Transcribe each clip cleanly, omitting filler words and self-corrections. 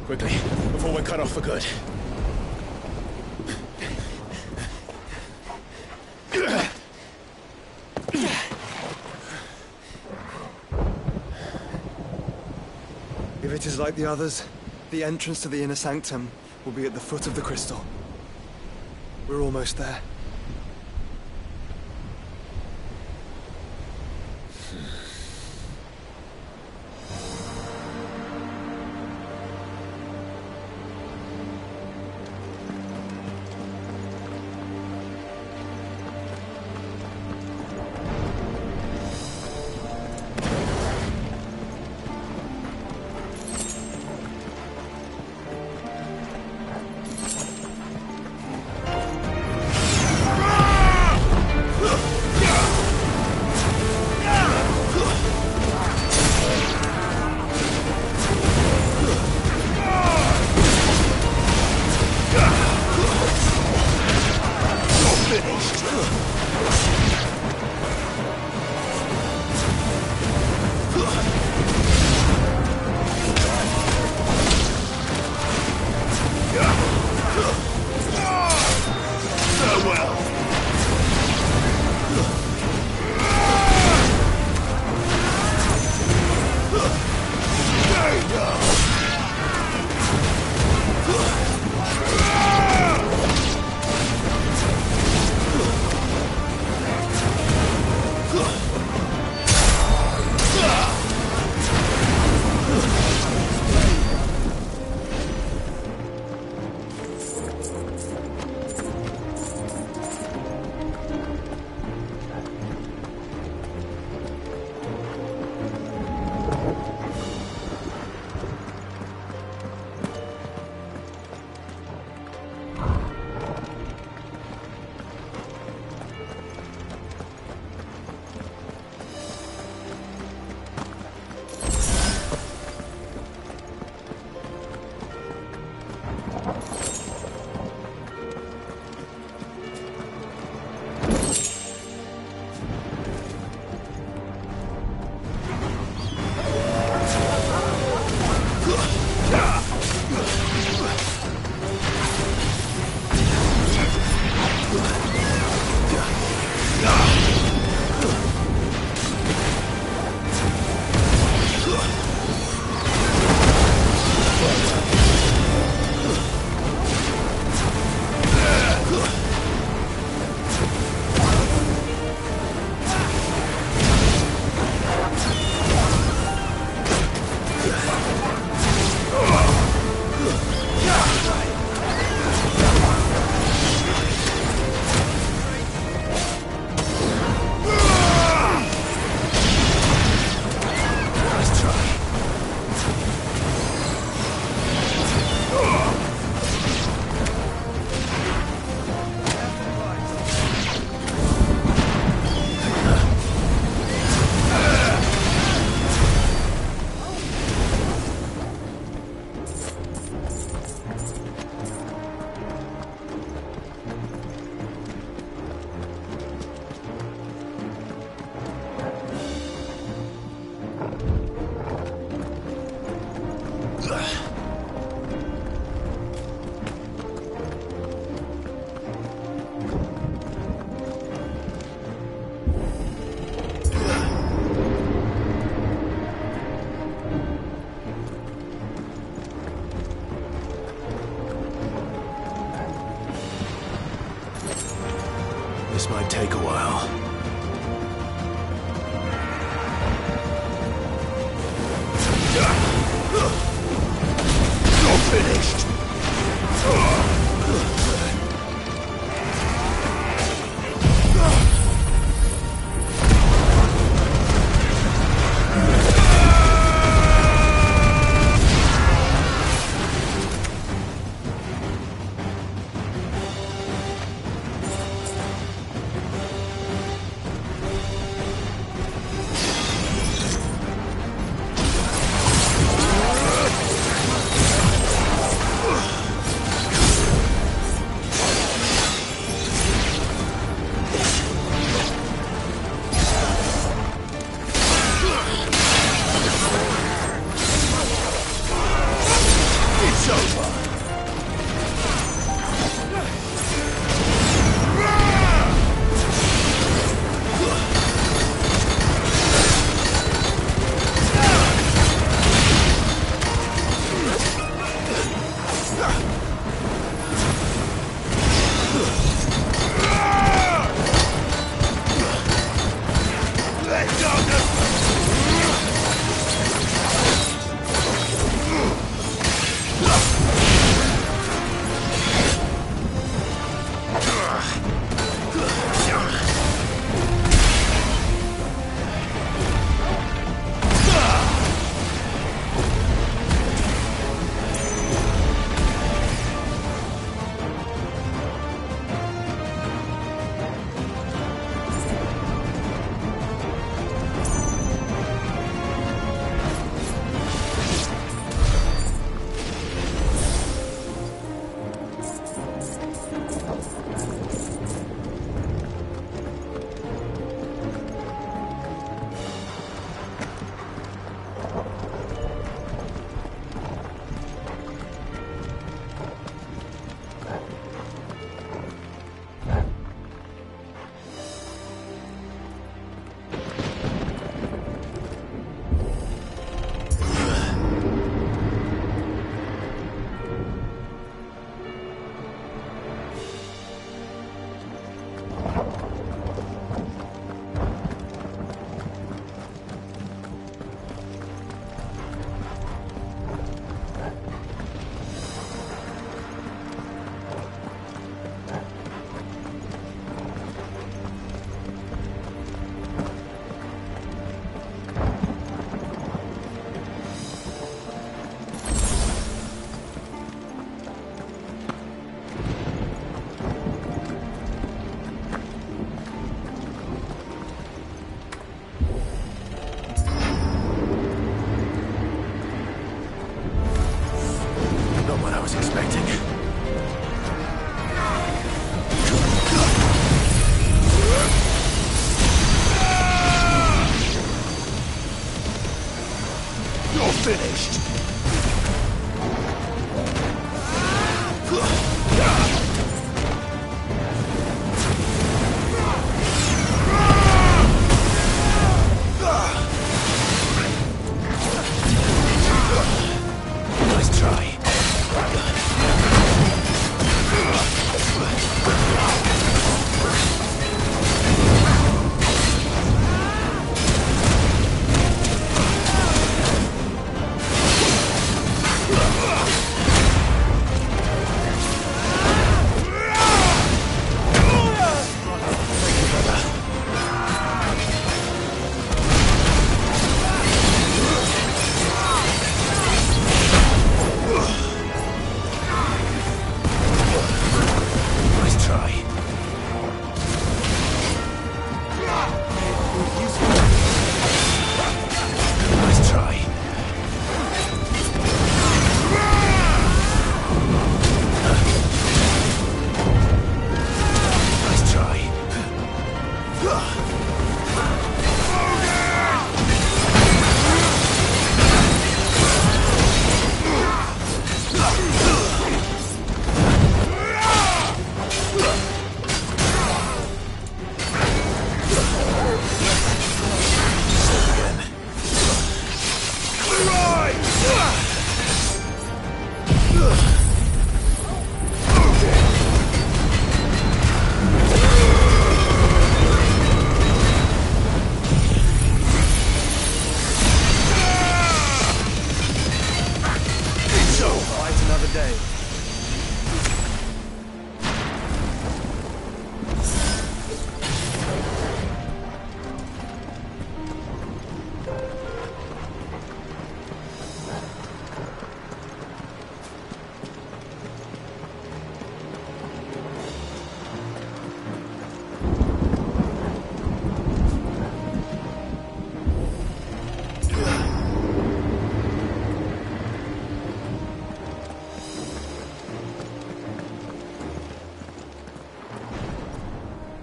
Quickly, before we're cut off for good. If it is like the others, the entrance to the inner sanctum will be at the foot of the crystal. We're almost there. This might take a while. You're finished!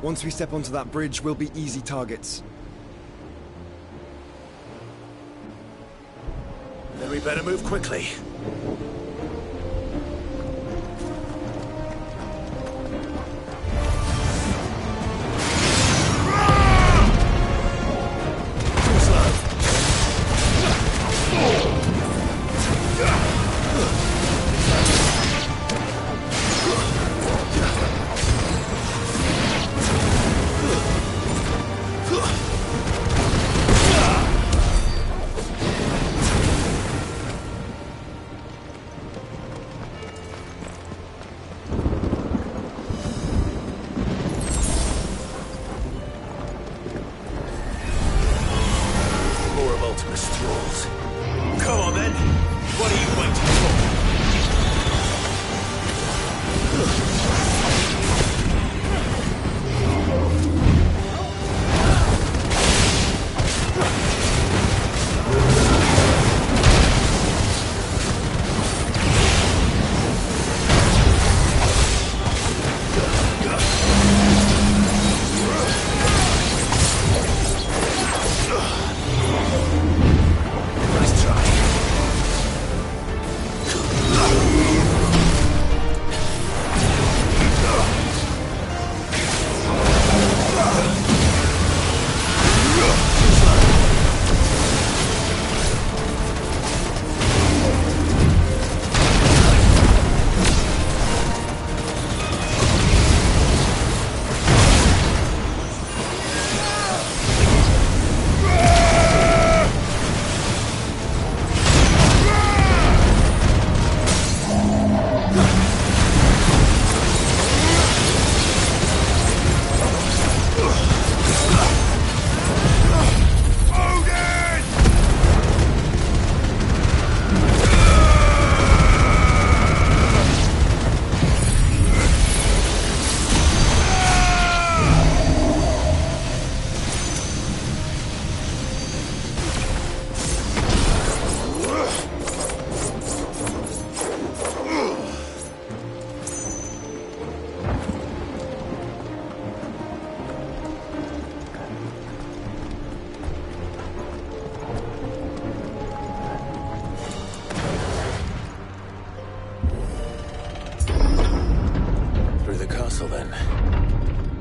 Once we step onto that bridge, we'll be easy targets. Then we better move quickly. Come on then! What are you waiting for?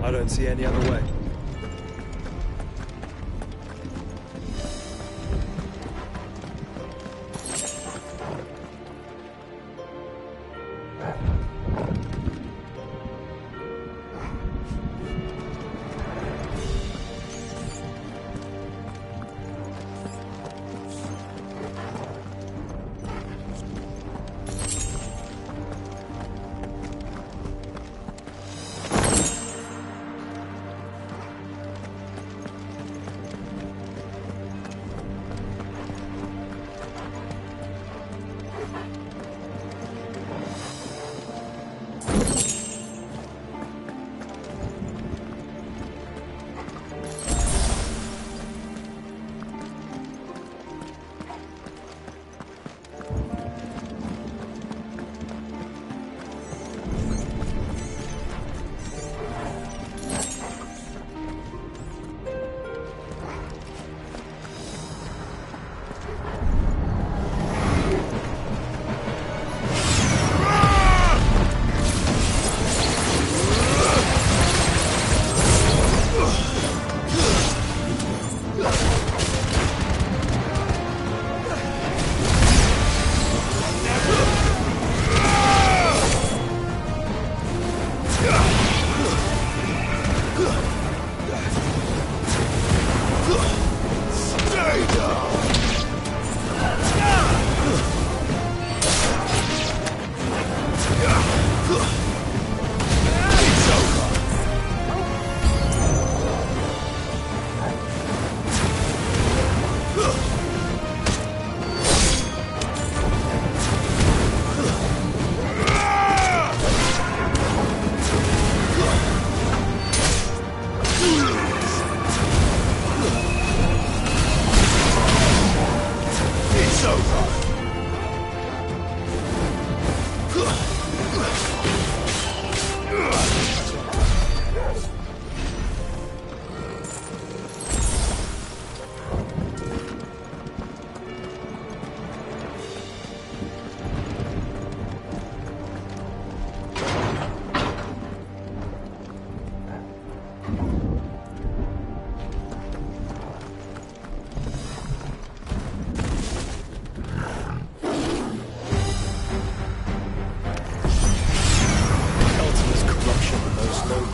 I don't see any other way.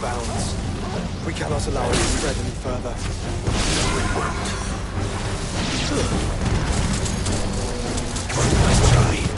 bounds. We cannot allow it to spread any further. Let's try.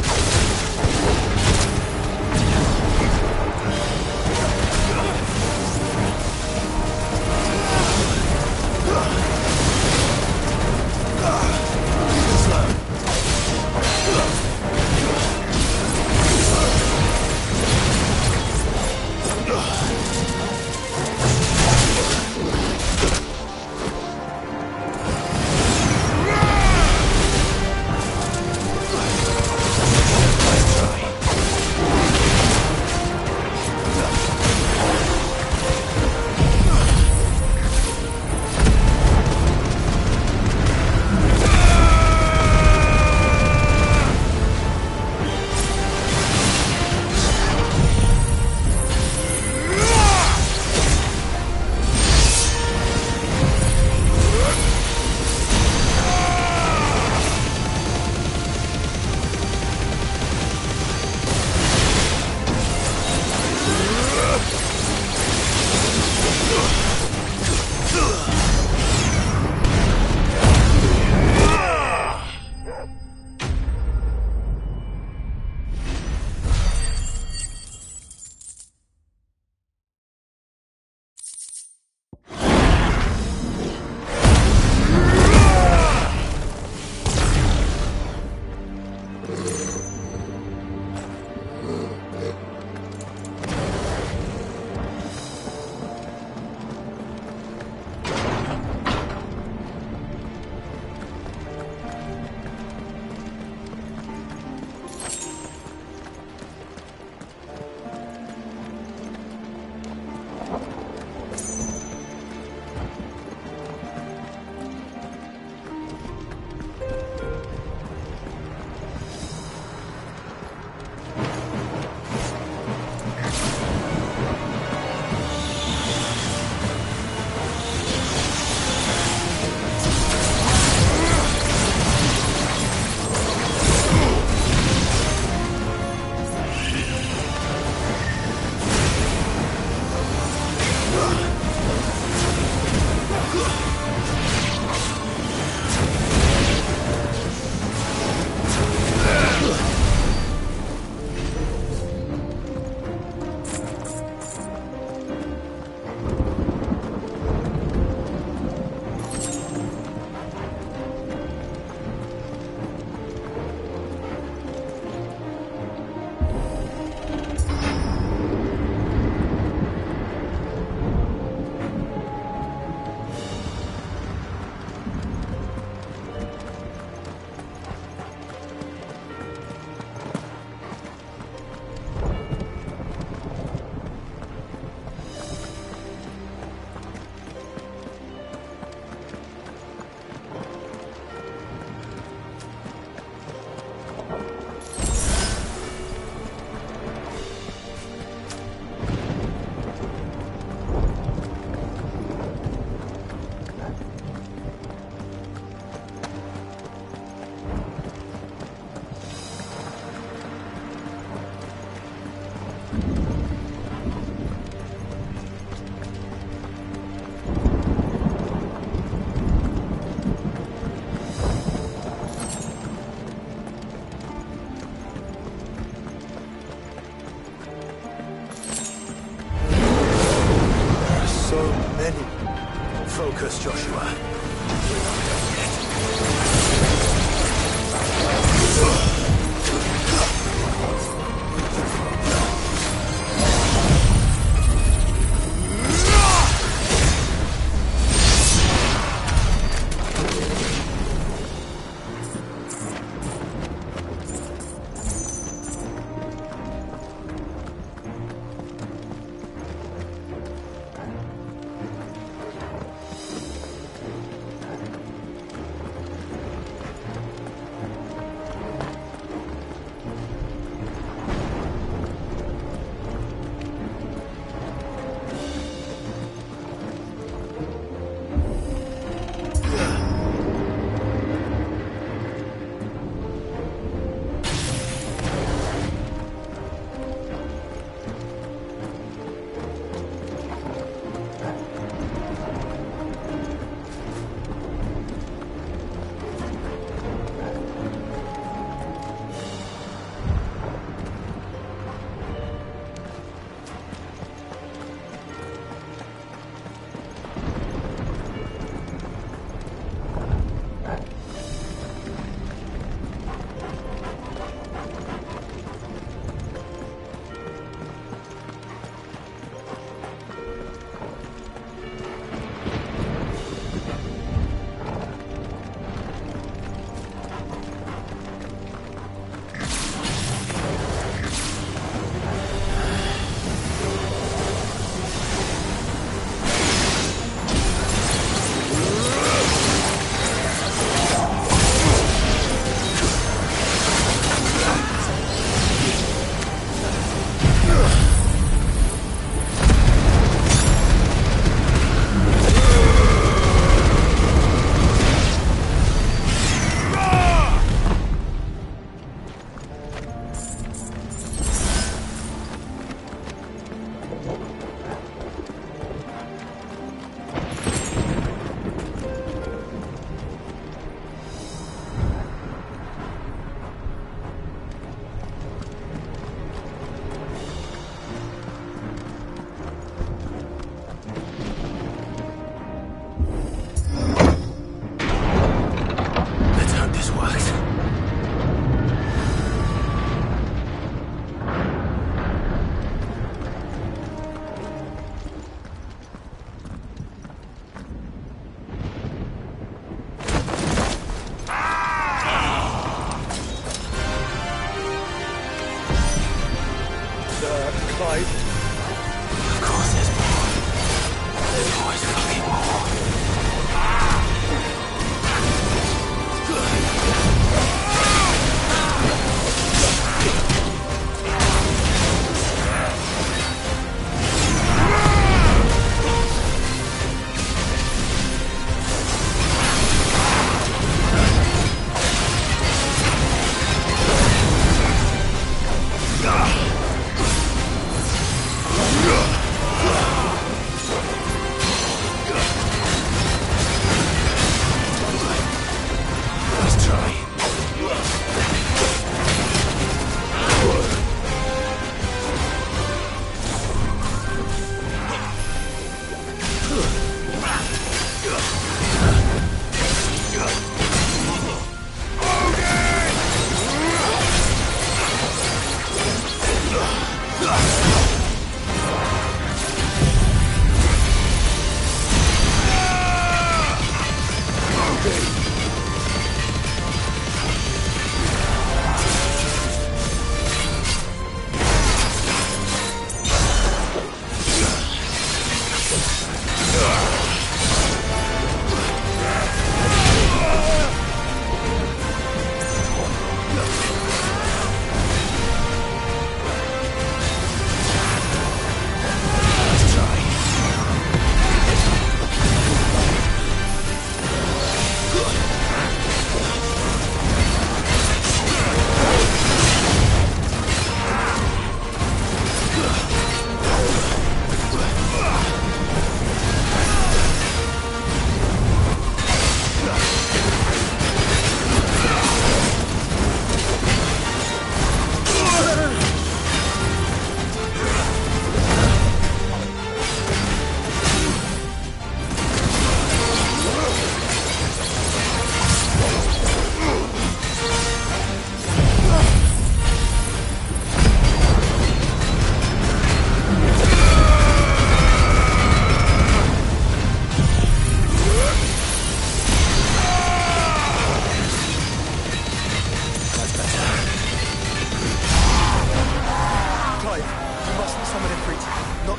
Focus, Joshua.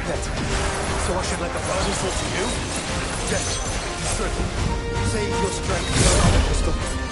pit. So I should let the burden fall to you? Yes, you should. Save your strength for the crystal.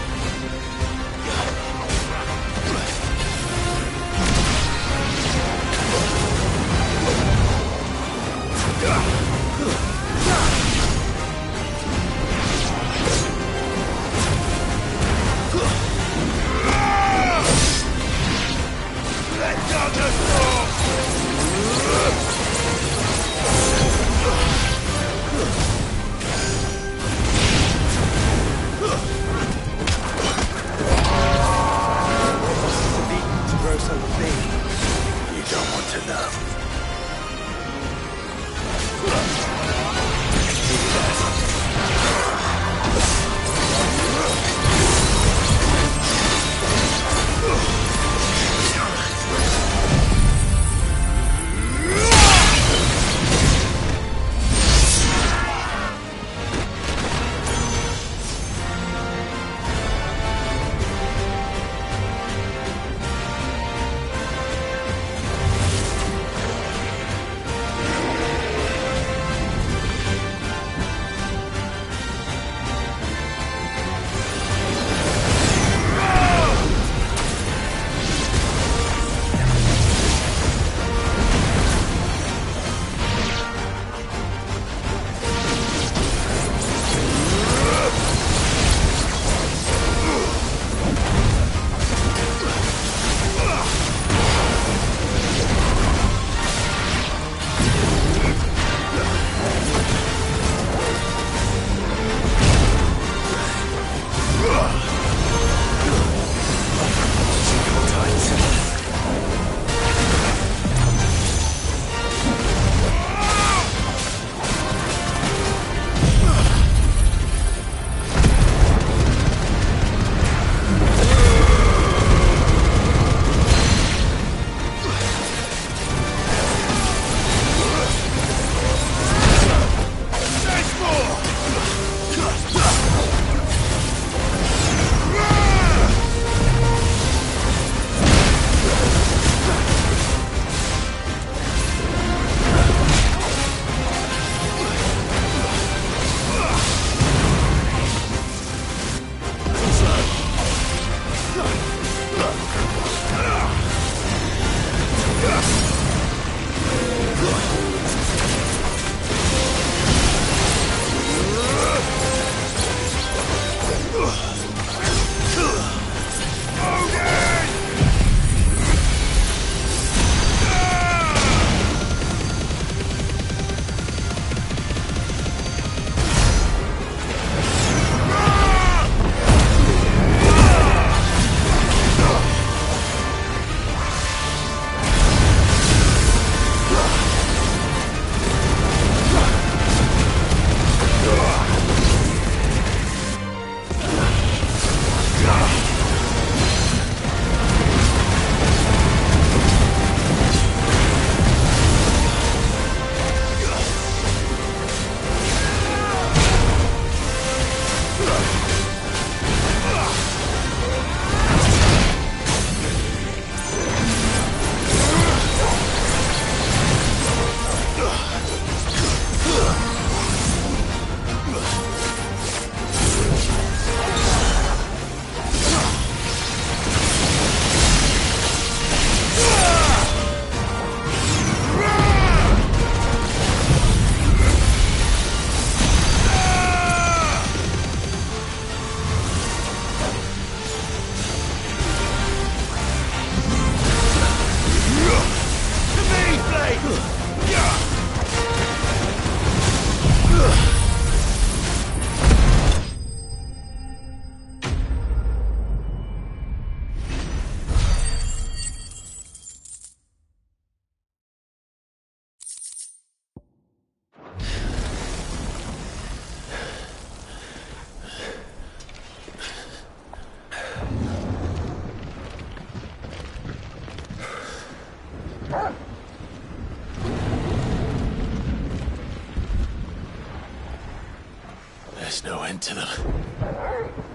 There's no end to them.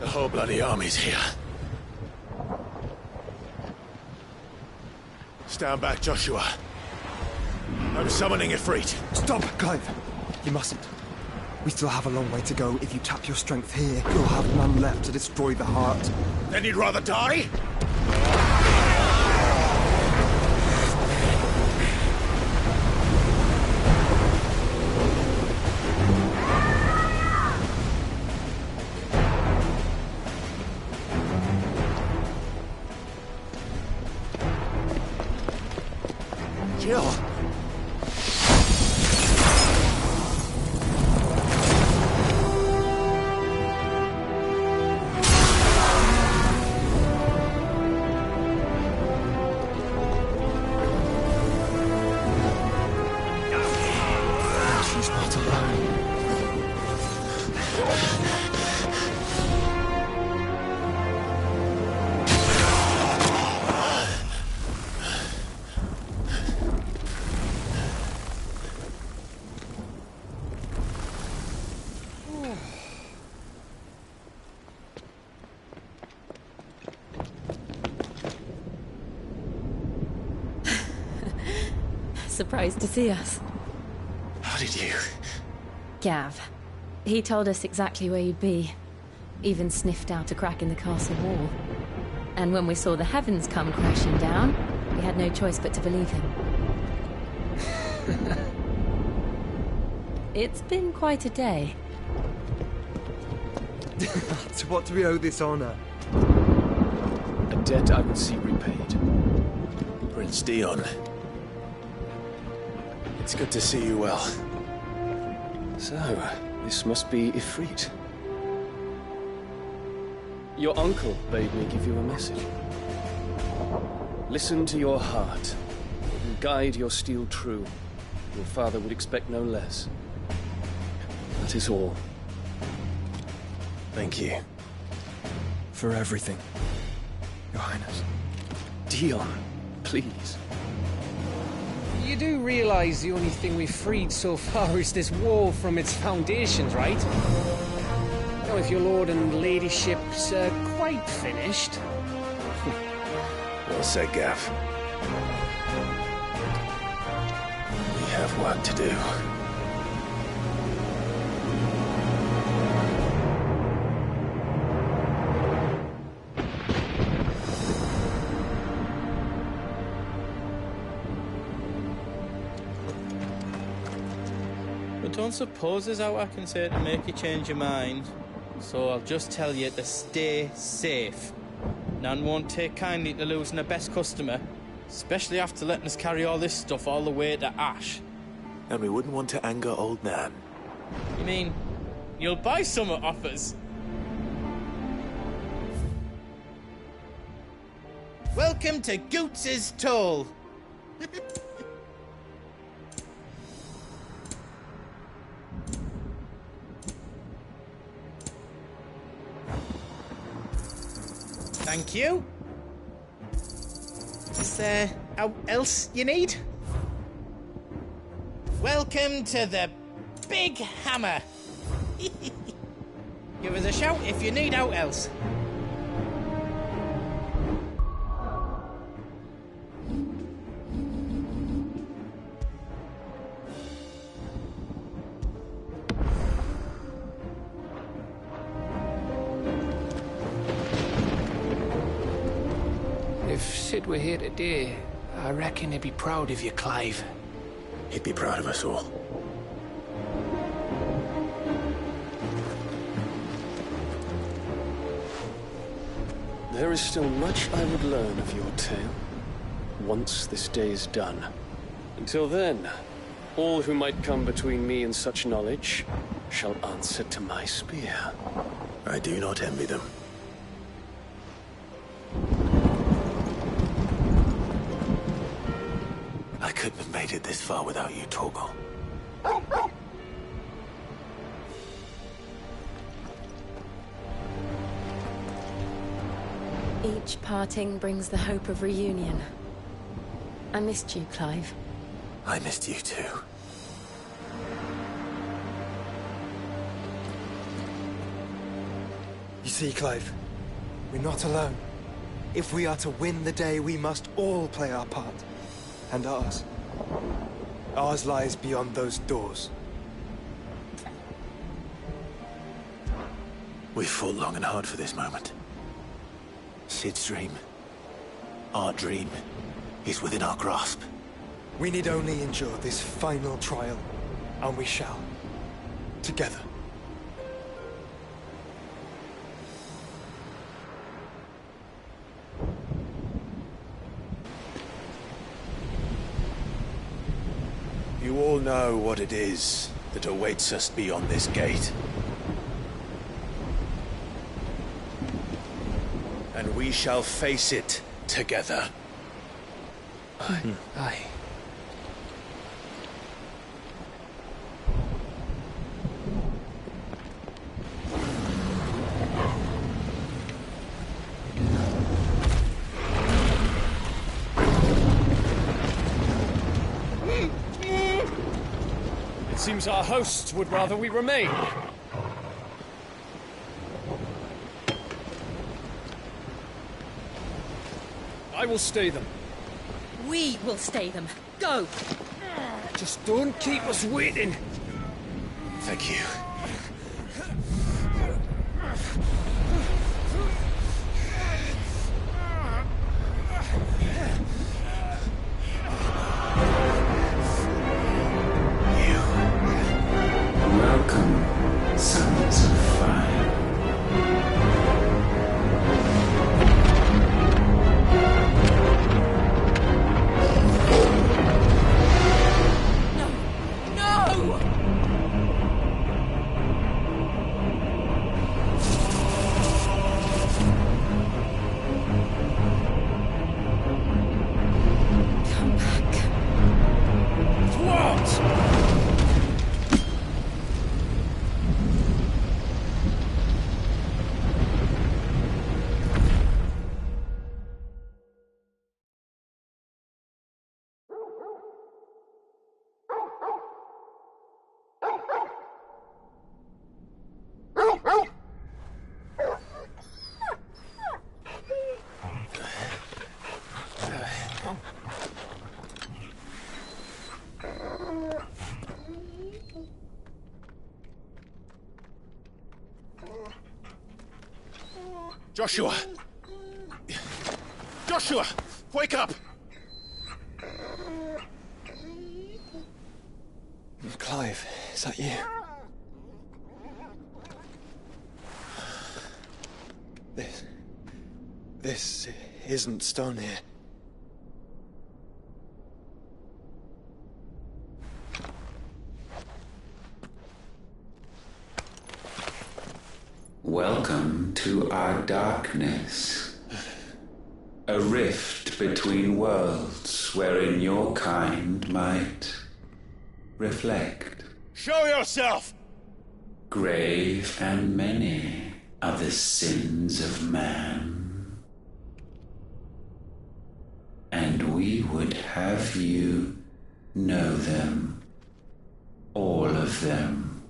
The whole bloody army's here. Stand back, Joshua. I'm summoning Ifrit. Stop, Clive! You mustn't. We still have a long way to go. If you tap your strength here, you'll have none left to destroy the heart. Then you'd rather die? Jill! She's not alone. Surprised to see us. How did you? Gav. He told us exactly where you'd be. Even sniffed out a crack in the castle wall. And when we saw the heavens come crashing down, we had no choice but to believe him. It's been quite a day. To what do we owe this honor? A debt I would see repaid. Prince Dion. It's good to see you well. So, this must be Ifrit. Your uncle bade me give you a message. Listen to your heart, and guide your steel true. Your father would expect no less. That is all. Thank you. For everything, Your Highness. Dion, please. You do realize the only thing we've freed so far is this wall from its foundations, right? Now, if your lord and ladyship's quite finished... Well said, Gav. We have work to do. But don't suppose there's out I can say to make you change your mind. So I'll just tell you to stay safe. Nan won't take kindly to losing her best customer, especially after letting us carry all this stuff all the way to Ash. And we wouldn't want to anger old Nan. You mean, you'll buy some off us? Welcome to Goots's Toll. Thank you. Is there else you need? Welcome to the Big Hammer. Give us a shout if you need out else. If Sid were here today, I reckon he'd be proud of you, Clive. He'd be proud of us all. There is still much I would learn of your tale, once this day is done. Until then, all who might come between me and such knowledge shall answer to my spear. I do not envy them. I couldn't have made it this far without you, Torgal. Each parting brings the hope of reunion. I missed you, Clive. I missed you too. You see, Clive, we're not alone. If we are to win the day, we must all play our part. And ours. Ours lies beyond those doors. We've fought long and hard for this moment. Sid's dream, our dream, is within our grasp. We need only endure this final trial, and we shall. Together. You all know what it is that awaits us beyond this gate. And we shall face it together. Aye. It seems our hosts would rather we remain. I will stay them. We will stay them. Go! Just don't keep us waiting. Thank you. Welcome, sons of fire. No! Come back. What? Joshua! Joshua! Wake up! Clive, is that you? This isn't stone here. Welcome to our darkness. A rift between worlds wherein your kind might reflect. Show yourself! Grave and many are the sins of man. And we would have you know them, all of them.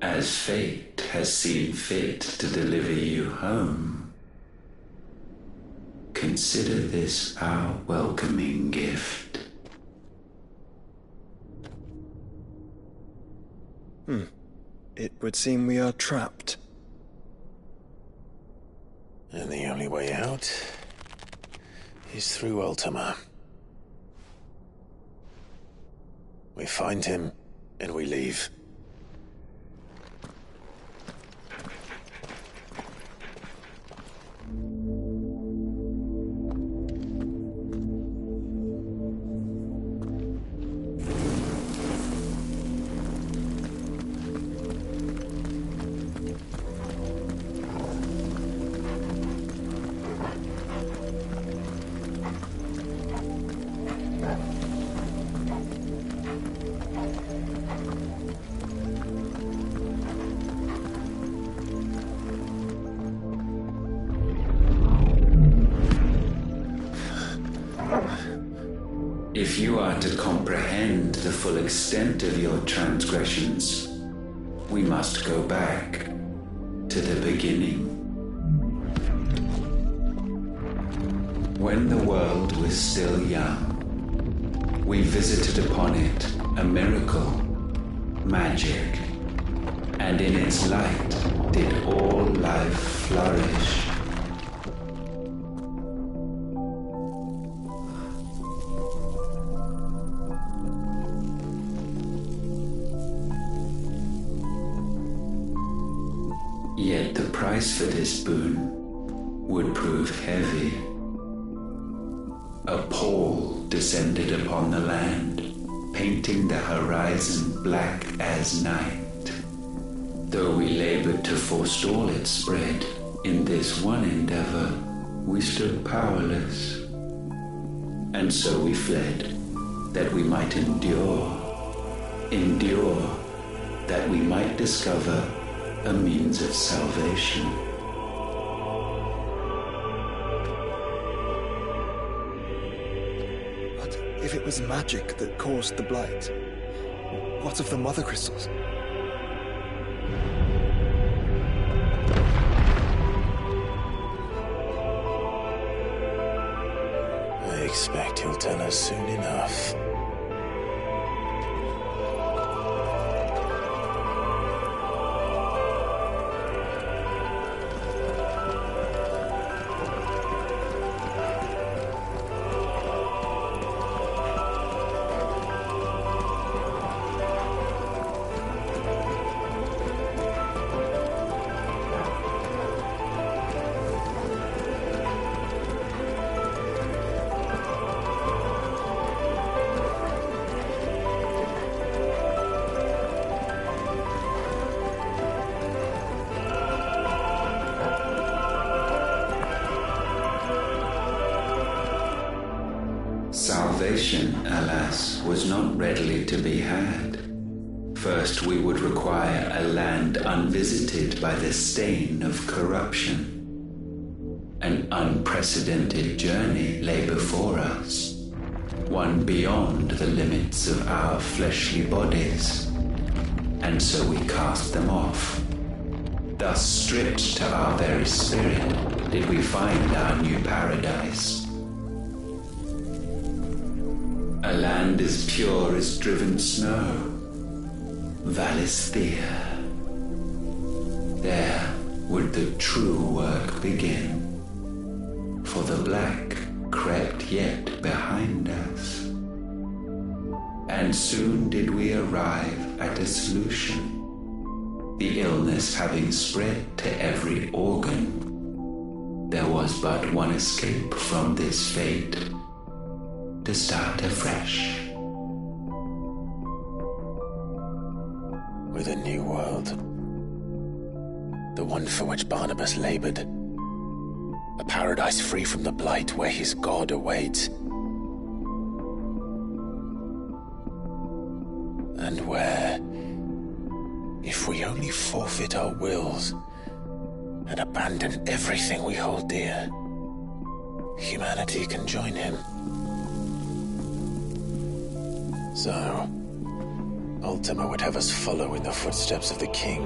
As fate has seen fit to deliver you home, consider this our welcoming gift. It would seem we are trapped. And the only way out is through Ultima. We find him, and we leave. If you are to comprehend the full extent of your transgressions, we must go back to the beginning. When the world was still young, we visited upon it a miracle, magic, and in its light did all life flourish. Yet the price for this boon would prove heavy. A pall descended upon the land, painting the horizon black as night. Though we labored to forestall its spread, in this one endeavor we stood powerless. And so we fled, that we might endure, that we might discover a means of salvation. But if it was magic that caused the blight, what of the mother crystals? I expect he'll tell us soon enough. Salvation, alas, was not readily to be had. First we would require a land unvisited by the stain of corruption. An unprecedented journey lay before us, one beyond the limits of our fleshly bodies. And so we cast them off. Thus stripped to our very spirit did we find our new paradise. A land as pure as driven snow, Valisthea. There would the true work begin, for the black crept yet behind us. And soon did we arrive at a solution, the illness having spread to every organ. There was but one escape from this fate, to start afresh. With a new world. The one for which Barnabas labored. A paradise free from the blight where his God awaits. And where, if we only forfeit our wills and abandon everything we hold dear, humanity can join him. So, Ultima would have us follow in the footsteps of the king.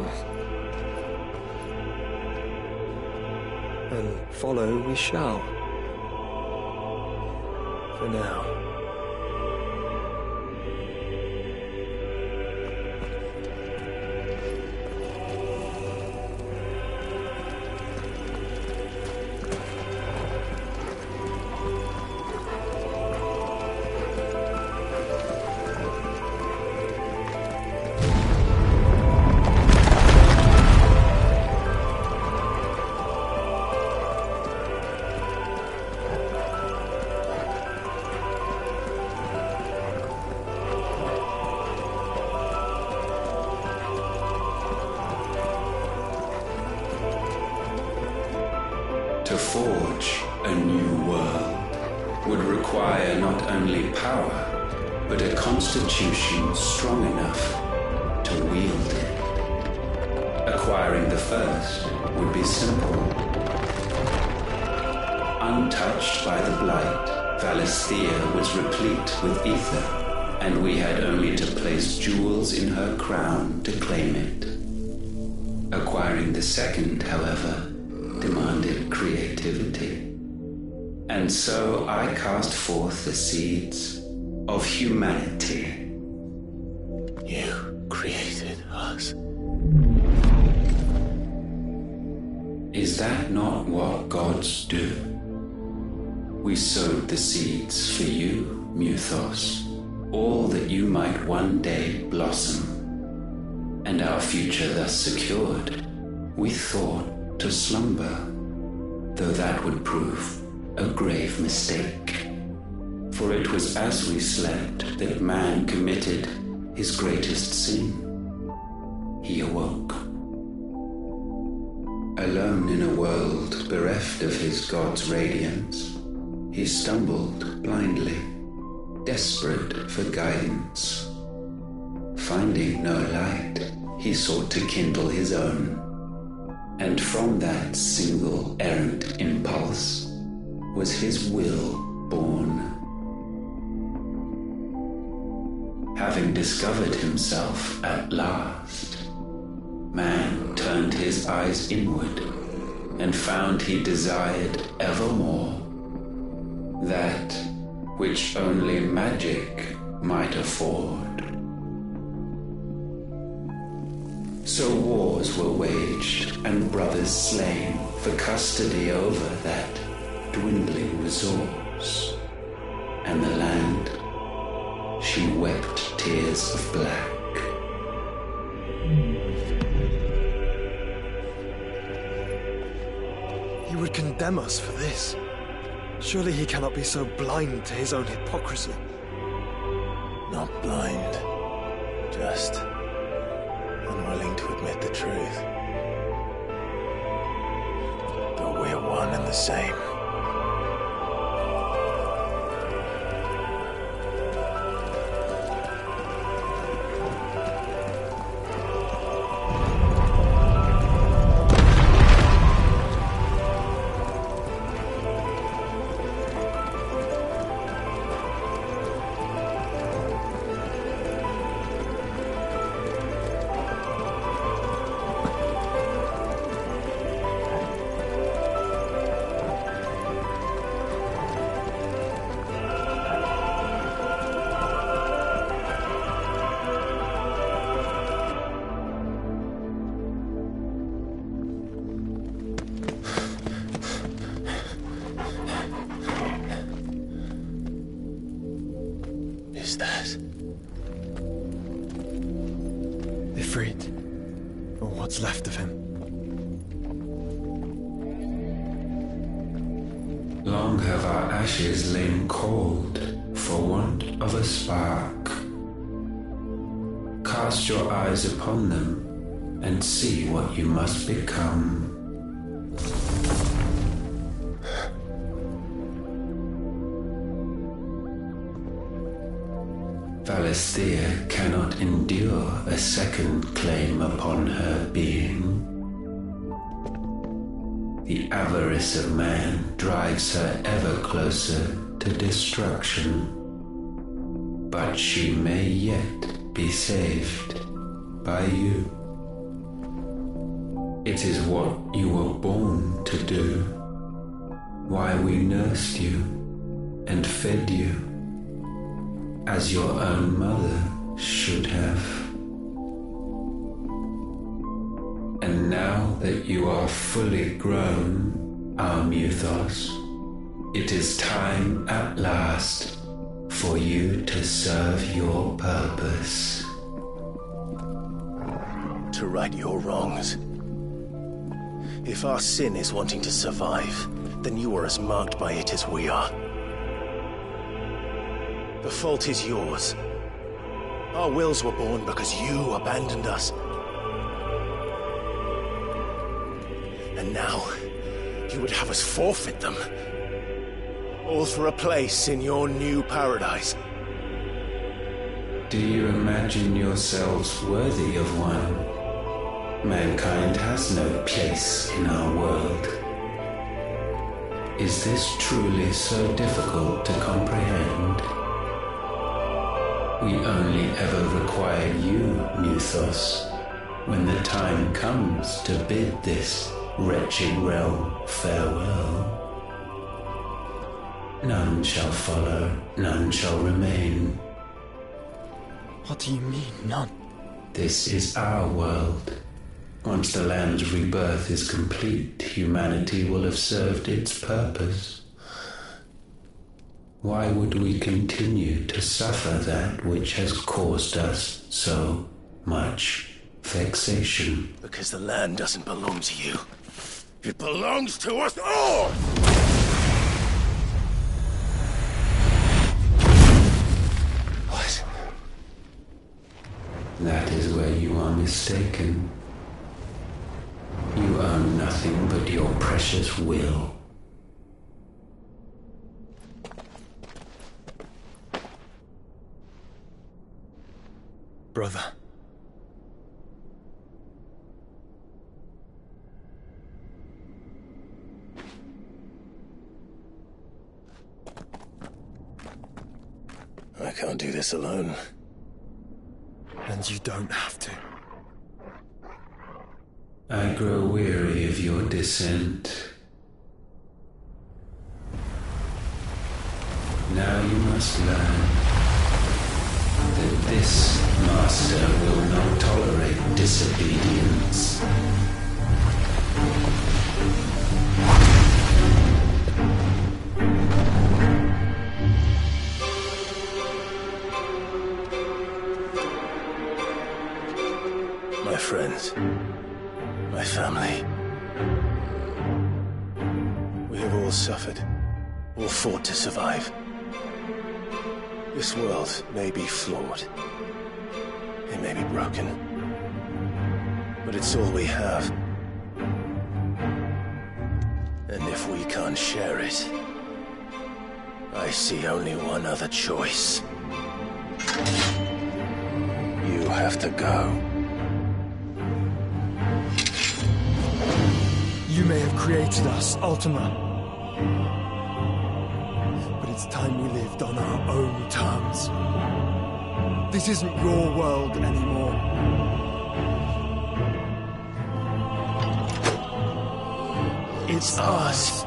And follow we shall. For now. To forge a new world would require not only power, but a constitution strong enough to wield it. Acquiring the first would be simple. Untouched by the blight, Valisthea was replete with ether, and we had only to place jewels in her crown to claim it. Acquiring the second, however, demanded creativity. And so I cast forth the seeds, of humanity. You created us. Is that not what gods do? We sowed the seeds for you, Muthos, all that you might one day blossom. And our future thus secured, we thought to slumber, though that would prove a grave mistake. For it was as we slept that man committed his greatest sin. He awoke. Alone in a world bereft of his God's radiance, he stumbled blindly, desperate for guidance. Finding no light, he sought to kindle his own. And from that single errant impulse was his will born. Having discovered himself at last, man turned his eyes inward and found he desired evermore that which only magic might afford. So wars were waged and brothers slain for custody over that dwindling resource, and the land, she wept tears of black. He would condemn us for this. Surely he cannot be so blind to his own hypocrisy. Not blind, just unwilling to admit the truth. But we're one and the same. Is that Ifrit, or what's left of him? Long have our ashes lain cold for want of a spark. Cast your eyes upon them and see what you must become. Valisthea cannot endure a second claim upon her being. The avarice of man drives her ever closer to destruction, but she may yet be saved by you. It is what you were born to do, why we nursed you and fed you, as your own mother should have. And now that you are fully grown, our Muthos, it is time at last for you to serve your purpose. to right your wrongs? If our sin is wanting to survive, then you are as marked by it as we are. The fault is yours. Our wills were born because you abandoned us. And now, you would have us forfeit them. All for a place in your new paradise. Do you imagine yourselves worthy of one? Mankind has no place in our world. Is this truly so difficult to comprehend? We only ever require you, Muthos, when the time comes to bid this wretched realm farewell. None shall follow, none shall remain. What do you mean, none? This is our world. Once the land's rebirth is complete, humanity will have served its purpose. Why would we continue to suffer that which has caused us so much vexation? Because the land doesn't belong to you. It belongs to us all! What? That is where you are mistaken. You own nothing but your precious will. Brother. I can't do this alone. And you don't have to. I grow weary of your dissent. Now you must learn that this master will not tolerate disobedience. My friends, my family. We have all suffered, all fought to survive. This world may be flawed. It may be broken. But it's all we have. And if we can't share it, I see only one other choice. You have to go. You may have created us, Ultima. But it's time we lived on our own terms. This isn't your world anymore. It's ours.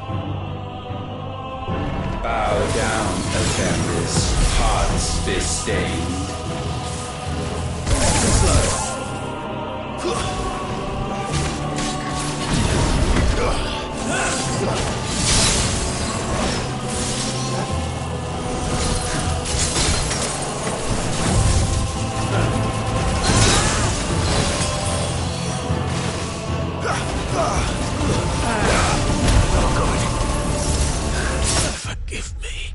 Bow down, Avengers, hearts disdained. Forgive me.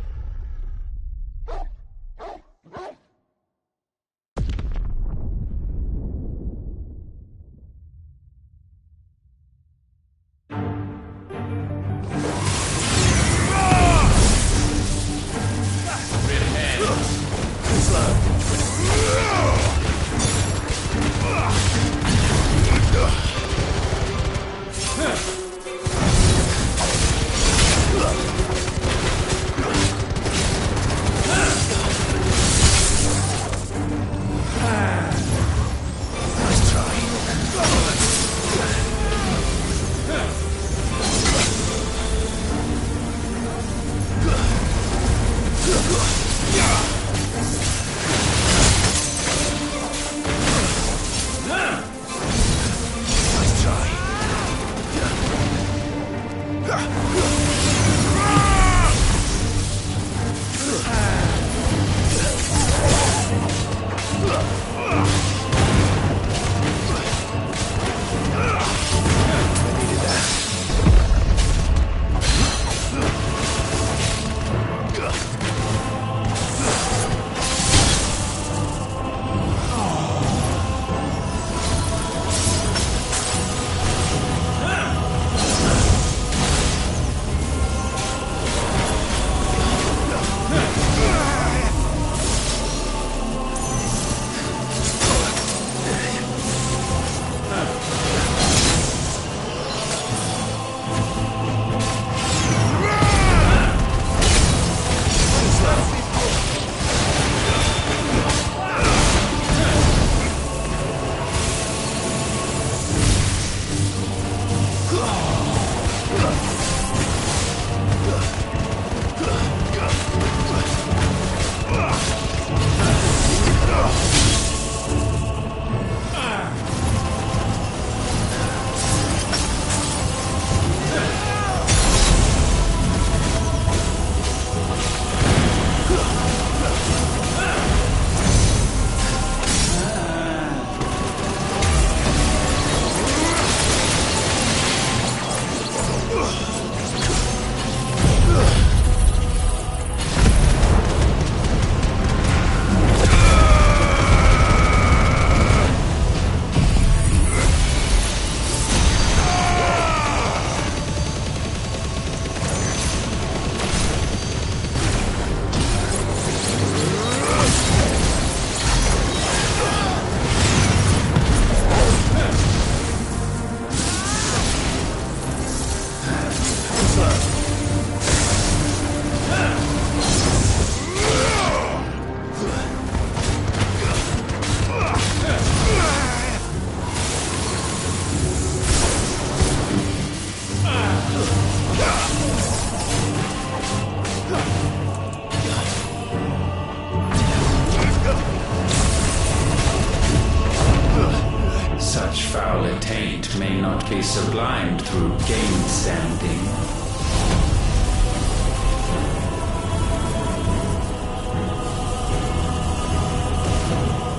taint may not be sublimed through gainstanding.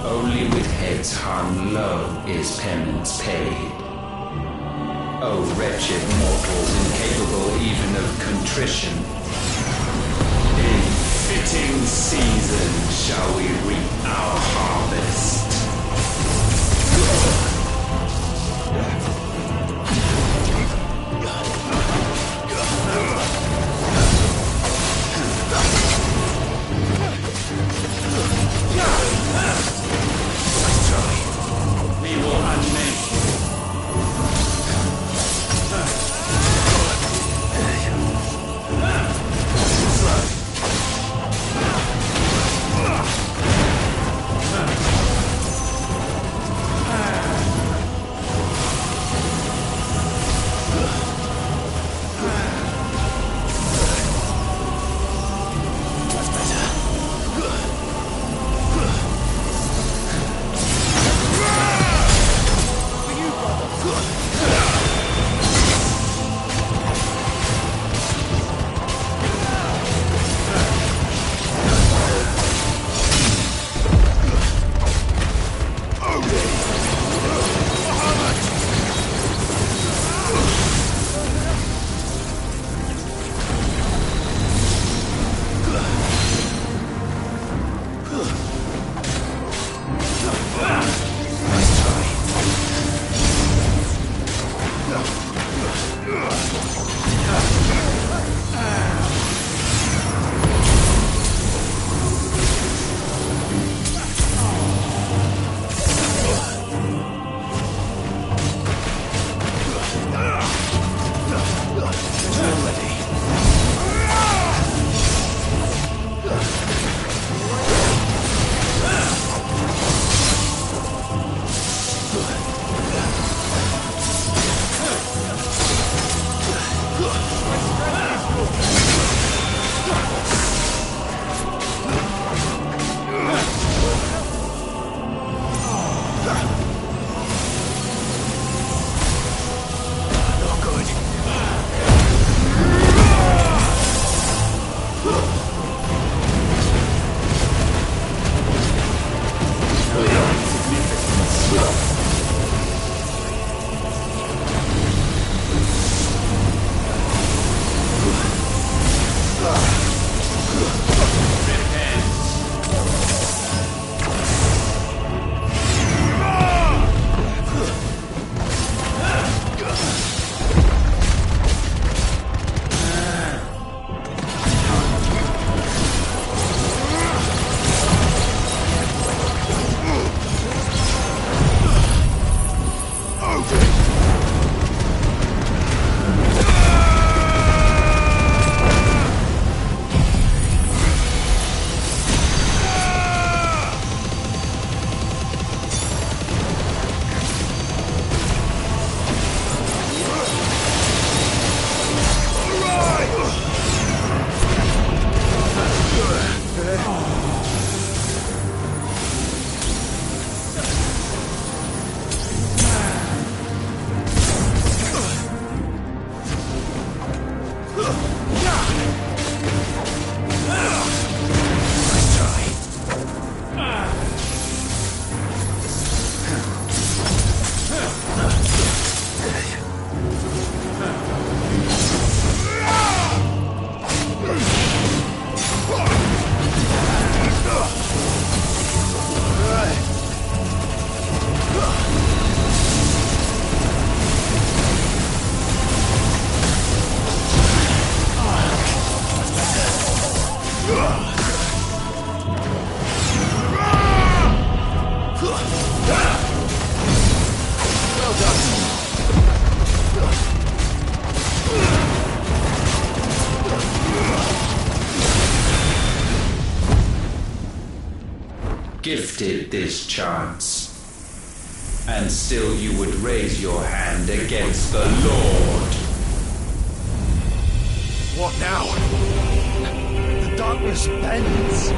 Only with heads hung low is penance paid. O wretched mortals incapable even of contrition, in fitting season shall we reap our harvest. We will unmake. Gifted this chance, and still you would raise your hand against the Lord. What now? The darkness bends.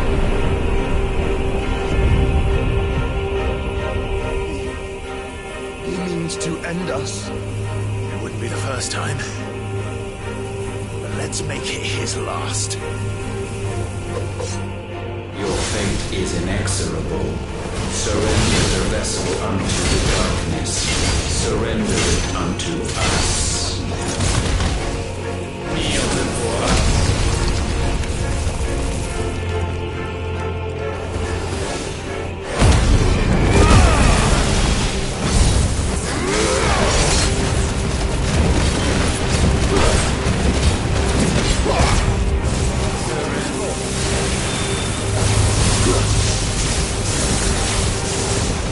You mean plans to end us. It wouldn't be the first time. But let's make it his last. Your fate is inexorable. Surrender the vessel unto the darkness. Surrender it unto us. Kneel before us.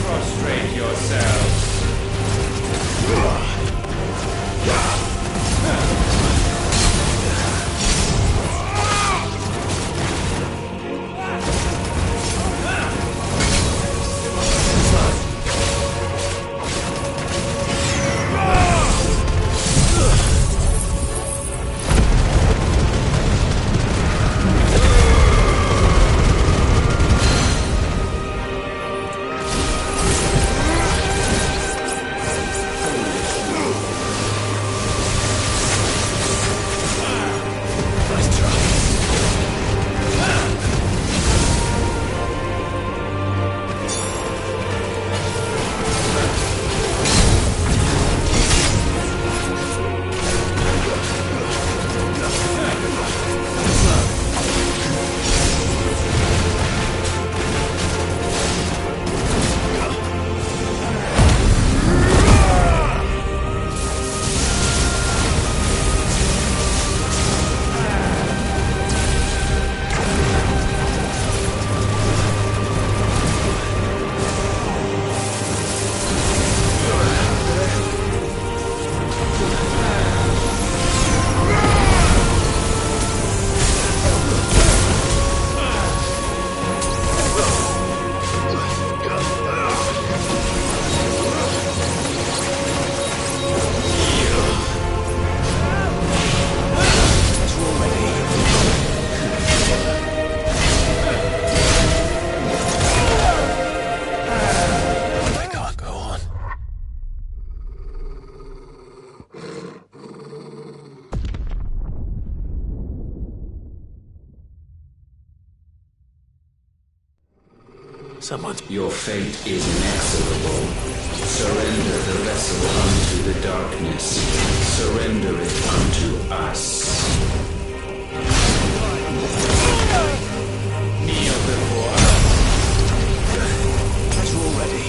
Prostrate yourselves. Someone's... Your fate is inexorable. Surrender the vessel unto the darkness. Surrender it unto us. Kneel before us. As we're all ready.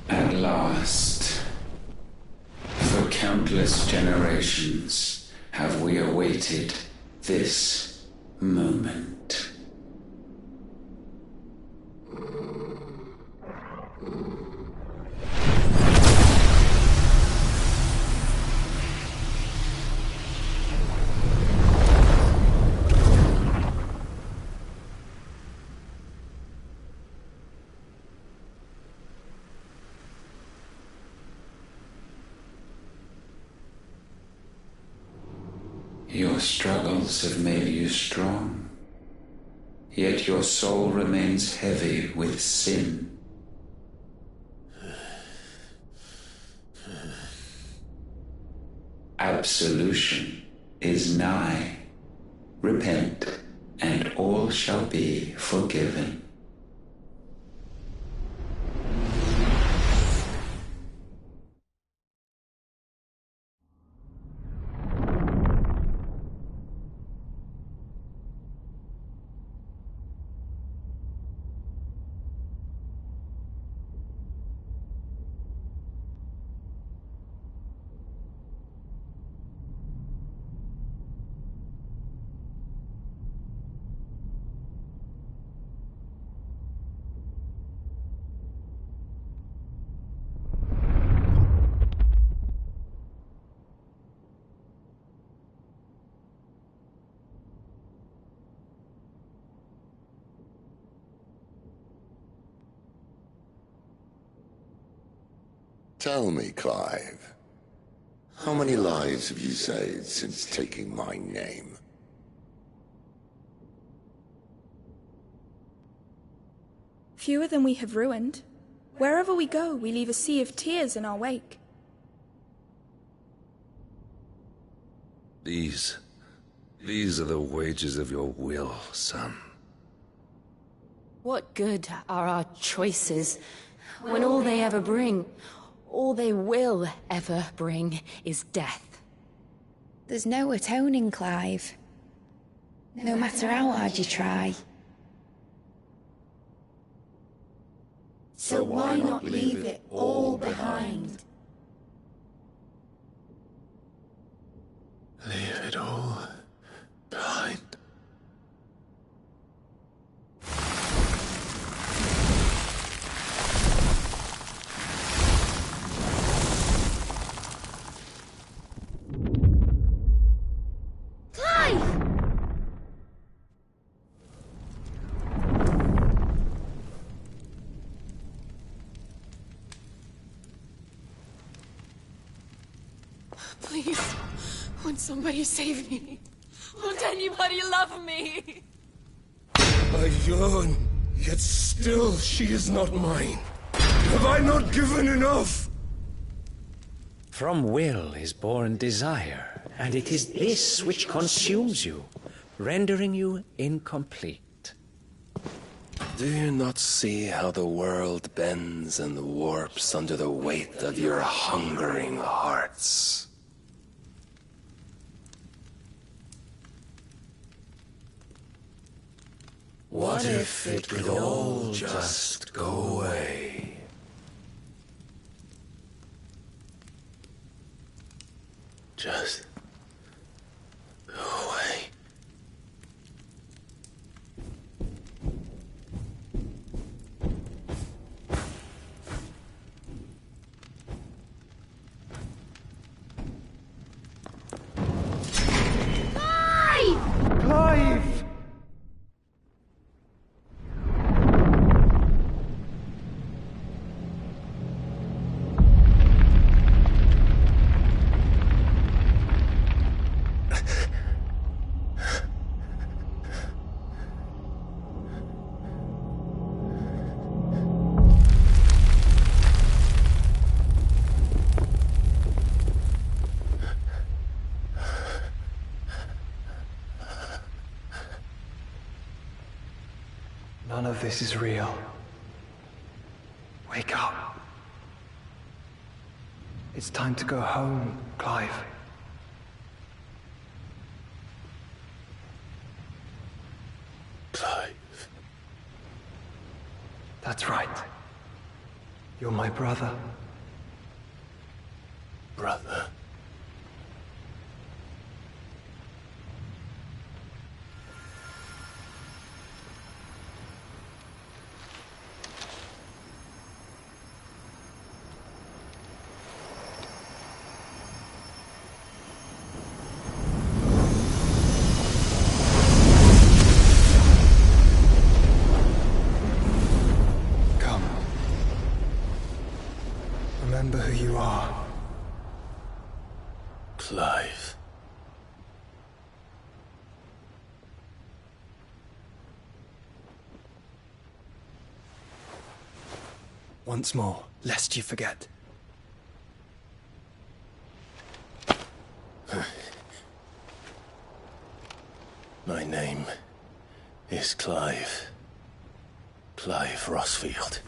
At last, for countless generations, have we awaited this moment. Your struggles have made you strong, yet your soul remains heavy with sin. Absolution is nigh. Repent, and all shall be forgiven. Tell me, Clive, how many lives have you saved since taking my name? Fewer than we have ruined. Wherever we go, we leave a sea of tears in our wake. These are the wages of your will, son. What good are our choices when all they ever bring, all they will ever bring, is death? There's no atoning, Clive. No matter how hard you try. So why not leave it all behind? Leave it all behind. Please, won't somebody save me? Won't anybody love me? I yearn, yet still she is not mine. Have I not given enough? From will is born desire, and it is this which consumes you, rendering you incomplete. Do you not see how the world bends and warps under the weight of your hungering hearts? What if it could all just go away? Just go away. Clive! None of this is real. Wake up. It's time to go home, Clive. That's right. You're my brother. Brother. Remember who you are. Clive. Once more, lest you forget. My name is Clive. Clive Rossfield.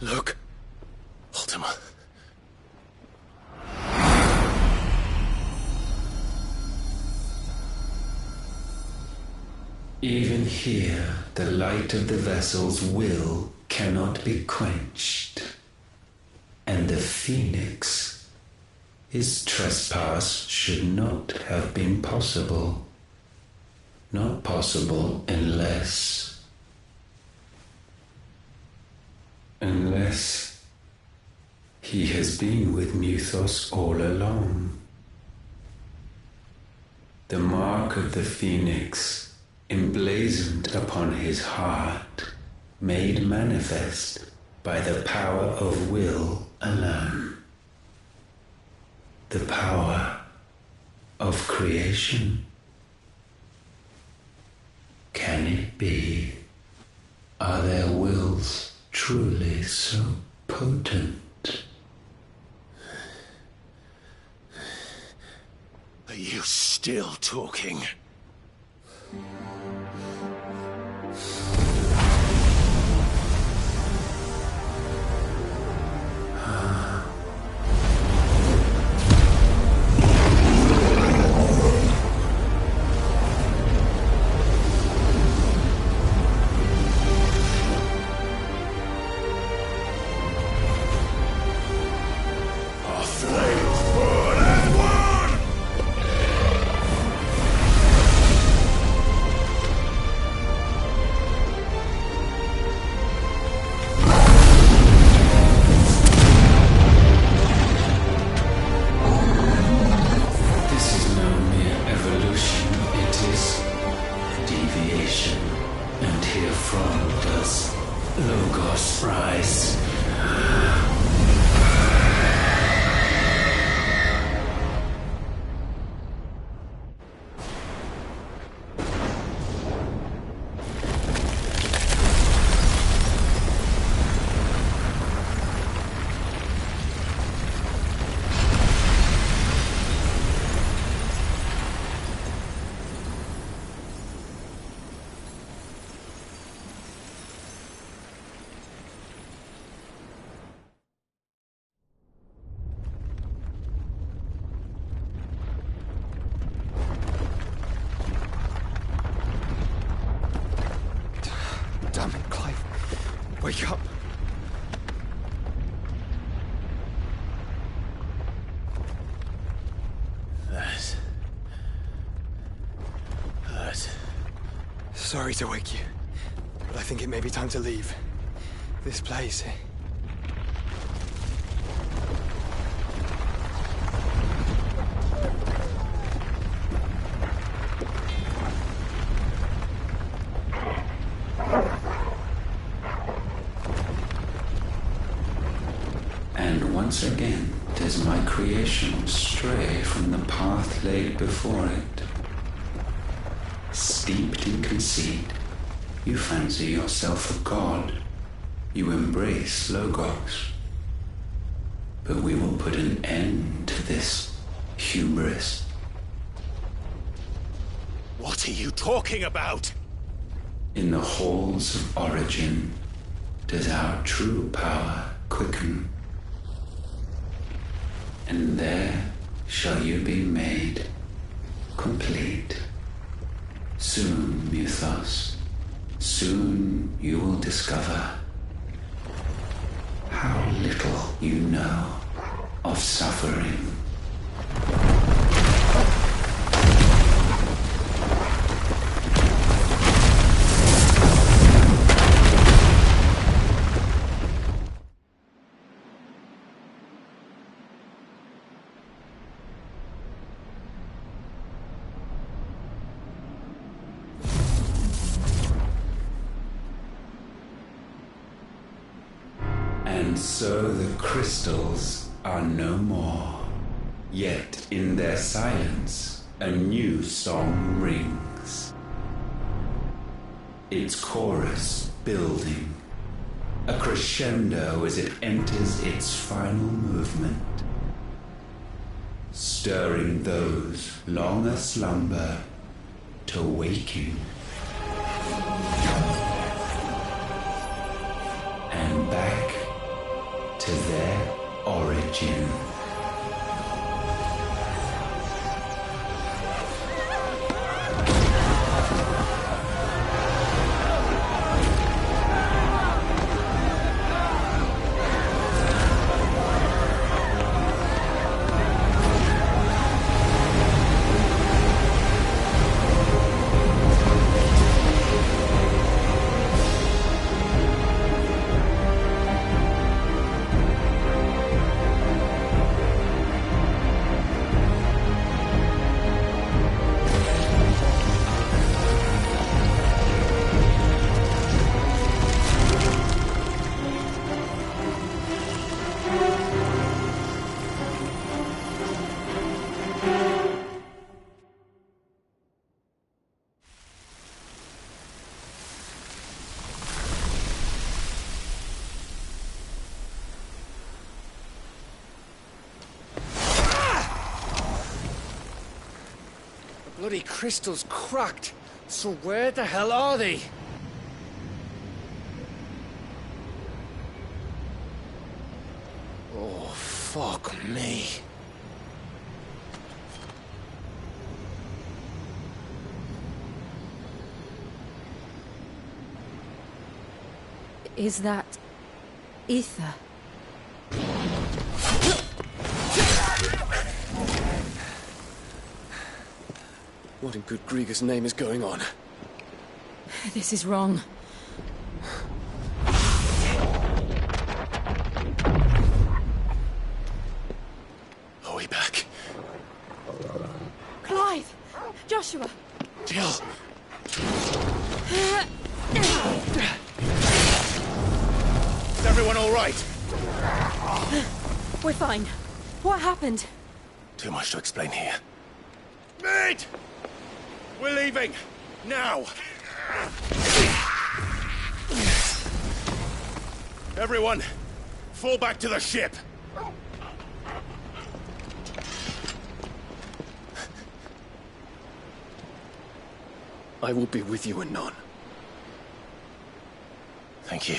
Look, Ultima. Even here, the light of the vessel's will cannot be quenched. And the Phoenix, his trespass should not have been possible. Not possible unless he has been with Muthos all along. The mark of the Phoenix, emblazoned upon his heart, made manifest by the power of will alone. The power of creation. Can it be? Are their wills truly so potent? Are you still talking? Damn it, Clive. Wake up. That hurt. Sorry to wake you, but I think it may be time to leave. This place. Once again does my creation stray from the path laid before it. Steeped in conceit, you fancy yourself a god. You embrace Logos. But we will put an end to this hubris. What are you talking about? In the halls of origin does our true power quicken. And there shall you be made complete. Soon, Muthos, Soon you will discover how little you know of suffering. And so the crystals are no more. Yet in their silence, a new song rings. Its chorus building, a crescendo as it enters its final movement, stirring those long aslumber to waking. And back to their origin. Bloody crystal's cracked. So where the hell are they? Oh, fuck me. Is that ether? What in good Grieger's name is going on? This is wrong. Are we back? Clive! Joshua! Jill! Is everyone all right? We're fine. What happened? Too much to explain here. Mate! We're leaving! Now! Everyone, fall back to the ship! I will be with you anon. Thank you.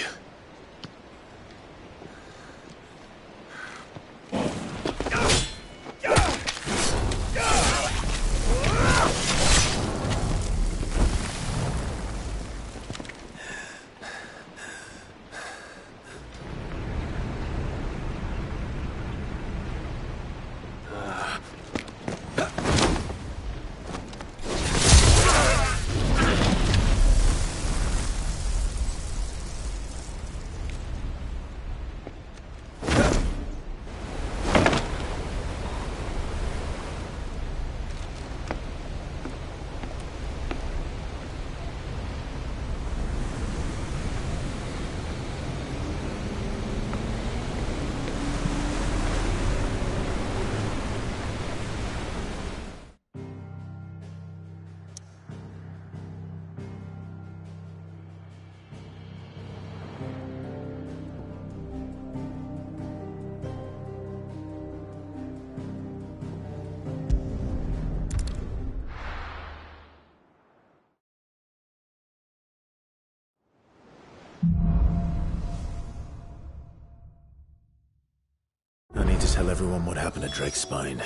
I need to tell everyone what happened at Drake's Spine.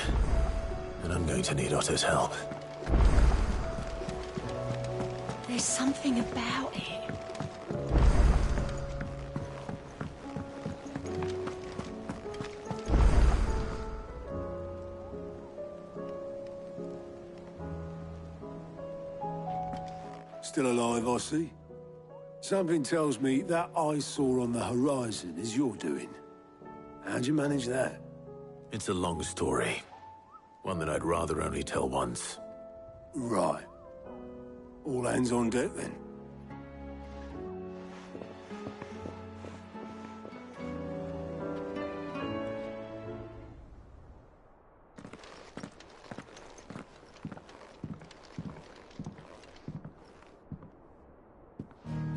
And I'm going to need Otto's help. There's something about it. Still alive, I see. Something tells me that eyesore on the horizon is your doing. How'd you manage that? It's a long story. One that I'd rather only tell once. Right. All hands on deck, then.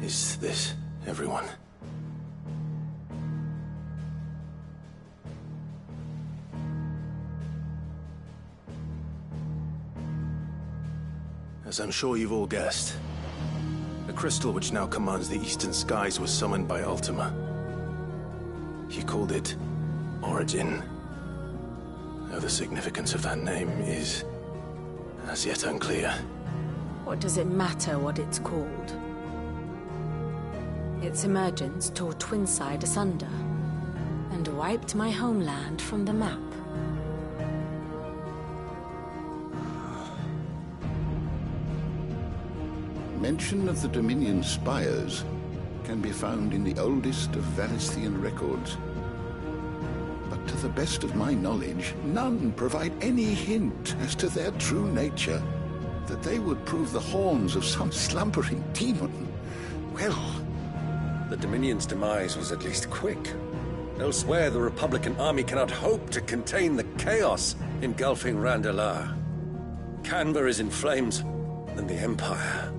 Is this everyone? As I'm sure you've all guessed, the crystal which now commands the eastern skies was summoned by Ultima. He called it Origin. Though the significance of that name is as yet unclear. What does it matter what it's called? Its emergence tore Twinside asunder and wiped my homeland from the map. Mention of the Dominion spires can be found in the oldest of Valisthian records. But to the best of my knowledge, none provide any hint as to their true nature. That they would prove the horns of some slumbering demon. Well, the Dominion's demise was at least quick. Elsewhere, the Republican army cannot hope to contain the chaos engulfing Randalar. Canberra is in flames, and the Empire.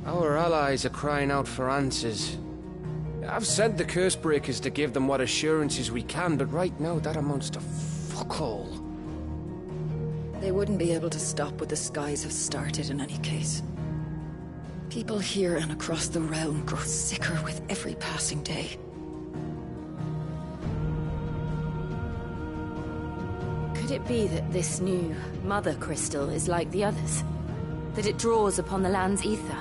Our allies are crying out for answers. I've sent the Cursebreakers to give them what assurances we can, but right now that amounts to fuck all. They wouldn't be able to stop what the skies have started in any case. People here and across the realm grow sicker with every passing day. Could it be that this new Mother Crystal is like the others? That it draws upon the land's ether?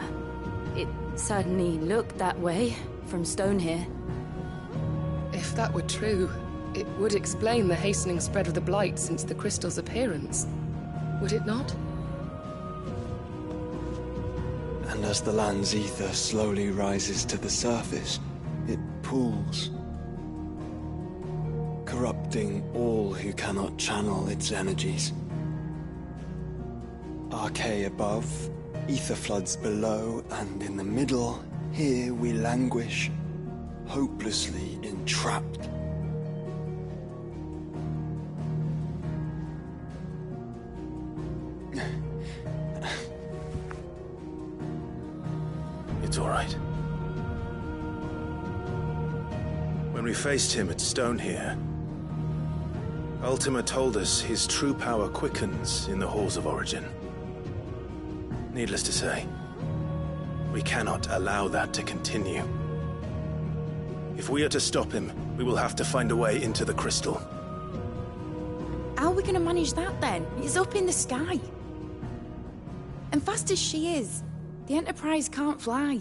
It certainly looked that way from Stonehere. If that were true, it would explain the hastening spread of the Blight since the crystal's appearance. Would it not? And as the land's ether slowly rises to the surface, it pools, corrupting all who cannot channel its energies. Archaea above, ether floods below, and in the middle, here we languish, hopelessly entrapped. It's all right. When we faced him at Stonehere, Ultima told us his true power quickens in the halls of Origin. Needless to say, we cannot allow that to continue. If we are to stop him, we will have to find a way into the crystal. How are we going to manage that then? It's up in the sky. And fast as she is, the Enterprise can't fly.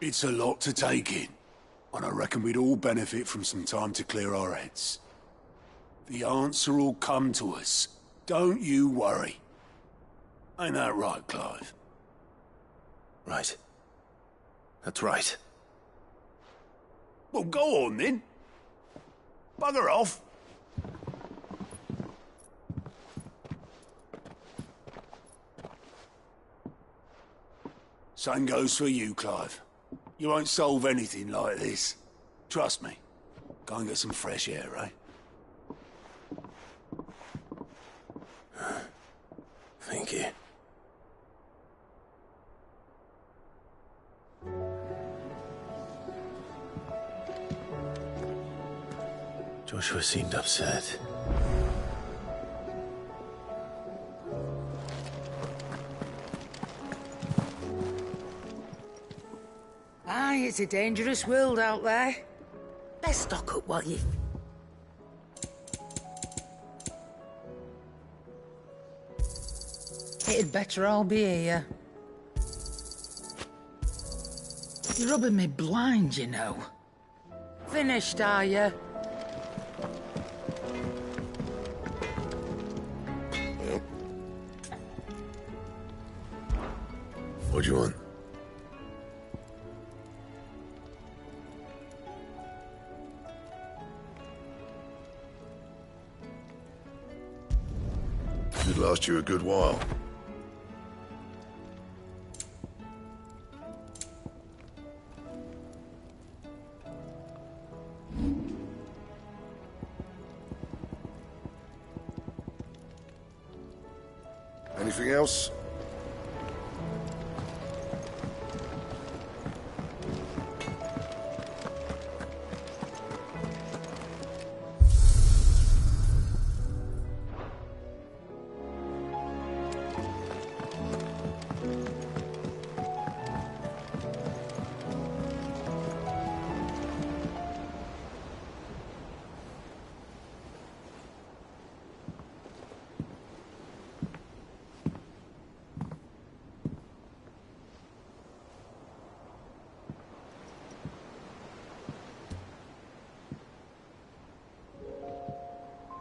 It's a lot to take in, and I reckon we'd all benefit from some time to clear our heads. The answer will come to us. Don't you worry. Ain't that right, Clive? Right. That's right. Well, go on then. Bugger off. Same goes for you, Clive. You won't solve anything like this. Trust me. Go and get some fresh air, eh? Thank you. Joshua seemed upset. Aye, it's a dangerous world out there. Let's stock up while you... It'd better all be here. You're rubbing me blind, you know. Finished, are you? Yep. What do you want? Should last you a good while. Anything else?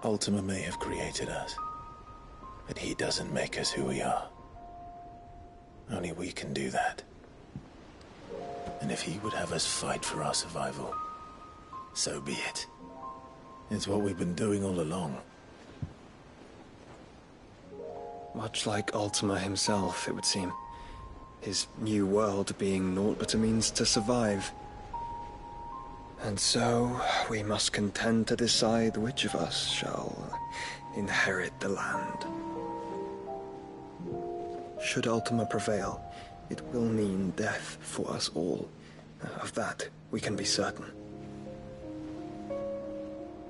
Ultima may have created us, but he doesn't make us who we are. Only we can do that. And if he would have us fight for our survival, so be it. It's what we've been doing all along. Much like Ultima himself, it would seem. His new world being naught but a means to survive. And so, we must contend to decide which of us shall inherit the land. Should Ultima prevail, it will mean death for us all. Of that, we can be certain.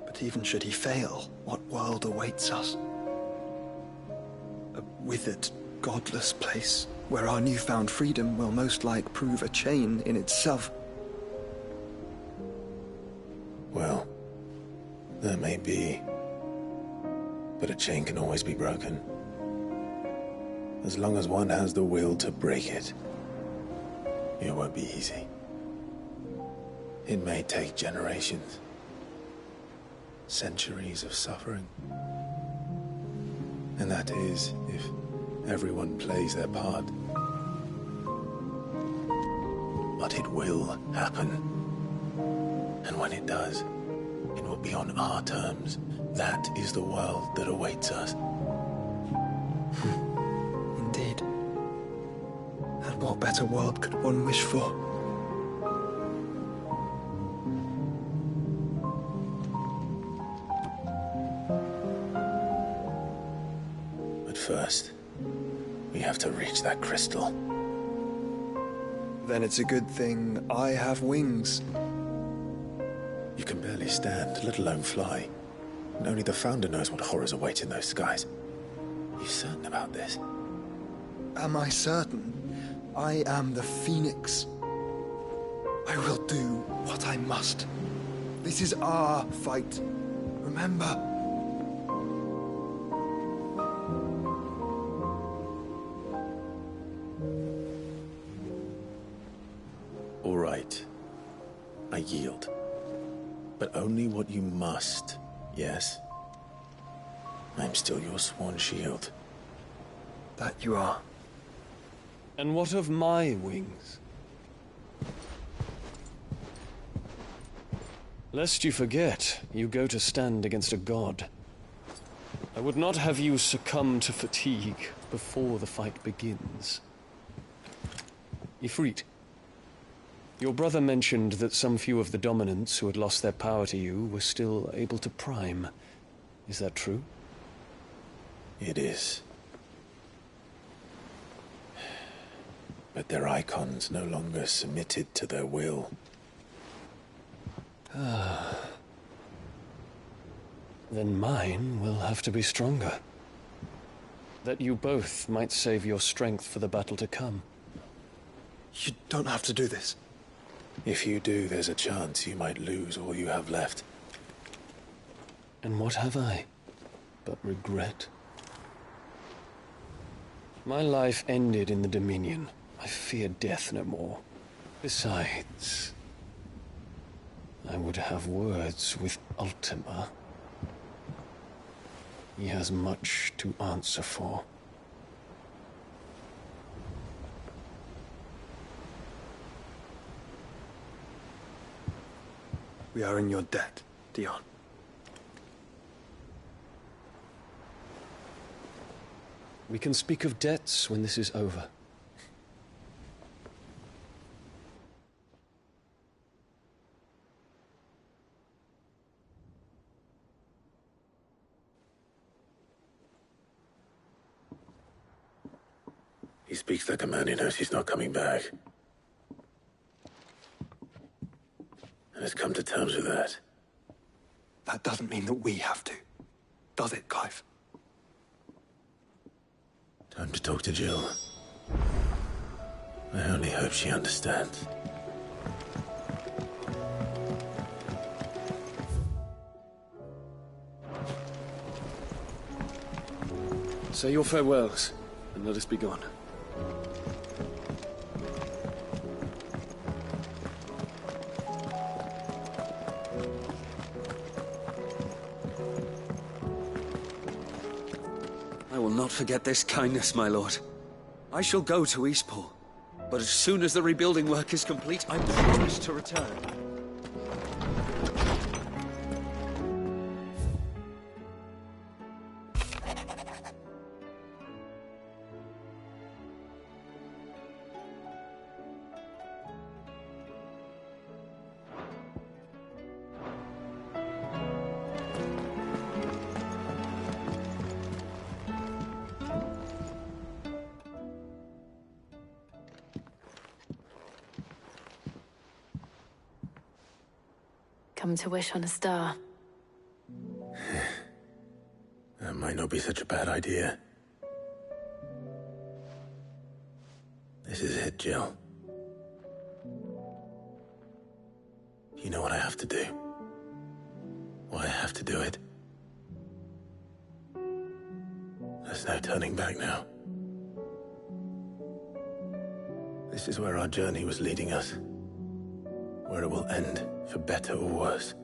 But even should he fail, what world awaits us? A withered, godless place, where our newfound freedom will most like prove a chain in itself. Well, that may be, but a chain can always be broken. As long as one has the will to break it, it won't be easy. It may take generations, centuries of suffering. And that is, if everyone plays their part. But it will happen. And when it does, it will be on our terms. That is the world that awaits us. Indeed. And what better world could one wish for? But first, we have to reach that crystal. Then it's a good thing I have wings. You can barely stand, let alone fly. And only the Founder knows what horrors await in those skies. Are you certain about this? Am I certain? I am the Phoenix. I will do what I must. This is our fight. Remember? All right. I yield. But only what you must, yes? I'm still your sworn shield. That you are. And what of my wings? Lest you forget, you go to stand against a god. I would not have you succumb to fatigue before the fight begins. Ifrit. Your brother mentioned that some few of the dominants who had lost their power to you were still able to prime. Is that true? It is. But their icons no longer submitted to their will. Then mine will have to be stronger. That you both might save your strength for the battle to come. You don't have to do this. If you do, there's a chance you might lose all you have left. And what have I but regret? My life ended in the Dominion. I fear death no more. Besides, I would have words with Ultima. He has much to answer for. We are in your debt, Dion. We can speak of debts when this is over. He speaks like a man who knows he's not coming back. And has come to terms with that. That doesn't mean that we have to, does it, Clive? Time to talk to Jill. I only hope she understands. Say your farewells, and let us be gone. I will not forget this kindness, my lord. I shall go to Eastport, but as soon as the rebuilding work is complete, I promise to return. Come to wish on a star. That might not be such a bad idea. This is it, Jill. You know what I have to do. Why I have to do it. There's no turning back now. This is where our journey was leading us. Where it will end, for better or worse.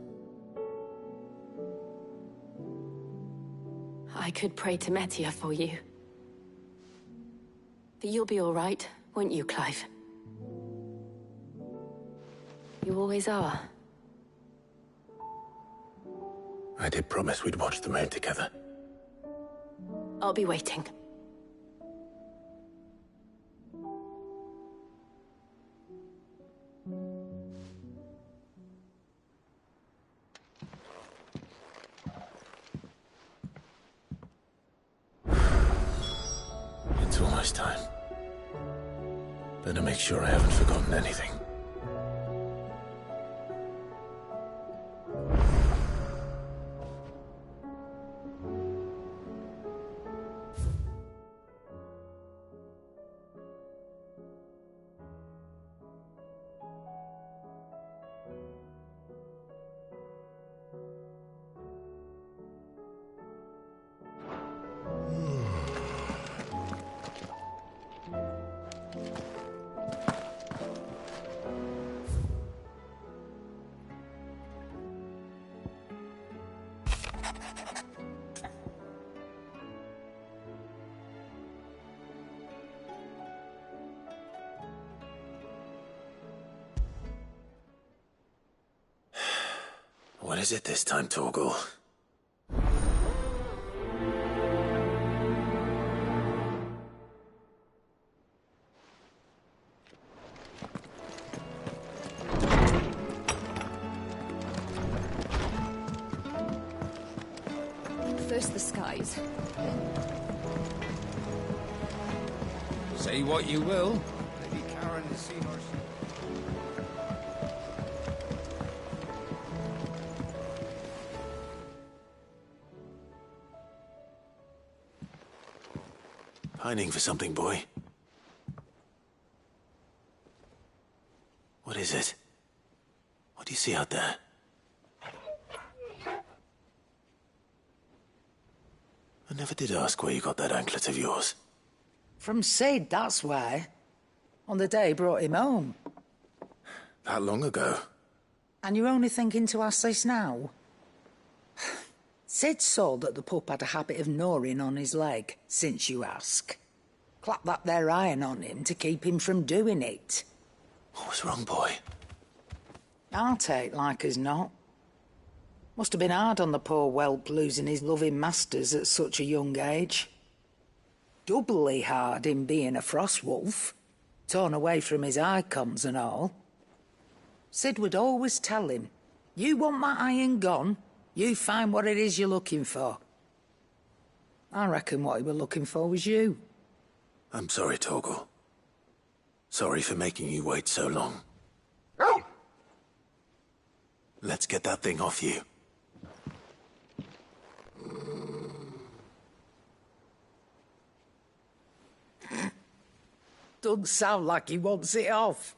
I could pray to Metia for you. But you'll be all right, won't you, Clive? You always are. I did promise we'd watch the moon together. I'll be waiting. It's almost time. Better make sure I haven't forgotten anything. What is it this time, Torgal? First the skies. Say what you will. Lady Karen has seen our... Pining for something, boy. What is it? What do you see out there? I never did ask where you got that anklet of yours. From Sid, that's why. On the day he brought him home. That long ago? And you're only thinking to ask this now? Sid saw that the pup had a habit of gnawing on his leg, since you ask. Clap that there iron on him to keep him from doing it. What was wrong, boy? I'll take like as not. Must have been hard on the poor whelp losing his loving masters at such a young age. Doubly hard in being a frost wolf, torn away from his icons and all. Sid would always tell him, you want my iron gone, you find what it is you're looking for. I reckon what he was looking for was you. I'm sorry, Torgal. Sorry for making you wait so long. Let's get that thing off you. Doesn't sound like he wants it off.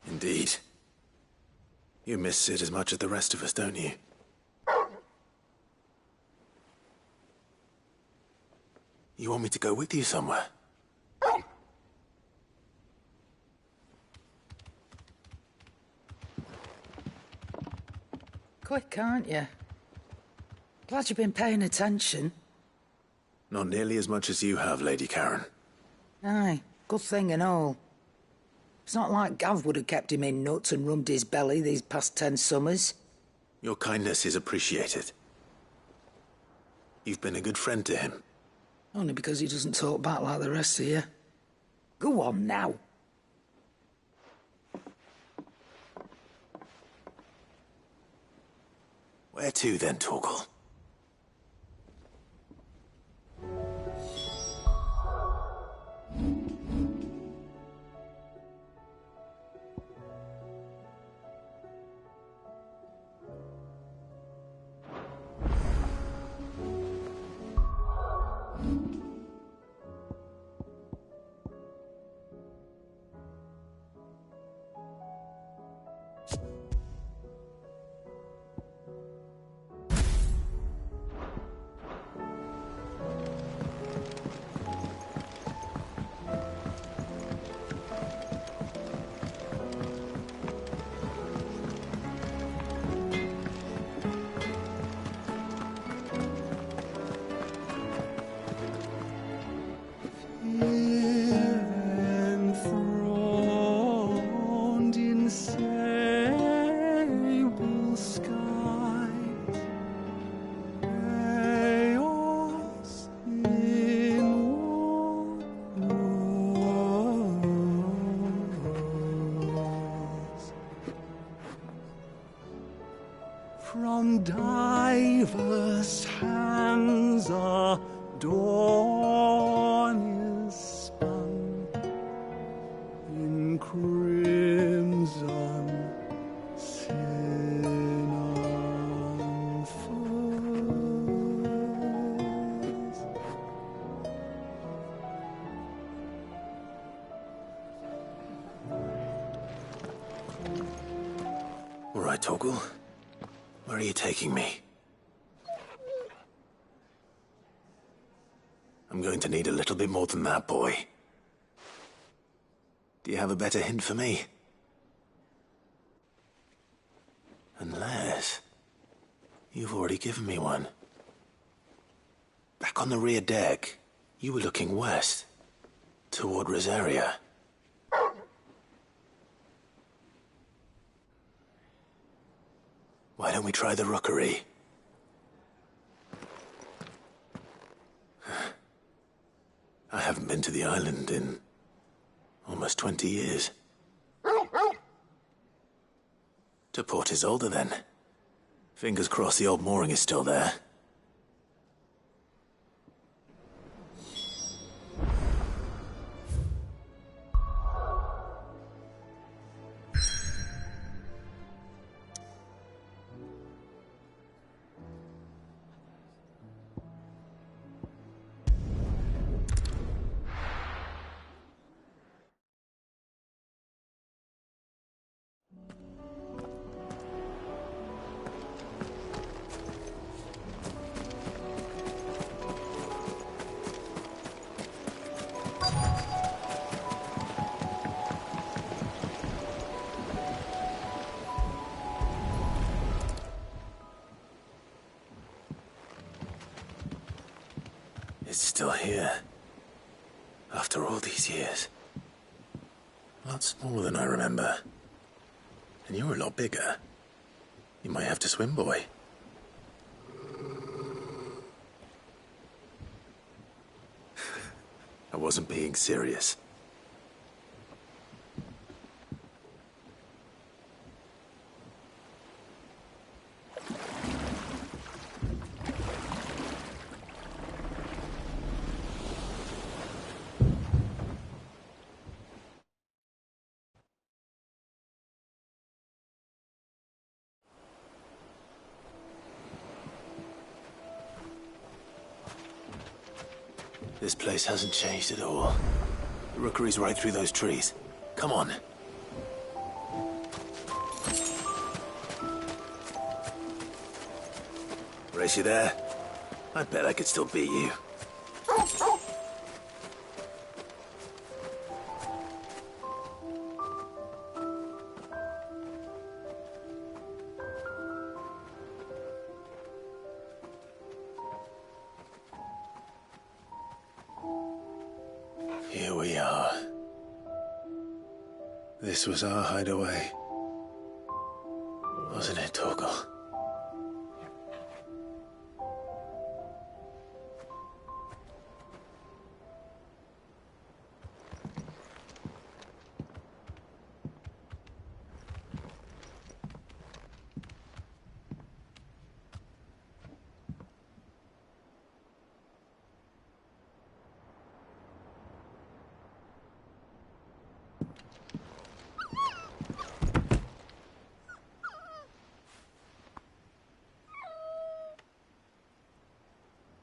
Indeed. You miss Sid as much as the rest of us, don't you? You want me to go with you somewhere? Quick, aren't you? Glad you've been paying attention. Not nearly as much as you have, Lady Karen. Aye, good thing and all. It's not like Gav would have kept him in nuts and rubbed his belly these past 10 summers. Your kindness is appreciated. You've been a good friend to him. Only because he doesn't talk back like the rest of you. Go on now. Where to then, Torgal? From diverse hands a dawn is spun in crimson sin unfurls. All right, Torgal. Where are you taking me? I'm going to need a little bit more than that, boy. Do you have a better hint for me? Unless... you've already given me one. Back on the rear deck, you were looking west, toward Rosaria. Why don't we try the rookery? I haven't been to the island in almost 20 years. To Port Isolde, then. Fingers crossed the old mooring is still there. It's still here. After all these years. A lot smaller than I remember. And you're a lot bigger. You might have to swim, boy. I wasn't being serious. This place hasn't changed at all. The rookery's right through those trees. Come on. Race you there? I bet I could still beat you. Here we are. This was our hideaway. Wasn't it, Torgal?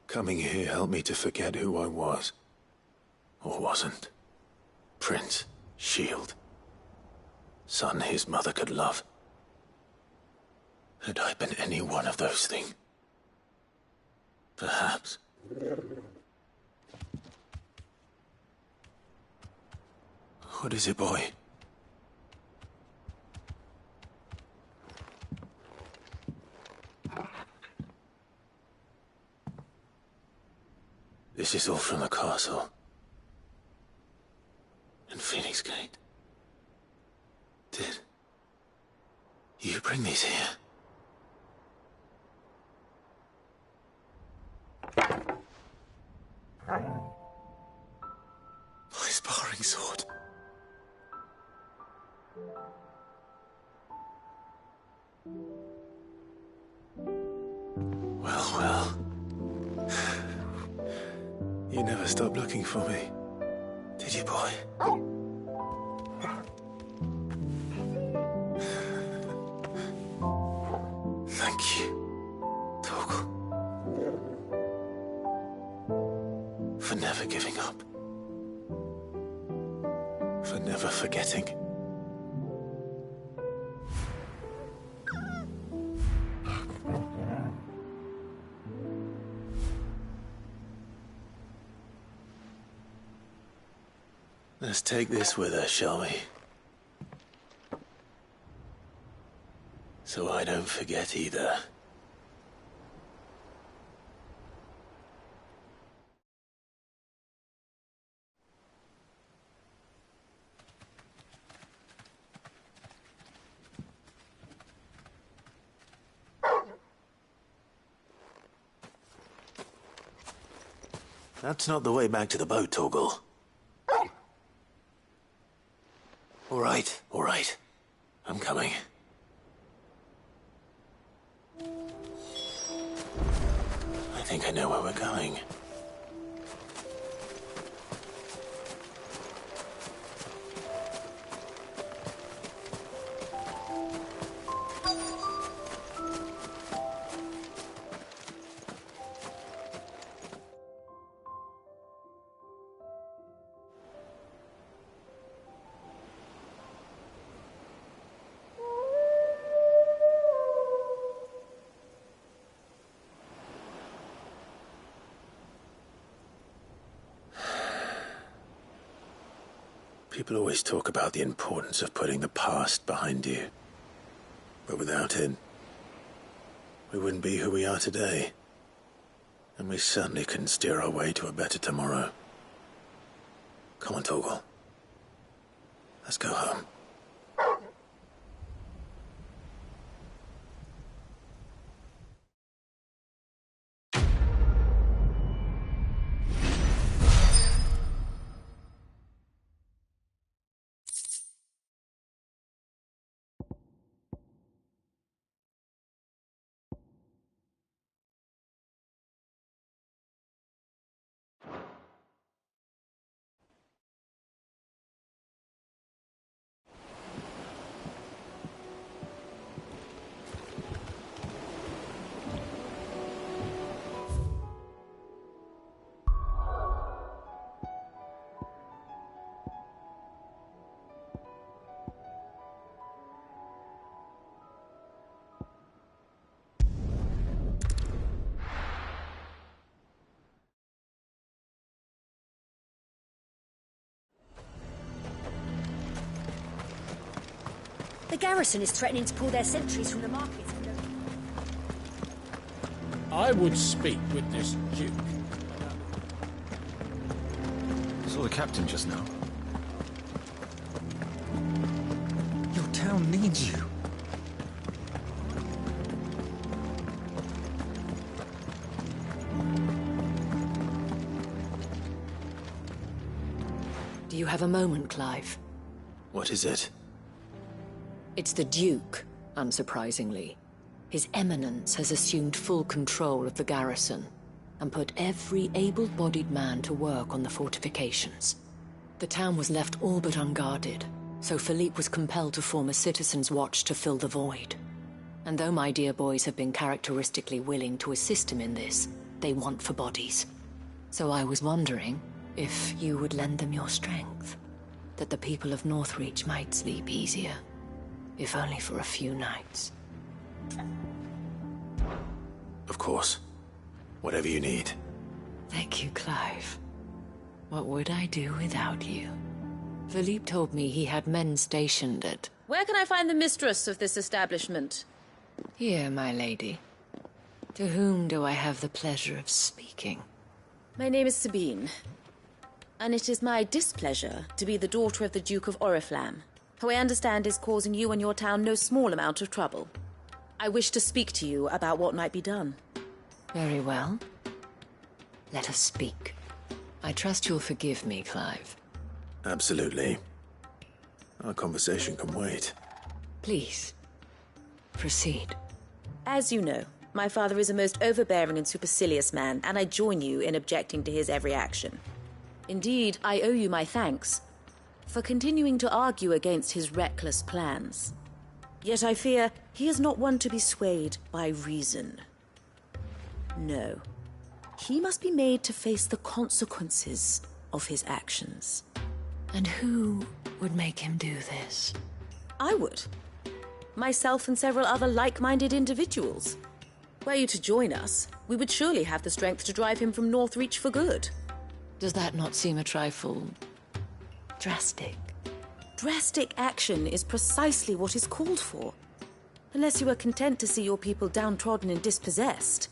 Coming here helped me to forget who I was. Or wasn't. Prince, shield. Son his mother could love. Had I been any one of those things? Perhaps. What is it, boy? This is all from the castle. And Phoenix Gate. Did you bring these here? My sparring sword. Well, well. You never stopped looking for me, did you, boy? Thank you, Torgal. For never giving up. For never forgetting. Let's take this with us, shall we? So I don't forget either. That's not the way back to the boat, Torgal. All right. I'm coming. I think I know where we're going. People always talk about the importance of putting the past behind you. But without it, we wouldn't be who we are today. And we certainly couldn't steer our way to a better tomorrow. Come on, Torgal. Let's go home. The garrison is threatening to pull their sentries from the markets. I would speak with this duke. Saw the captain just now. Your town needs you. Do you have a moment, Clive? What is it? It's the Duke, unsurprisingly. His Eminence has assumed full control of the garrison and put every able-bodied man to work on the fortifications. The town was left all but unguarded, so Philippe was compelled to form a citizens' watch to fill the void. And though my dear boys have been characteristically willing to assist him in this, they want for bodies. So I was wondering if you would lend them your strength, that the people of Northreach might sleep easier. If only for a few nights. Of course. Whatever you need. Thank you, Clive. What would I do without you? Philippe told me he had men stationed at... Where can I find the mistress of this establishment? Here, my lady. To whom do I have the pleasure of speaking? My name is Sabine. And it is my displeasure to be the daughter of the Duke of Oriflamme, who I understand is causing you and your town no small amount of trouble. I wish to speak to you about what might be done. Very well. Let us speak. I trust you'll forgive me, Clive. Absolutely. Our conversation can wait. Please, proceed. As you know, my father is a most overbearing and supercilious man, and I join you in objecting to his every action. Indeed, I owe you my thanks for continuing to argue against his reckless plans. Yet I fear he is not one to be swayed by reason. No. He must be made to face the consequences of his actions. And who would make him do this? I would. Myself and several other like-minded individuals. Were you to join us, we would surely have the strength to drive him from Northreach for good. Does that not seem a trifle... drastic? Drastic action is precisely what is called for. Unless you are content to see your people downtrodden and dispossessed.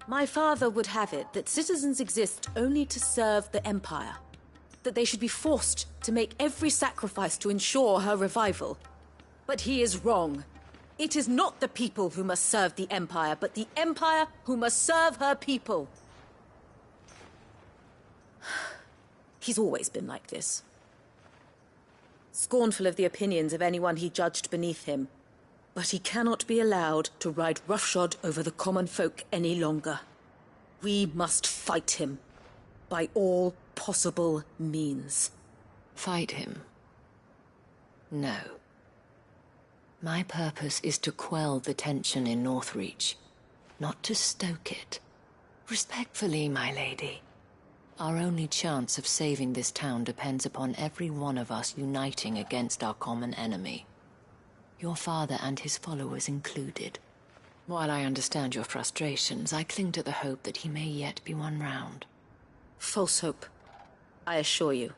My father would have it that citizens exist only to serve the Empire. That they should be forced to make every sacrifice to ensure her revival. But he is wrong. It is not the people who must serve the Empire, but the Empire who must serve her people. He's always been like this. Scornful of the opinions of anyone he judged beneath him. But he cannot be allowed to ride roughshod over the common folk any longer. We must fight him. By all possible means. Fight him? No. My purpose is to quell the tension in Northreach, not to stoke it. Respectfully, my lady. Our only chance of saving this town depends upon every one of us uniting against our common enemy. Your father and his followers included. While I understand your frustrations, I cling to the hope that he may yet be won round. False hope, I assure you.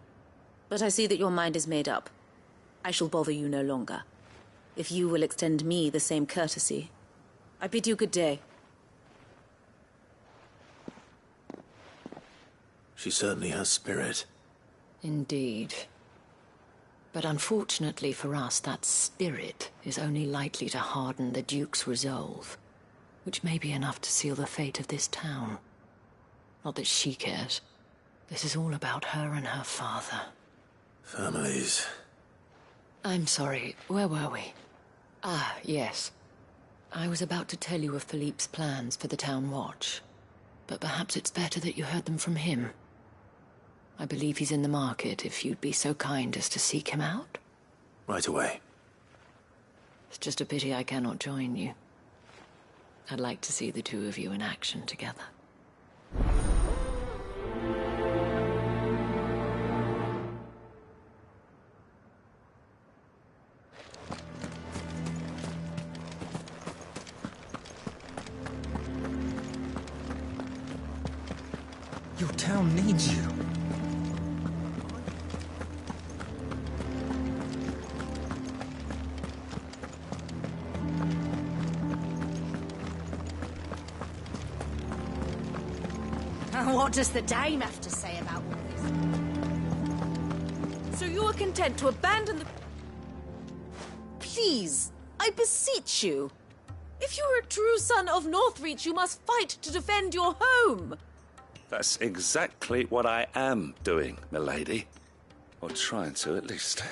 But I see that your mind is made up. I shall bother you no longer. If you will extend me the same courtesy, I bid you good day. She certainly has spirit. Indeed. But unfortunately for us, that spirit is only likely to harden the Duke's resolve, which may be enough to seal the fate of this town. Not that she cares. This is all about her and her father. Families. I'm sorry, where were we? Ah, yes. I was about to tell you of Philippe's plans for the town watch, but perhaps it's better that you heard them from him. I believe he's in the market, if you'd be so kind as to seek him out. Right away. It's just a pity I cannot join you. I'd like to see the two of you in action together. Your town needs you. What does the dame have to say about all this? So you are content to abandon the... Please, I beseech you. If you are a true son of Northreach, you must fight to defend your home. That's exactly what I am doing, milady. Or trying to, at least.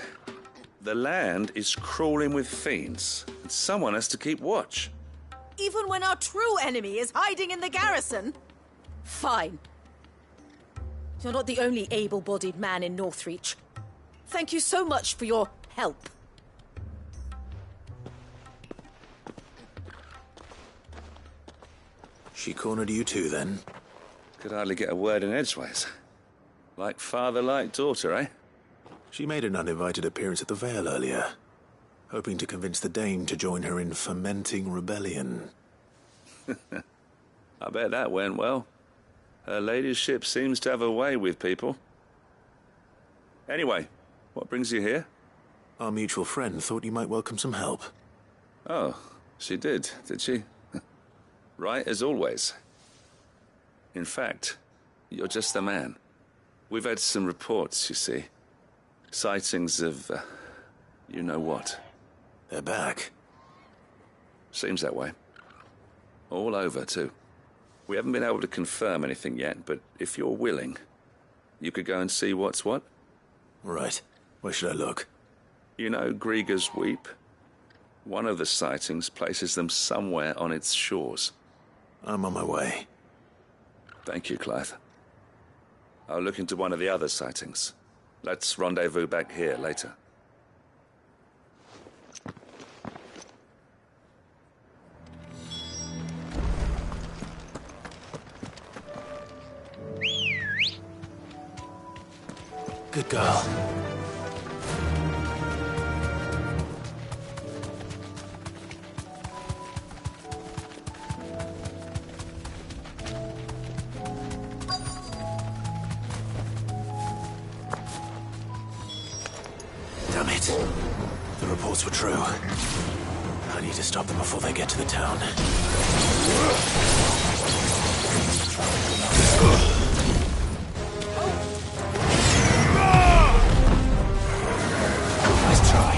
The land is crawling with fiends, and someone has to keep watch. Even when our true enemy is hiding in the garrison? Fine. You're not the only able-bodied man in Northreach. Thank you so much for your help. She cornered you too, then? Could hardly get a word in edgeways. Like father, like daughter, eh? She made an uninvited appearance at the Vale earlier, hoping to convince the Dame to join her in fomenting rebellion. I bet that went well. Her ladyship seems to have a way with people. Anyway, what brings you here? Our mutual friend thought you might welcome some help. Oh, she did she? Right as always. In fact, you're just the man. We've had some reports, you see. Sightings of, you know what. They're back. Seems that way. All over, too. We haven't been able to confirm anything yet, but if you're willing, you could go and see what's what. Right. Where should I look? You know Grieger's Weep? One of the sightings places them somewhere on its shores. I'm on my way. Thank you, Clive. I'll look into one of the other sightings. Let's rendezvous back here later. Good girl. Damn it. The reports were true. I need to stop them before they get to the town. Nice try.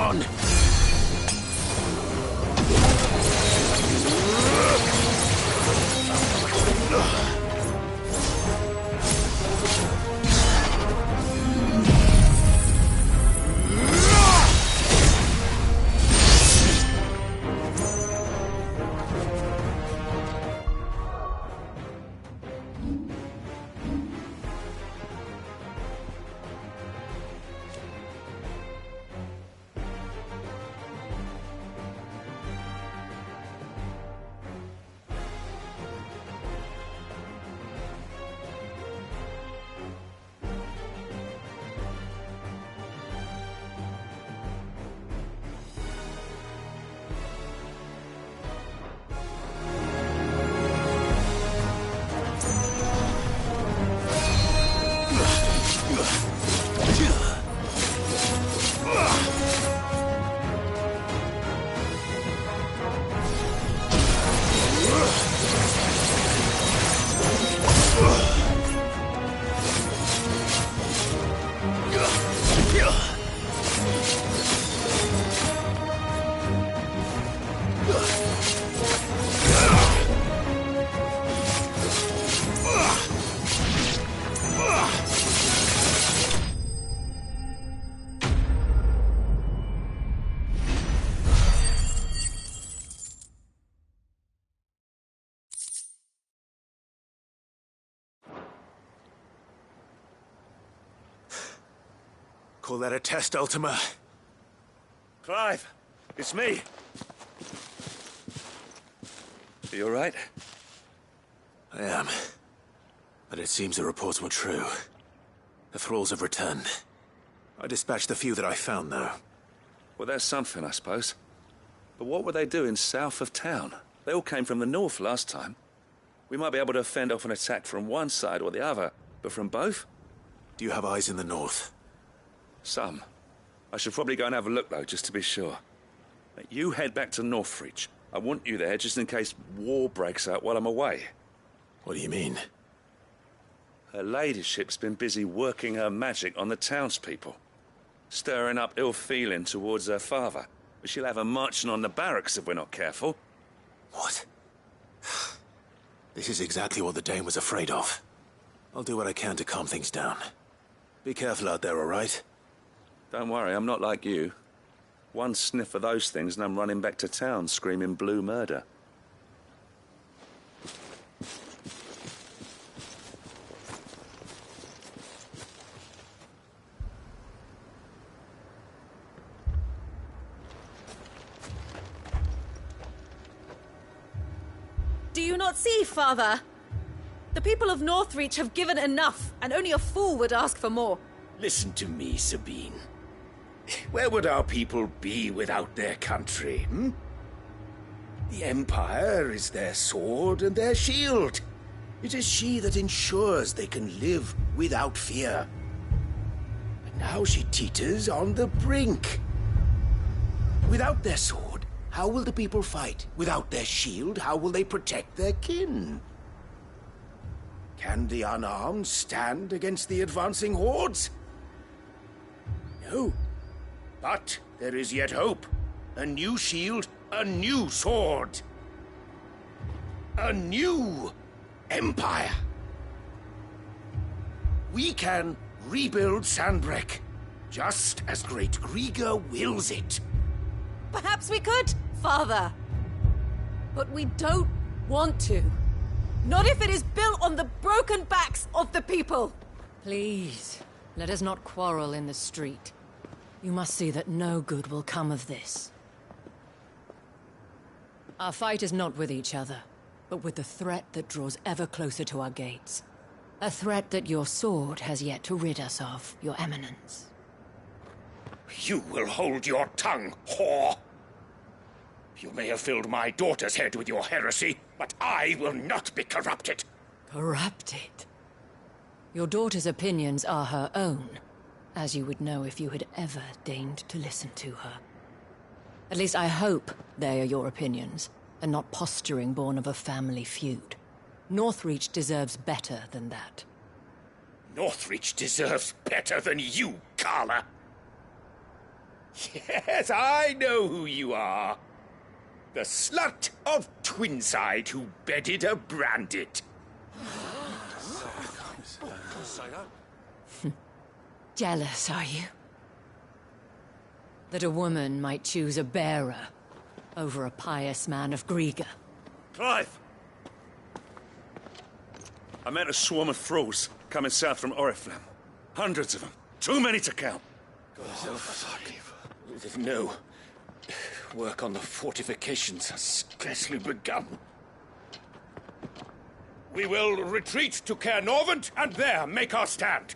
on! Call that a test, Ultima? Clive, it's me. Are you all right? I am. But it seems the reports were true. The thralls have returned. I dispatched the few that I found, though. Well, that's something, I suppose. But what were they doing south of town? They all came from the north last time. We might be able to fend off an attack from one side or the other, but from both? Do you have eyes in the north? Some. I should probably go and have a look, though, just to be sure. You head back to Northreach. I want you there just in case war breaks out while I'm away. What do you mean? Her ladyship's been busy working her magic on the townspeople. Stirring up ill feeling towards her father. But she'll have her marching on the barracks if we're not careful. What? This is exactly what the Dane was afraid of. I'll do what I can to calm things down. Be careful out there, all right? Don't worry, I'm not like you. One sniff of those things and I'm running back to town screaming blue murder. Do you not see, Father? The people of Northreach have given enough, and only a fool would ask for more. Listen to me, Sabine. Where would our people be without their country, hmm? The Empire is their sword and their shield. It is she that ensures they can live without fear. But now she teeters on the brink. Without their sword, how will the people fight? Without their shield, how will they protect their kin? Can the unarmed stand against the advancing hordes? No. But there is yet hope. A new shield, a new sword. A new empire. We can rebuild Sandbreck, just as Great Griga wills it. Perhaps we could, Father. But we don't want to. Not if it is built on the broken backs of the people. Please, let us not quarrel in the street. You must see that no good will come of this. Our fight is not with each other, but with the threat that draws ever closer to our gates. A threat that your sword has yet to rid us of, Your Eminence. You will hold your tongue, whore! You may have filled my daughter's head with your heresy, but I will not be corrupted. Corrupted? Your daughter's opinions are her own, as you would know if you had ever deigned to listen to her. At least I hope they are your opinions, and not posturing born of a family feud. Northreach deserves better than that. Northreach deserves better than you, Carla! Yes, I know who you are. The slut of Twinside who bedded a Brandit. Jealous, are you? That a woman might choose a bearer over a pious man of Griega. Clive! I met a swarm of thralls coming south from Oriflamme. Hundreds of them. Too many to count. No. Work on the fortifications has scarcely begun. We will retreat to Caer Norvent and there make our stand.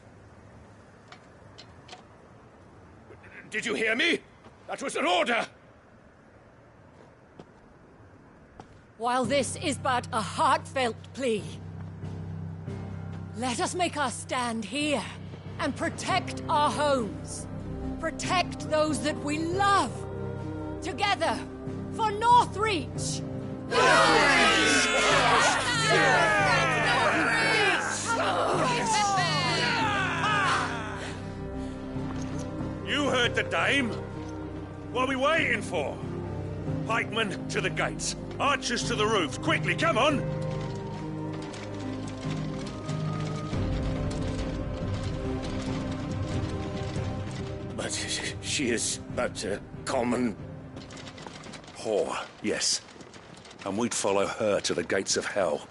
Did you hear me? That was an order! While this is but a heartfelt plea, let us make our stand here and protect our homes. Protect those that we love. Together, for Northreach! You heard the dame. What are we waiting for? Pikemen to the gates. Archers to the roofs. Quickly, come on! But she is but a common... whore, yes. And we'd follow her to the gates of hell.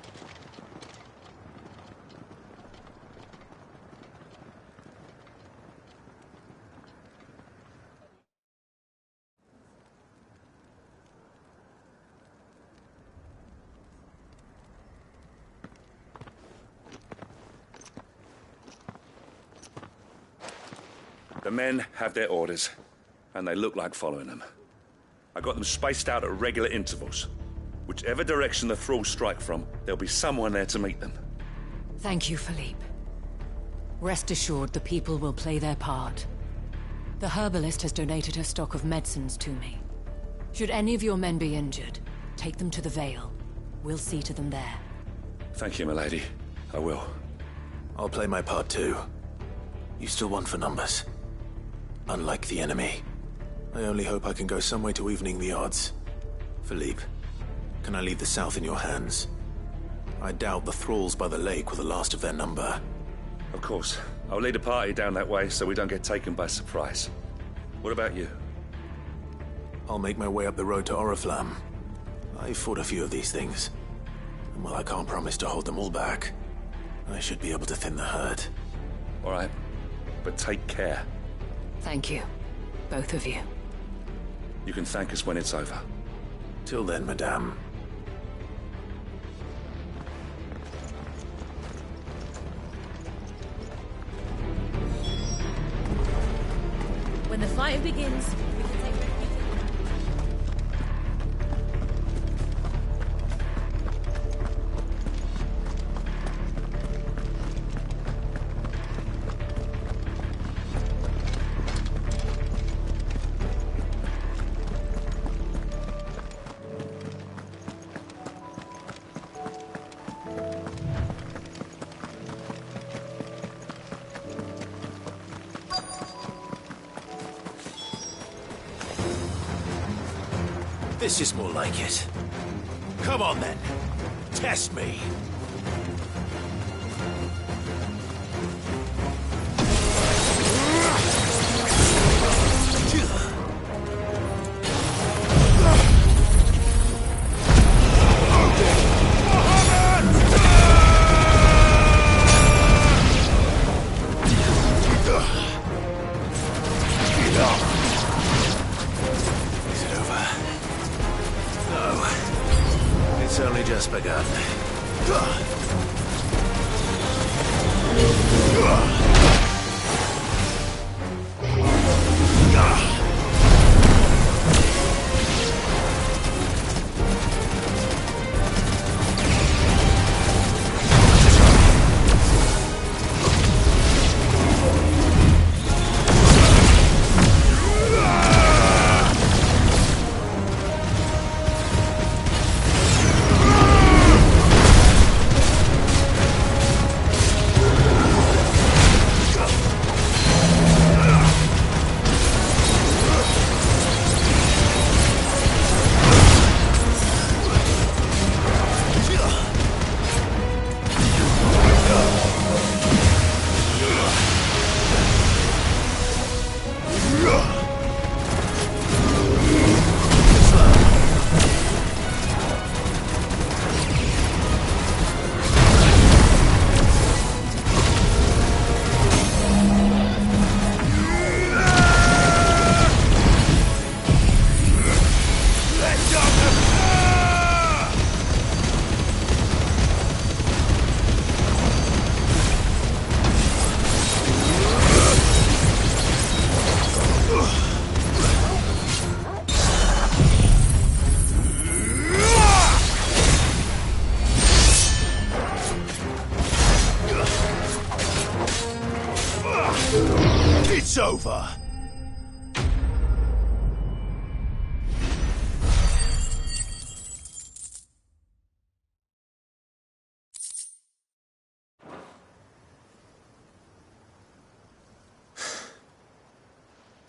The men have their orders, and they look like following them. I got them spaced out at regular intervals. Whichever direction the thralls strike from, there'll be someone there to meet them. Thank you, Philippe. Rest assured the people will play their part. The herbalist has donated her stock of medicines to me. Should any of your men be injured, take them to the Vale. We'll see to them there. Thank you, milady. I will. I'll play my part too. You still want for numbers. Unlike the enemy. I only hope I can go some way to evening the odds. Philippe, can I leave the south in your hands? I doubt the thralls by the lake were the last of their number. Of course. I'll lead a party down that way so we don't get taken by surprise. What about you? I'll make my way up the road to Oriflamme. I've fought a few of these things. And while I can't promise to hold them all back, I should be able to thin the herd. All right. But take care. Thank you. Both of you. You can thank us when it's over. Till then, madame. When the fight begins, we can take refuge. This is more like it. Come on then. Test me. It's only just begun.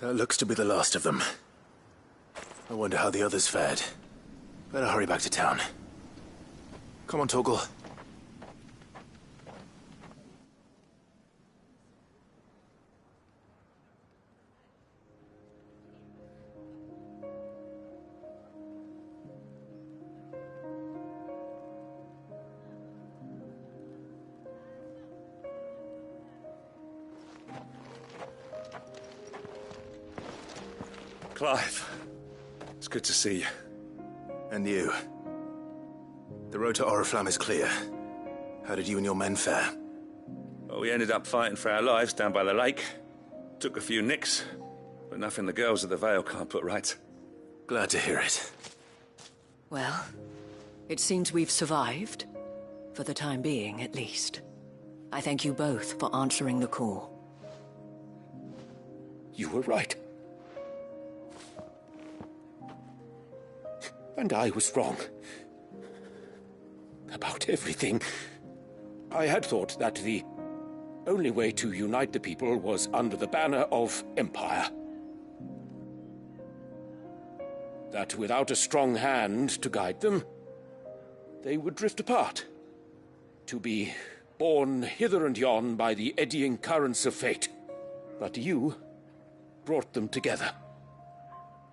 That looks to be the last of them. I wonder how the others fared. Better hurry back to town. Come on, Torgal. Clive, it's good to see you. And you. The road to Oriflamme is clear. How did you and your men fare? Well, we ended up fighting for our lives down by the lake. Took a few nicks, but nothing the girls of the Vale can't put right. Glad to hear it. Well, it seems we've survived. For the time being, at least. I thank you both for answering the call. You were right. And I was wrong. About everything. I had thought that the only way to unite the people was under the banner of Empire. That without a strong hand to guide them, they would drift apart. To be borne hither and yon by the eddying currents of fate. But you brought them together.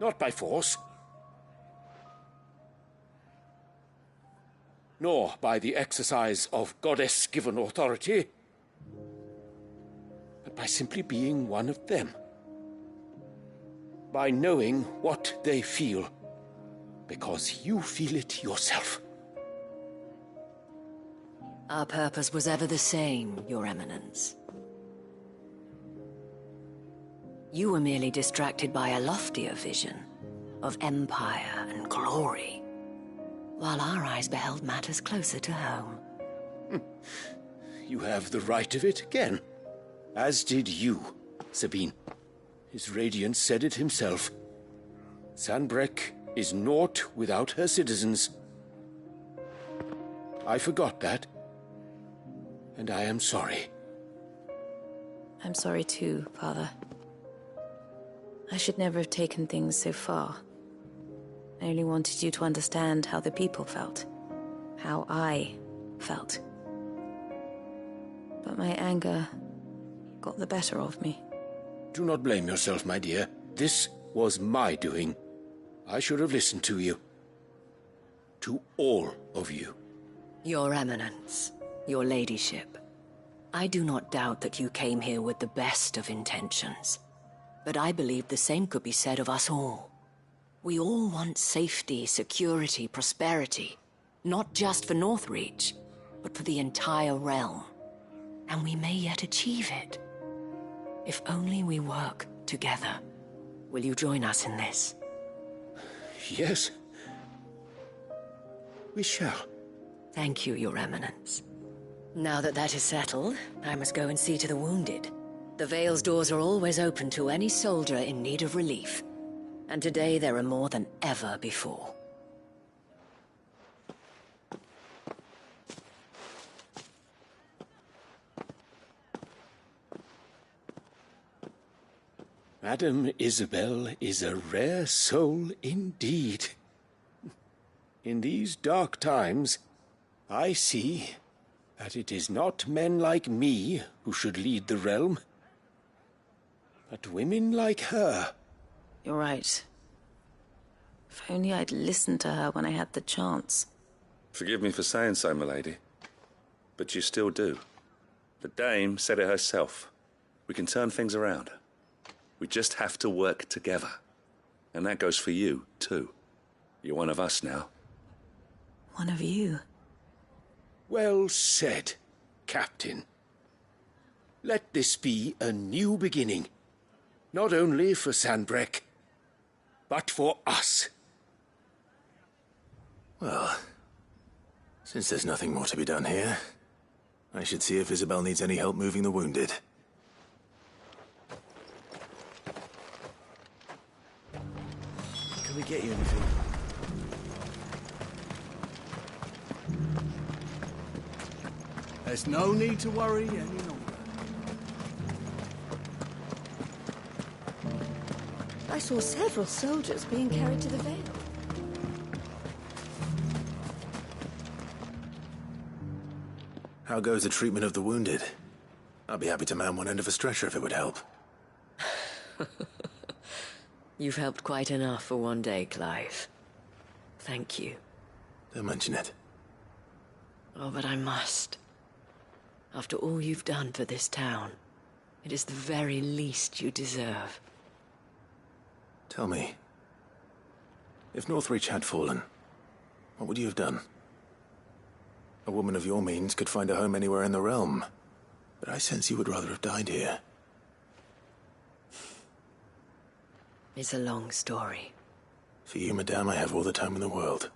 Not by force, nor by the exercise of goddess-given authority, but by simply being one of them. By knowing what they feel, because you feel it yourself. Our purpose was ever the same, Your Eminence. You were merely distracted by a loftier vision of empire and glory, while our eyes beheld matters closer to home. You have the right of it again. As did you, Sabine. His radiance said it himself. Sanbreque is naught without her citizens. I forgot that, and I am sorry. I'm sorry too, Father. I should never have taken things so far. I only wanted you to understand how the people felt. How I felt. But my anger got the better of me. Do not blame yourself, my dear. This was my doing. I should have listened to you. To all of you. Your Eminence, your ladyship, I do not doubt that you came here with the best of intentions. But I believe the same could be said of us all. We all want safety, security, prosperity. Not just for Northreach, but for the entire realm. And we may yet achieve it. If only we work together. Will you join us in this? Yes. We shall. Thank you, Your Eminence. Now that that is settled, I must go and see to the wounded. The Vale's doors are always open to any soldier in need of relief. And today there are more than ever before. Madame Isabel is a rare soul indeed. In these dark times, I see that it is not men like me who should lead the realm, but women like her. You're right. If only I'd listened to her when I had the chance. Forgive me for saying so, milady, but you still do. The Dame said it herself. We can turn things around. We just have to work together. And that goes for you, too. You're one of us now. One of you? Well said, Captain. Let this be a new beginning. Not only for Sanbreque, but for us. Well, since there's nothing more to be done here, I should see if Isabel needs any help moving the wounded. Can we get you anything? There's no need to worry any longer. I saw several soldiers being carried to the Vale. How goes the treatment of the wounded? I'd be happy to man one end of a stretcher if it would help. You've helped quite enough for one day, Clive. Thank you. Don't mention it. Oh, but I must. After all you've done for this town, it is the very least you deserve. Tell me, if Northreach had fallen, what would you have done? A woman of your means could find a home anywhere in the realm, but I sense you would rather have died here. It's a long story. For you, madame, I have all the time in the world.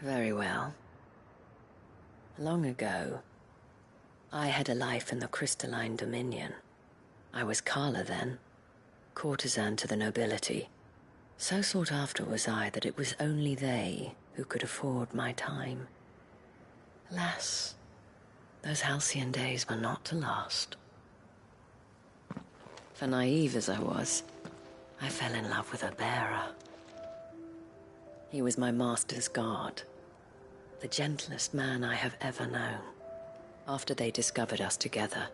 Very well. Long ago, I had a life in the Crystalline Dominion. I was Carla then, courtesan to the nobility. So sought after was I that it was only they who could afford my time. Alas, those halcyon days were not to last. For naive as I was, I fell in love with a bearer. He was my master's guard, the gentlest man I have ever known. After they discovered us together,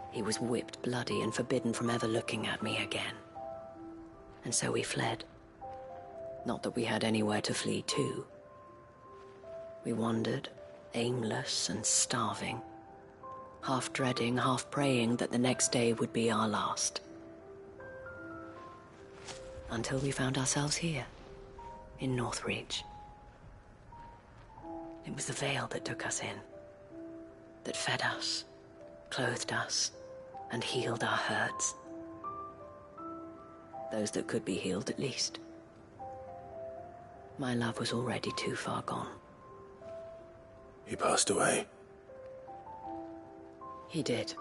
he was whipped bloody and forbidden from ever looking at me again. And so we fled. Not that we had anywhere to flee to. We wandered, aimless and starving, half dreading, half praying that the next day would be our last. Until we found ourselves here, in Northreach. It was the Vale that took us in, that fed us, clothed us, and healed our hurts. Those that could be healed, at least. My love was already too far gone. He passed away. He did.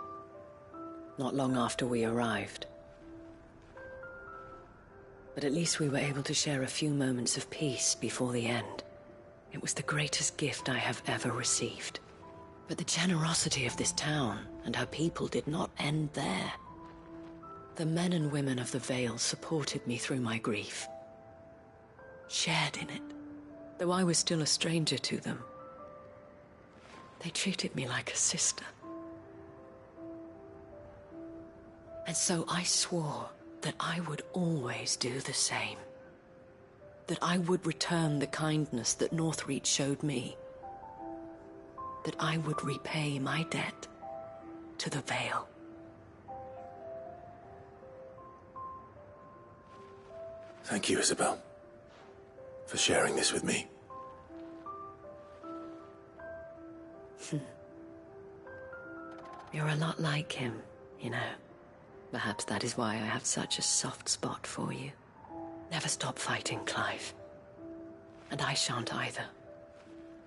Not long after we arrived. But at least we were able to share a few moments of peace before the end. It was the greatest gift I have ever received. But the generosity of this town and her people did not end there. The men and women of the Vale supported me through my grief. Shared in it, though I was still a stranger to them. They treated me like a sister. And so I swore that I would always do the same. That I would return the kindness that Northreach showed me. That I would repay my debt to the Vale. Thank you, Isabel, for sharing this with me. You're a lot like him, you know. Perhaps that is why I have such a soft spot for you. Never stop fighting, Clive. And I shan't either.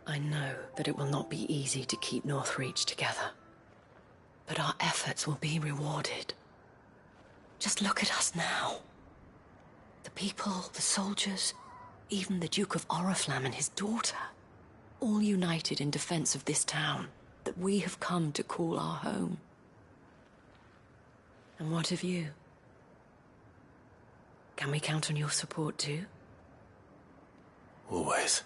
I know that it will not be easy to keep Northreach together. But our efforts will be rewarded. Just look at us now. The people, the soldiers, even the Duke of Oriflamme and his daughter, all united in defense of this town that we have come to call our home. And what of you? Can we count on your support too? Always.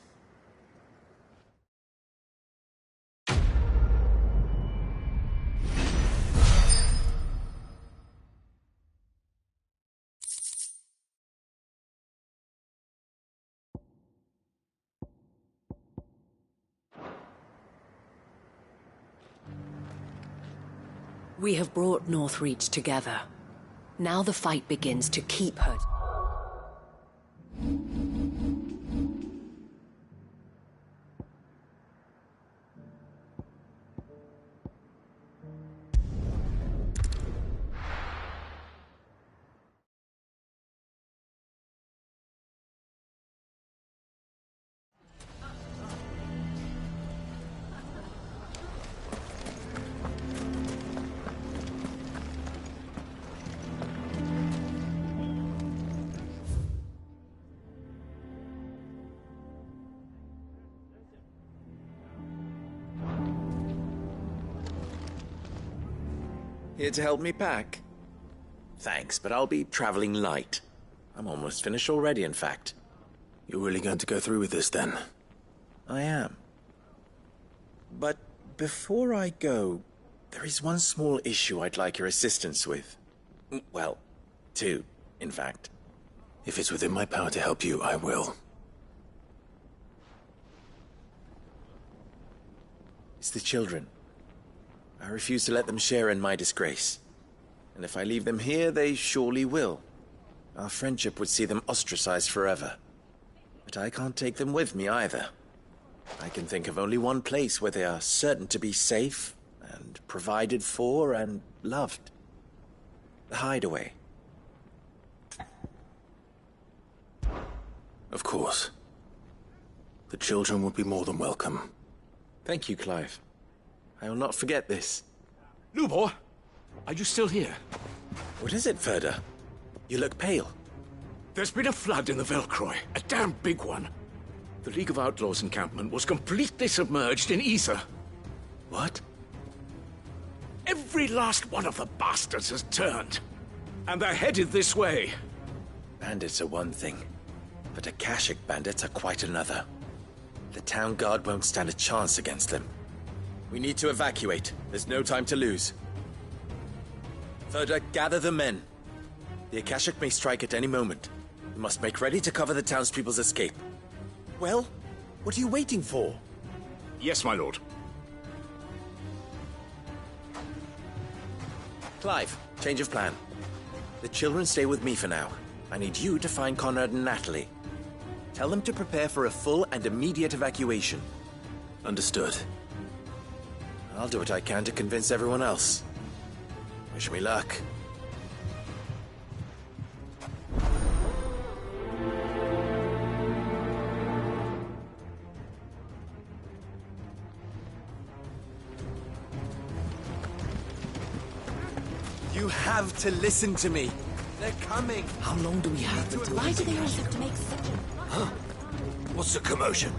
We have brought Northreach together. Now the fight begins to keep her. Here to help me pack? Thanks, but I'll be traveling light. I'm almost finished already, in fact. You're really going to go through with this, then? I am. But before I go, there is one small issue I'd like your assistance with. Well, two, in fact. If it's within my power to help you, I will. It's the children. I refuse to let them share in my disgrace. And if I leave them here, they surely will. Our friendship would see them ostracized forever. But I can't take them with me either. I can think of only one place where they are certain to be safe, and provided for, and loved. The Hideaway. Of course. The children would be more than welcome. Thank you, Clive. I will not forget this. Lubor, are you still here? What is it, Ferda? You look pale. There's been a flood in the Velcroy, a damn big one. The League of Outlaws encampment was completely submerged in ether. What? Every last one of the bastards has turned. And they're headed this way. Bandits are one thing, but Akashic bandits are quite another. The town guard won't stand a chance against them. We need to evacuate. There's no time to lose. Ferda, gather the men. The Akashic may strike at any moment. We must make ready to cover the townspeople's escape. Well, what are you waiting for? Yes, my lord. Clive, change of plan. The children stay with me for now. I need you to find Conrad and Natalie. Tell them to prepare for a full and immediate evacuation. Understood. I'll do what I can to convince everyone else. Wish me luck. You have to listen to me. They're coming. How long do we have to Why do they always have to make such a... Huh? What's the commotion?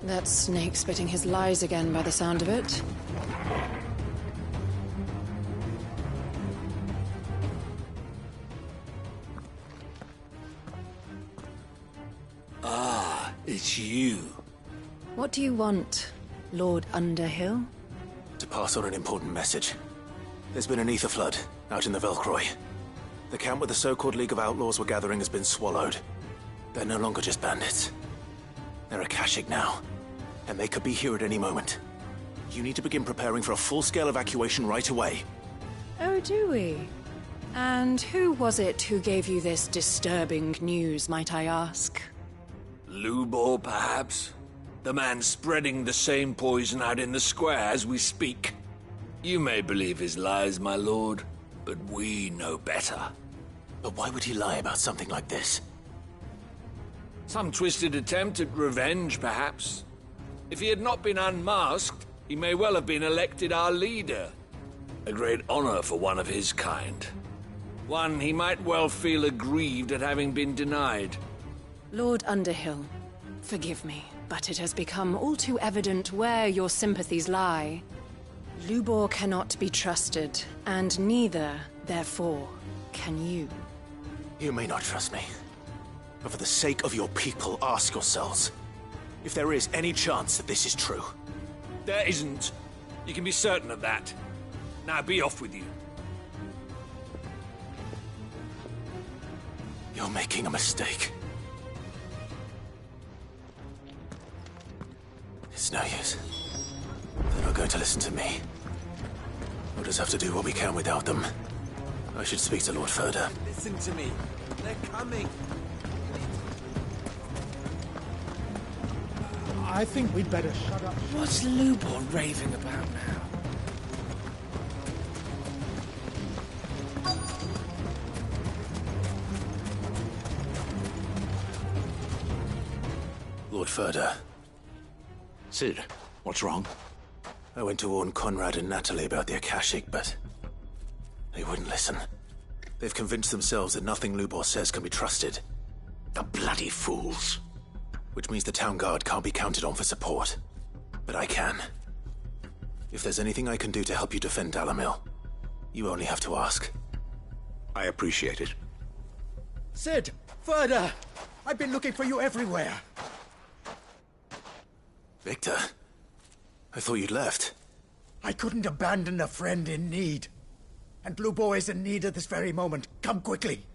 That snake spitting his lies again by the sound of it. Ah, it's you. What do you want, Lord Underhill? To pass on an important message. There's been an ether flood out in the Velcroy. The camp where the so-called League of Outlaws were gathering has been swallowed. They're no longer just bandits. They're Akashic now, and they could be here at any moment. You need to begin preparing for a full-scale evacuation right away. Oh, do we? And who was it who gave you this disturbing news, might I ask? Lubor, perhaps? The man spreading the same poison out in the square as we speak. You may believe his lies, my lord, but we know better. But why would he lie about something like this? Some twisted attempt at revenge, perhaps. If he had not been unmasked, he may well have been elected our leader. A great honor for one of his kind. One he might well feel aggrieved at having been denied. Lord Underhill, forgive me, but it has become all too evident where your sympathies lie. Lubor cannot be trusted, and neither, therefore, can you. You may not trust me, but for the sake of your people, ask yourselves if there is any chance that this is true. There isn't. You can be certain of that. Now be off with you. You're making a mistake. It's no use. They're not going to listen to me. We'll just have to do what we can without them. I should speak to Lord Ferda. Listen to me. They're coming. I think we'd better shut up. What's Lubor raving about now? Lord Ferda. Sid, what's wrong? I went to warn Conrad and Natalie about the Akashic, but they wouldn't listen. They've convinced themselves that nothing Lubor says can be trusted. The bloody fools. Which means the town guard can't be counted on for support. But I can. If there's anything I can do to help you defend Dalamil, You only have to ask. I appreciate it. Sid! Further! I've been looking for you everywhere. Victor? I thought you'd left. I couldn't abandon a friend in need. And Blue Boy is in need at this very moment. Come quickly.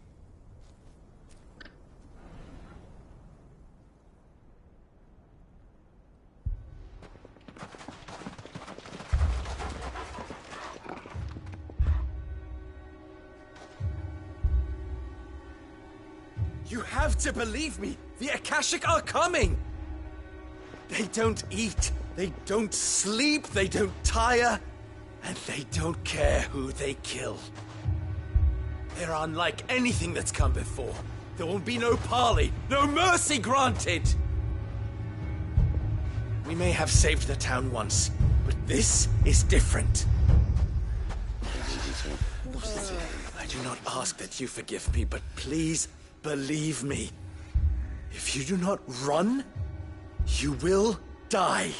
You have to believe me! The Akashic are coming! They don't eat, they don't sleep, they don't tire, and they don't care who they kill. They're unlike anything that's come before. There will be no parley, no mercy granted! We may have saved the town once, but this is different. I do not ask that you forgive me, but please believe me. If you do not run, you will die.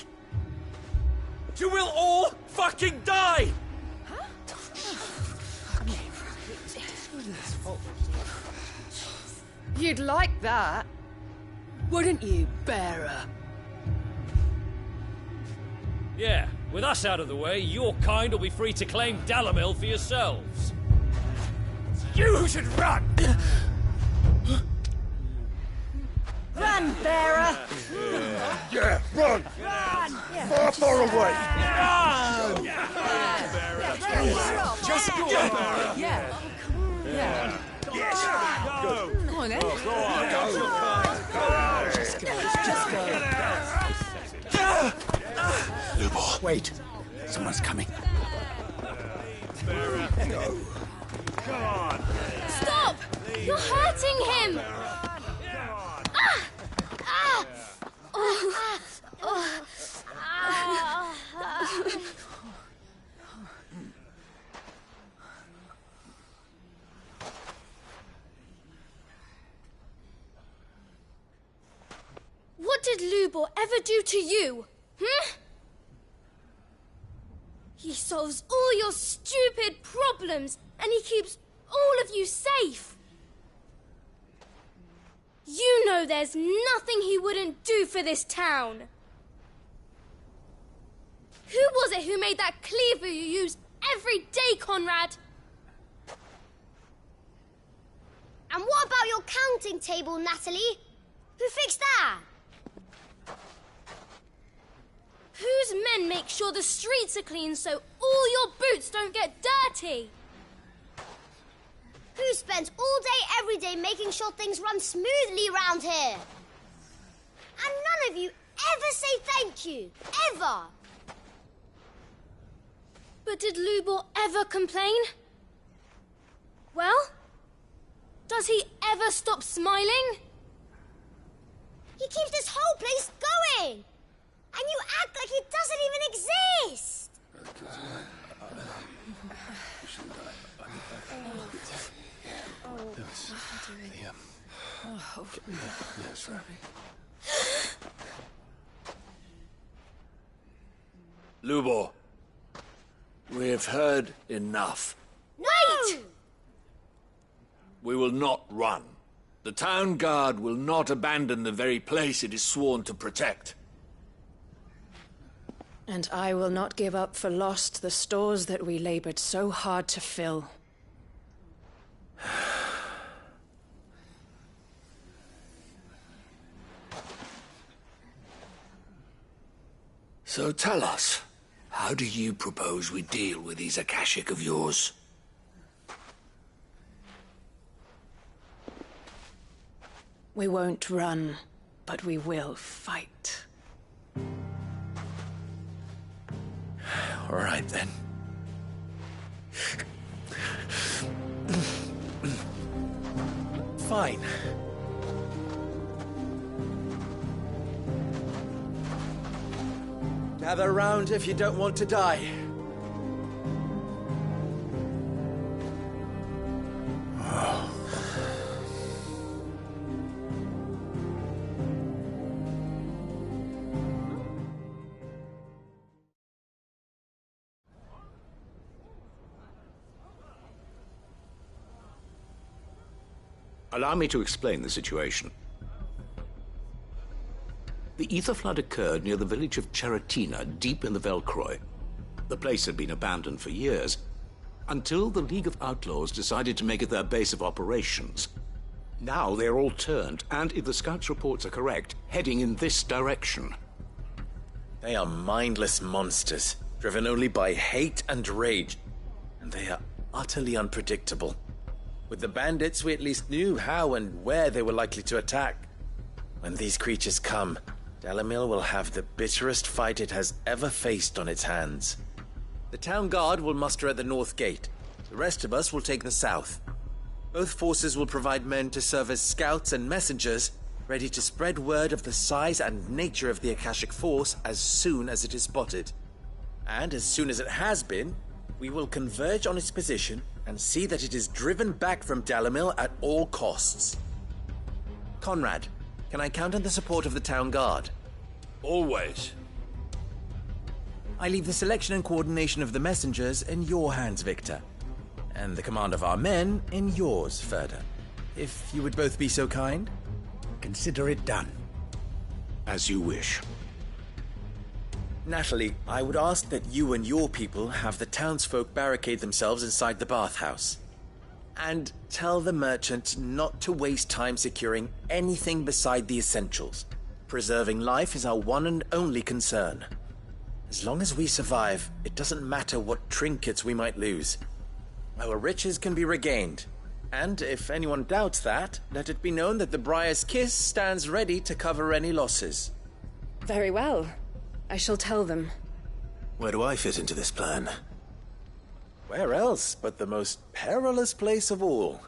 You will all fucking die! You'd like that, wouldn't you, bearer? Yeah, with us out of the way, your kind will be free to claim Dalamil for yourselves. You should run! Run, bearer! Yeah, run! Run! Far, far away! Run! Just go! Yeah. Yeah. Yes! Go! Go on, then. Go on! Go! Just go! Just go! Lubor. Wait. Someone's coming. Go. Come on! Stop! You're hurting him! What did Lubor ever do to you? He solves all your stupid problems, and he keeps all of you safe. You know there's nothing he wouldn't do for this town. Who was it who made that cleaver you use every day, Conrad? And what about your counting table, Natalie? Who fixed that? Whose men make sure the streets are clean so all your boots don't get dirty? Who spends all day, every day making sure things run smoothly round here? And none of you ever say thank you. Ever. But did Lubor ever complain? Well, does he ever stop smiling? He keeps this whole place going. And you act like it doesn't even exist. Lubor, we have heard enough. Wait! We will not run. The town guard will not abandon the very place it is sworn to protect. And I will not give up for lost the stores that we labored so hard to fill. So tell us, how do you propose we deal with these Akashic of yours? We won't run, but we will fight. All right, then. Fine. Gather round if you don't want to die. Allow me to explain the situation. The ether flood occurred near the village of Cheratina, deep in the Velcroy. The place had been abandoned for years, until the League of Outlaws decided to make it their base of operations. Now they're all turned, and if the scouts' reports are correct, heading in this direction. They are mindless monsters, driven only by hate and rage, and they are utterly unpredictable. With the bandits, we at least knew how and where they were likely to attack. When these creatures come, Dalimil will have the bitterest fight it has ever faced on its hands. The town guard will muster at the north gate. The rest of us will take the south. Both forces will provide men to serve as scouts and messengers, ready to spread word of the size and nature of the Akashic Force as soon as it is spotted. And as soon as it has been, we will converge on its position and see that it is driven back from Dalimil at all costs. Conrad, can I count on the support of the town guard? Always. I leave the selection and coordination of the messengers in your hands, Victor. And the command of our men in yours, Ferda. If you would both be so kind. Consider it done. As you wish. Natalie, I would ask that you and your people have the townsfolk barricade themselves inside the bathhouse. And tell the merchant not to waste time securing anything beside the essentials. Preserving life is our one and only concern. As long as we survive, it doesn't matter what trinkets we might lose. Our riches can be regained. And if anyone doubts that, let it be known that the Briar's Kiss stands ready to cover any losses. Very well. I shall tell them. Where do I fit into this plan? Where else but the most perilous place of all?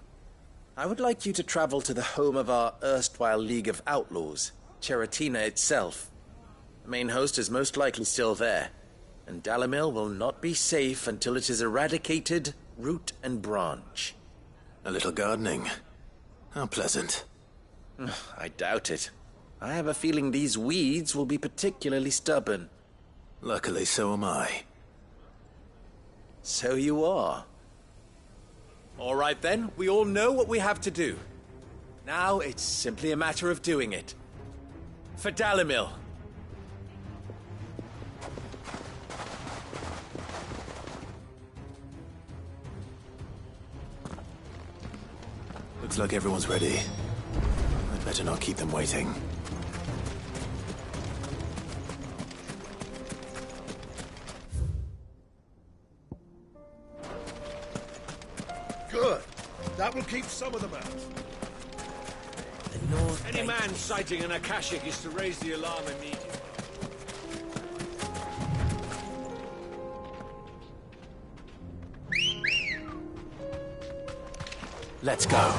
I would like you to travel to the home of our erstwhile League of Outlaws, Cheratina itself. The main host is most likely still there, and Dalimil will not be safe until it is eradicated, root and branch. A little gardening. How pleasant. I doubt it. I have a feeling these weeds will be particularly stubborn. Luckily, so am I. So you are. All right then, we all know what we have to do. Now it's simply a matter of doing it. For Dalimil. Looks like everyone's ready. I'd better not keep them waiting. Good. That will keep some of them out. Any man sighting an Akashic is to raise the alarm immediately. Let's go.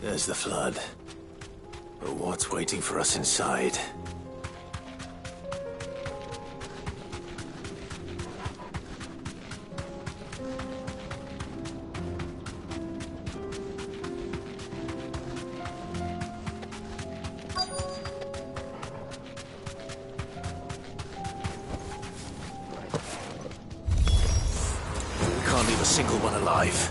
There's the flood. But what's waiting for us inside? We can't leave a single one alive.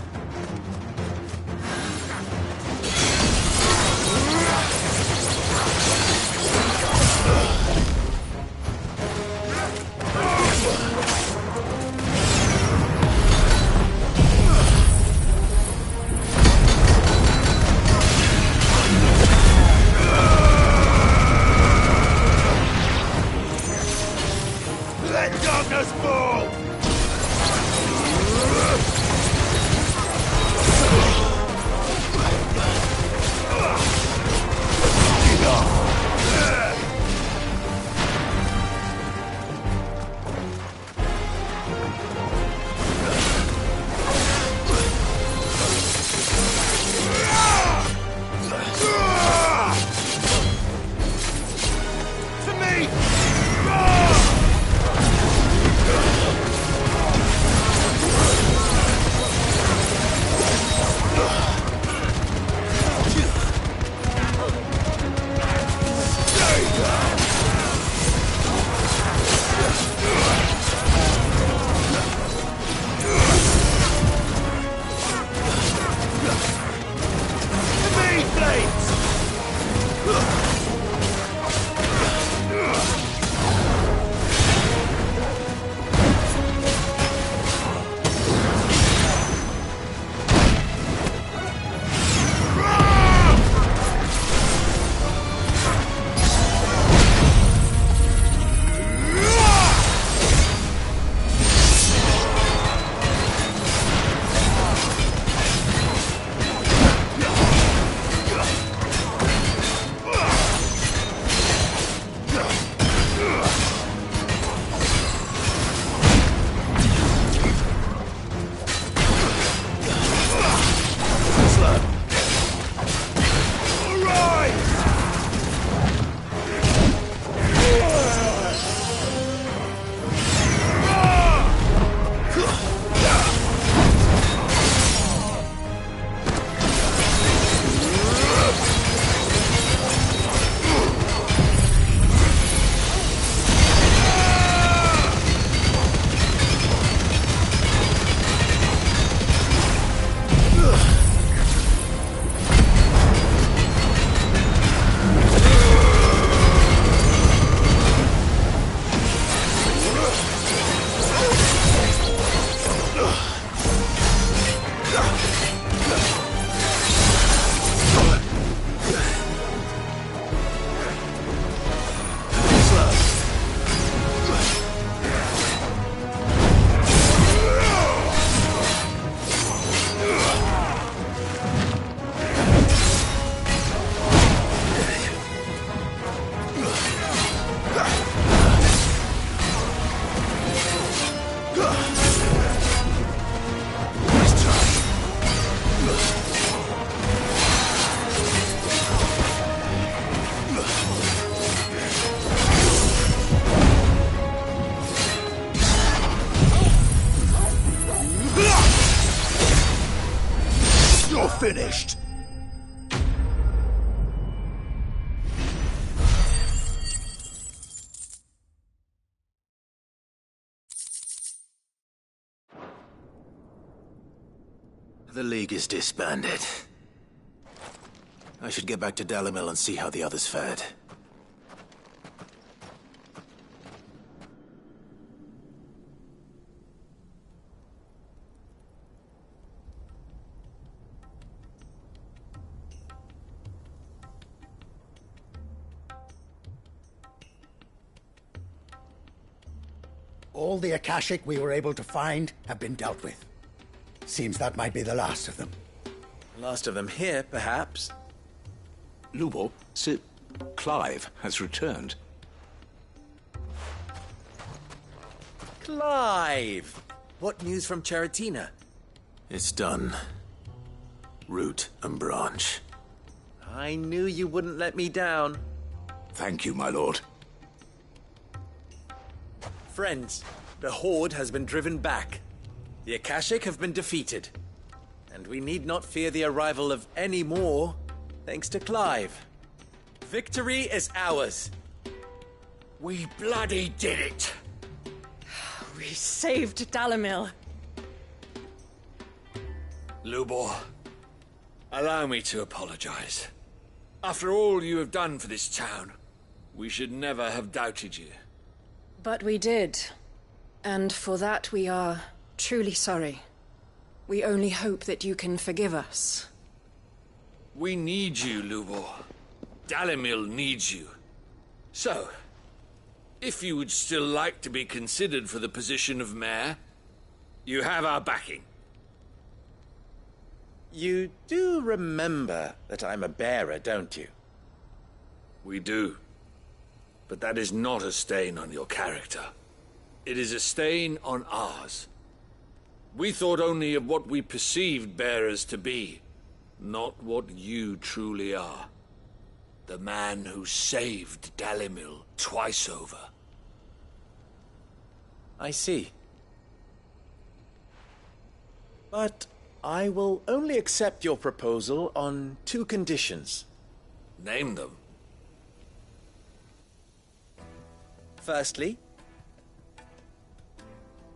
Let darkness fall! The League is disbanded. I should get back to Dalimil and see how the others fared. All the Akashic we were able to find have been dealt with. Seems that might be the last of them. Last of them here, perhaps. Lubor, Sir Clive has returned. Clive! What news from Charatina? It's done. Root and branch. I knew you wouldn't let me down. Thank you, my lord. Friends, the Horde has been driven back. The Akashic have been defeated. And we need not fear the arrival of any more, thanks to Clive. Victory is ours. We bloody did it! We saved Dalimil. Lubor, allow me to apologize. After all you have done for this town, we should never have doubted you. But we did. And for that we are truly sorry. We only hope that you can forgive us. We need you, Lubor. Dalimil needs you. So, if you would still like to be considered for the position of mayor, you have our backing. You do remember that I'm a bearer, don't you? We do. But that is not a stain on your character. It is a stain on ours. We thought only of what we perceived bearers to be, not what you truly are. The man who saved Dalimil twice over. I see. But I will only accept your proposal on 2 conditions. Name them. Firstly,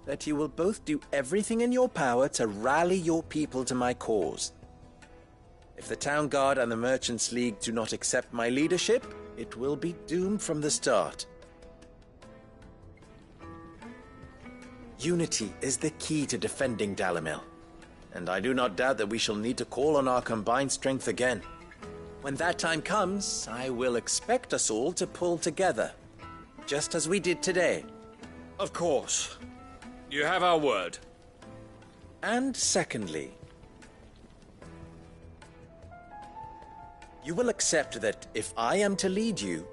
that you will both do everything in your power to rally your people to my cause. If the Town Guard and the Merchants League do not accept my leadership, it will be doomed from the start. Unity is the key to defending Dalimil, and I do not doubt that we shall need to call on our combined strength again. When that time comes, I will expect us all to pull together, just as we did today. Of course. You have our word. And secondly, you will accept that if I am to lead you,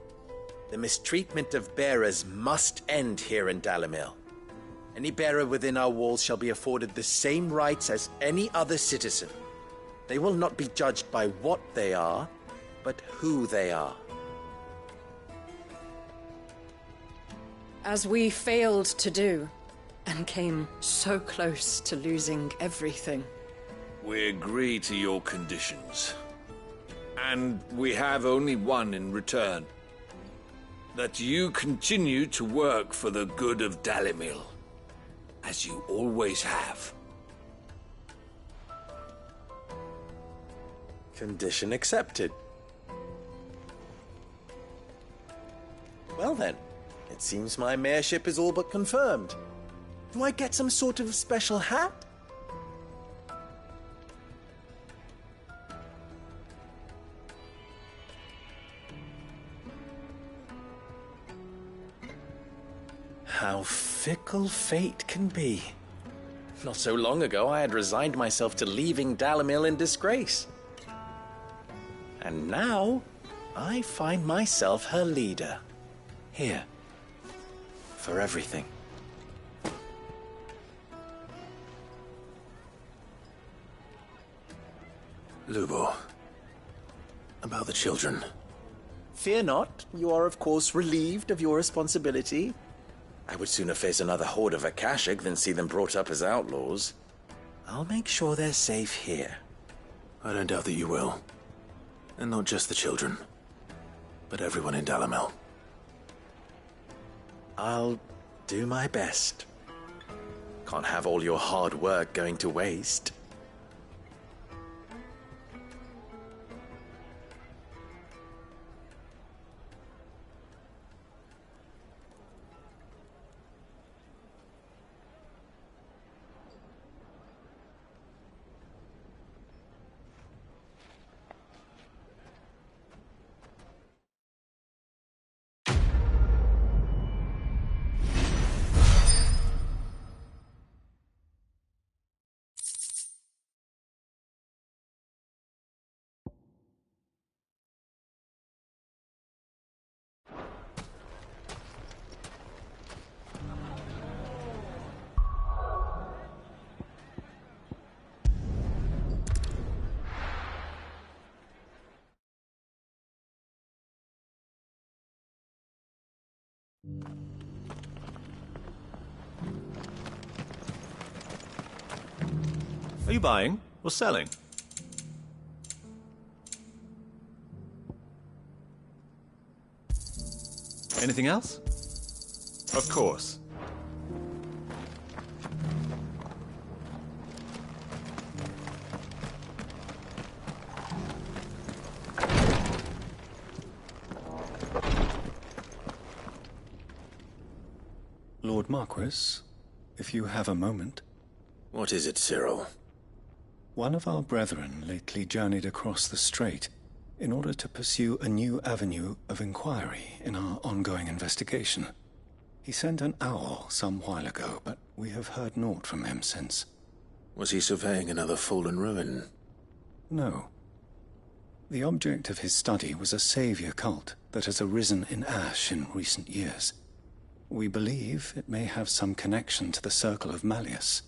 the mistreatment of bearers must end here in Dalimil. Any bearer within our walls shall be afforded the same rights as any other citizen. They will not be judged by what they are, but who they are. As we failed to do, and came so close to losing everything. We agree to your conditions. And we have only one in return. That you continue to work for the good of Dalimil, as you always have. Condition accepted. Well then, it seems my mayorship is all but confirmed. Do I get some sort of special hat? How fickle fate can be. Not so long ago, I had resigned myself to leaving Dalimil in disgrace. And now, I find myself her leader. Here. For everything. Lubor. About the children. Fear not. You are, of course, relieved of your responsibility. I would sooner face another horde of Akashic than see them brought up as outlaws. I'll make sure they're safe here. I don't doubt that you will. And not just the children, but everyone in Dalimil. I'll do my best. Can't have all your hard work going to waste. Are you buying or selling? Anything else? Of course. Lord Marquis, if you have a moment. What is it, Cyril? One of our brethren lately journeyed across the strait in order to pursue a new avenue of inquiry in our ongoing investigation. He sent an owl some while ago, but we have heard naught from him since. Was he surveying another fallen ruin? No. The object of his study was a savior cult that has arisen in Ash in recent years. We believe it may have some connection to the Circle of Malleus,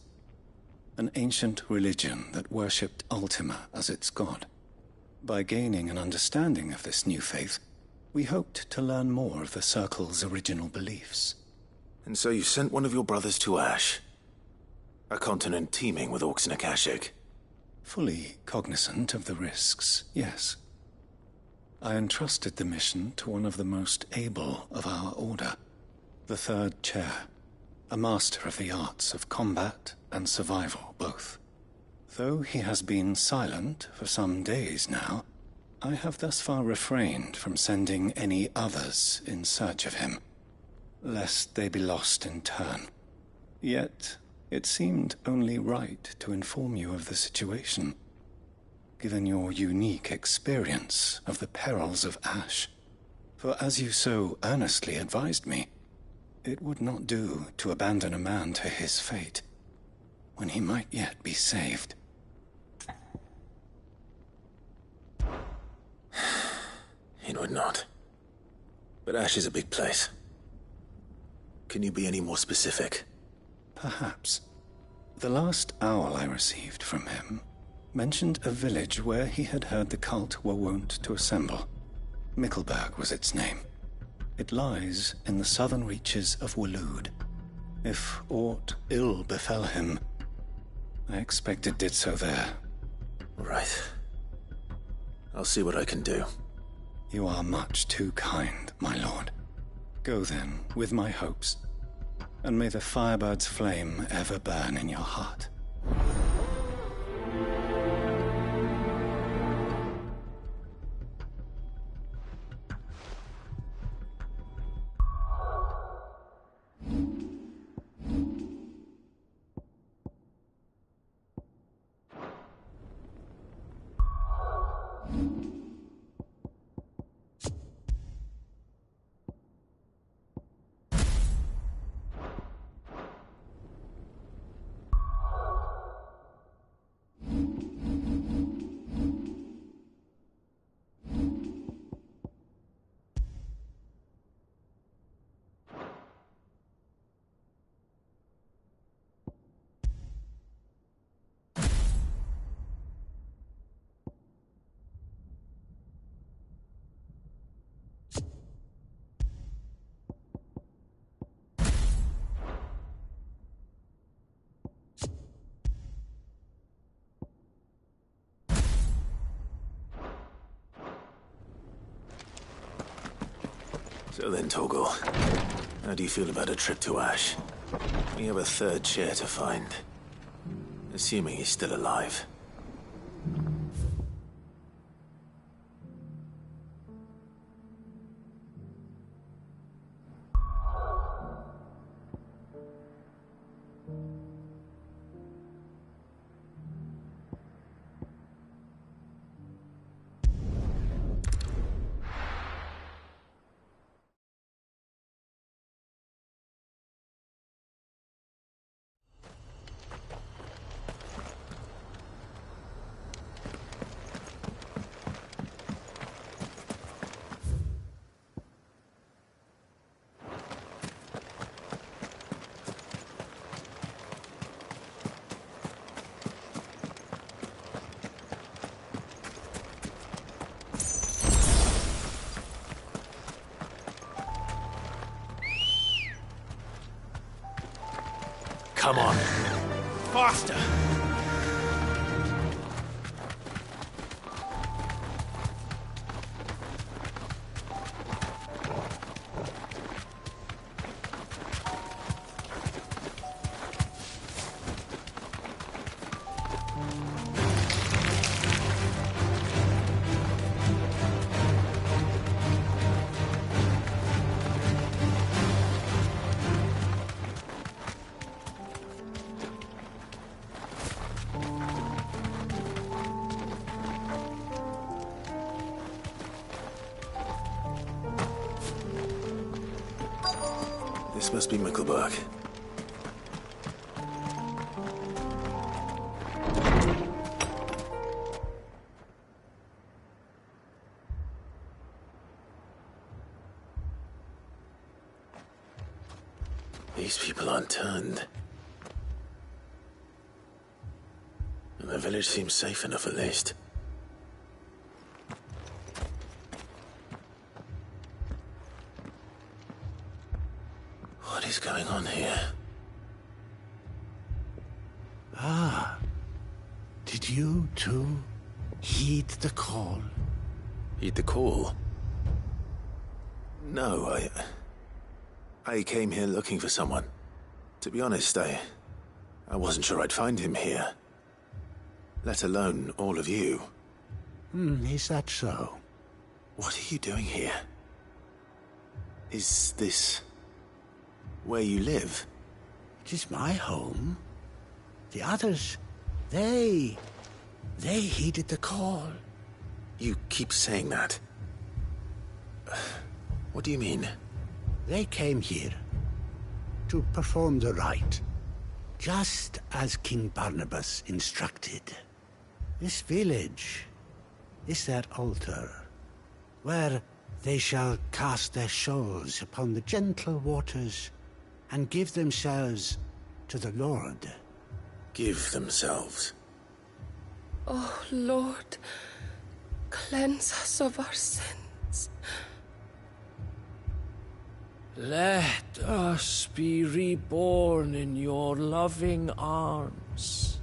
an ancient religion that worshipped Ultima as its god. By gaining an understanding of this new faith, we hoped to learn more of the Circle's original beliefs. And so you sent one of your brothers to Ash? A continent teeming with orcs and Akashic? Fully cognizant of the risks, yes. I entrusted the mission to one of the most able of our order, the Third Chair, a master of the arts of combat and survival both. Though he has been silent for some days now, I have thus far refrained from sending any others in search of him, lest they be lost in turn. Yet, it seemed only right to inform you of the situation, given your unique experience of the perils of Ash. For as you so earnestly advised me, it would not do to abandon a man to his fate, when he might yet be saved. It would not. But Ash is a big place. Can you be any more specific? Perhaps. The last owl I received from him mentioned a village where he had heard the cult were wont to assemble. Mickleburg was its name. It lies in the southern reaches of Waloed. If aught ill befell him, I expect it did so there. Right. I'll see what I can do. You are much too kind, my lord. Go then, with my hopes, and may the Firebird's flame ever burn in your heart. So then, Torgal, how do you feel about a trip to Ash? We have a third chair to find. Assuming he's still alive. Come on. Faster! This must be Mickleburg. These people aren't turned. And the village seems safe enough at least. What is going on here? Ah. Did you, too, heed the call? Heed the call? No, I came here looking for someone. To be honest, I wasn't sure I'd find him here. Let alone all of you. Is that so? What are you doing here? Is this where you live? It is my home. The others, they heeded the call. You keep saying that. What do you mean? They came here to perform the rite, just as King Barnabas instructed. This village is their altar, where they shall cast their shawls upon the gentle waters and give themselves to the Lord. Give themselves? Oh, Lord, cleanse us of our sins. Let us be reborn in your loving arms.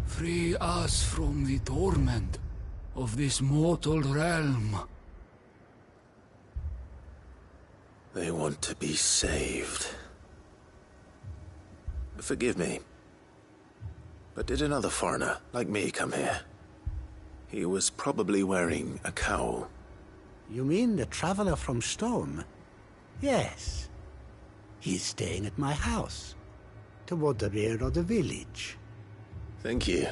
Free us from the torment of this mortal realm. They want to be saved. Forgive me, but did another foreigner like me come here? He was probably wearing a cowl. You mean the traveler from Storm? Yes. He's staying at my house, toward the rear of the village. Thank you.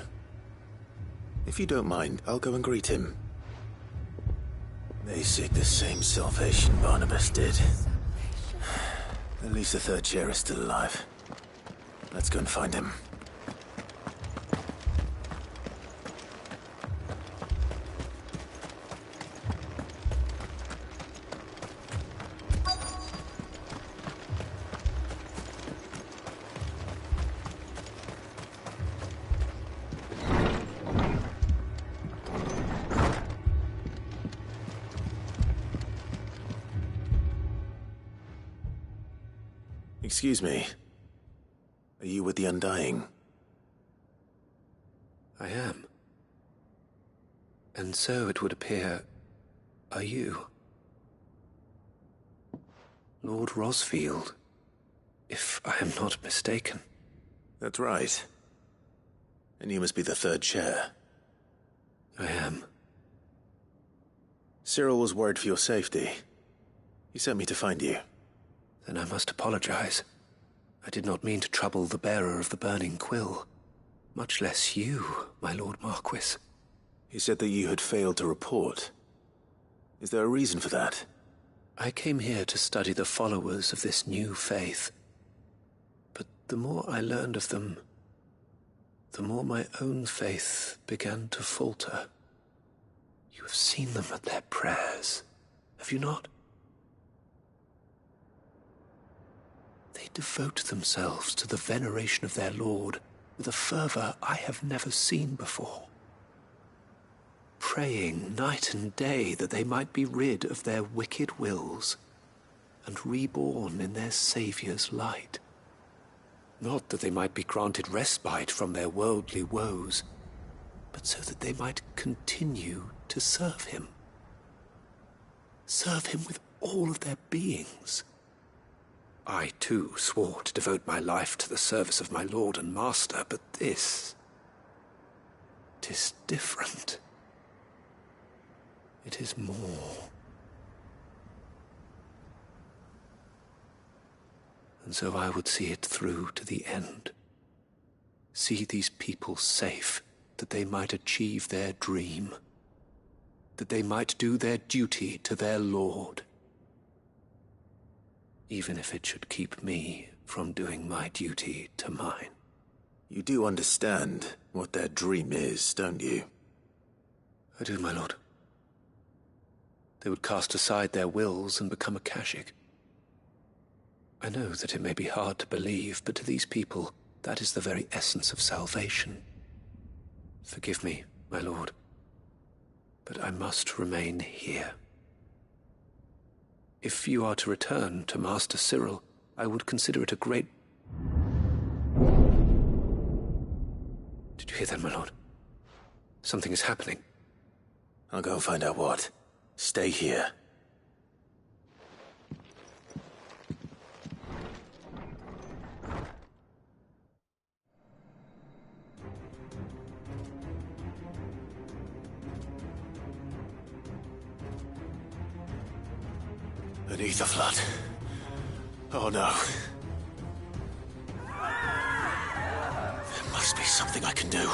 If you don't mind, I'll go and greet him. They seek the same salvation Barnabas did. At least the third chair is still alive. Let's go and find him. Excuse me. Are you with the Undying? I am. And so it would appear, are you? Lord Rosfield, if I am not mistaken. That's right. And you must be the third chair. I am. Cyril was worried for your safety. He sent me to find you. Then I must apologize. I did not mean to trouble the bearer of the burning quill. Much less you, my Lord Marquis. He said that you had failed to report. Is there a reason for that? I came here to study the followers of this new faith. But the more I learned of them, the more my own faith began to falter. You have seen them at their prayers, have you not? They devote themselves to the veneration of their Lord with a fervor I have never seen before. Praying night and day that they might be rid of their wicked wills and reborn in their Saviour's light. Not that they might be granted respite from their worldly woes, but so that they might continue to serve him. Serve him with all of their beings. I, too, swore to devote my life to the service of my lord and master, but this... 'tis different. It is more. And so I would see it through to the end. See these people safe, that they might achieve their dream. That they might do their duty to their lord. Even if it should keep me from doing my duty to mine. You do understand what their dream is, don't you? I do, my lord. They would cast aside their wills and become Akashic. I know that it may be hard to believe, but to these people, that is the very essence of salvation. Forgive me, my lord, but I must remain here. If you are to return to Master Cyril, I would consider it a great... Did you hear that, my lord? Something is happening. I'll go and find out what. Stay here. Beneath the flood. Oh no. There must be something I can do.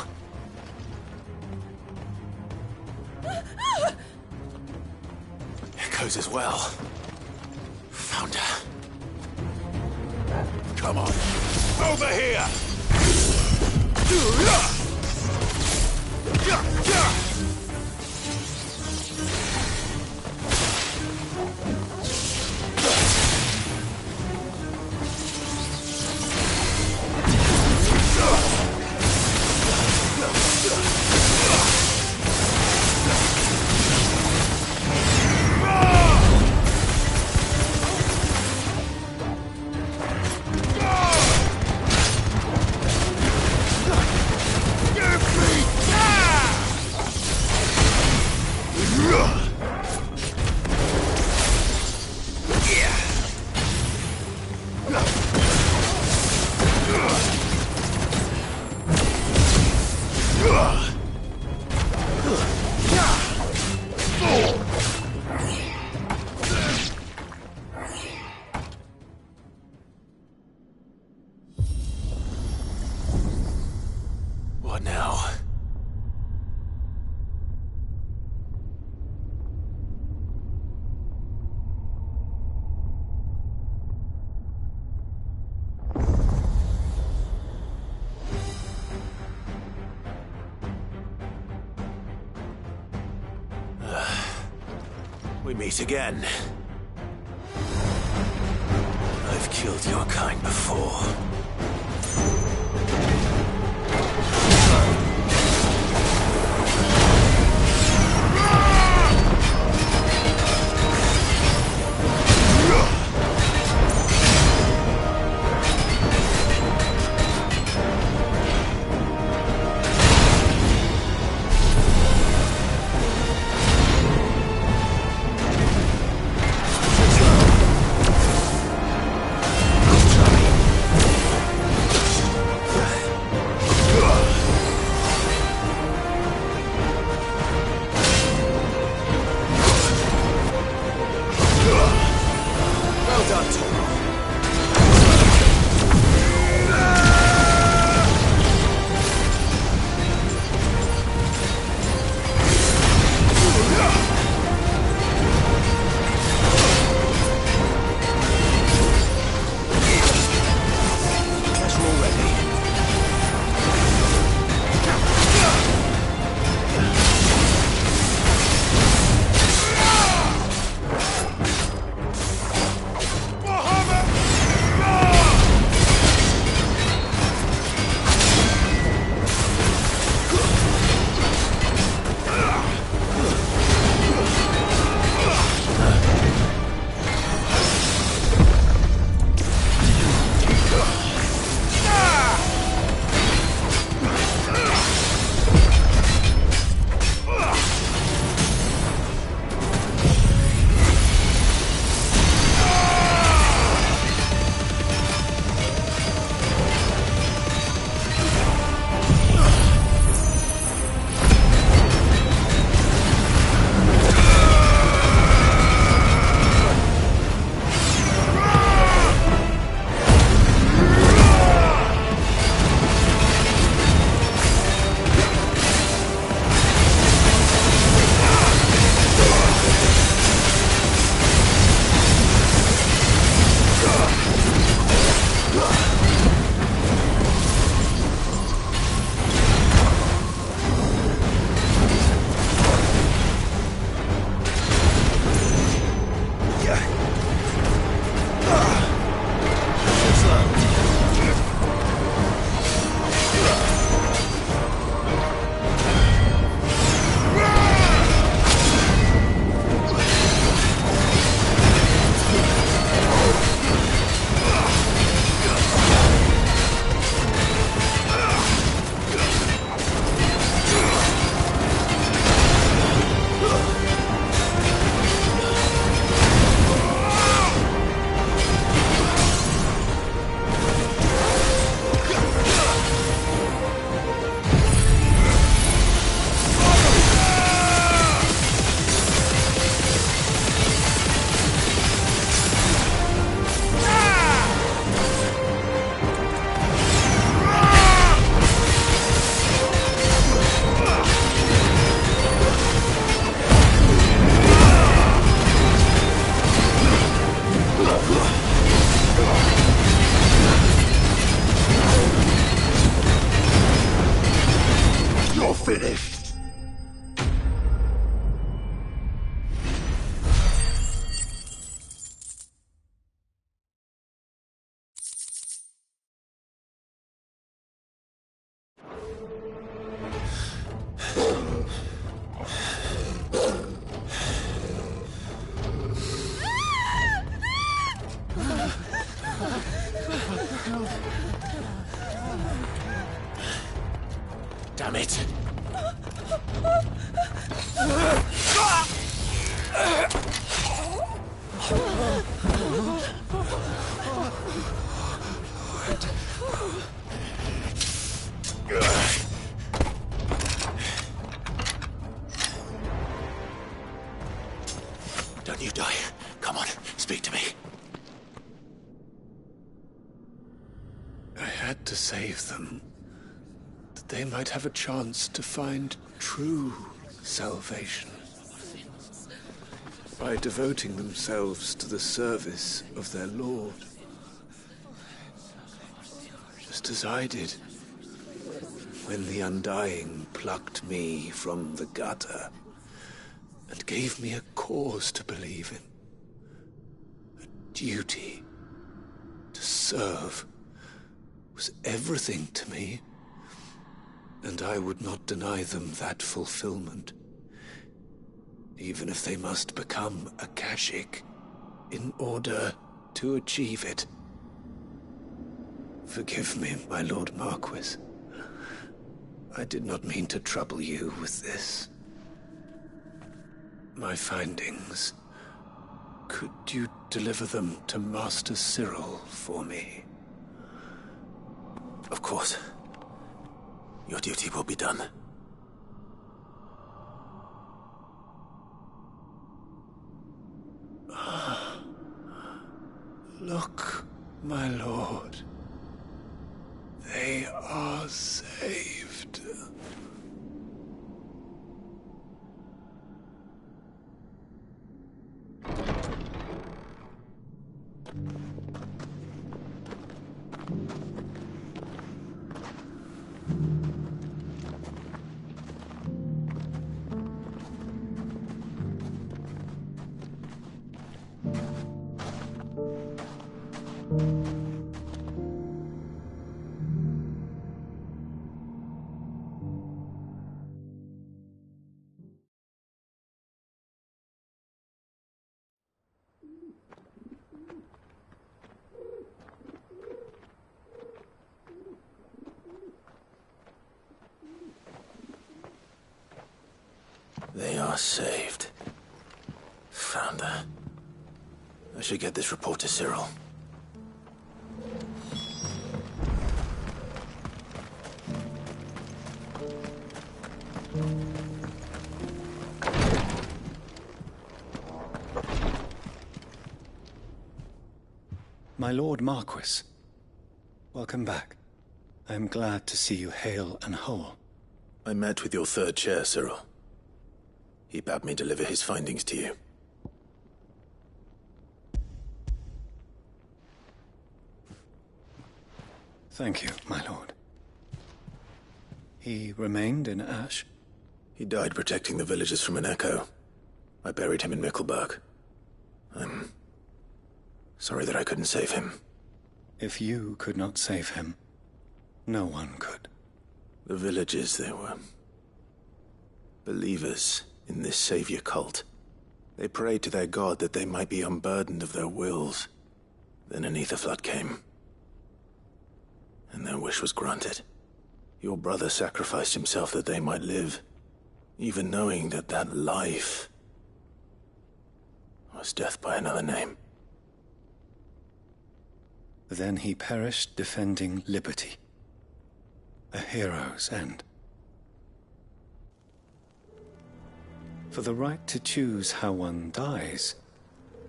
Echoes as well. Found her. Come on. Over here! What now? We meet again. I've killed your kind before. Damn it! Don't you die. Come on, speak to me. I had to save them, that they might have a chance to find true salvation. By devoting themselves to the service of their Lord. Just as I did, when the Undying plucked me from the gutter and gave me a cause to believe in. A duty to serve was everything to me, and I would not deny them that fulfillment, even if they must become Akashic in order to achieve it. Forgive me, my Lord Marquis. I did not mean to trouble you with this. My findings. Could you deliver them to Master Cyril for me? Of course. Your duty will be done. Look, my lord. They are saved. They are saved. Founder. I should get this report to Cyril. My Lord Marquis, welcome back. I am glad to see you hale and whole. I met with your third chair, Cyril. He bade me deliver his findings to you. Thank you, my lord. He remained in Ash? He died protecting the villagers from an echo. I buried him in Mickelberg. I'm sorry that I couldn't save him. If you could not save him, no one could. The villagers, they were believers in this savior cult. They prayed to their god that they might be unburdened of their wills. Then an ether flood came, and their wish was granted. Your brother sacrificed himself that they might live, even knowing that that life was death by another name. Then he perished defending liberty. A hero's end. For the right to choose how one dies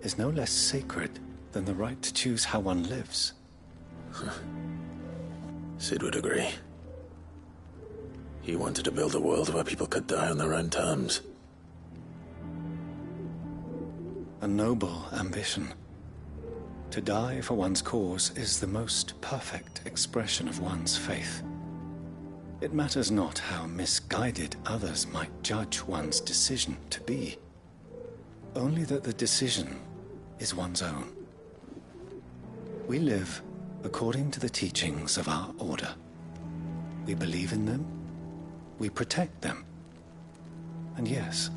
is no less sacred than the right to choose how one lives. Sid would agree. He wanted to build a world where people could die on their own terms. A noble ambition. To die for one's cause is the most perfect expression of one's faith. It matters not how misguided others might judge one's decision to be. Only that the decision is one's own. We live according to the teachings of our order. We believe in them, we protect them, and yes,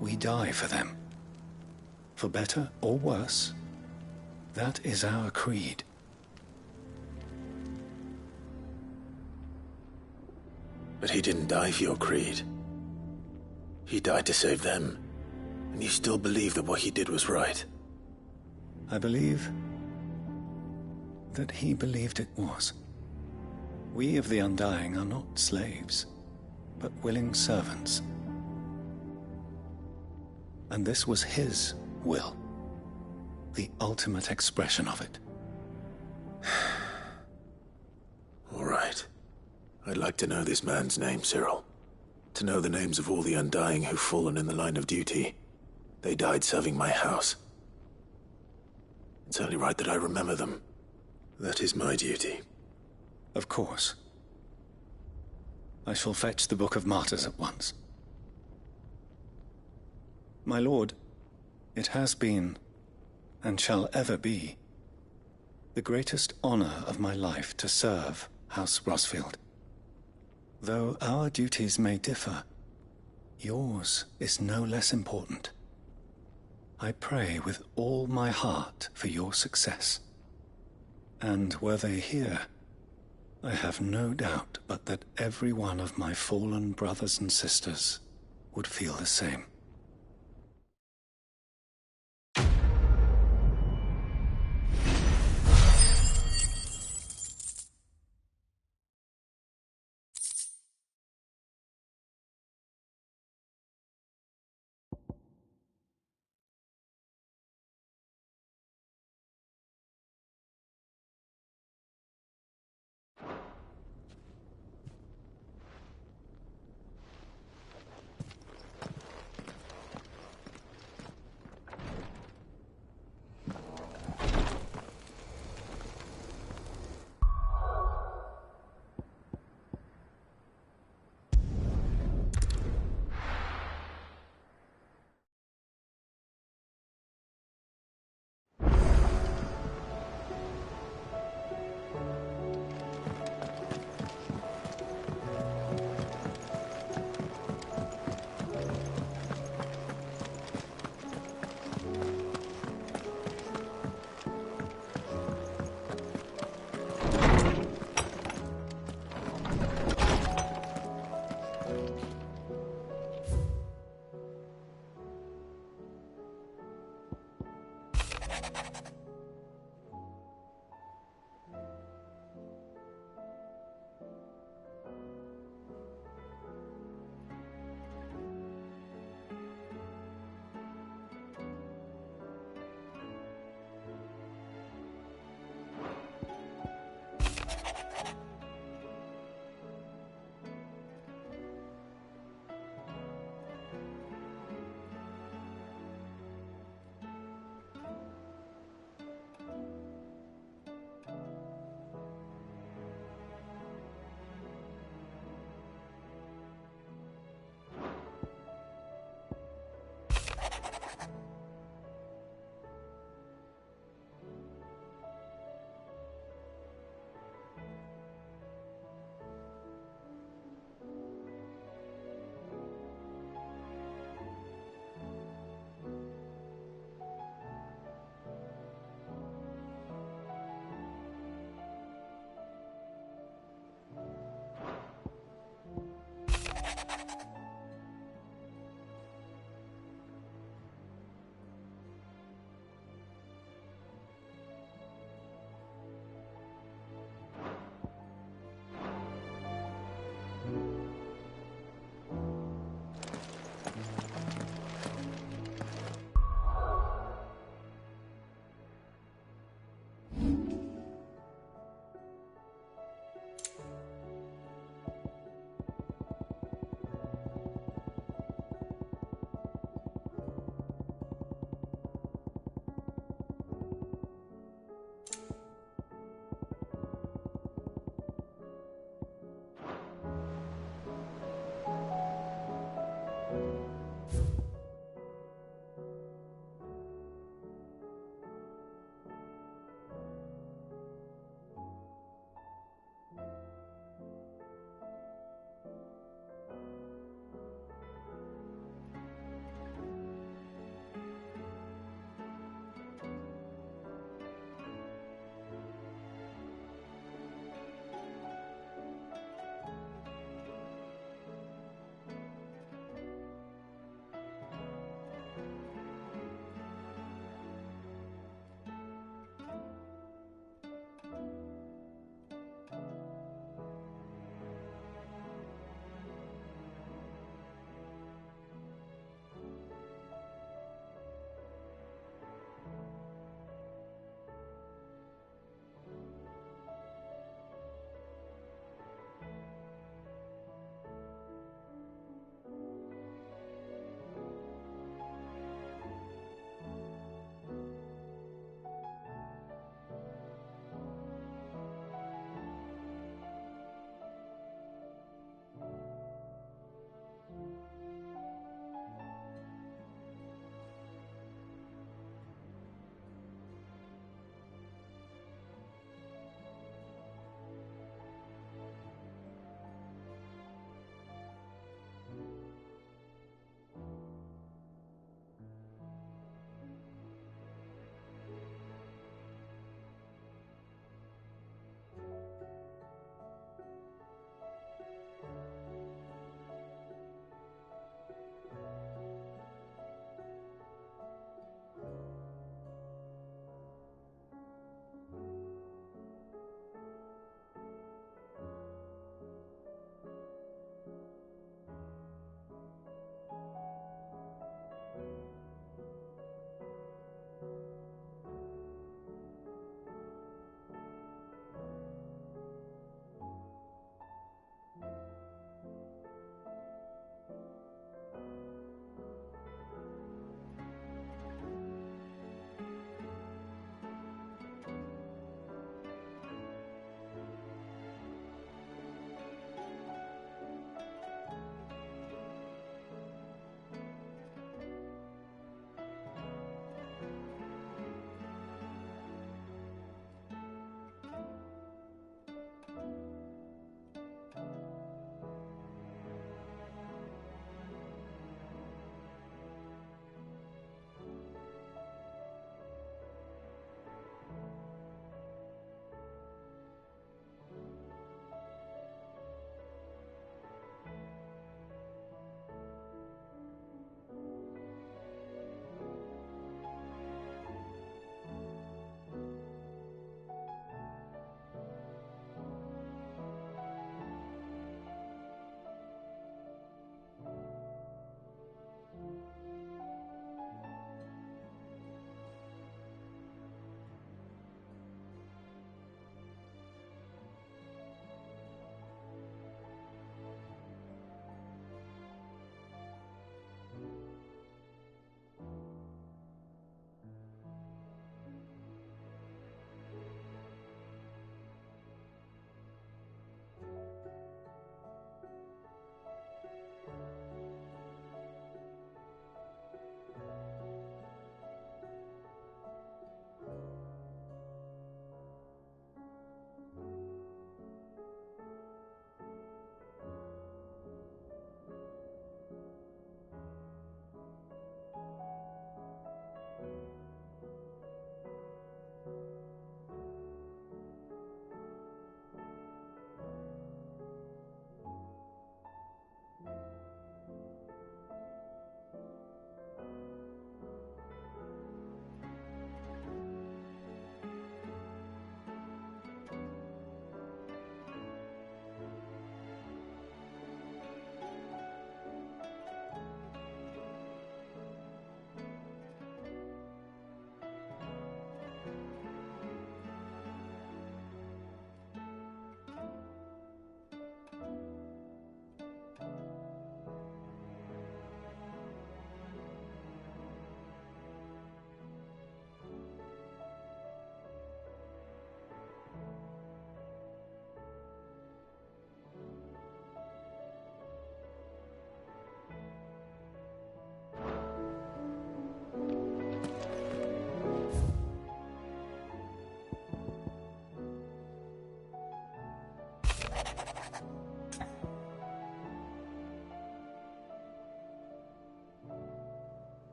we die for them. For better or worse, that is our creed. But he didn't die for your creed. He died to save them. And you still believe that what he did was right? I believe that he believed it was. We of the Undying are not slaves, but willing servants. And this was his will, the ultimate expression of it. All right. I'd like to know this man's name, Cyril. To know the names of all the Undying who've fallen in the line of duty. They died serving my house. It's only right that I remember them. That is my duty. Of course. I shall fetch the Book of Martyrs at once. My lord, it has been, and shall ever be, the greatest honor of my life to serve House Rosfield. Though our duties may differ, yours is no less important. I pray with all my heart for your success. And were they here, I have no doubt but that every one of my fallen brothers and sisters would feel the same.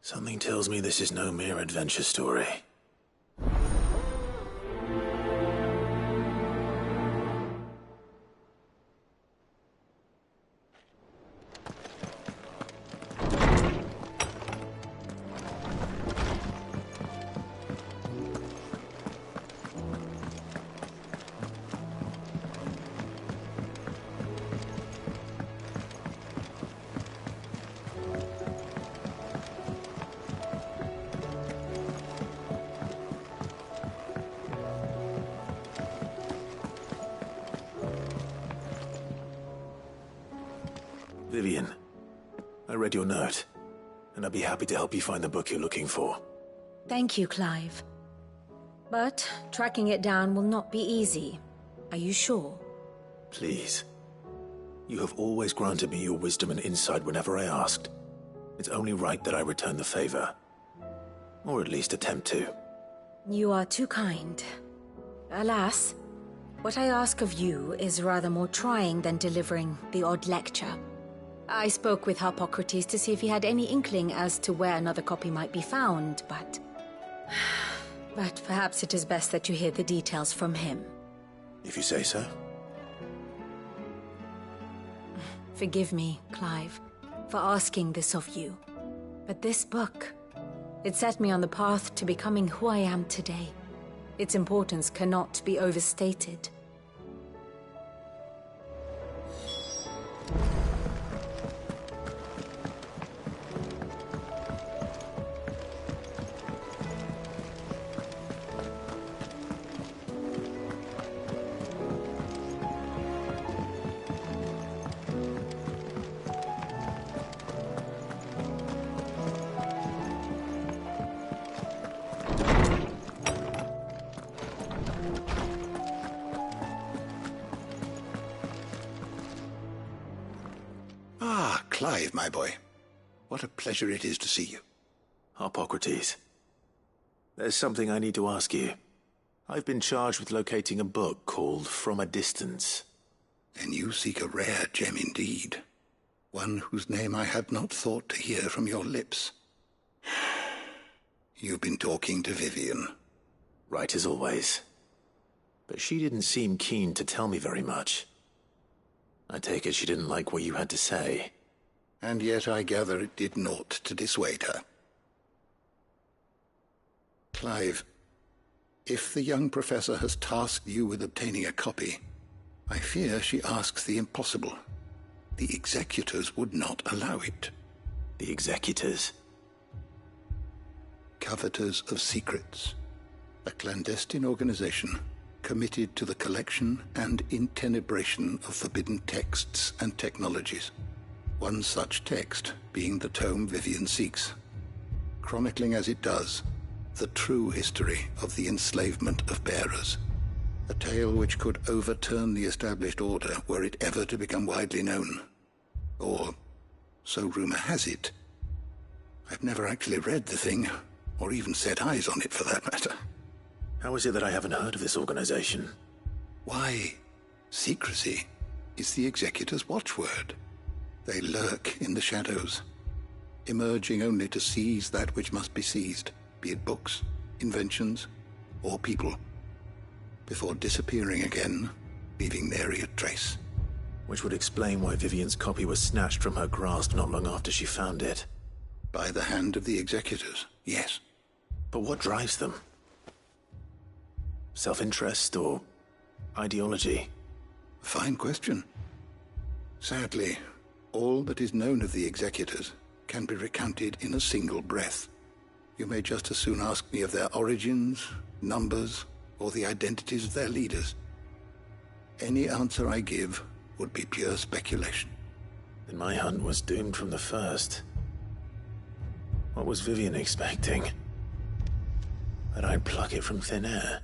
Something tells me this is no mere adventure story. Vivian, I read your note, and I'd be happy to help you find the book you're looking for. Thank you, Clive. But tracking it down will not be easy. Are you sure? Please. You have always granted me your wisdom and insight whenever I asked. It's only right that I return the favor. Or at least attempt to. You are too kind. Alas, what I ask of you is rather more trying than delivering the odd lecture. I spoke with Harpocrates to see if he had any inkling as to where another copy might be found, but... But perhaps it is best that you hear the details from him. If you say so. Forgive me, Clive, for asking this of you. But this book, it set me on the path to becoming who I am today. Its importance cannot be overstated. Clive, my boy. What a pleasure it is to see you. Harpocrates. There's something I need to ask you. I've been charged with locating a book called From a Distance. Then you seek a rare gem indeed. One whose name I had not thought to hear from your lips. You've been talking to Vivian. Right as always. But she didn't seem keen to tell me very much. I take it she didn't like what you had to say. And yet I gather it did naught to dissuade her. Clive, if the young professor has tasked you with obtaining a copy, I fear she asks the impossible. The executors would not allow it. The executors? Coveters of Secrets. A clandestine organization committed to the collection and intenebration of forbidden texts and technologies. One such text being the tome Vivian seeks, chronicling as it does the true history of the enslavement of bearers, a tale which could overturn the established order were it ever to become widely known. Or, so rumor has it. I've never actually read the thing, or even set eyes on it for that matter. How is it that I haven't heard of this organization? Why, secrecy is the executor's watchword. They lurk in the shadows, emerging only to seize that which must be seized, be it books, inventions, or people, before disappearing again, leaving nary a trace. Which would explain why Vivian's copy was snatched from her grasp not long after she found it. By the hand of the executors, yes. But what drives them? Self-interest or ideology? Fine question. Sadly, all that is known of the executors can be recounted in a single breath. You may just as soon ask me of their origins, numbers, or the identities of their leaders. Any answer I give would be pure speculation. Then my hunt was doomed from the first. What was Vivian expecting? That I'd pluck it from thin air?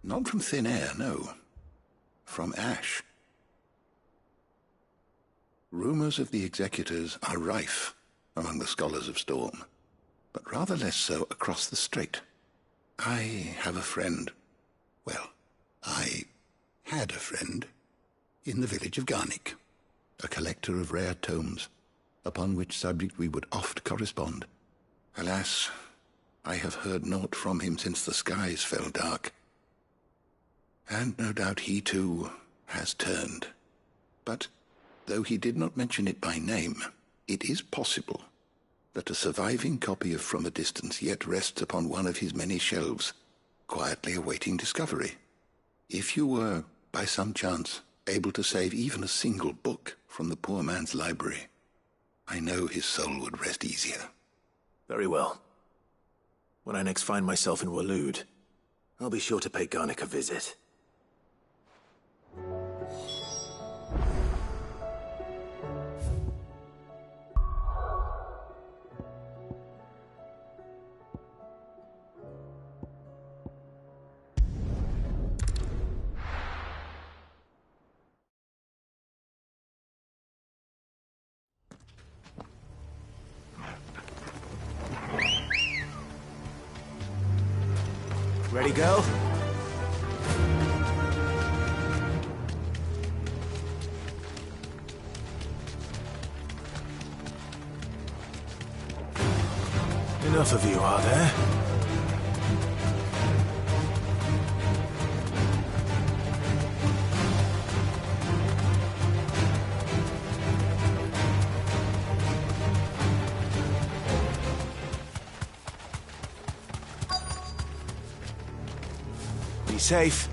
Not from thin air, no. From ash. Rumors of the executors are rife among the scholars of Storm, but rather less so across the strait. I have a friend. Well, I had a friend in the village of Garnick, a collector of rare tomes, upon which subject we would oft correspond. Alas, I have heard naught from him since the skies fell dark. And no doubt he, too, has turned. But, though he did not mention it by name, it is possible that a surviving copy of From a Distance yet rests upon one of his many shelves, quietly awaiting discovery. If you were, by some chance, able to save even a single book from the poor man's library, I know his soul would rest easier. Very well. When I next find myself in Waloed, I'll be sure to pay Garnick a visit. Ready, go? Enough of you, are there? Be safe.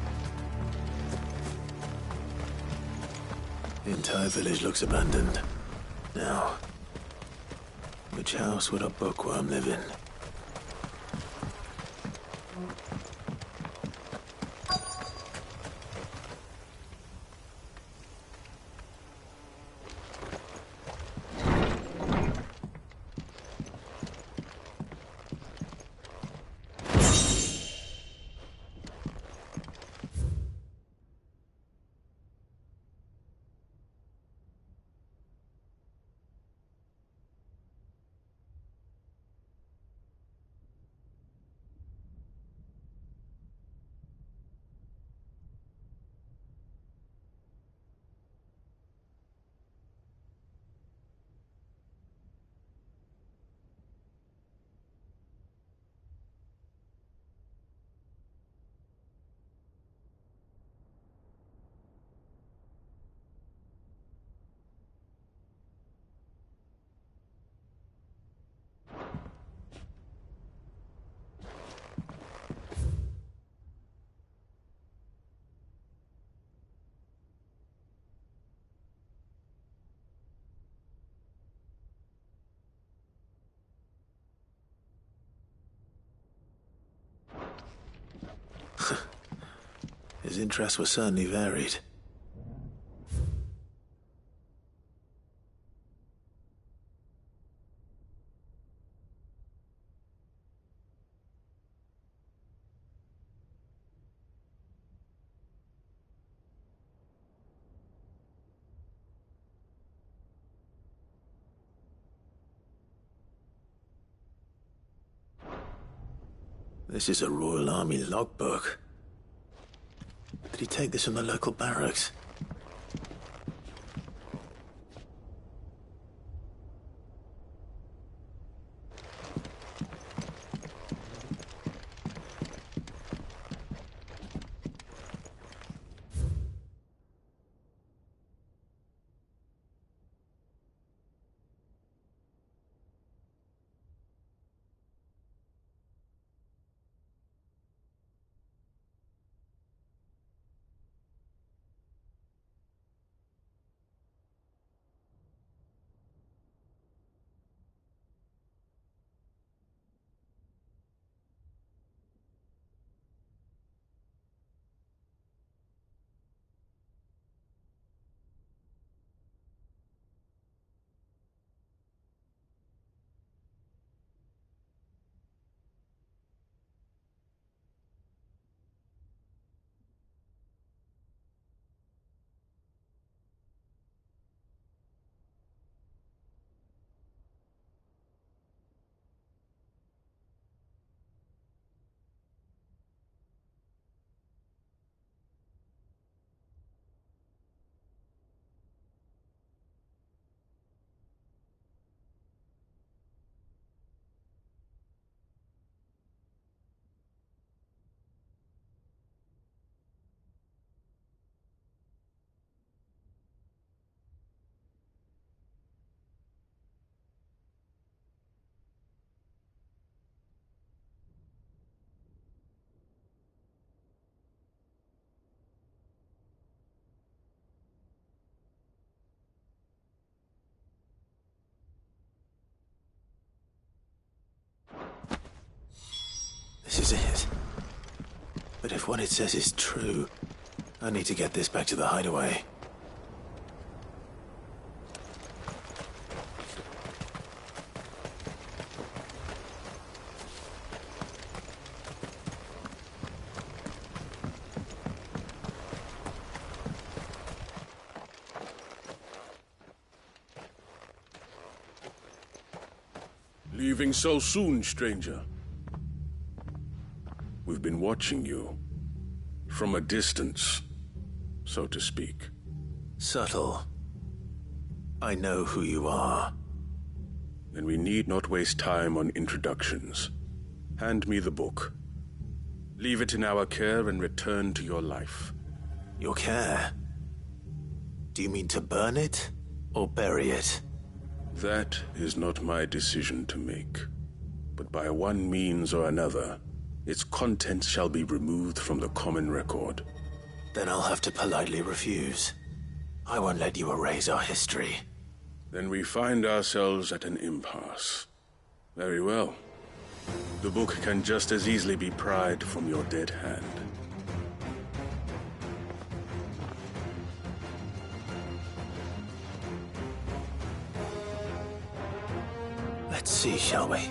The entire village looks abandoned. Now, which house would a bookworm live in? His interests were certainly varied. This is a Royal Army logbook. Did he take this from the local barracks? But if what it says is true, I need to get this back to the hideaway. Leaving so soon, stranger? We've been watching you. From a distance, so to speak. Subtle. I know who you are. Then we need not waste time on introductions. Hand me the book. Leave it in our care and return to your life. Your care? Do you mean to burn it, or bury it? That is not my decision to make. But by one means or another, its contents shall be removed from the common record. Then I'll have to politely refuse. I won't let you erase our history. Then we find ourselves at an impasse. Very well. The book can just as easily be pried from your dead hand. Let's see, shall we?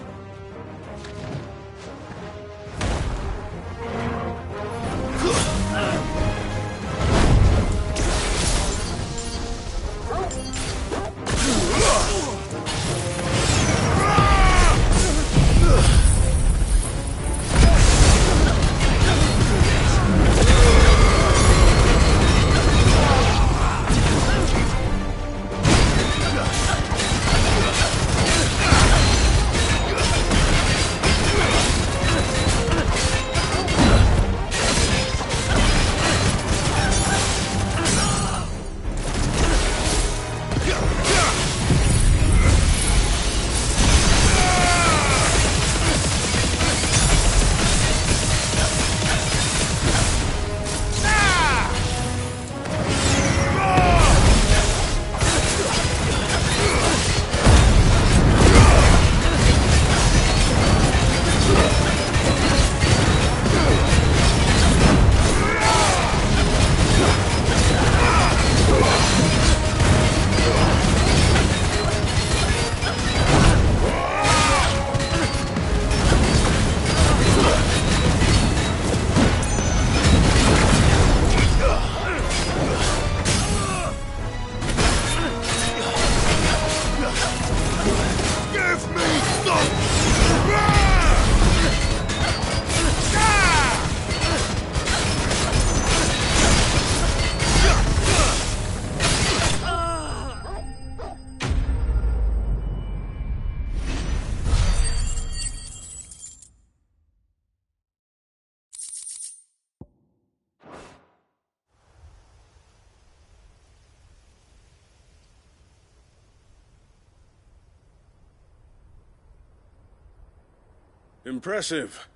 Impressive.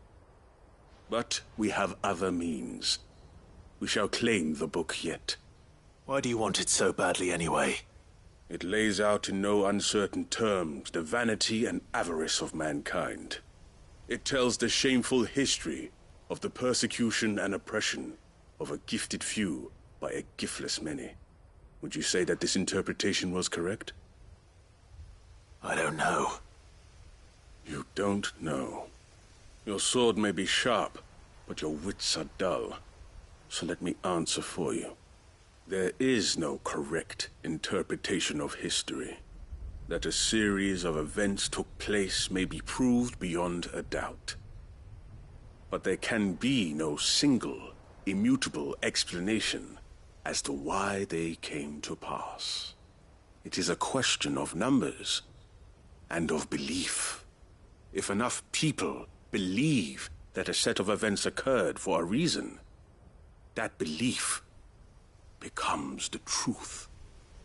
But we have other means. We shall claim the book yet. Why do you want it so badly anyway? It lays out in no uncertain terms the vanity and avarice of mankind. It tells the shameful history of the persecution and oppression of a gifted few by a giftless many. Would you say that this interpretation was correct? I don't know. You don't know. Your sword may be sharp, but your wits are dull. So let me answer for you. There is no correct interpretation of history. That a series of events took place may be proved beyond a doubt. But there can be no single, immutable explanation as to why they came to pass. It is a question of numbers and of belief. If enough people believe that a set of events occurred for a reason, that belief becomes the truth.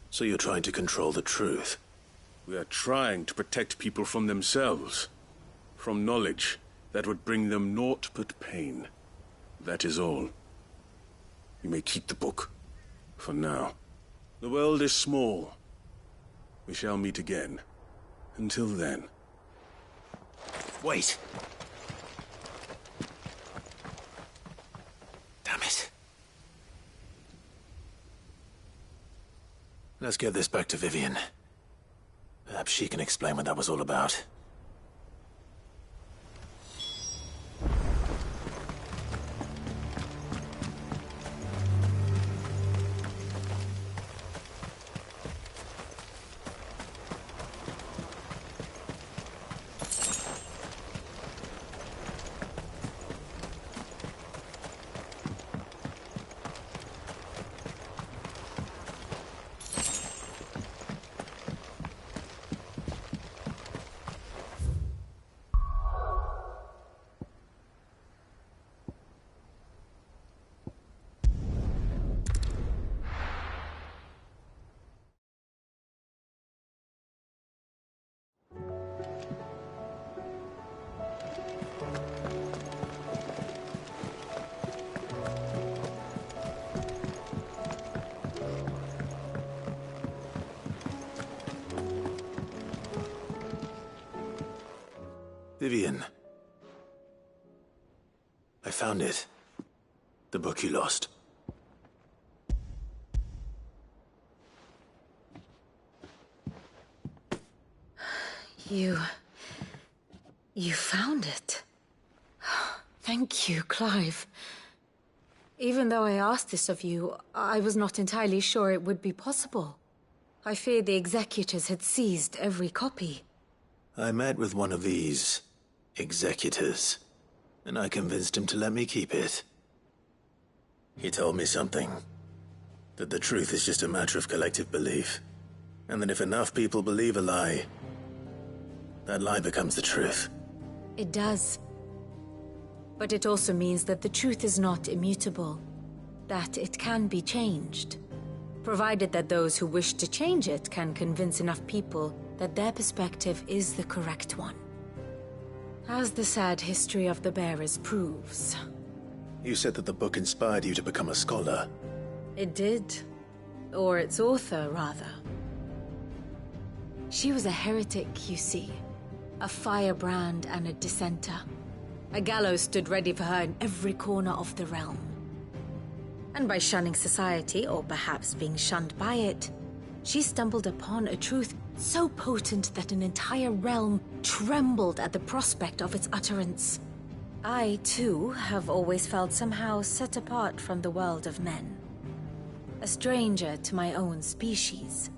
So you're trying to control the truth? We are trying to protect people from themselves, from knowledge that would bring them naught but pain. That is all. You may keep the book, for now. The world is small. We shall meet again. Until then. Wait! Let's get this back to Vivian. Perhaps she can explain what that was all about. Vivian. I found it. The book you lost. You found it. Thank you, Clive. Even though I asked this of you, I was not entirely sure it would be possible. I feared the executors had seized every copy. I met with one of these executors, and I convinced him to let me keep it. He told me something. That the truth is just a matter of collective belief. And that if enough people believe a lie, that lie becomes the truth. It does. But it also means that the truth is not immutable. That it can be changed. Provided that those who wish to change it can convince enough people that their perspective is the correct one. As the sad history of the bearers proves. You said that the book inspired you to become a scholar. It did. Or its author, rather. She was a heretic, you see. A firebrand and a dissenter. A gallows stood ready for her in every corner of the realm. And by shunning society, or perhaps being shunned by it, she stumbled upon a truth so potent that an entire realm trembled at the prospect of its utterance. I, too, have always felt somehow set apart from the world of men. A stranger to my own species.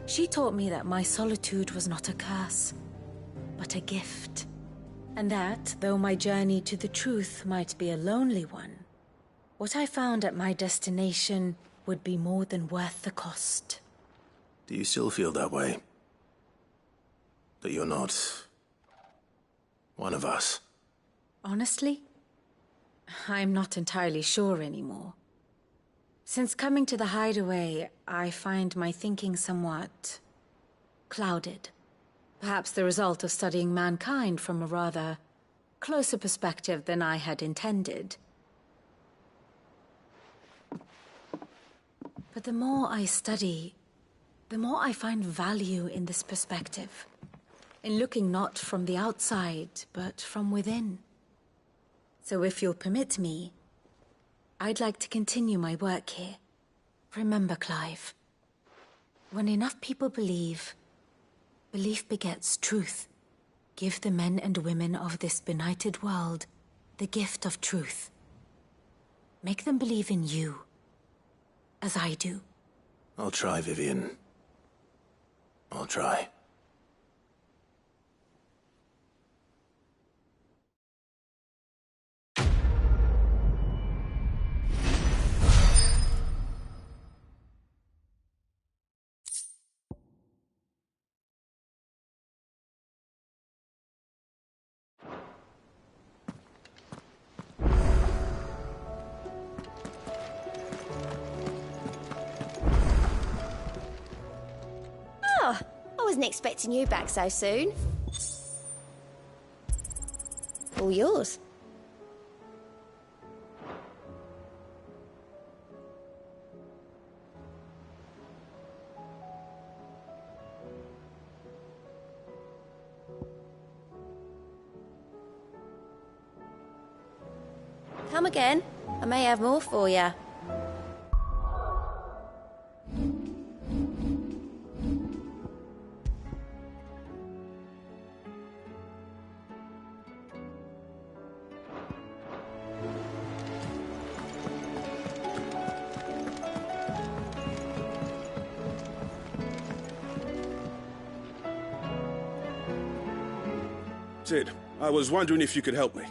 She taught me that my solitude was not a curse, but a gift. And that, though my journey to the truth might be a lonely one, what I found at my destination would be more than worth the cost. Do you still feel that way? That you're not one of us? Honestly, I'm not entirely sure anymore. Since coming to the hideaway, I find my thinking somewhat clouded. Perhaps the result of studying mankind from a rather closer perspective than I had intended. But the more I study, the more I find value in this perspective. In looking not from the outside, but from within. So if you'll permit me, I'd like to continue my work here. Remember, Clive, when enough people believe, belief begets truth. Give the men and women of this benighted world the gift of truth. Make them believe in you, as I do. I'll try, Vivian. I'll try. I wasn't expecting you back so soon. All yours. Come again. I may have more for you. Sid, I was wondering if you could help me.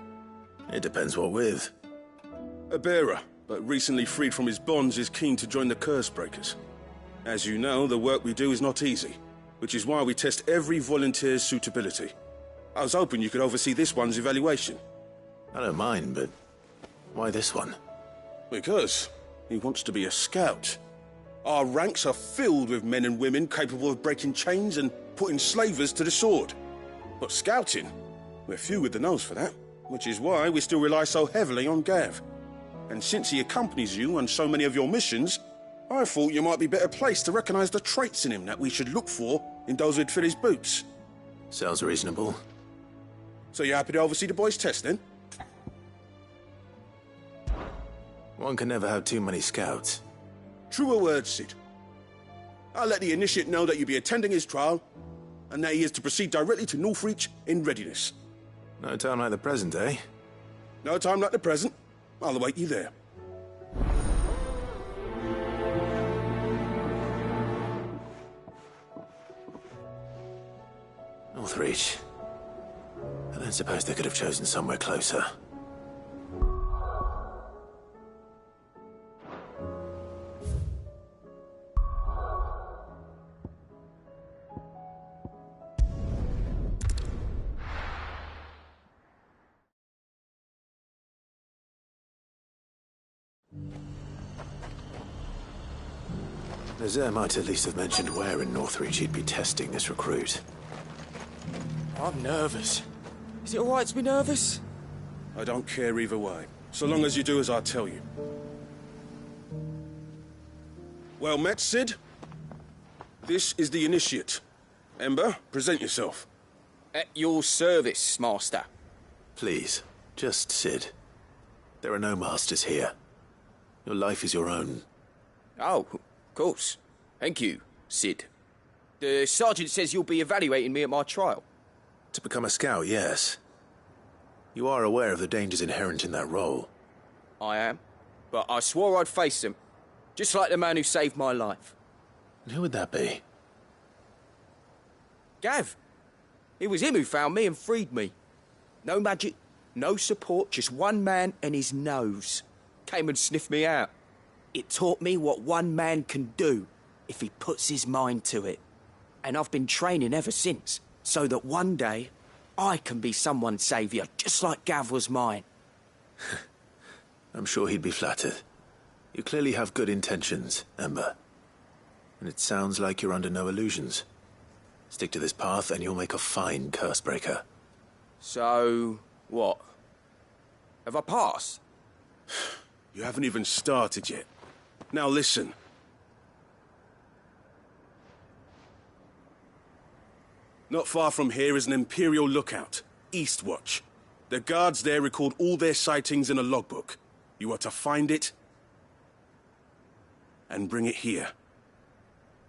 It depends what with. A bearer, but recently freed from his bonds, is keen to join the Curse Breakers. As you know, the work we do is not easy, which is why we test every volunteer's suitability. I was hoping you could oversee this one's evaluation. I don't mind, but why this one? Because he wants to be a scout. Our ranks are filled with men and women capable of breaking chains and putting slavers to the sword. But scouting, we're few with the nose for that, which is why we still rely so heavily on Gav. And since he accompanies you on so many of your missions, I thought you might be better placed to recognize the traits in him that we should look for in those who'd fill his boots. Sounds reasonable. So you're happy to oversee the boys' test, then? One can never have too many scouts. Truer words, Sid. I'll let the initiate know that you'll be attending his trial, and that he is to proceed directly to Northreach in readiness. No time like the present, eh? No time like the present. I'll await you there. Northreach. I don't suppose they could have chosen somewhere closer. Nazaire might at least have mentioned where in Northreach he'd be testing this recruit. I'm nervous. Is it alright to be nervous? I don't care either way, so long as you do as I tell you. Well met, Sid. This is the initiate. Ember, present yourself. At your service, Master. Please, just Sid. There are no masters here. Your life is your own. Oh, of course. Thank you, Sid. The sergeant says you'll be evaluating me at my trial. To become a scout, yes. You are aware of the dangers inherent in that role. I am. But I swore I'd face them. Just like the man who saved my life. And who would that be? Gav. It was him who found me and freed me. No magic, no support, just one man and his nose. Came and sniffed me out. It taught me what one man can do if he puts his mind to it. And I've been training ever since, so that one day I can be someone's saviour, just like Gav was mine. I'm sure he'd be flattered. You clearly have good intentions, Ember. And it sounds like you're under no illusions. Stick to this path and you'll make a fine curse breaker. So, what? Have I passed? You haven't even started yet. Now listen. Not far from here is an Imperial lookout, Eastwatch. The guards there record all their sightings in a logbook. You are to find it and bring it here.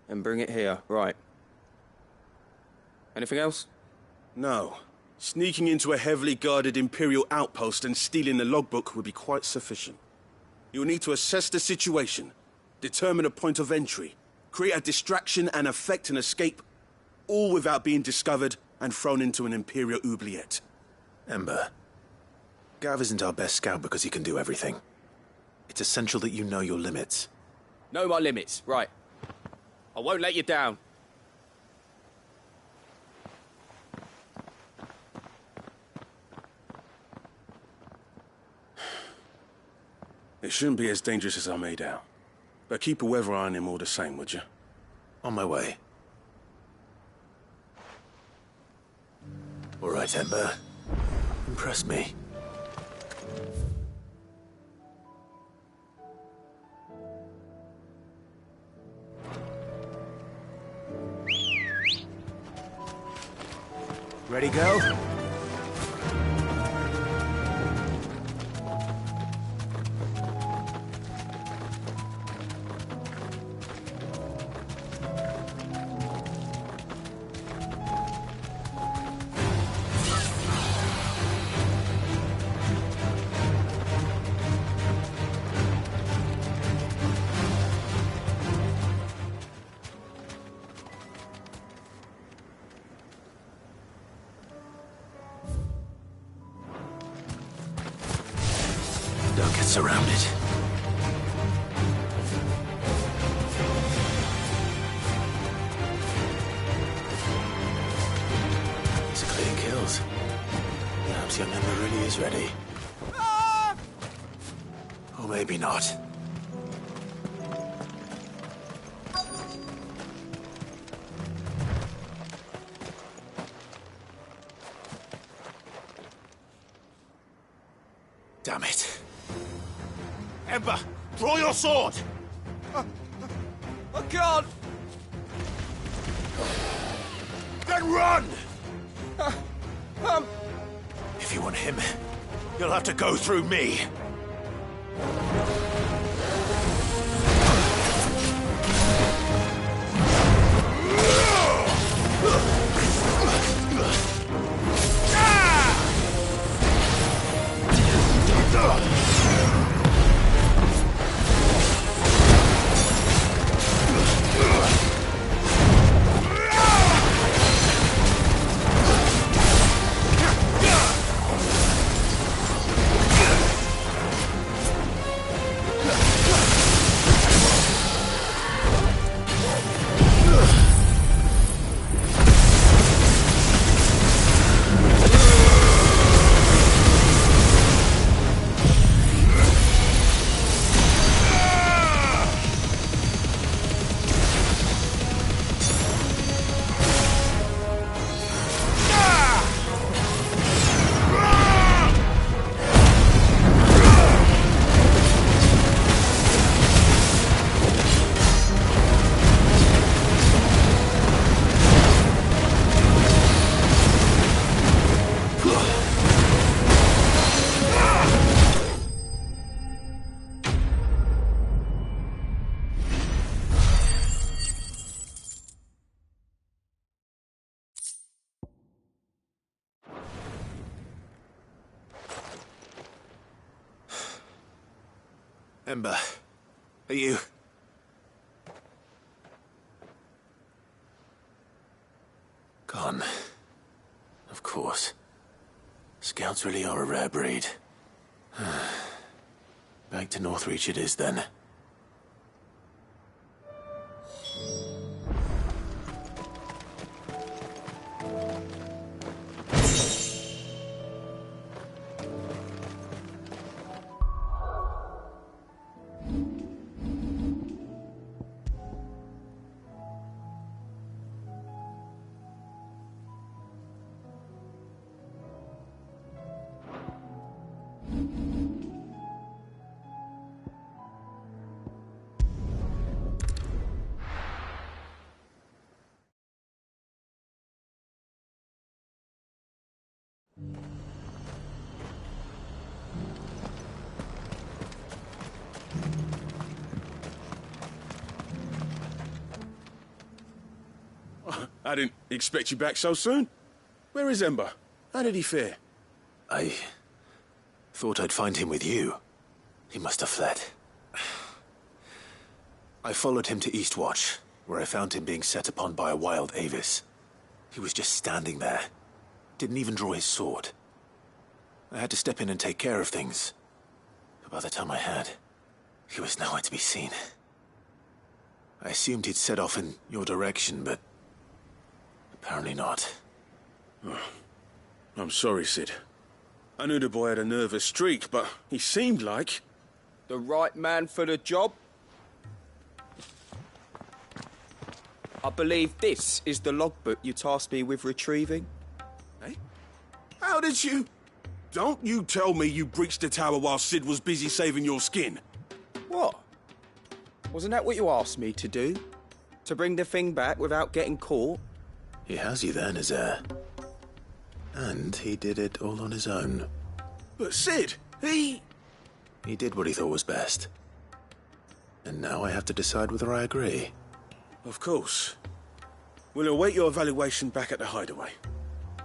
And bring it here, right. Anything else? No. Sneaking into a heavily guarded Imperial outpost and stealing the logbook would be quite sufficient. You'll need to assess the situation, determine a point of entry, create a distraction and effect an escape, all without being discovered and thrown into an Imperial oubliette. Ember, Gav isn't our best scout because he can do everything. It's essential that you know your limits. Know my limits, right. I won't let you down. It shouldn't be as dangerous as I made out. But keep a weather eye on him all the same, would you? On my way. All right, Ember. Impress me. Ready, go? surrounded. These are clear kills. Perhaps young Ember really is ready. Or maybe not. Damn it. Ember, draw your sword! I can't! Then run! If you want him, you'll have to go through me. Ember, are you... Gone. Of course. Scouts really are a rare breed. Back to Northreach it is, then. I didn't expect you back so soon. Where is Ember? How did he fare? I thought I'd find him with you. He must have fled. I followed him to Eastwatch, where I found him being set upon by a wild Avis. He was just standing there. Didn't even draw his sword. I had to step in and take care of things. But by the time I had, he was nowhere to be seen. I assumed he'd set off in your direction, but apparently not. Oh, I'm sorry, Sid. I knew the boy had a nervous streak, but he seemed like... The right man for the job? I believe this is the logbook you tasked me with retrieving. Eh? How did you... Don't you tell me you breached the tower while Sid was busy saving your skin. What? Wasn't that what you asked me to do? To bring the thing back without getting caught? He has you there, Nazaire. And he did it all on his own. But Sid, he did what he thought was best. And now I have to decide whether I agree. Of course. We'll await your evaluation back at the hideaway.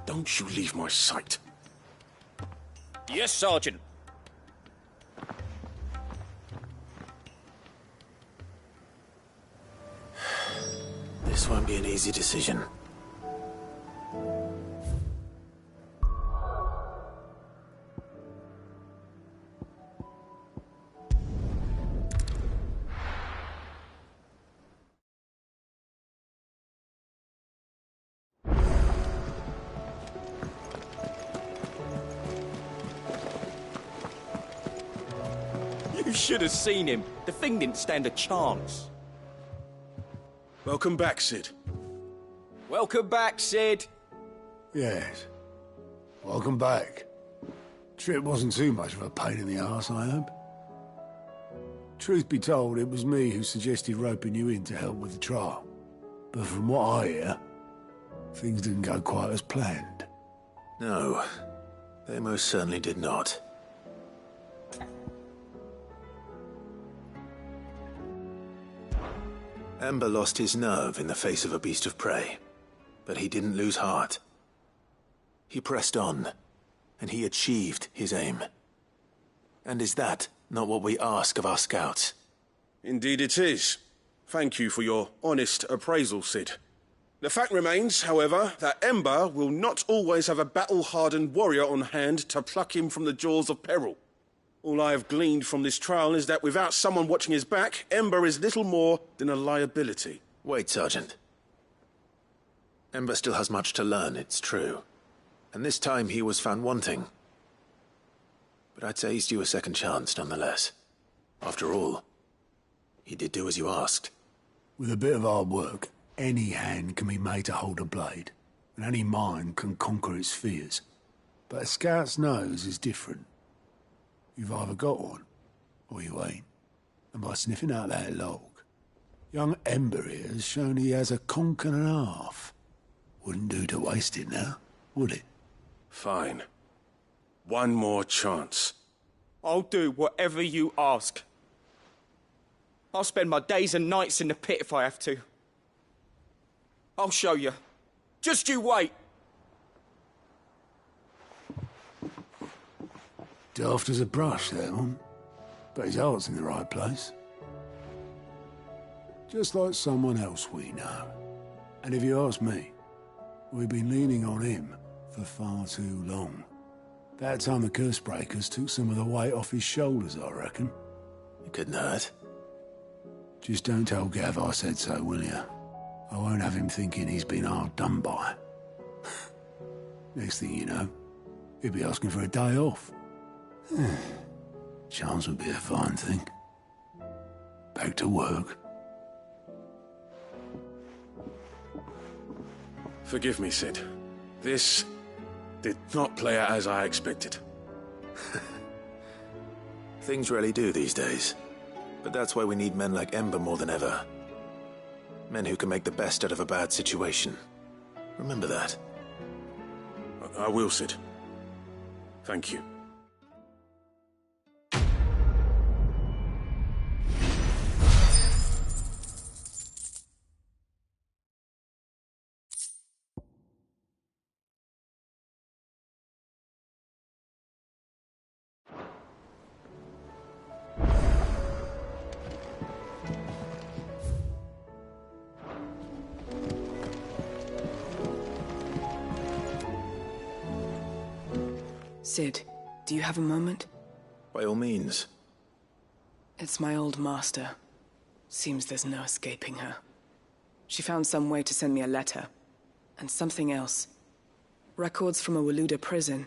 Don't you leave my sight. Yes, Sergeant. This won't be an easy decision. should have seen him. The thing didn't stand a chance. Welcome back, Sid. Welcome back, Sid. Yes. Welcome back. Trip wasn't too much of a pain in the arse, I hope. Truth be told, it was me who suggested roping you in to help with the trial. But from what I hear, things didn't go quite as planned. No, they most certainly did not. Ember lost his nerve in the face of a beast of prey, but he didn't lose heart. He pressed on, and he achieved his aim. And is that not what we ask of our scouts? Indeed it is. Thank you for your honest appraisal, Sid. The fact remains, however, that Ember will not always have a battle-hardened warrior on hand to pluck him from the jaws of peril. All I have gleaned from this trial is that without someone watching his back, Ember is little more than a liability. Wait, Sergeant. Ember still has much to learn, it's true. And this time he was found wanting. But I'd say he's due a second chance, nonetheless. After all, he did do as you asked. With a bit of hard work, any hand can be made to hold a blade, and any mind can conquer its fears. But a scout's nose is different. You've either got one, or you ain't. And by sniffing out that log, young Ember here has shown he has a conch and a half. Wouldn't do to waste it now, would it? Fine. One more chance. I'll do whatever you ask. I'll spend my days and nights in the pit if I have to. I'll show you. Just you wait. Daft as a brush, that one. But his heart's in the right place. Just like someone else we know. And if you ask me, we've been leaning on him for far too long. That time the curse breakers took some of the weight off his shoulders, I reckon. It couldn't hurt. Just don't tell Gav I said so, will you? I won't have him thinking he's been hard done by. Next thing you know, he'll be asking for a day off. Chance would be a fine thing. Back to work. Forgive me, Sid. This did not play out as I expected. Things really do these days. But that's why we need men like Ember more than ever. Men who can make the best out of a bad situation. Remember that. I will, Sid. Thank you. Sid, do you have a moment? By all means. It's my old master. Seems there's no escaping her. She found some way to send me a letter. And something else. Records from a Waluda prison.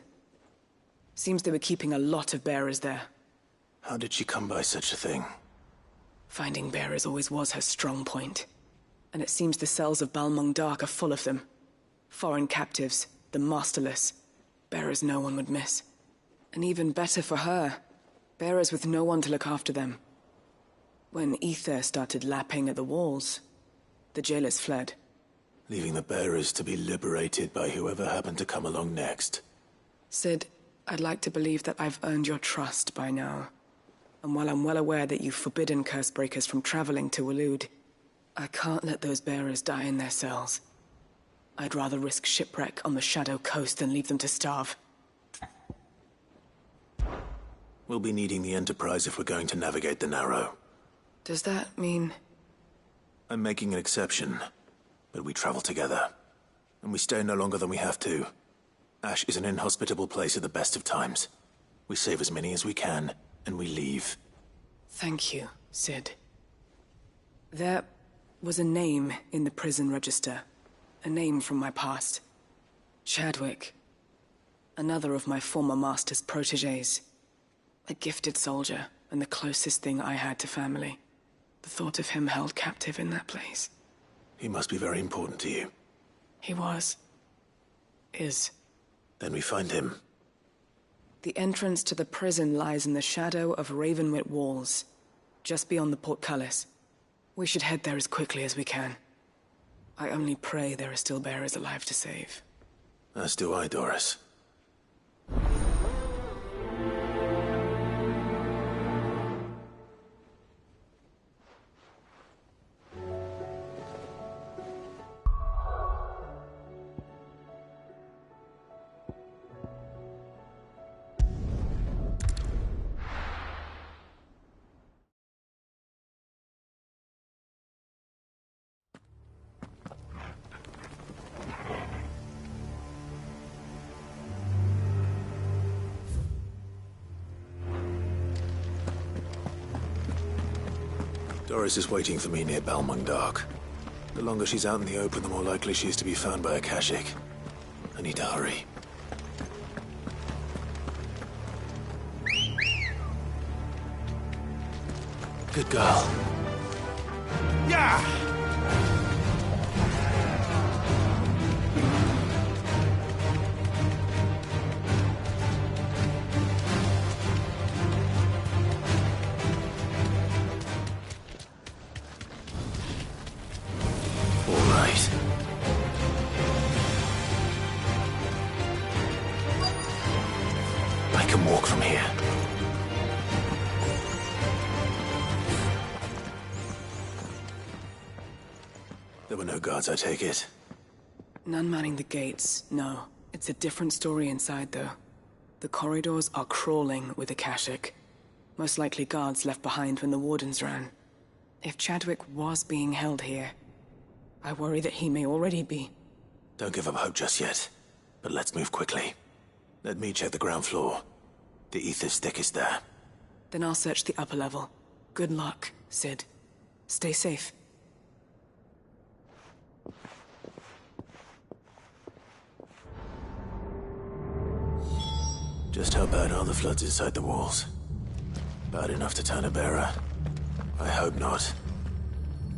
Seems they were keeping a lot of bearers there. How did she come by such a thing? Finding bearers always was her strong point. And it seems the cells of Balmung Dark are full of them. Foreign captives, the masterless. Bearers no one would miss. And even better for her, bearers with no one to look after them. When ether started lapping at the walls, the jailers fled. Leaving the bearers to be liberated by whoever happened to come along next. Sid, I'd like to believe that I've earned your trust by now. And while I'm well aware that you've forbidden Cursebreakers from traveling to Waloed, I can't let those bearers die in their cells. I'd rather risk shipwreck on the Shadow Coast than leave them to starve. We'll be needing the Enterprise if we're going to navigate the Narrow. Does that mean... I'm making an exception, but we travel together. And we stay no longer than we have to. Ash is an inhospitable place at the best of times. We save as many as we can, and we leave. Thank you, Sid. There was a name in the prison register. A name from my past. Chadwick. Another of my former master's protégés. A gifted soldier, and the closest thing I had to family. The thought of him held captive in that place. He must be very important to you. He was. Is. Then we find him. The entrance to the prison lies in the shadow of Ravenwit Walls, just beyond the portcullis. We should head there as quickly as we can. I only pray there are still bearers alive to save. As do I, Doris. Doris is waiting for me near Balmung Dark. The longer she's out in the open, the more likely she is to be found by a Kashik. I need to hurry. Good girl. Yeah! I take it. None manning the gates, no. It's a different story inside, though. The corridors are crawling with Akashic. Most likely guards left behind when the Wardens ran. If Chadwick was being held here, I worry that he may already be. Don't give up hope just yet, but let's move quickly. Let me check the ground floor. The ether stick is there. Then I'll search the upper level. Good luck, Sid. Stay safe. Just how bad are the floods inside the walls? Bad enough to turn a bearer? I hope not.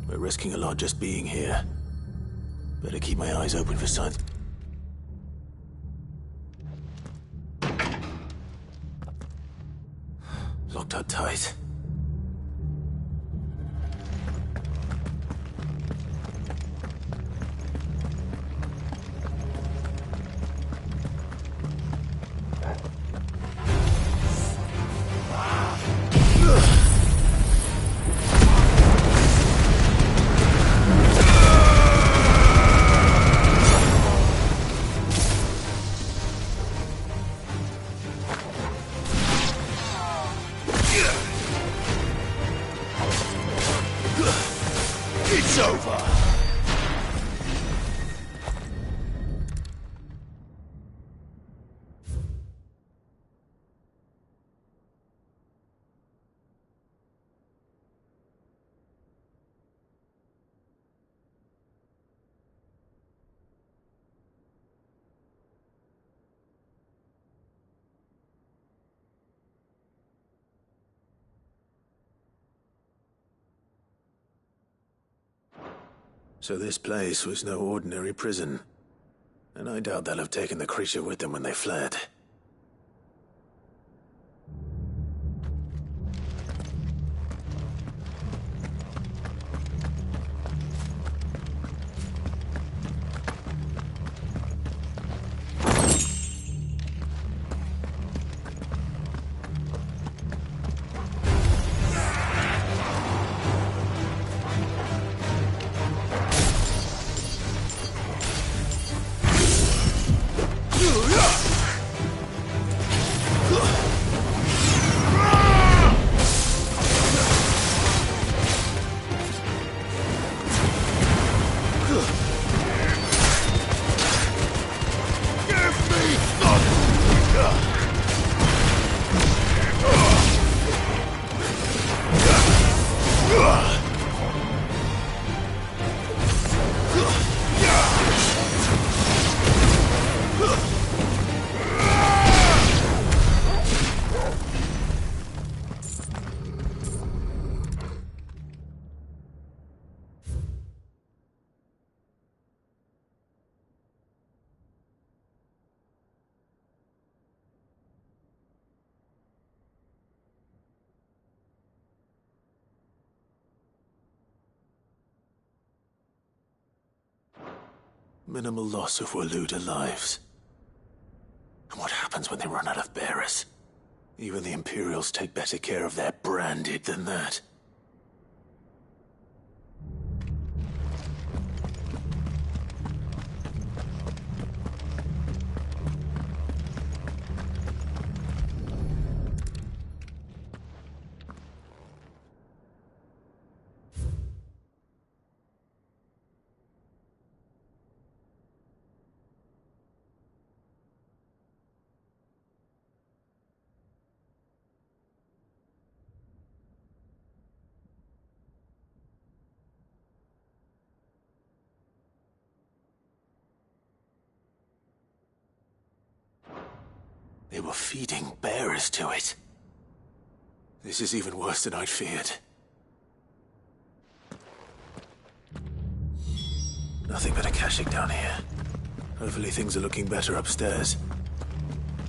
We're risking a lot just being here. Better keep my eyes open for signs. Locked up tight. So this place was no ordinary prison. And I doubt they'll have taken the creature with them when they fled. minimal loss of Waluda lives. And what happens when they run out of bearers? Even the Imperials take better care of their branded than that. They were feeding bearers to it. This is even worse than I'd feared. Nothing but a caching down here. Hopefully things are looking better upstairs.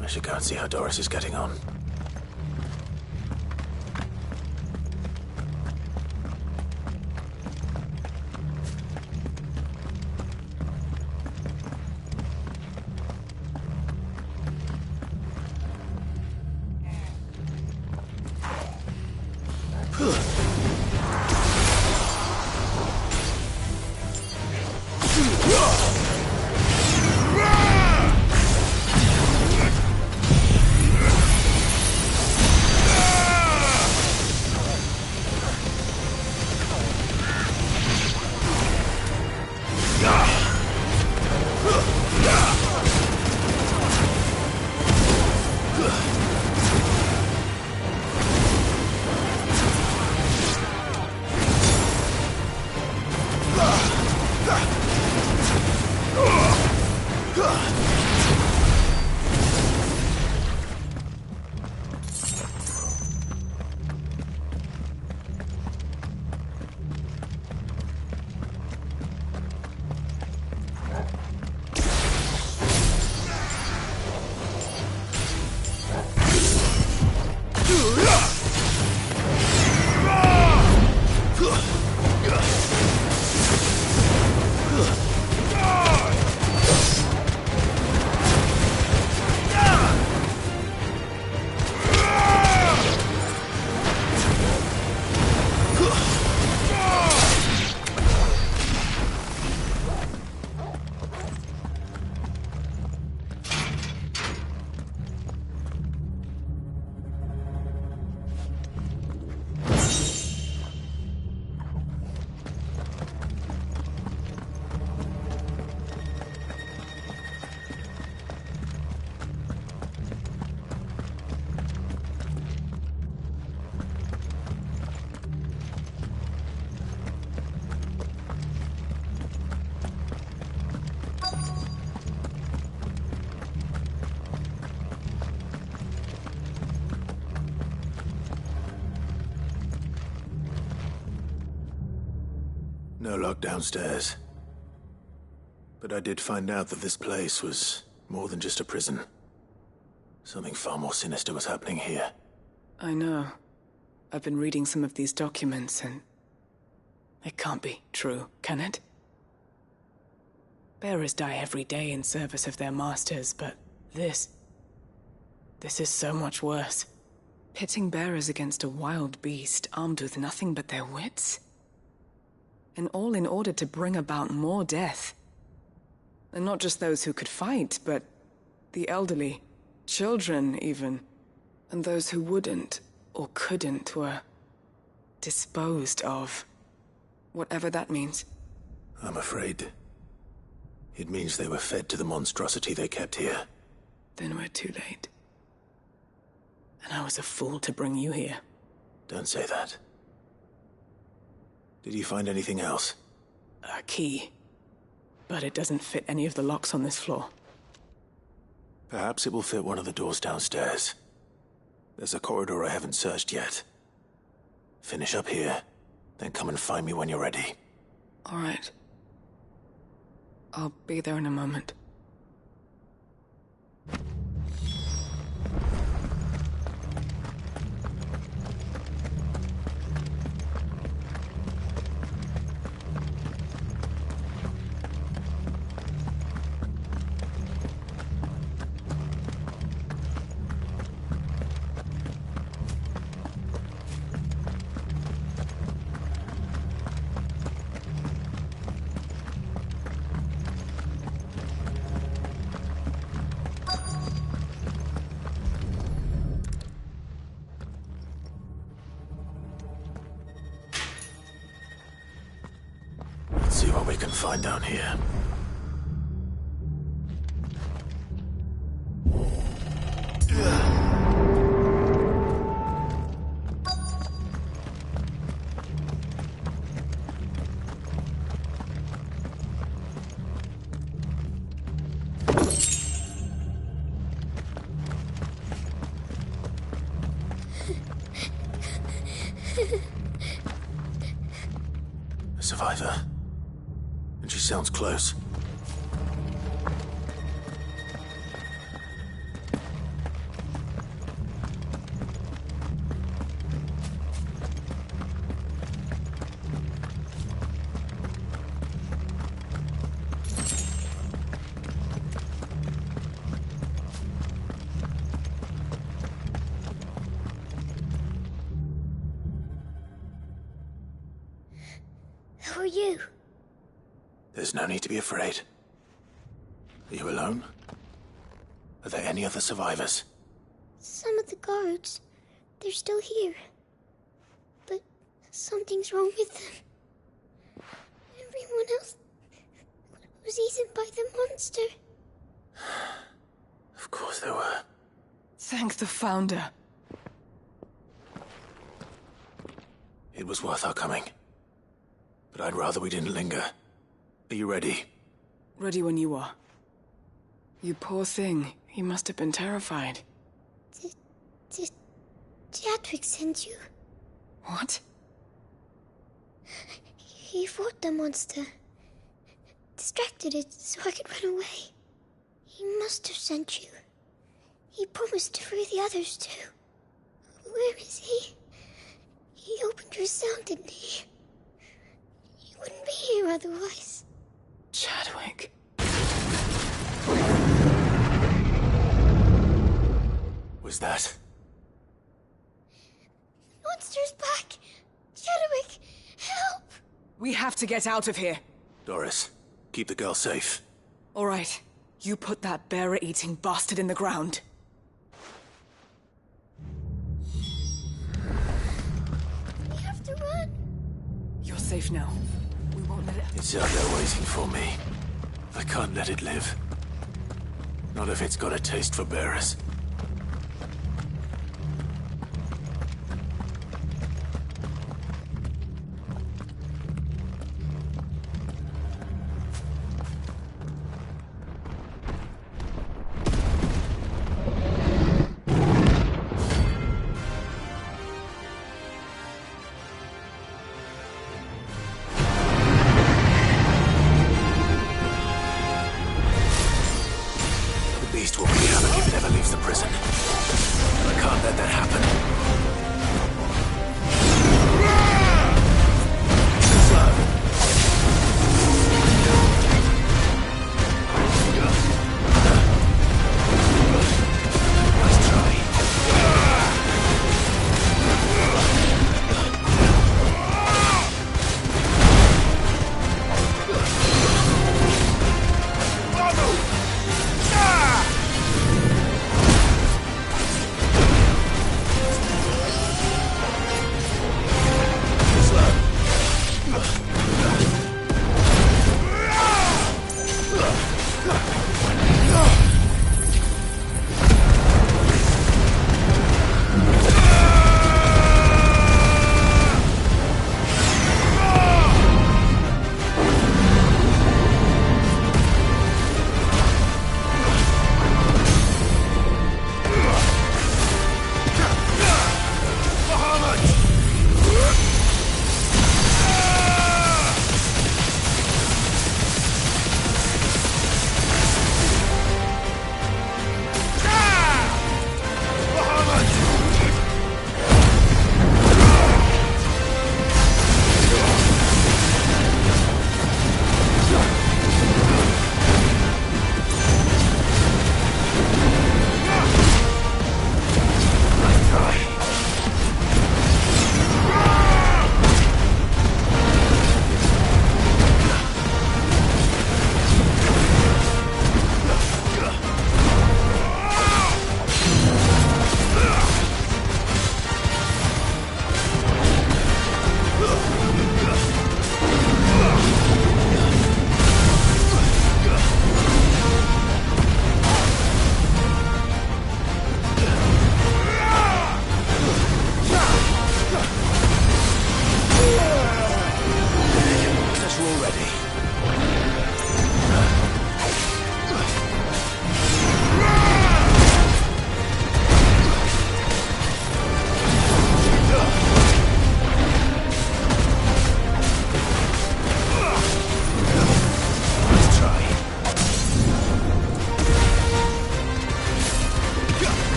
I should go and see how Doris is getting on. No luck downstairs. But I did find out that this place was more than just a prison. Something far more sinister was happening here. I know. I've been reading some of these documents and... it can't be true, can it? Bearers die every day in service of their masters, but this is so much worse. Pitting bearers against a wild beast armed with nothing but their wits? And all in order to bring about more death. And not just those who could fight, but the elderly, children even, and those who wouldn't or couldn't were disposed of. Whatever that means. I'm afraid it means they were fed to the monstrosity they kept here. Then we're too late. And I was a fool to bring you here. Don't say that. Did you find anything else? A key. But it doesn't fit any of the locks on this floor. Perhaps it will fit one of the doors downstairs. There's a corridor I haven't searched yet. Finish up here, then come and find me when you're ready. All right. I'll be there in a moment. we can find down here. A survivor. And she sounds close. Who are you? There's no need to be afraid. Are you alone? Are there any other survivors? Some of the guards. They're still here. But something's wrong with them. Everyone else was eaten by the monster. Of course there were. Thank the Founder. It was worth our coming. But I'd rather we didn't linger. Are you ready? Ready when you are. You poor thing. He must have been terrified. Did Chadwick send you? What? He fought the monster. Distracted it so I could run away. He must have sent you. He promised to free the others too. Where is he? He opened your cell, didn't he? He wouldn't be here otherwise. Chadwick. Was that? Monster's back! Chadwick, help! We have to get out of here. Doris, keep the girl safe. All right. You put that bearer-eating bastard in the ground. We have to run. You're safe now. We won't let it... It's out there waiting for me. I can't let it live. Not if it's got a taste for bearers.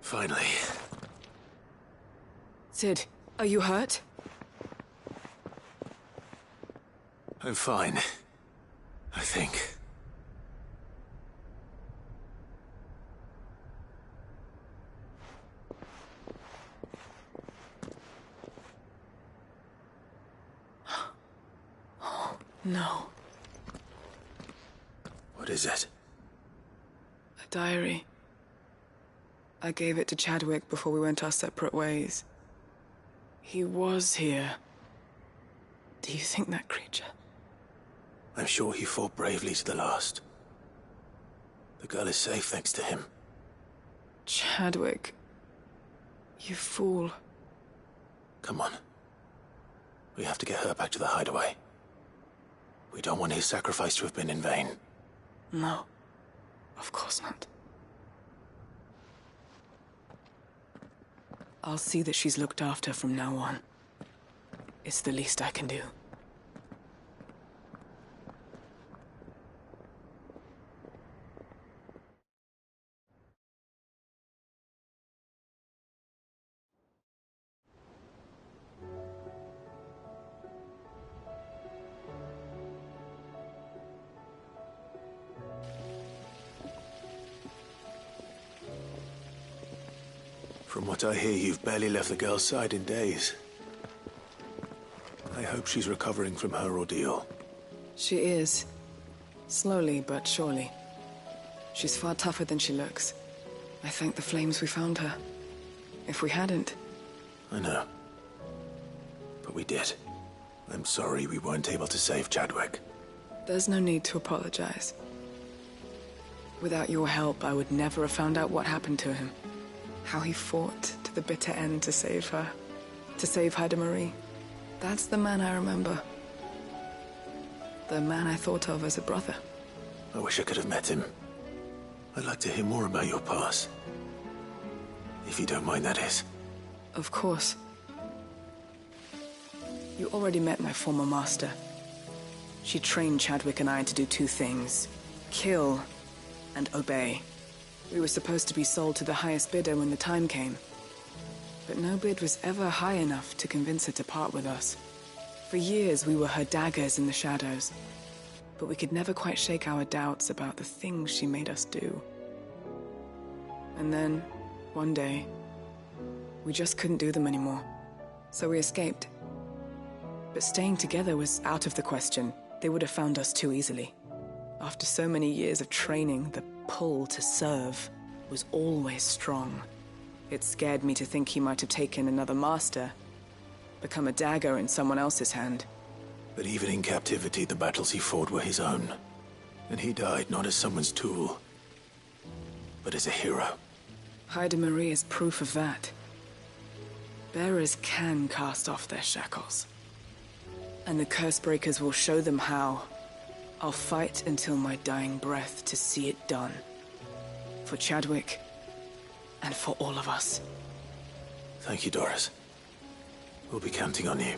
Finally. Sid, are you hurt? I'm fine. I think. Oh, no. What is it? A diary. I gave it to Chadwick before we went our separate ways. He was here. Do you think that creature? I'm sure he fought bravely to the last. The girl is safe thanks to him. Chadwick. You fool. Come on. We have to get her back to the hideaway. We don't want his sacrifice to have been in vain. No. Of course not. I'll see that she's looked after from now on. It's the least I can do. From what I hear, you've barely left the girl's side in days. I hope she's recovering from her ordeal. She is. Slowly but surely. She's far tougher than she looks. I thank the flames we found her. If we hadn't... I know. But we did. I'm sorry we weren't able to save Chadwick. There's no need to apologize. Without your help, I would never have found out what happened to him. How he fought to the bitter end to save her. To save Haida Marie. That's the man I remember. The man I thought of as a brother. I wish I could have met him. I'd like to hear more about your past. If you don't mind, that is. Of course. You already met my former master. She trained Chadwick and I to do two things. Kill and obey. We were supposed to be sold to the highest bidder when the time came. But no bid was ever high enough to convince her to part with us. For years we were her daggers in the shadows. But we could never quite shake our doubts about the things she made us do. And then, one day, we just couldn't do them anymore. So we escaped. But staying together was out of the question. They would have found us too easily. After so many years of training, the pull to serve was always strong. It scared me to think he might have taken another master, become a dagger in someone else's hand. But even in captivity, the battles he fought were his own. And he died not as someone's tool, but as a hero. Haida Marie is proof of that. Bearers can cast off their shackles. And the curse breakers will show them how. I'll fight until my dying breath to see it done. For Chadwick, and for all of us. Thank you, Doris. We'll be counting on you.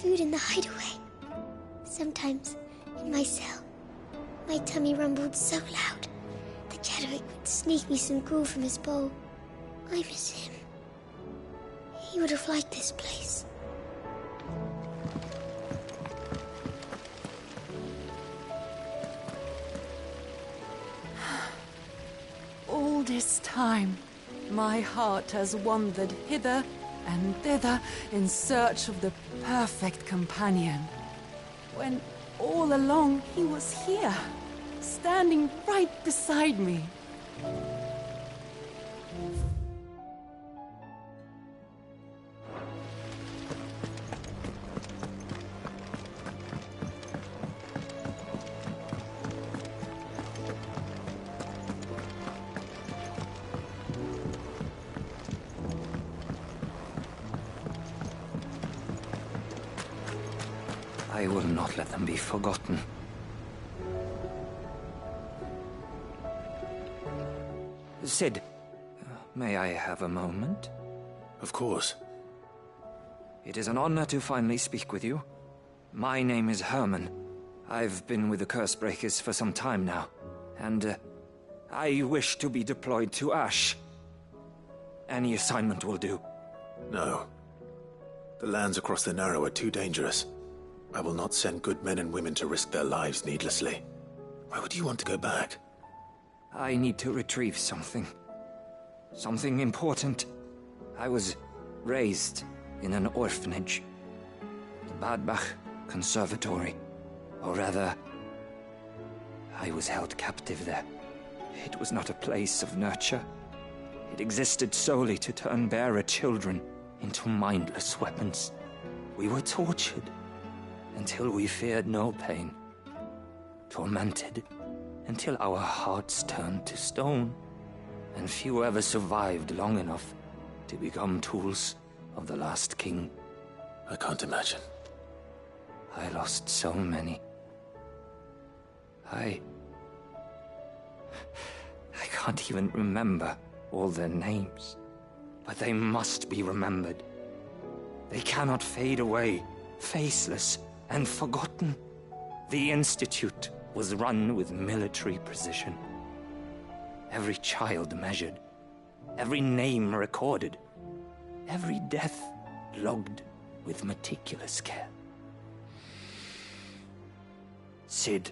Food in the hideaway. Sometimes, in my cell, my tummy rumbled so loud that Chadwick would sneak me some gruel from his bowl. I miss him. He would have liked this place. All this time, my heart has wandered hither and thither in search of the perfect companion. When all along he was here, standing right beside me. I will not let them be forgotten. Sid, may I have a moment? Of course. It is an honor to finally speak with you. My name is Herman. I've been with the Cursebreakers for some time now, and I wish to be deployed to Ash. Any assignment will do. No. The lands across the Narrow are too dangerous. I will not send good men and women to risk their lives needlessly. Why would you want to go back? I need to retrieve something. Something important. I was raised in an orphanage. The Badbach Conservatory. Or rather, I was held captive there. It was not a place of nurture. It existed solely to turn bearer children into mindless weapons. We were tortured until we feared no pain. Tormented until our hearts turned to stone. And few ever survived long enough to become tools of the last king. I can't imagine. I lost so many. I can't even remember all their names. But they must be remembered. They cannot fade away, faceless and forgotten. The Institute was run with military precision. Every child measured, every name recorded, every death logged with meticulous care. Sid,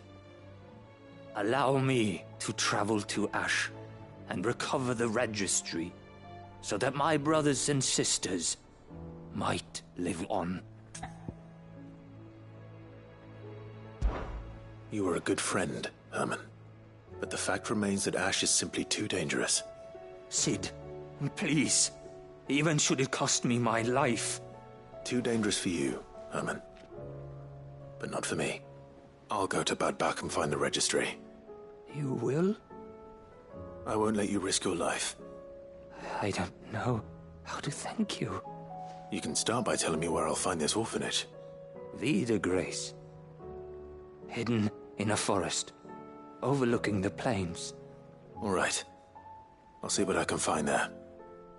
allow me to travel to Ash and recover the registry so that my brothers and sisters might live on. You were a good friend, Herman. But the fact remains that Ash is simply too dangerous. Sid, please. Even should it cost me my life. Too dangerous for you, Herman. But not for me. I'll go to Badbach and find the registry. You will? I won't let you risk your life. I don't know how to thank you. You can start by telling me where I'll find this orphanage. Vida Grace. Hidden in a forest, overlooking the plains. All right. I'll see what I can find there.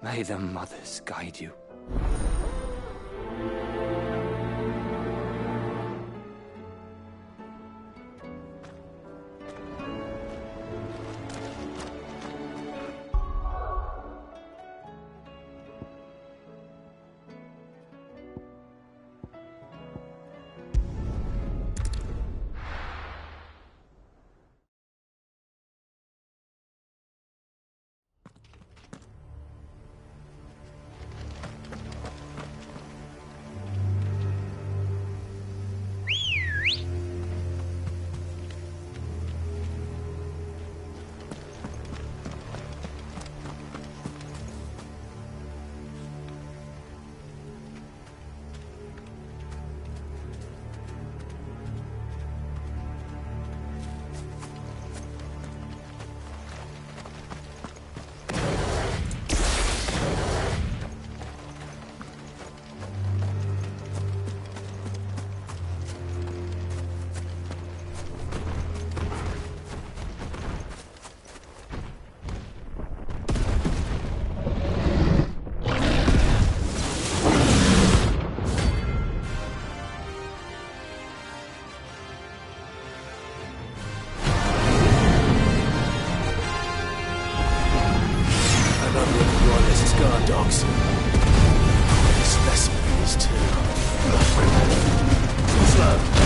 May the mothers guide you. dogs. This specimen is too slow.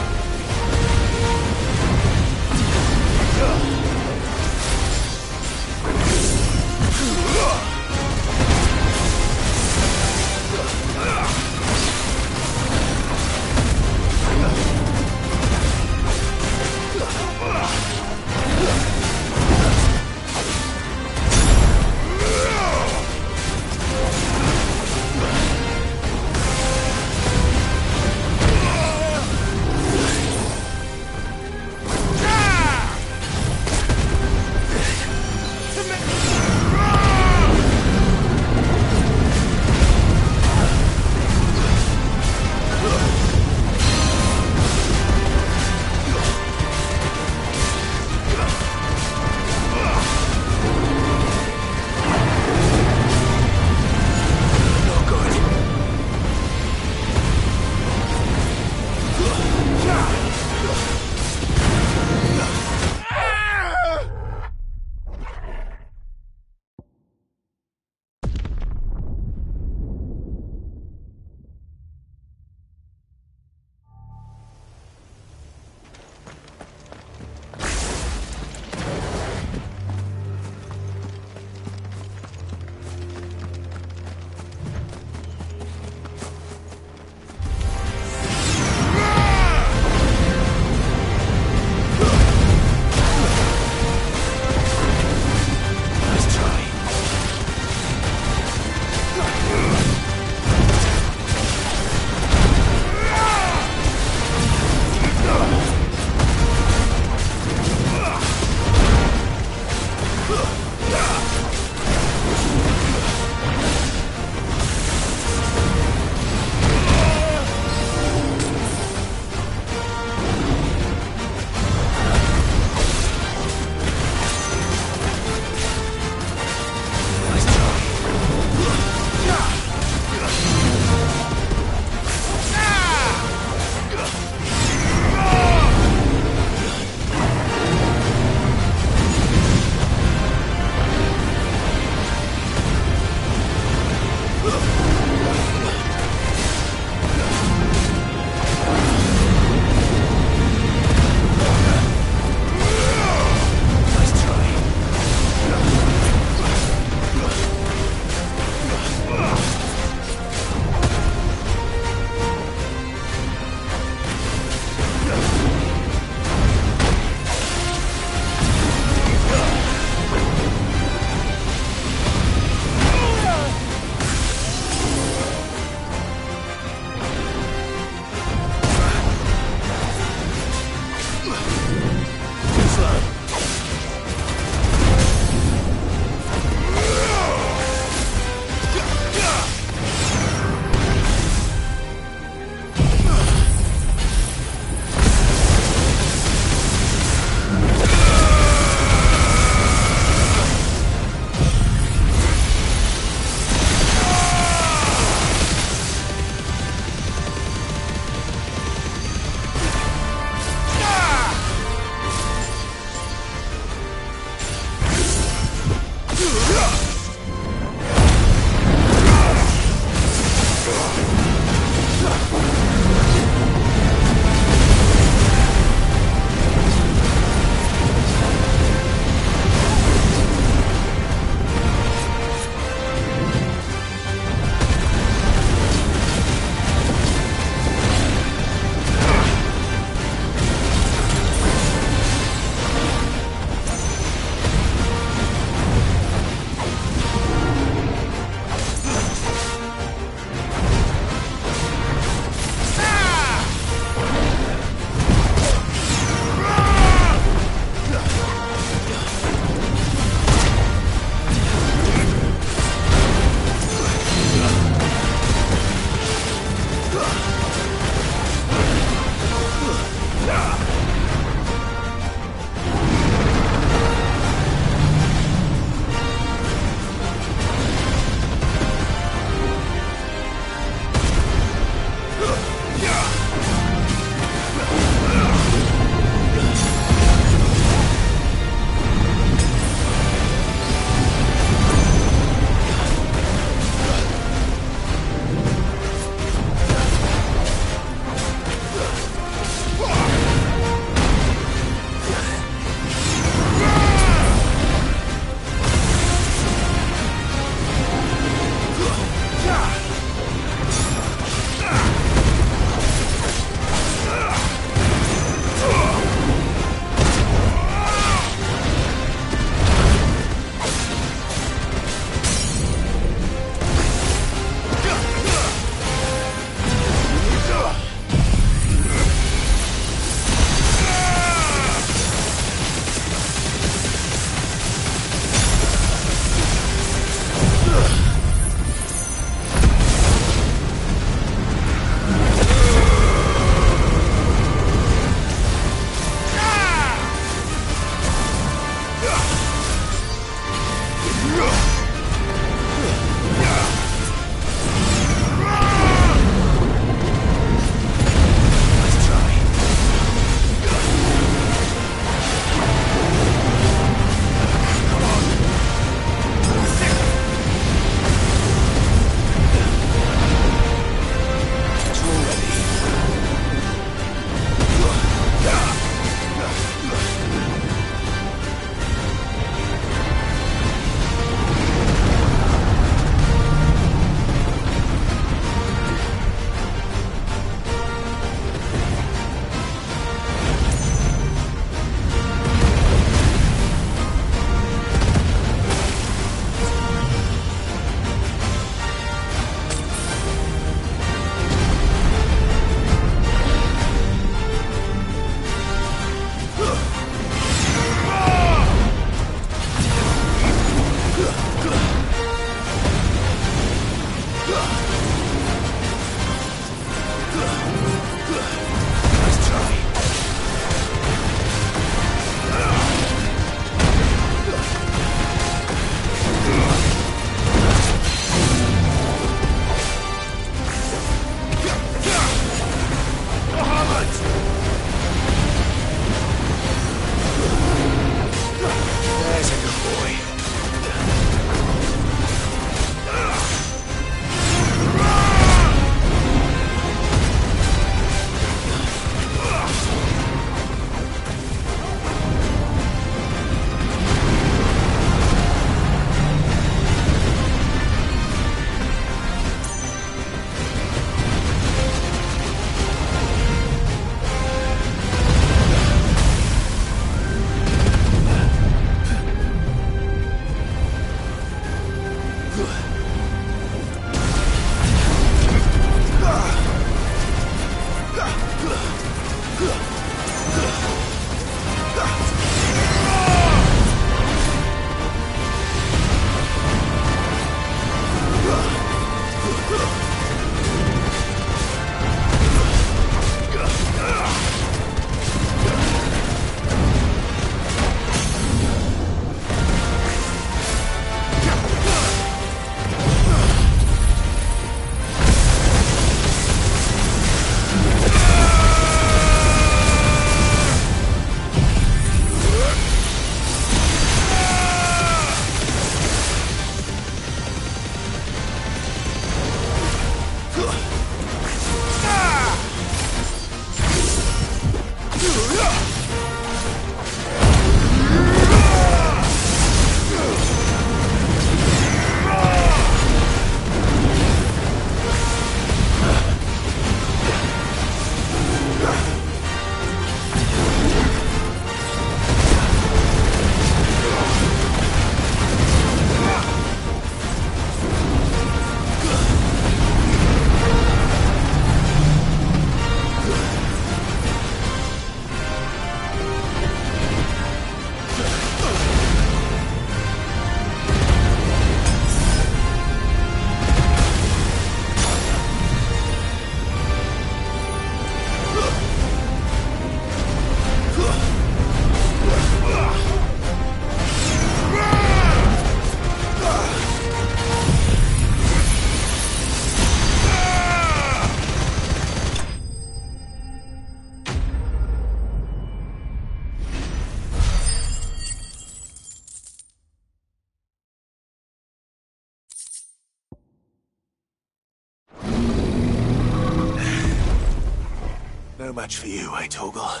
No match for you, eh, Torgal?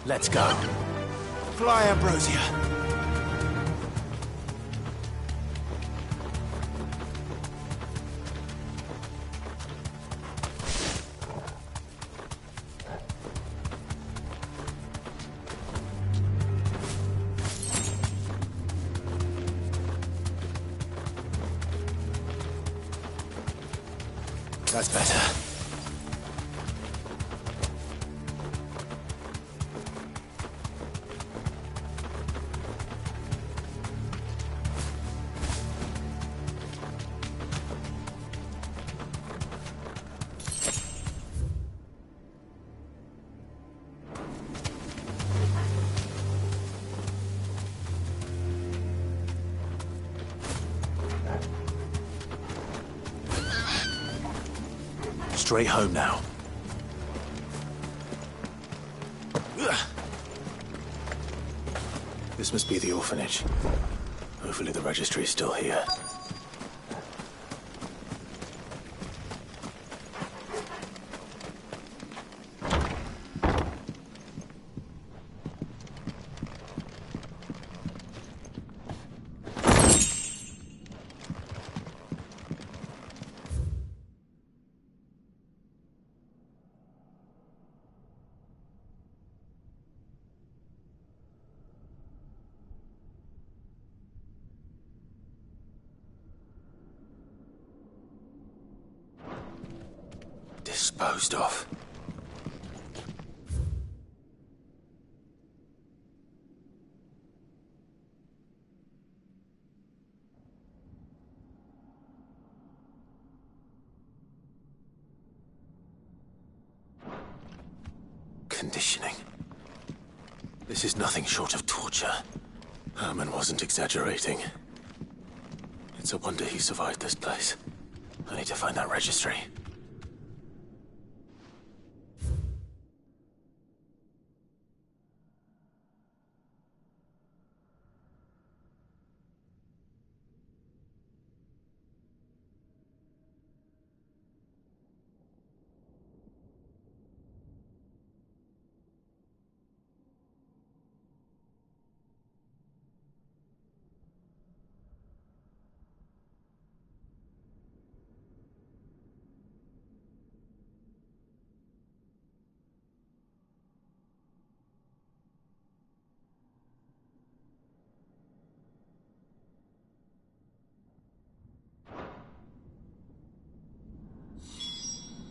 Let's go. Fly, Ambrosia. That's better. Straight home now. This must be the orphanage. Hopefully the registry is still here. Disposed of. Conditioning. This is nothing short of torture. Herman wasn't exaggerating. It's a wonder he survived this place. I need to find that registry.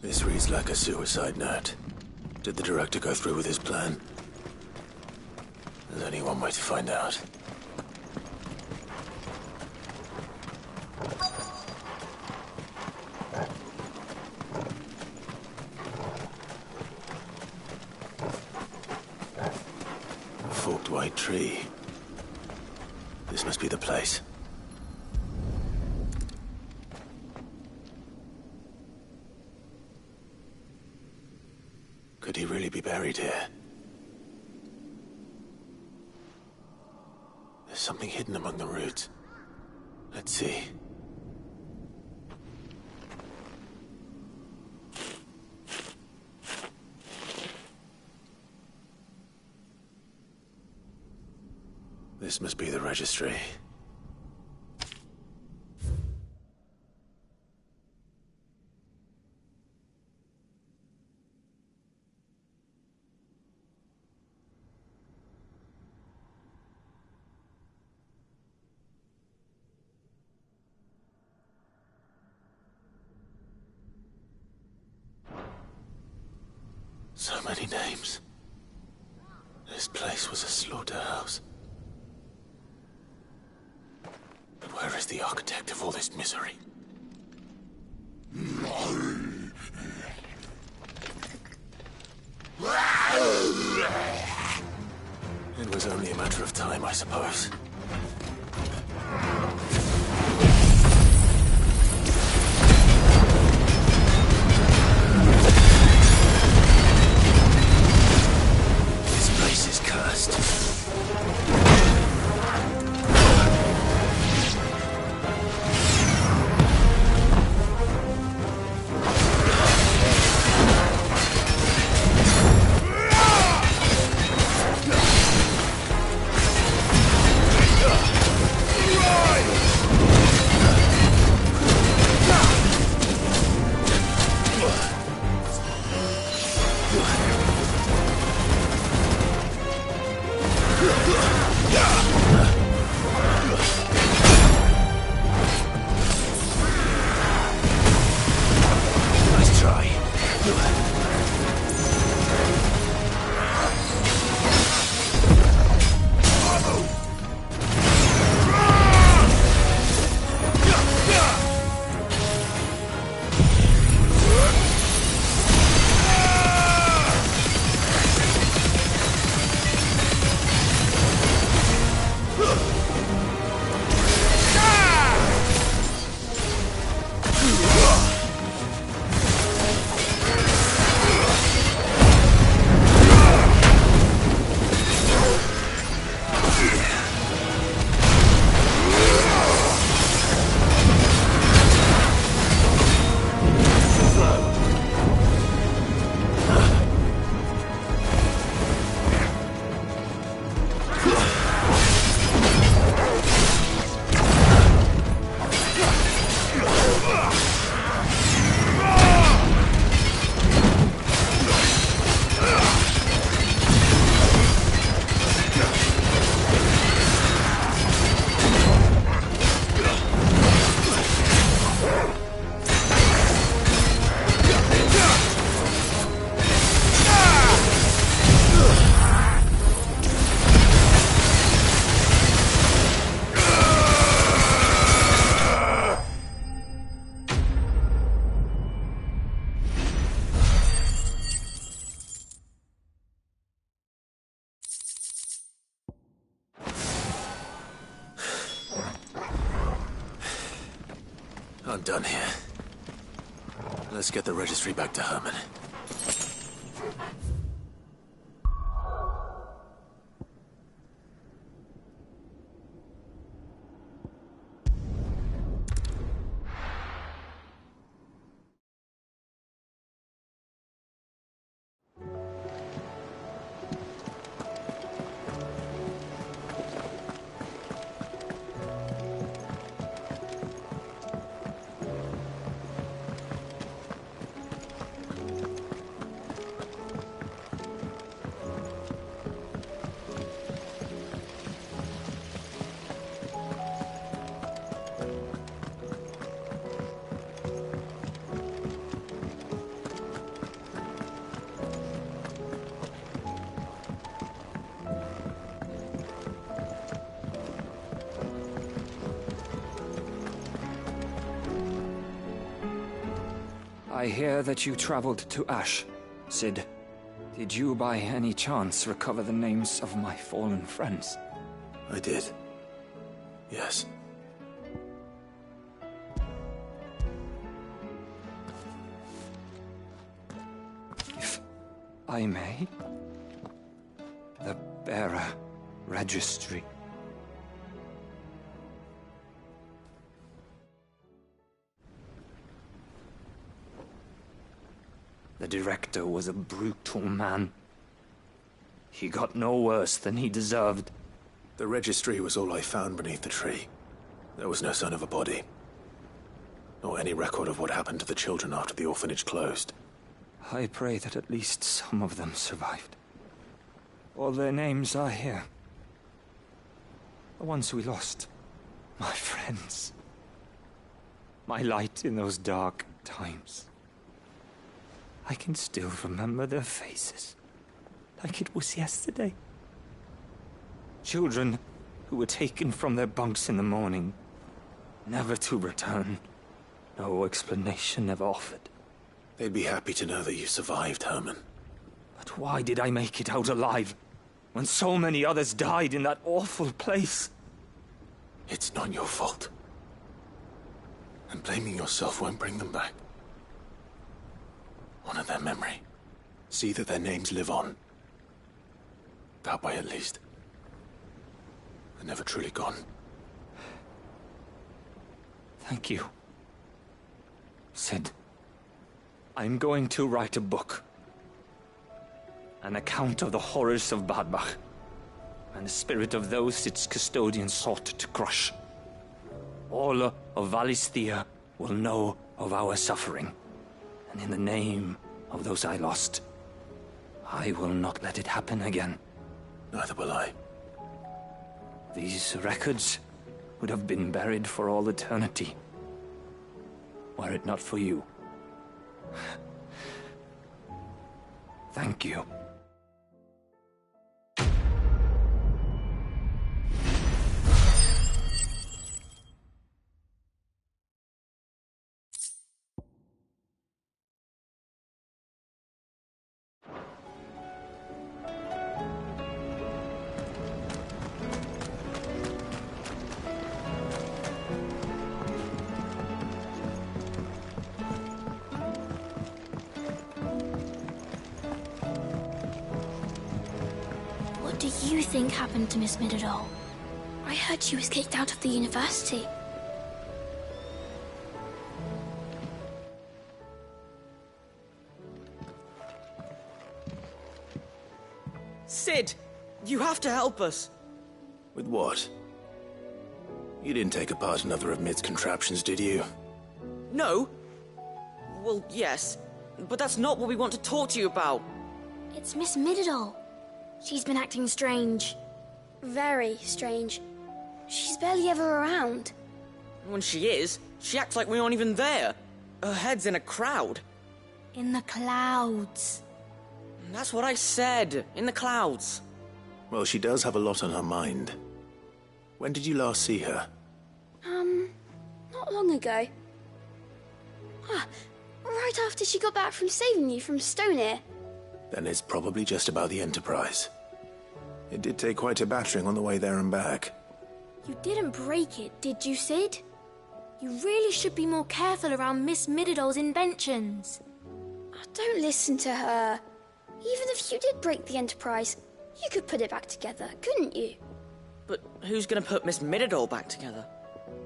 This reads like a suicide note. Did the director go through with his plan? There's only one way to find out. A forked white tree. This must be the place. Could he really be buried here? There's something hidden among the roots. Let's see. This must be the registry. So many names. This place was a slaughterhouse. But where is the architect of all this misery? It was only a matter of time, I suppose. I'm done here. Let's get the registry back to Herman. I hear that you traveled to Ash, Cid. Did you by any chance recover the names of my fallen friends? I did. Yes. If I may? The bearer registry. The director was a brutal man. He got no worse than he deserved. The registry was all I found beneath the tree. There was no sign of a body. Nor any record of what happened to the children after the orphanage closed. I pray that at least some of them survived. All their names are here. The ones we lost. My friends. My light in those dark times. I can still remember their faces, like it was yesterday. Children who were taken from their bunks in the morning, never to return. No explanation ever offered. They'd be happy to know that you survived, Herman. But why did I make it out alive, when so many others died in that awful place? It's not your fault. And blaming yourself won't bring them back. Honor their memory. See that their names live on. That way, at least. They're never truly gone. Thank you. Cid, I'm going to write a book. An account of the horrors of Badbach, and the spirit of those its custodians sought to crush. All of Valisthea will know of our suffering. And in the name of those I lost, I will not let it happen again. Neither will I. These records would have been buried for all eternity, were it not for you. Thank you. What do you think happened to Miss Middledore? I heard she was kicked out of the university. Cid! You have to help us! With what? You didn't take apart another of Mid's contraptions, did you? No. Well, yes. But that's not what we want to talk to you about. It's Miss Middledore. She's been acting strange. Very strange. She's barely ever around. When she is, she acts like we aren't even there. Her head's in a crowd. In the clouds. That's what I said. In the clouds. Well, she does have a lot on her mind. When did you last see her? Not long ago. Right after she got back from saving you from Stonear. Then it's probably just about the Enterprise. It did take quite a battering on the way there and back. You didn't break it, did you, Cid? You really should be more careful around Miss Middledol's inventions. Oh, don't listen to her. Even if you did break the Enterprise, you could put it back together, couldn't you? But who's gonna put Miss Middledol back together?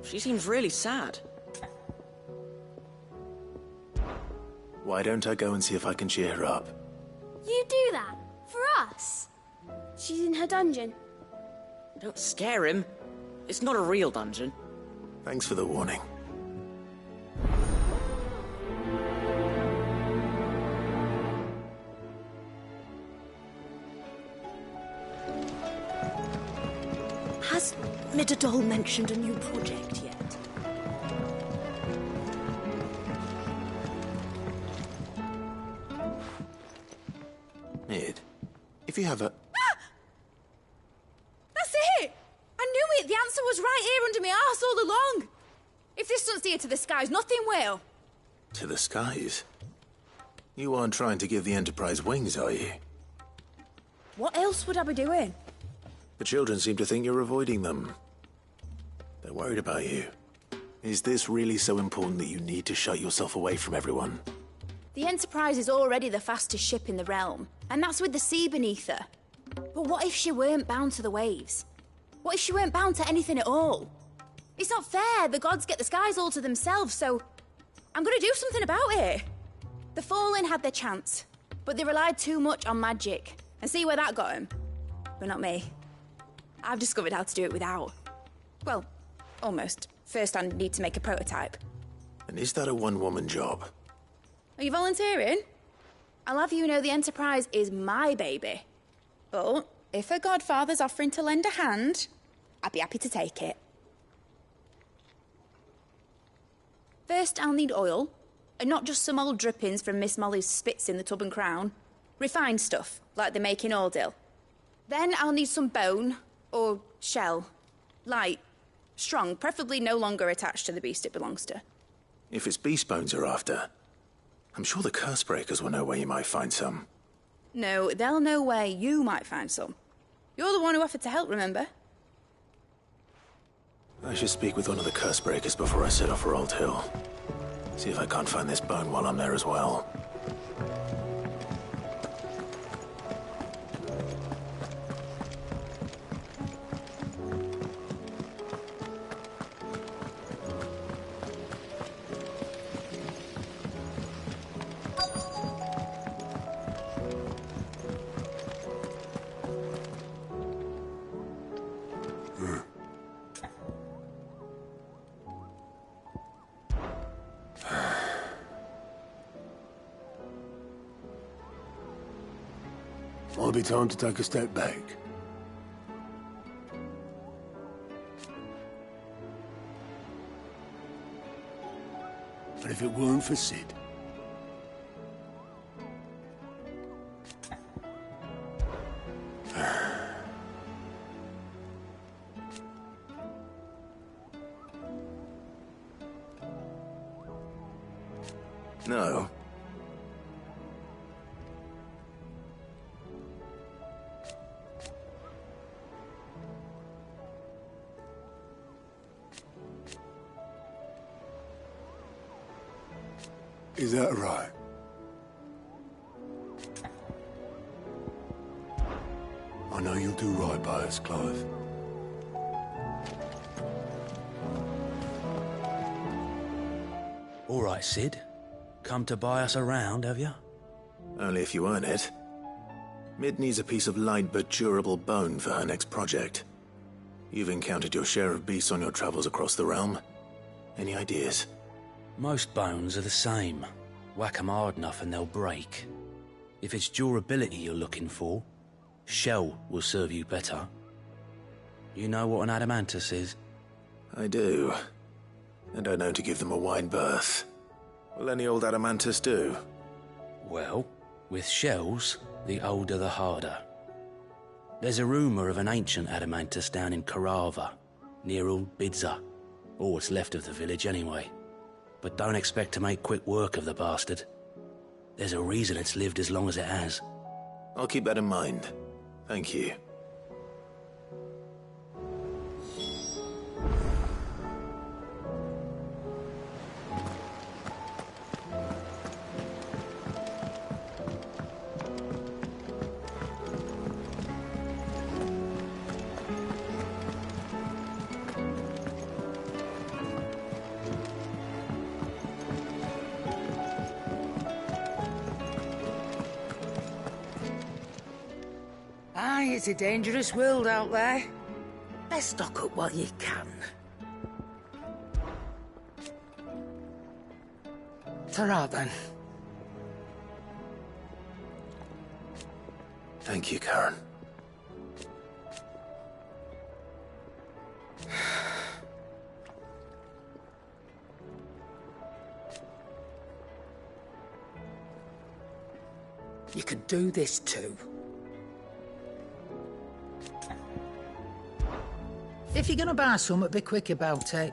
She seems really sad. Why don't I go and see if I can cheer her up? You do that? For us? She's in her dungeon. Don't scare him. It's not a real dungeon. Thanks for the warning. Has Middledol mentioned a new project yet? Mid, if you have a... That's it! I knew it! The answer was right here under my arse all along! If this doesn't steer to the skies, nothing will! To the skies? You aren't trying to give the Enterprise wings, are you? What else would I be doing? The children seem to think you're avoiding them. They're worried about you. Is this really so important that you need to shut yourself away from everyone? The Enterprise is already the fastest ship in the realm, and that's with the sea beneath her. But what if she weren't bound to the waves? What if she weren't bound to anything at all? It's not fair. The gods get the skies all to themselves, so I'm gonna do something about it. The Fallen had their chance, but they relied too much on magic. And see where that got them? But not me. I've discovered how to do it without. Well, almost. First I need to make a prototype. And is that a one-woman job? Are you volunteering? I'll have you know the Enterprise is my baby. But if a godfather's offering to lend a hand, I'd be happy to take it. First, I'll need oil, and not just some old drippings from Miss Molly's spits in the Tub and Crown. Refined stuff, like they make in Ordil. Then I'll need some bone, or shell. Light, strong, preferably no longer attached to the beast it belongs to. If it's beast bones you're after, I'm sure the curse breakers will know where you might find some. No, they'll know where you might find some. You're the one who offered to help, remember? I should speak with one of the curse breakers before I set off for Old Hill. See if I can't find this bone while I'm there as well. Might be time to take a step back. But if it weren't for Sid... No. Is that right? I know you'll do right by us, Clive. All right, Sid. Come to buy us around, have you? Only if you earn it. Mid needs a piece of light but durable bone for her next project. You've encountered your share of beasts on your travels across the realm. Any ideas? Most bones are the same. Whack 'em hard enough and they'll break. If it's durability you're looking for, shell will serve you better. You know what an adamantus is? I do. And I know to give them a wide berth. Will any old adamantus do? Well, with shells, the older the harder. There's a rumour of an ancient adamantus down in Karava, near Old Bidza, or what's left of the village anyway. But don't expect to make quick work of the bastard. There's a reason it's lived as long as it has. I'll keep that in mind. Thank you. It's a dangerous world out there. Let's stock up while you can. Ta-ra, then. Thank you, Karen. You could do this too. If you're gonna buy something, be quick about it.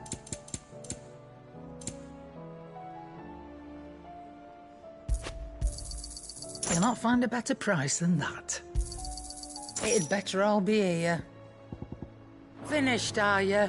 You'll not find a better price than that. It'd better all be here. Finished, are you?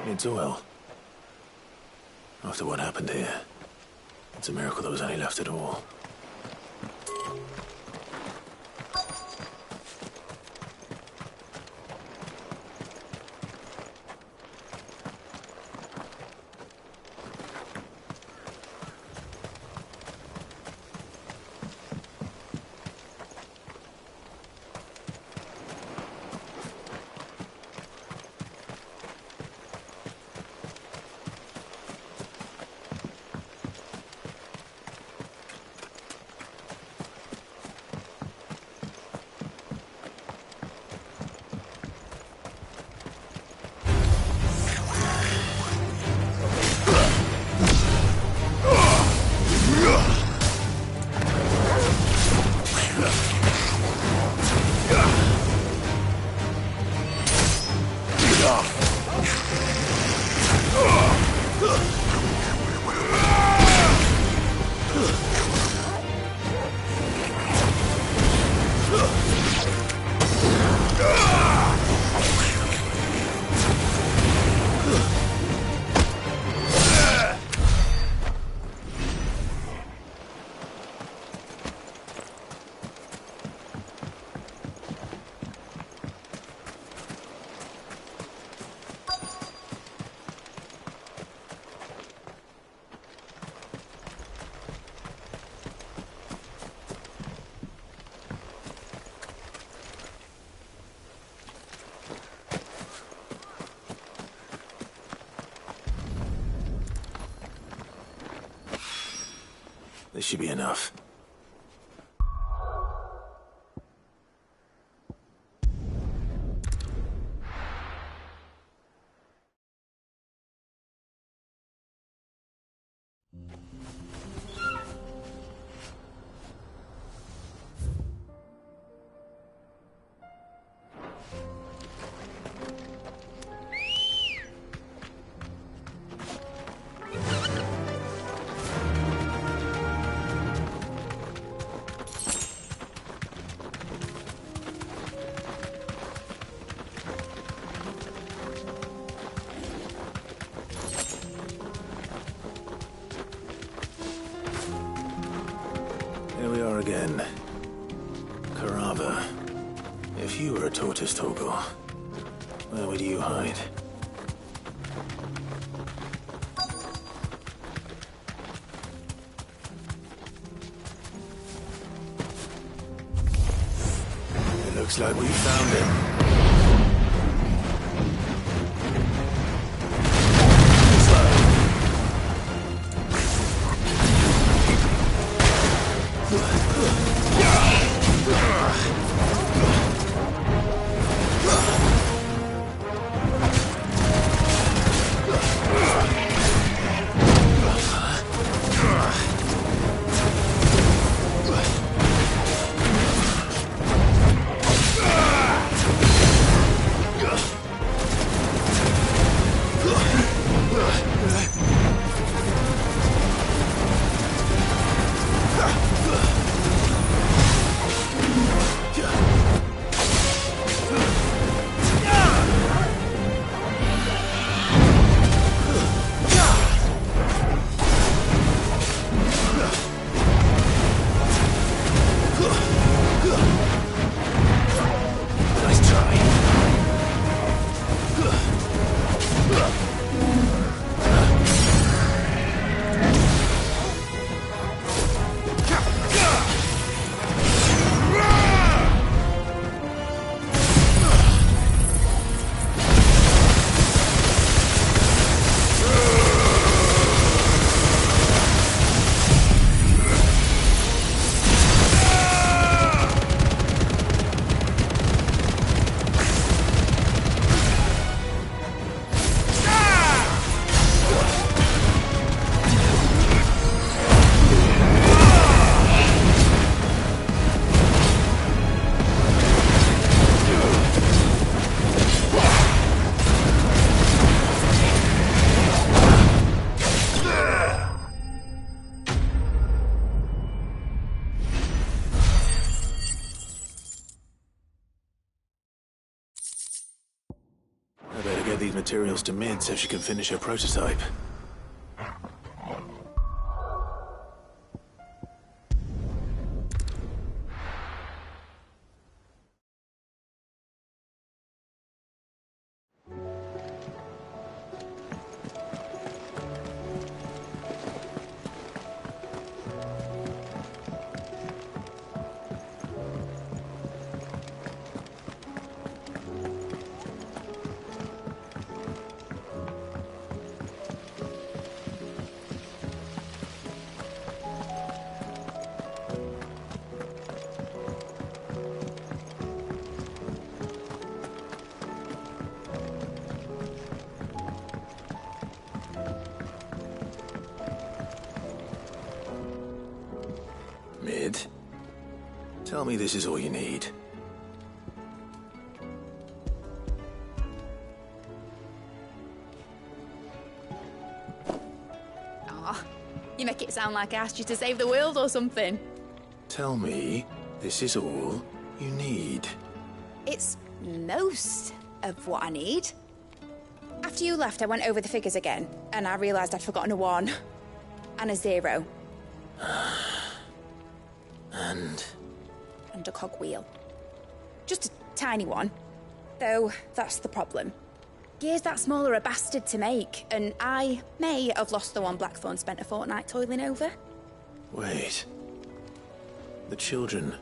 It's well. After what happened here, it's a miracle there was any left at all. This should be enough. Here we are again. Carava. If you were a tortoise, Toggle, where would you hide? It looks like we found him. materials to Mid so she can finish her prototype. Mid, tell me this is all you need. Aw, you make it sound like I asked you to save the world or something. Tell me this is all you need. It's most of what I need. After you left, I went over the figures again, and I realised I'd forgotten a 1 and a 0. And a cogwheel. Just a tiny one. Though, that's the problem. Gears that small are a bastard to make, and I may have lost the one Blackthorn spent a fortnight toiling over. Wait. The children.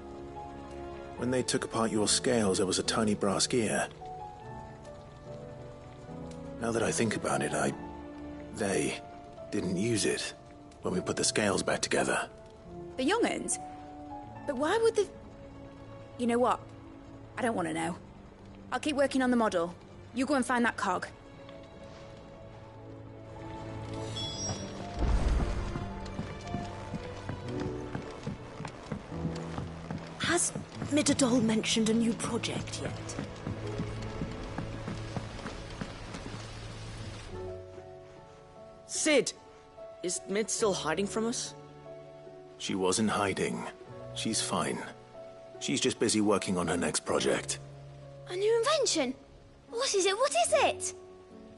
When they took apart your scales, there was a tiny brass gear. Now that I think about it, they didn't use it when we put the scales back together. The young'uns? But why would the... You know what? I don't want to know. I'll keep working on the model. You go and find that cog. Has Midadol mentioned a new project yet? Sid! Is Mid still hiding from us? She wasn't hiding. She's fine. She's just busy working on her next project. A new invention? What is it? What is it?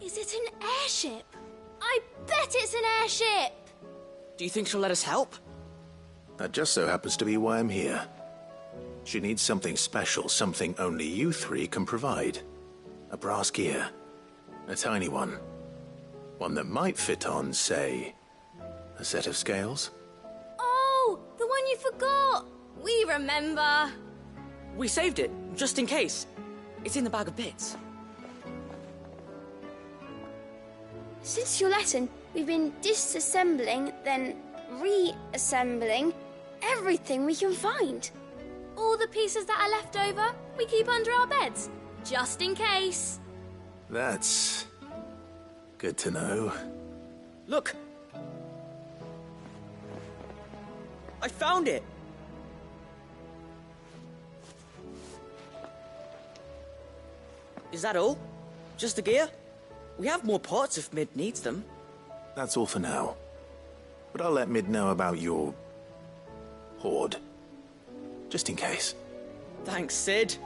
Is it an airship? I bet it's an airship! Do you think she'll let us help? That just so happens to be why I'm here. She needs something special, something only you three can provide. A brass gear. A tiny one. One that might fit on, say, a set of scales? Oh, the one you forgot! We remember! We saved it, just in case. It's in the bag of bits. Since your lesson, we've been disassembling, then reassembling everything we can find. All the pieces that are left over, we keep under our beds, just in case. That's good to know. Look! I found it! Is that all? Just the gear? We have more parts if Mid needs them. That's all for now. But I'll let Mid know about your hoard. Just in case. Thanks, Sid.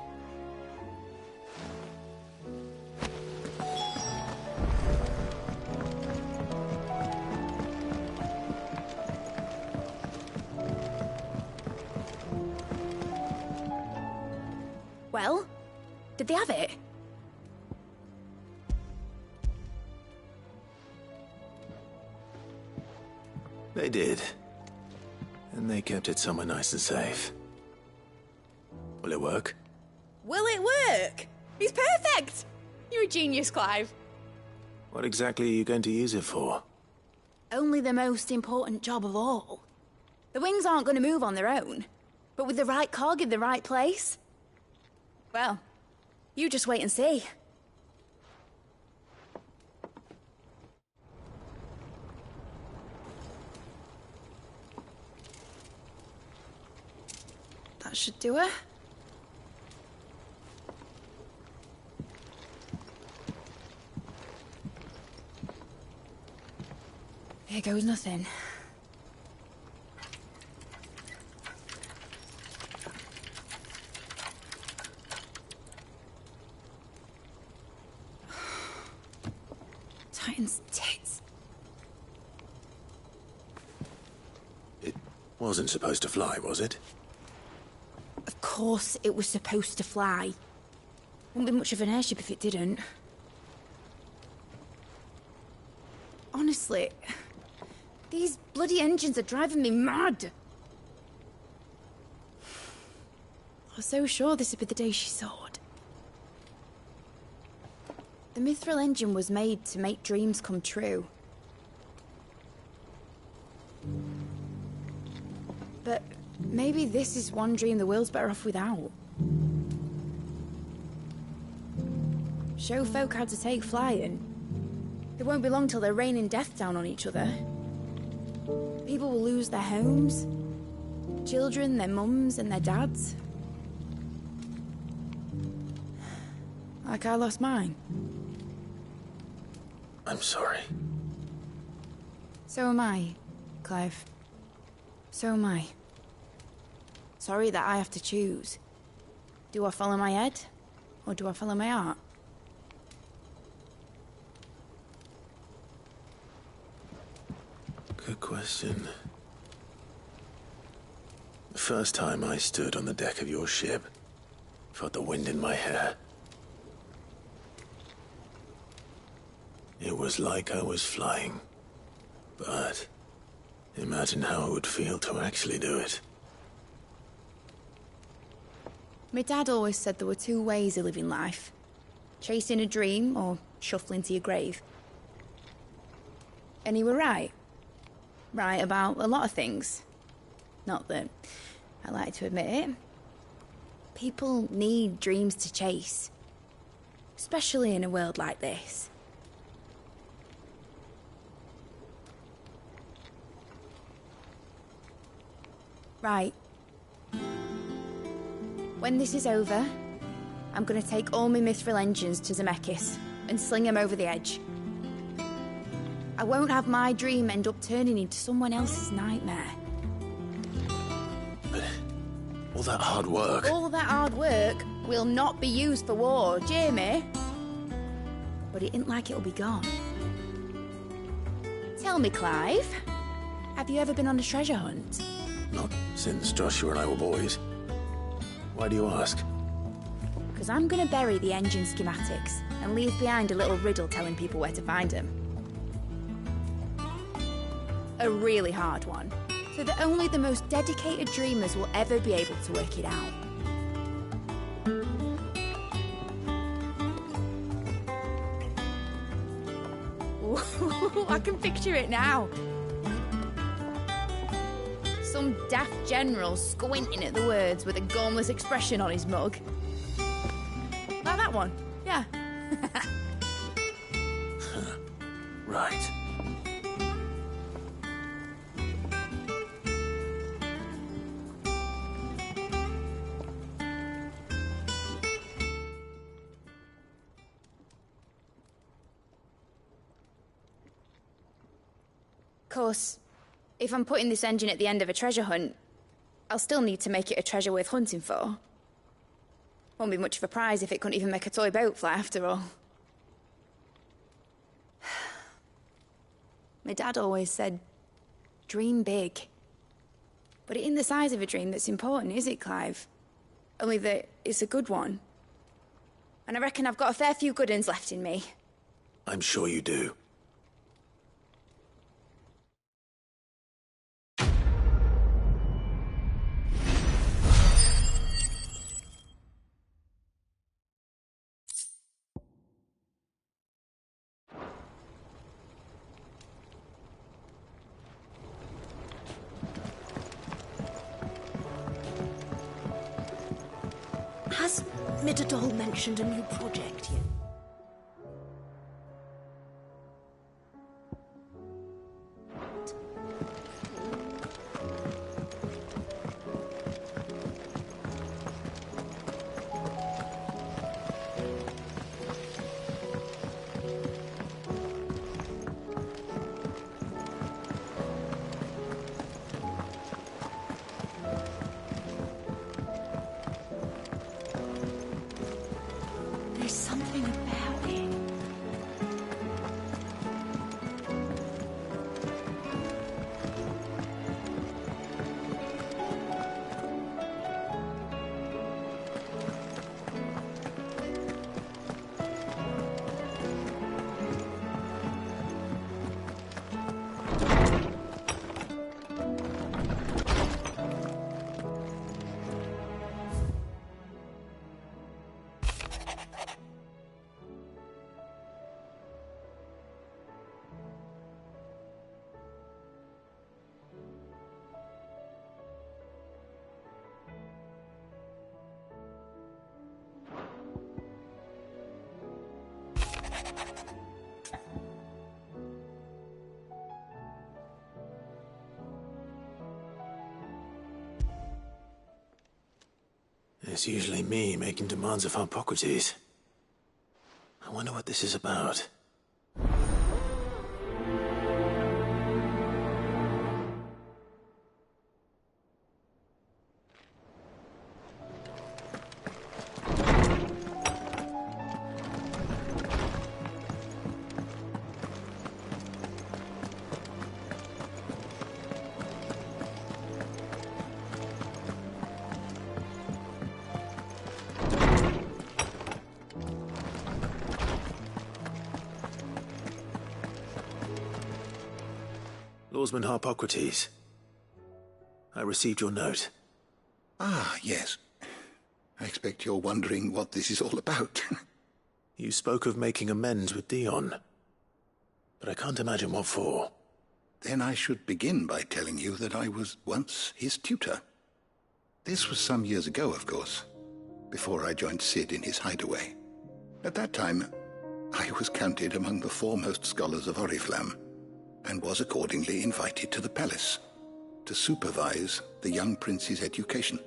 Well, did they have it? They did. And they kept it somewhere nice and safe. Will it work? Will it work? He's perfect! You're a genius, Clive. What exactly are you going to use it for? Only the most important job of all. The wings aren't going to move on their own. But with the right cog in the right place... Well, you just wait and see. That should do it. Here goes nothing. Wasn't supposed to fly, was it? Of course it was supposed to fly. Wouldn't be much of an airship if it didn't. Honestly, these bloody engines are driving me mad. I was so sure this would be the day she soared. The Mithril engine was made to make dreams come true. But maybe this is one dream the world's better off without. Show folk how to take flying. It won't be long till they're raining death down on each other. People will lose their homes. Children, their mums and their dads. Like I lost mine. I'm sorry. So am I, Clive. So am I. Sorry that I have to choose. Do I follow my head, or do I follow my heart? Good question. The first time I stood on the deck of your ship, felt the wind in my hair. It was like I was flying. But imagine how it would feel to actually do it. My dad always said there were two ways of living life. Chasing a dream or shuffling to your grave. And he were right. Right about a lot of things. Not that I like to admit it. People need dreams to chase. Especially in a world like this. Right. When this is over, I'm gonna take all my Mithril engines to Zemeckis and sling them over the edge. I won't have my dream end up turning into someone else's nightmare. But all that hard work... All that hard work will not be used for war, Jamie. But it ain't like it'll be gone. Tell me, Clive, have you ever been on a treasure hunt? Not since Joshua and I were boys. Why do you ask? Because I'm gonna bury the engine schematics and leave behind a little riddle telling people where to find them. A really hard one, so that only the most dedicated dreamers will ever be able to work it out. Ooh, I can picture it now. Some daft general squinting at the words with a gormless expression on his mug. Like that one, yeah. Right. Of course, if I'm putting this engine at the end of a treasure hunt, I'll still need to make it a treasure worth hunting for. Won't be much of a prize if it couldn't even make a toy boat fly after all. My dad always said, dream big. But it ain't the size of a dream that's important, is it, Clive? Only that it's a good one. And I reckon I've got a fair few good uns left in me. I'm sure you do. Has Midadol mentioned a new project yet? There's something It's usually me making demands of Hippocrates. I wonder what this is about. Lawsman Hippocrates. I received your note. Ah, yes. I expect you're wondering what this is all about. You spoke of making amends with Dion, but I can't imagine what for. Then I should begin by telling you that I was once his tutor. This was some years ago, of course, before I joined Sid in his hideaway. At that time, I was counted among the foremost scholars of Oriflamme, and was accordingly invited to the palace to supervise the young prince's education,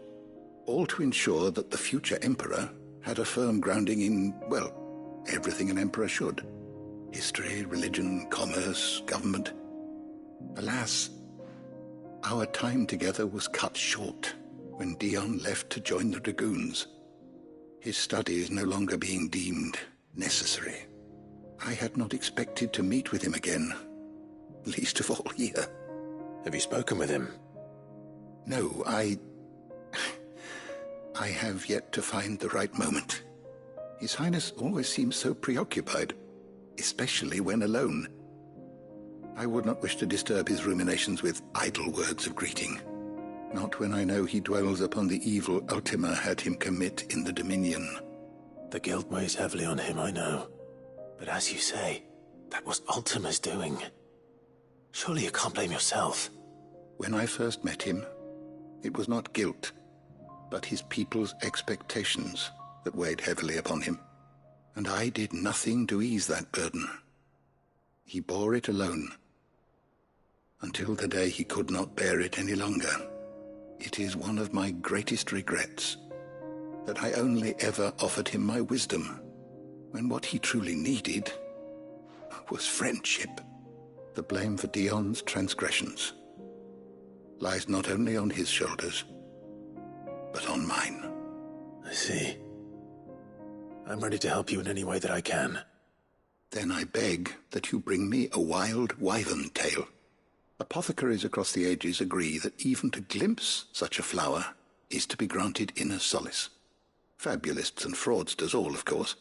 all to ensure that the future emperor had a firm grounding in, well, everything an emperor should. History, religion, commerce, government. Alas, our time together was cut short when Dion left to join the Dragoons, his studies no longer being deemed necessary. I had not expected to meet with him again, least of all here. Have you spoken with him? No, I have yet to find the right moment. His Highness always seems so preoccupied, especially when alone. I would not wish to disturb his ruminations with idle words of greeting, not when I know he dwells upon the evil Ultima had him commit in the Dominion. The guilt weighs heavily on him, I know. But as you say, that was Ultima's doing. Surely you can't blame yourself. When I first met him, it was not guilt, but his people's expectations that weighed heavily upon him, and I did nothing to ease that burden. He bore it alone, until the day he could not bear it any longer. It is one of my greatest regrets that I only ever offered him my wisdom, when what he truly needed was friendship. The blame for Dion's transgressions lies not only on his shoulders, but on mine. I see. I'm ready to help you in any way that I can. Then I beg that you bring me a wild wyvern tail. Apothecaries across the ages agree that even to glimpse such a flower is to be granted inner solace. Fabulists and fraudsters all, of course.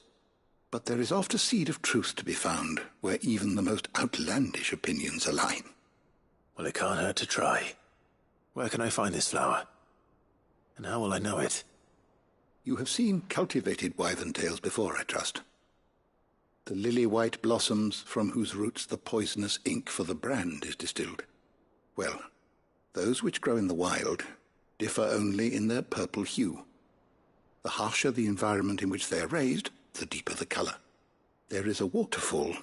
But there is oft a seed of truth to be found where even the most outlandish opinions align. Well, it can't hurt to try. Where can I find this flower? And how will I know it? You have seen cultivated wyvern tails before, I trust. The lily-white blossoms from whose roots the poisonous ink for the brand is distilled. Well, those which grow in the wild differ only in their purple hue. The harsher the environment in which they are raised, the deeper the colour. There is a waterfall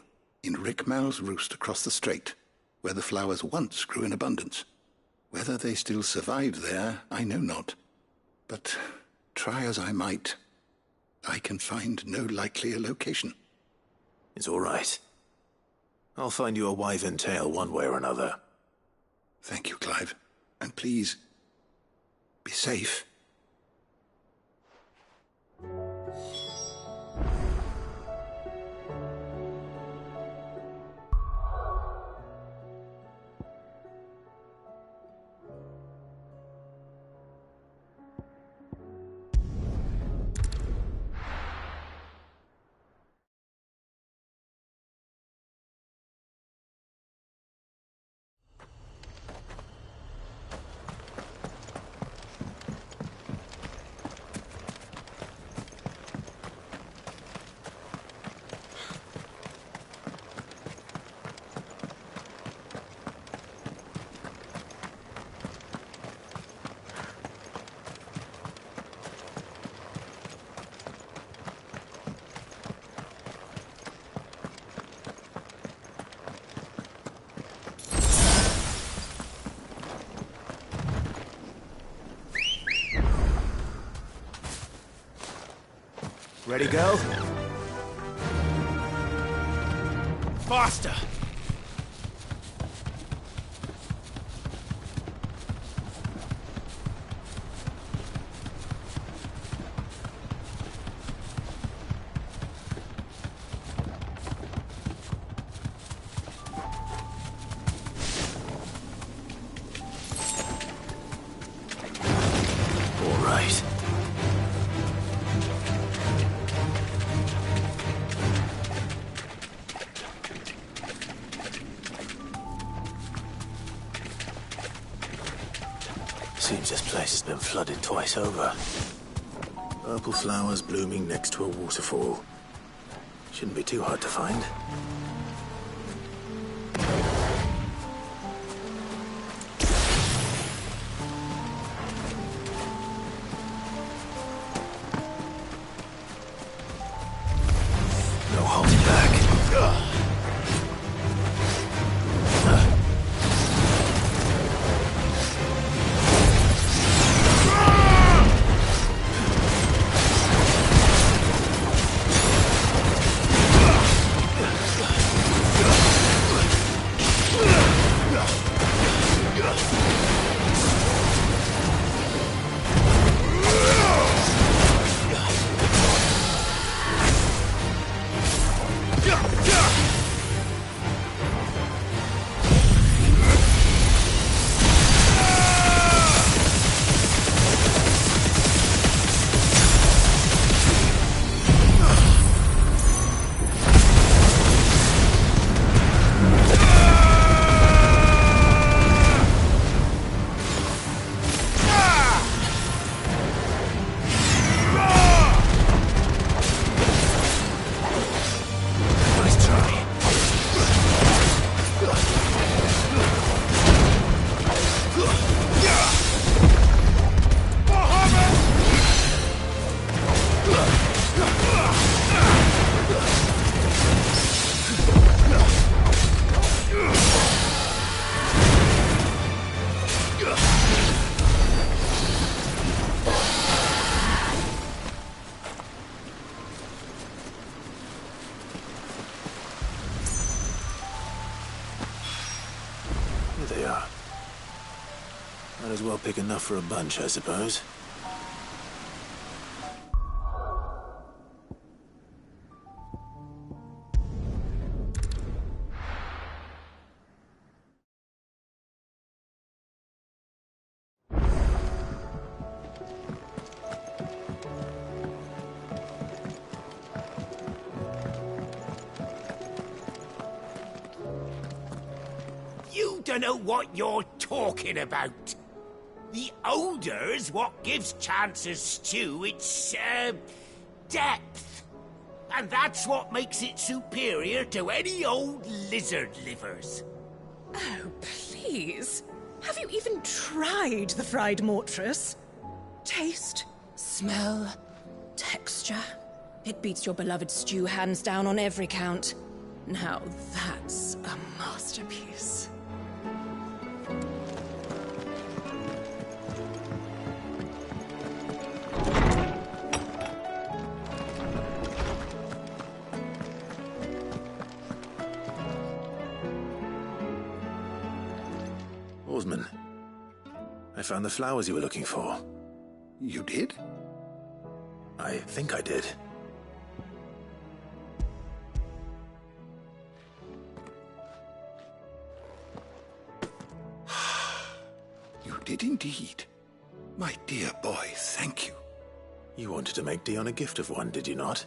in Rickmal's Roost across the strait, where the flowers once grew in abundance. Whether they still survive there, I know not. But try as I might, I can find no likelier location. It's all right. I'll find you a wyvern tail one way or another. Thank you, Clive. And please, be safe. Ready, girl? Faster! Seems this place has been flooded twice over. Purple flowers blooming next to a waterfall. Shouldn't be too hard to find. No holding back. They are. Might as well pick enough for a bunch, I suppose. You don't know what you're talking about. The odor's what gives Chance's stew its, depth. And that's what makes it superior to any old lizard livers. Oh, please. Have you even tried the fried mortress? Taste, smell, texture. It beats your beloved stew hands down on every count. Now that's a masterpiece. Oarsman, I found the flowers you were looking for. You did? I think I did. You did indeed. My dear boy, thank you. You wanted to make Dion a gift of one, did you not?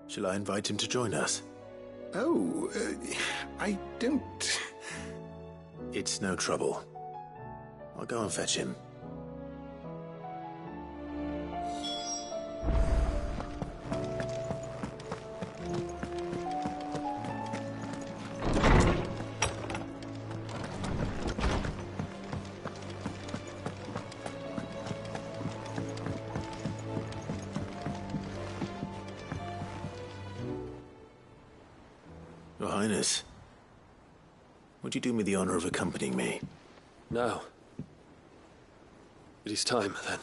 Shall I invite him to join us? Oh, I don't... It's no trouble. I'll go and fetch him. Your Highness, would you do me the honor of accompanying me? No. It is time, then.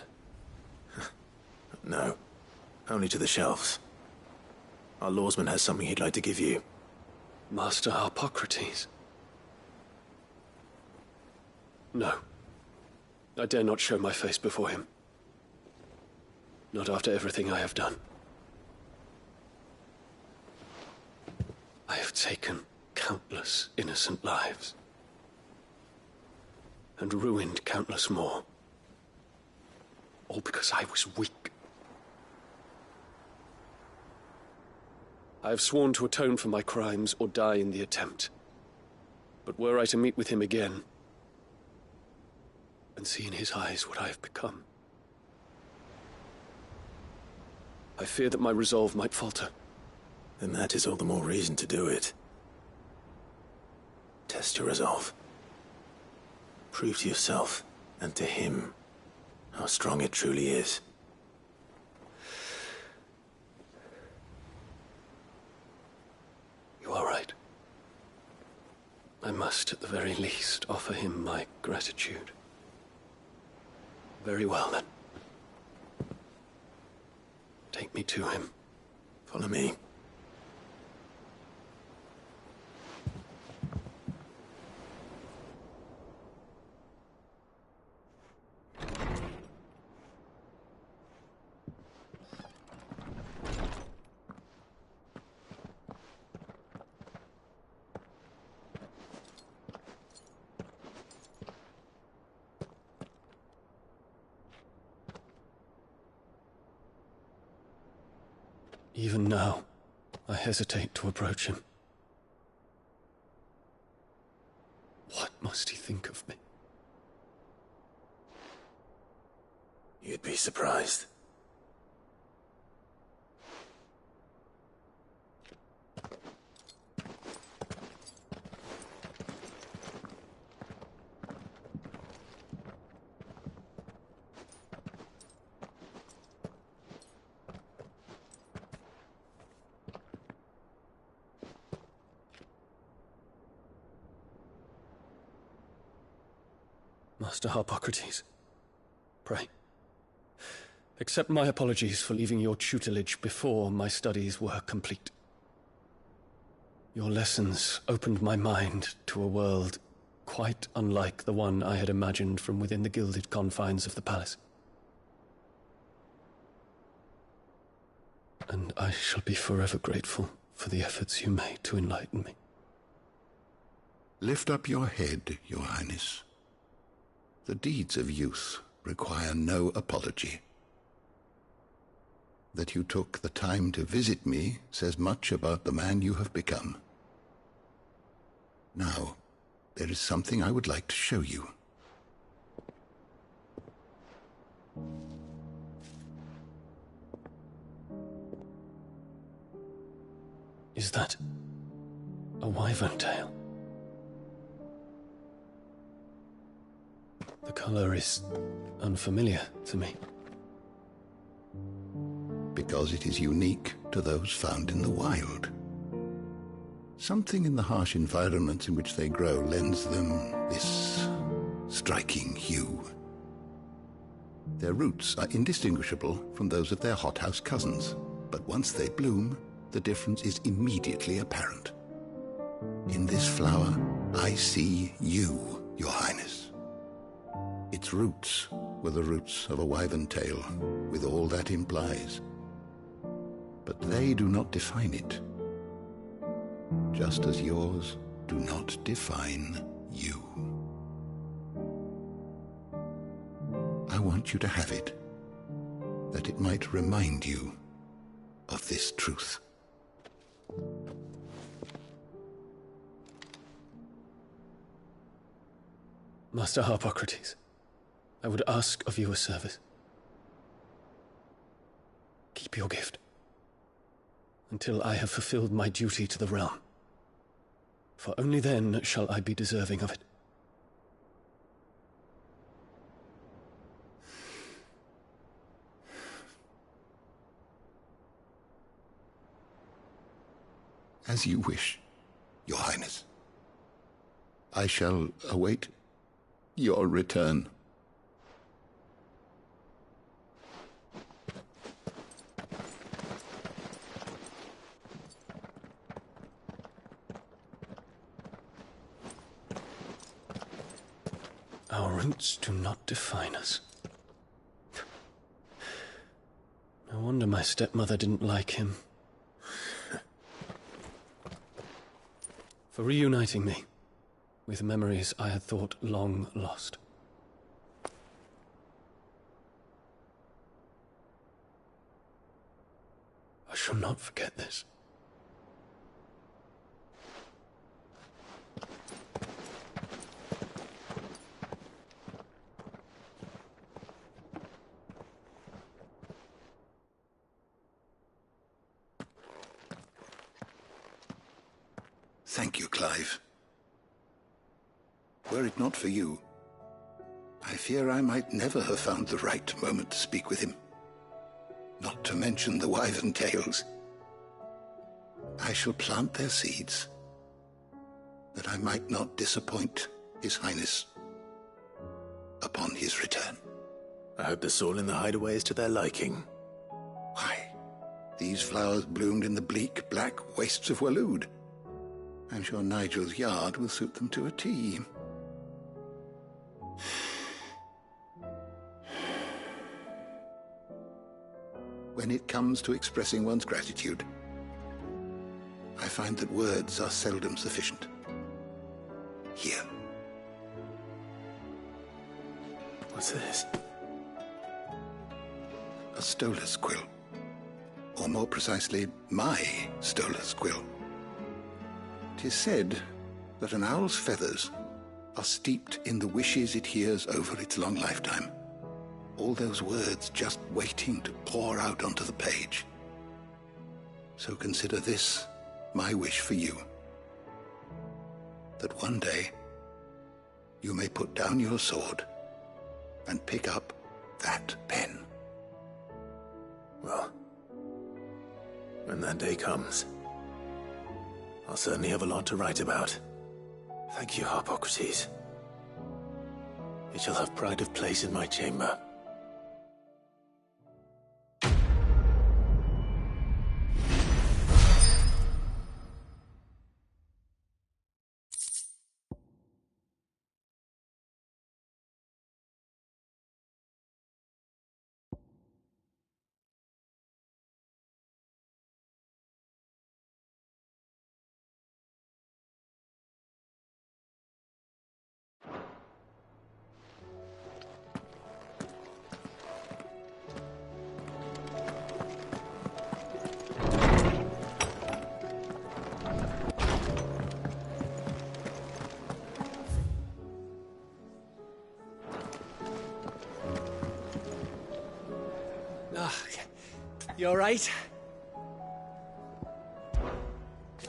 No. Only to the shelves. Our lawsman has something he'd like to give you. Master Harpocrates? No. I dare not show my face before him. Not after everything I have done. I have taken countless innocent lives. And ruined countless more. All because I was weak. I have sworn to atone for my crimes or die in the attempt. But were I to meet with him again, and see in his eyes what I have become, I fear that my resolve might falter. Then that is all the more reason to do it. Test your resolve. Prove to yourself, and to him, how strong it truly is. You are right. I must, at the very least, offer him my gratitude. Very well, then. Take me to him. Follow me. Even now, I hesitate to approach him. What must he think of me? You'd be surprised. Master Harpocrates, pray, accept my apologies for leaving your tutelage before my studies were complete. Your lessons opened my mind to a world quite unlike the one I had imagined from within the gilded confines of the palace. And I shall be forever grateful for the efforts you made to enlighten me. Lift up your head, Your Highness. The deeds of youth require no apology. That you took the time to visit me says much about the man you have become. Now, there is something I would like to show you. Is that a wyvern tail? The color is unfamiliar to me. Because it is unique to those found in the wild. Something in the harsh environments in which they grow lends them this striking hue. Their roots are indistinguishable from those of their hothouse cousins, but once they bloom, the difference is immediately apparent. In this flower, I see you, Your Highness. Its roots were the roots of a wyvern tail, with all that implies. But they do not define it, just as yours do not define you. I want you to have it, that it might remind you of this truth. Master Harpocrates, I would ask of you a service. Keep your gift until I have fulfilled my duty to the realm, for only then shall I be deserving of it. As you wish, Your Highness. I shall await your return. Our roots do not define us. No wonder my stepmother didn't like him. For reuniting me with memories I had thought long lost. I shall not forget this. Thank you, Clive. Were it not for you, I fear I might never have found the right moment to speak with him. Not to mention the wyvern tales. I shall plant their seeds, that I might not disappoint His Highness upon his return. I hope the soil in the hideaway is to their liking. Why, these flowers bloomed in the bleak, black wastes of Waloed. I'm sure Nigel's yard will suit them to a T. When it comes to expressing one's gratitude, I find that words are seldom sufficient. Here. What's this? A stolas quill. Or more precisely, my stolas quill. 'Tis said that an owl's feathers are steeped in the wishes it hears over its long lifetime. All those words just waiting to pour out onto the page. So consider this my wish for you. That one day you may put down your sword and pick up that pen. Well, when that day comes, I'll certainly have a lot to write about. Thank you, Harpocrates. It shall have pride of place in my chamber. You all right?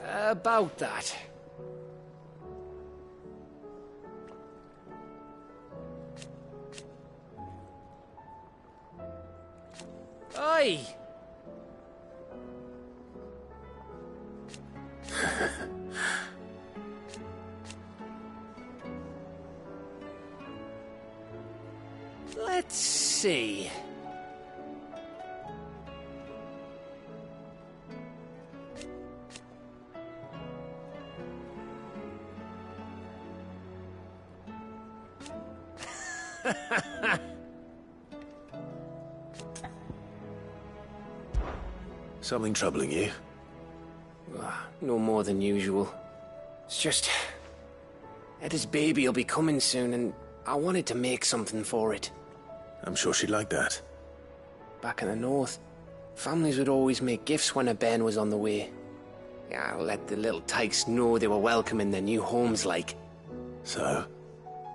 About that. Oi! Let's see. Something troubling you? No more than usual. It's just... Eda's baby will be coming soon, and I wanted to make something for it. I'm sure she'd like that. Back in the north, families would always make gifts when a bairn was on the way. Yeah, I'll let the little tykes know they were welcome in their new homes, like. So,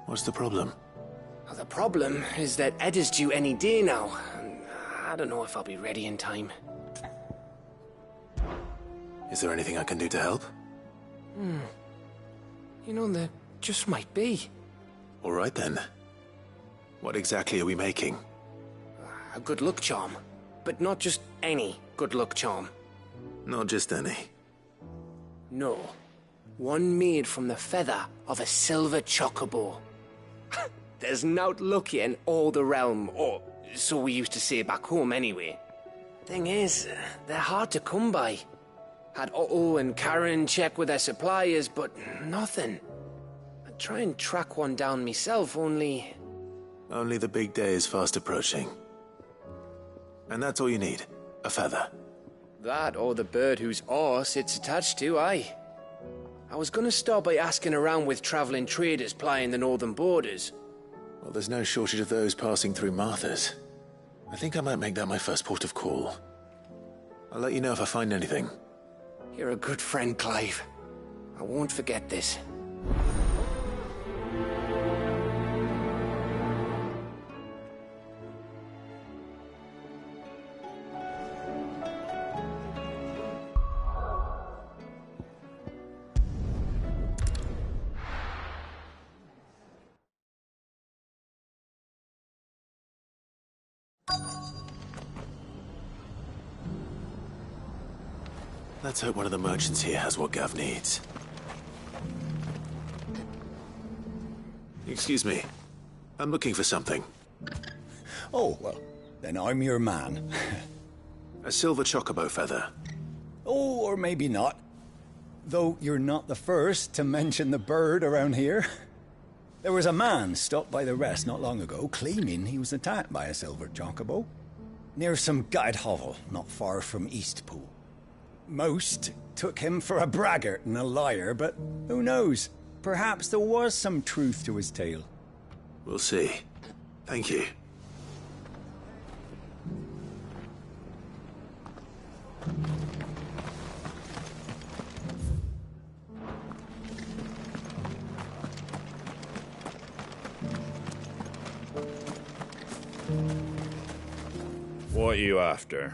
what's the problem? Well, the problem is that Eda's due any day now, and I don't know if I'll be ready in time. Is there anything I can do to help? You know, there just might be. All right, then. What exactly are we making? A good luck charm. But not just any good luck charm. Not just any. No. One made from the feather of a silver chocobo. There's naught luckier in all the realm, or so we used to say back home anyway. Thing is, they're hard to come by. Had Otto and Karen check with their suppliers, but nothing. try and track one down myself, only... Only the big day is fast approaching. And that's all you need, a feather. That, or the bird whose horse it's attached to, aye. I was gonna start by asking around with travelling traders plying the northern borders. Well, there's no shortage of those passing through Martha's. I think I might make that my first port of call. I'll let you know if I find anything. You're a good friend, Clive. I won't forget this. Let's hope one of the merchants here has what Gav needs. Excuse me. I'm looking for something. Oh, well, then I'm your man. A silver chocobo feather. Oh, or maybe not. Though you're not the first to mention the bird around here. There was a man stopped by the rest not long ago, claiming he was attacked by a silver chocobo. Near some gutted hovel, not far from Eastpool. Most took him for a braggart and a liar, but who knows? Perhaps there was some truth to his tale. We'll see. Thank you. What are you after?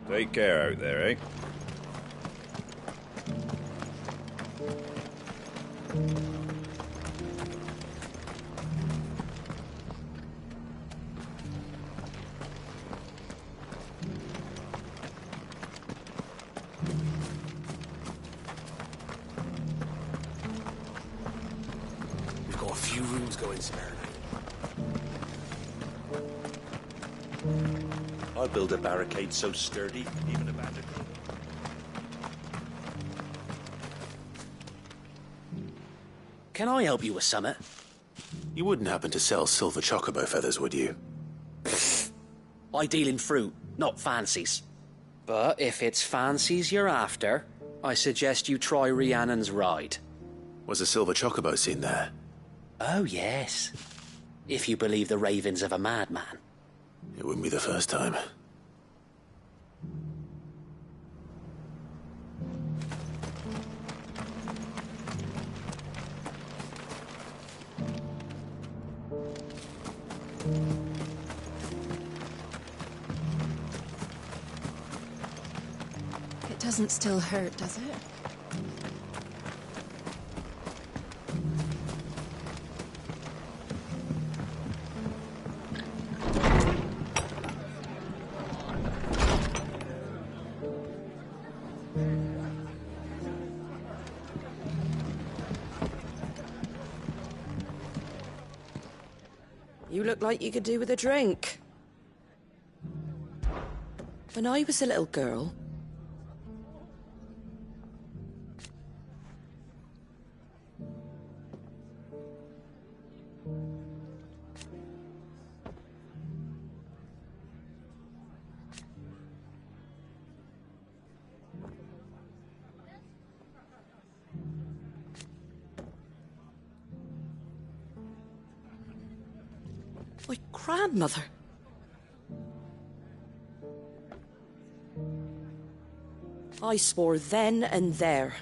Take care out there, eh? We've got a few rooms going spare. I'll build a barricade so sturdy, even a bandit. Can I help you with summit? You wouldn't happen to sell silver chocobo feathers, would you? I deal in fruit, not fancies. But if it's fancies you're after, I suggest you try Rhiannon's ride. Was a silver chocobo seen there? Oh, yes. If you believe the ravings of a madman. It wouldn't be the first time. It doesn't still hurt, does it? You look like you could do with a drink. When I was a little girl... My grandmother. I swore then and there.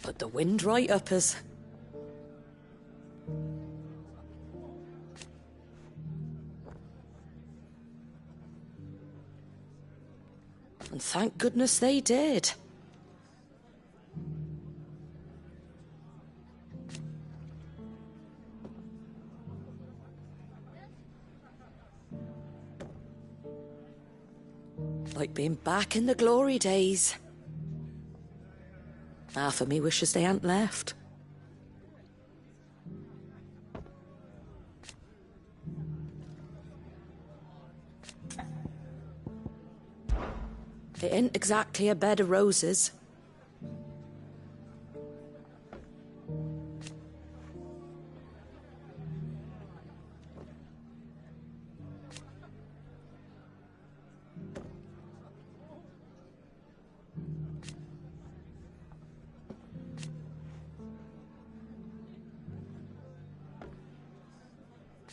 Put the wind right up us. And thank goodness they did. Like being back in the glory days. Half of me wishes they hadn't left. It ain't exactly a bed of roses.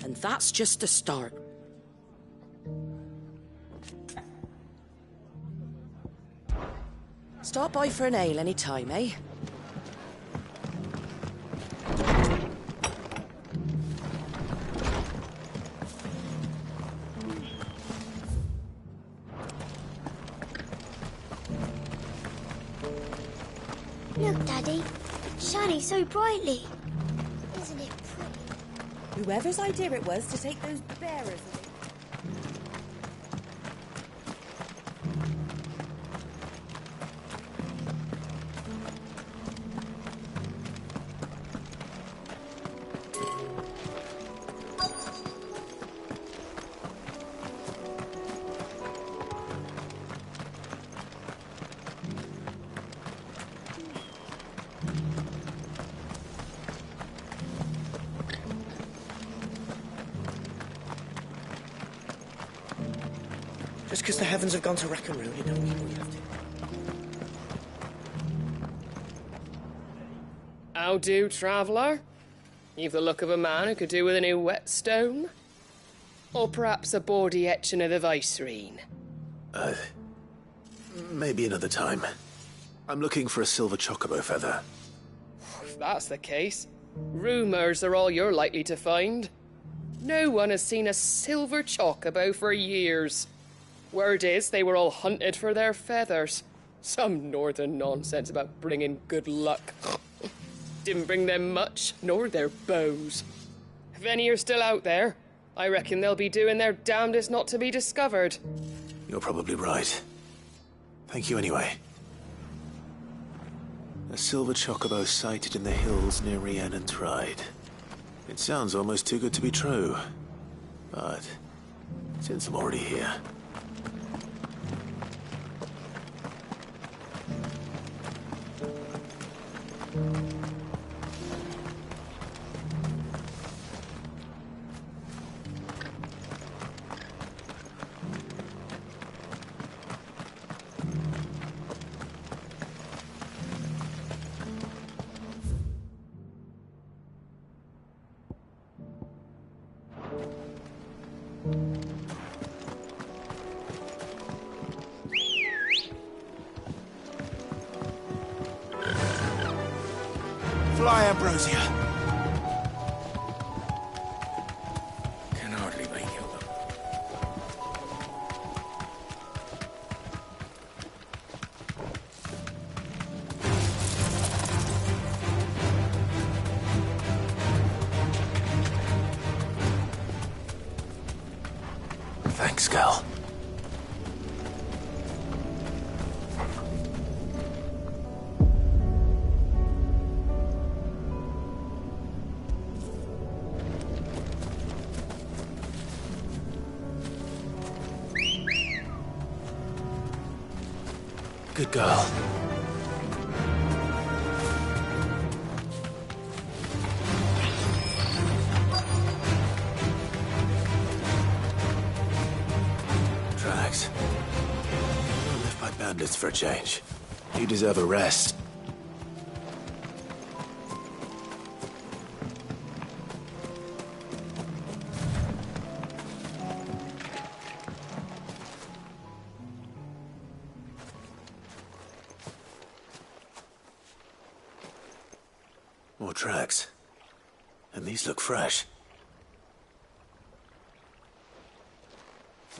And that's just a start. Stop by for an ale any time, eh? Look, Daddy. It's shining so brightly. Isn't it pretty? Whoever's idea it was to take those bearers away. Just because the heavens have gone to rack and ruin, it don't mean we have to. How do, traveller? You've the look of a man who could do with a new whetstone. Or perhaps a bawdy etching of the Vicerine. Maybe another time. I'm looking for a silver chocobo feather. If that's the case, rumours are all you're likely to find. No one has seen a silver chocobo for years. Word is they were all hunted for their feathers. Some northern nonsense about bringing good luck. Didn't bring them much, nor their bows. If any are still out there, I reckon they'll be doing their damnedest not to be discovered. You're probably right. Thank you anyway. A silver chocobo sighted in the hills near Rhiannon Tride. It sounds almost too good to be true. But since I'm already here... Fly, Ambrosia! Can hardly make you look. Thanks, Gal. Good girl. Drax. You're left by bandits for a change. You deserve a rest. More tracks. And these look fresh.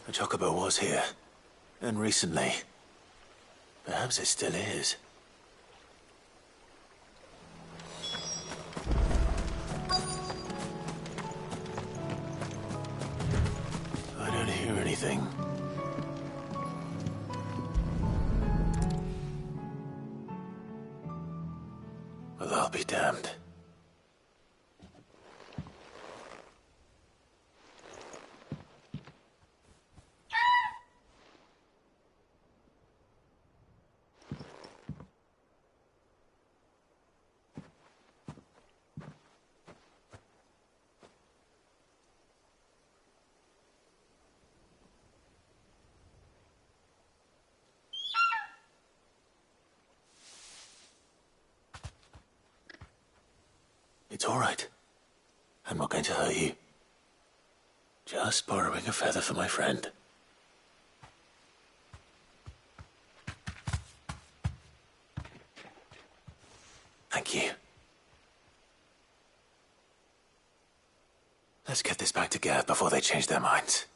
A chocobo was here. And recently. Perhaps it still is. I don't hear anything. be damned. It's all right. I'm not going to hurt you. Just borrowing a feather for my friend. Thank you. Let's get this back to Gav before they change their minds.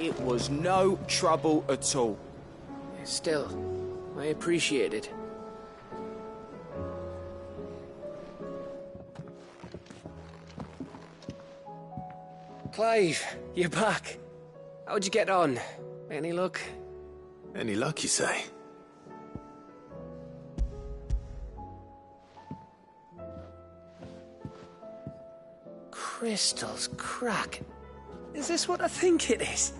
It was no trouble at all. Still, I appreciate it. Clive, you're back. How'd you get on? Any luck? Any luck, you say? Crystal's crack. Is this what I think it is?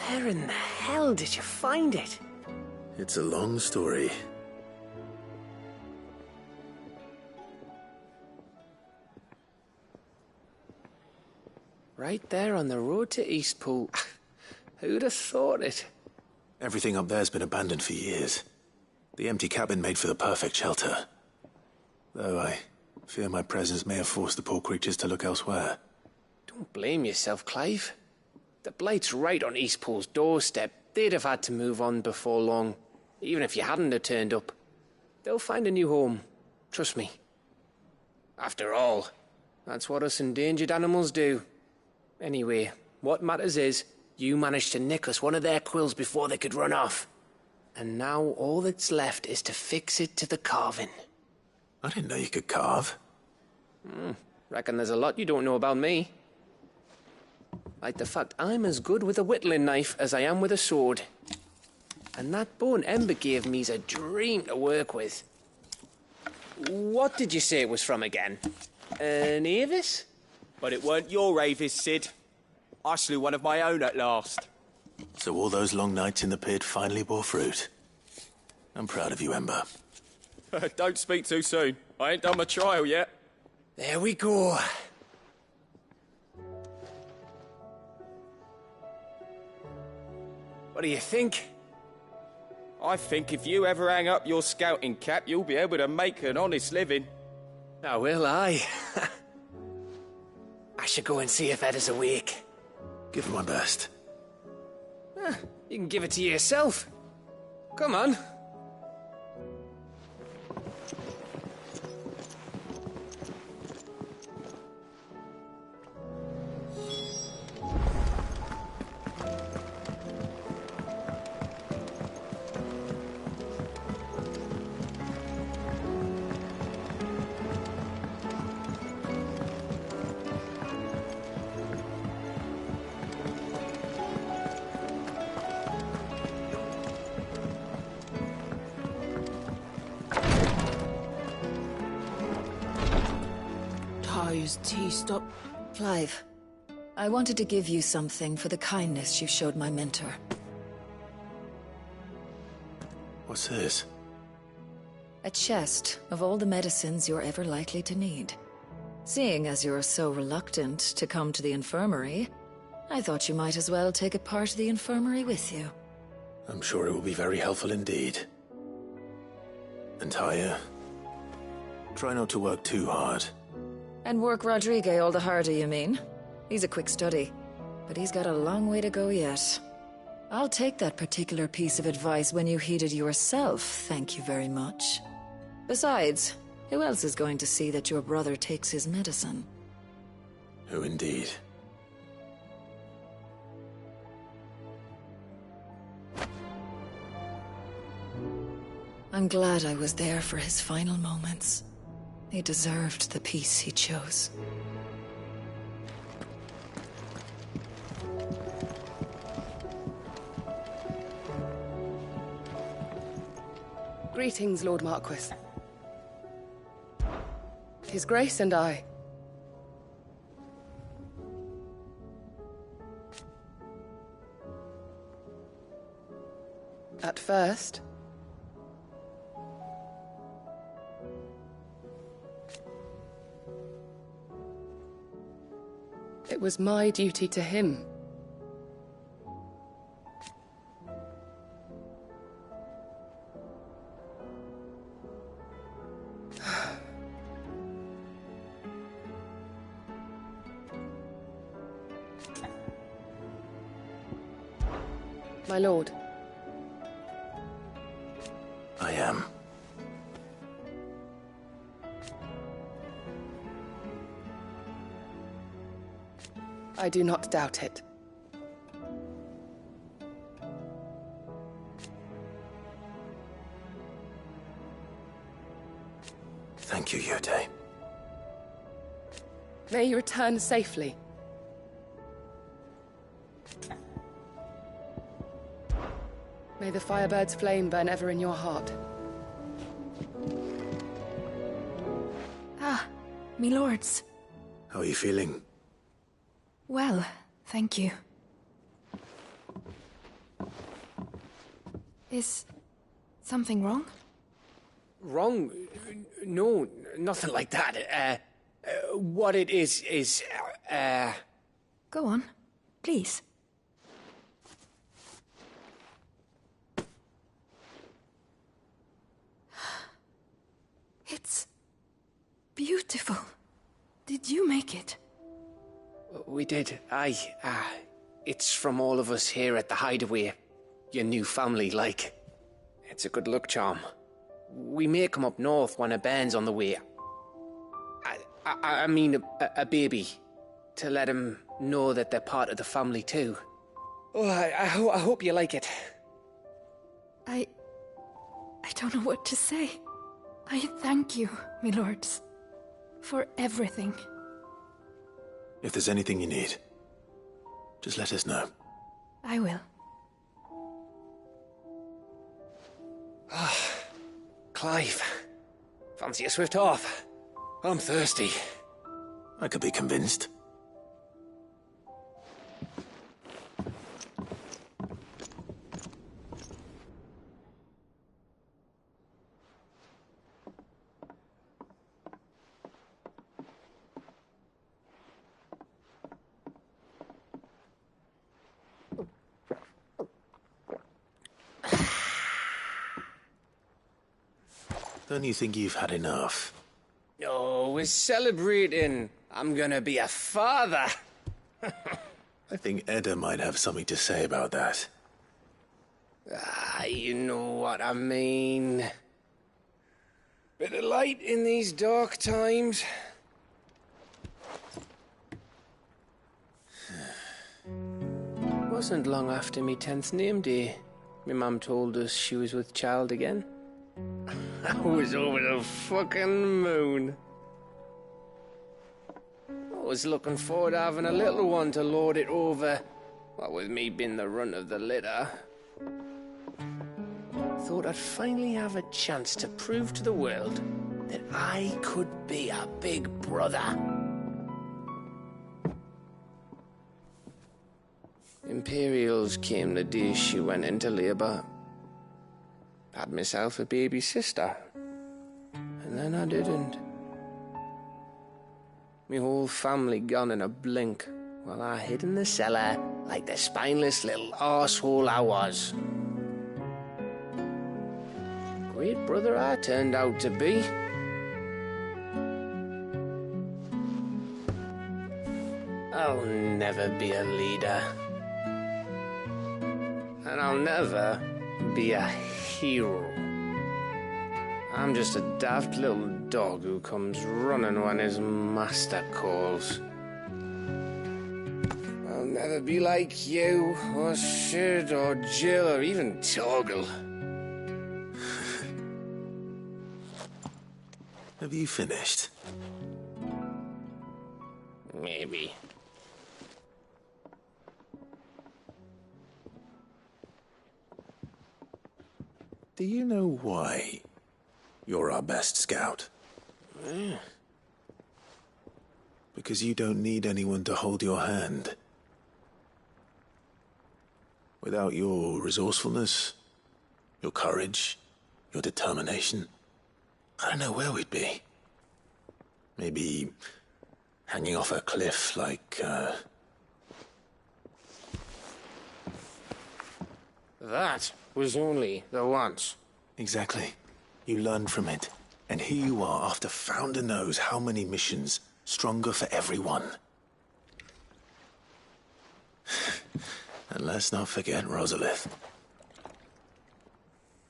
Where in the hell did you find it? It's a long story. Right there on the road to Eastpool. Who'd have thought it? Everything up there's been abandoned for years. The empty cabin made for the perfect shelter. Though I fear my presence may have forced the poor creatures to look elsewhere. Don't blame yourself, Clive. The Blight's right on Eastpool's doorstep. They'd have had to move on before long, even if you hadn't have turned up. They'll find a new home. Trust me. After all, that's what us endangered animals do. Anyway, what matters is, you managed to nick us one of their quills before they could run off. And now all that's left is to fix it to the carving. I didn't know you could carve. Reckon there's a lot you don't know about me. Like the fact I'm as good with a whittling knife as I am with a sword. And that bone Ember gave me's a dream to work with. What did you say it was from again? An Avis? But it weren't your Avis, Sid. I slew one of my own at last. So all those long nights in the pit finally bore fruit. I'm proud of you, Ember. Don't speak too soon. I ain't done my trial yet. There we go. What do you think? I think if you ever hang up your scouting cap, you'll be able to make an honest living. Oh, will I? I should go and see if Ed is awake. Give it my best. You can give it to yourself. Come on. Ty's tea stop. Clive, I wanted to give you something for the kindness you showed my mentor. What's this? A chest of all the medicines you're ever likely to need. Seeing as you're so reluctant to come to the infirmary, I thought you might as well take a part of the infirmary with you. I'm sure it will be very helpful indeed. And Taya, try not to work too hard. And work Rodrigue all the harder, you mean? He's a quick study, but he's got a long way to go yet. I'll take that particular piece of advice when you heed it yourself, thank you very much. Besides, Who else is going to see that your brother takes his medicine? Who indeed? I'm glad I was there for his final moments. He deserved the peace he chose. Greetings, Lord Marquis. His Grace and I. At first, it was my duty to him. My lord. I am. I do not doubt it. Thank you, Yode. May you return safely. May the Firebird's flame burn ever in your heart. Ah, me lords. How are you feeling? Well, thank you. Is something wrong? Wrong? No, nothing like that. What it is... Go on, please. It's beautiful. Did you make it? We did, aye. It's from all of us here at the Hideaway. Your new family, like. It's a good luck charm. We may come up north when a band's on the way. I mean a baby. To let him know that they're part of the family too. Oh, I hope you like it. I don't know what to say. I thank you, my lords, for everything. If there's anything you need, just let us know. I will. Clive, fancy a swift off? I'm thirsty. I could be convinced. Don't you think you've had enough? Oh, we're celebrating. I'm gonna be a father. I think Edda might have something to say about that. You know what I mean. Bit of light in these dark times. Wasn't long after me 10th name day. My mum told us she was with child again. I was over the fucking moon. I was looking forward to having a little one to lord it over. What with me being the runt of the litter. Thought I'd finally have a chance to prove to the world that I could be a big brother. Imperials came the day she went into labour. Had myself a baby sister. And then I didn't. Me whole family gone in a blink, while I hid in the cellar like the spineless little arsehole I was. Great brother I turned out to be. I'll never be a leader. And I'll never be a hero. I'm just a daft little dog who comes running when his master calls. I'll never be like you, or Sid, or Jill, or even Torgal. Have you finished? Maybe. Do you know why you're our best scout? Yeah. Because you don't need anyone to hold your hand. Without your resourcefulness, your courage, your determination, I don't know where we'd be. Maybe hanging off a cliff like, That was only the once. Exactly. You learned from it. And here you are after Founder knows how many missions, stronger for everyone. And let's not forget Rosalith.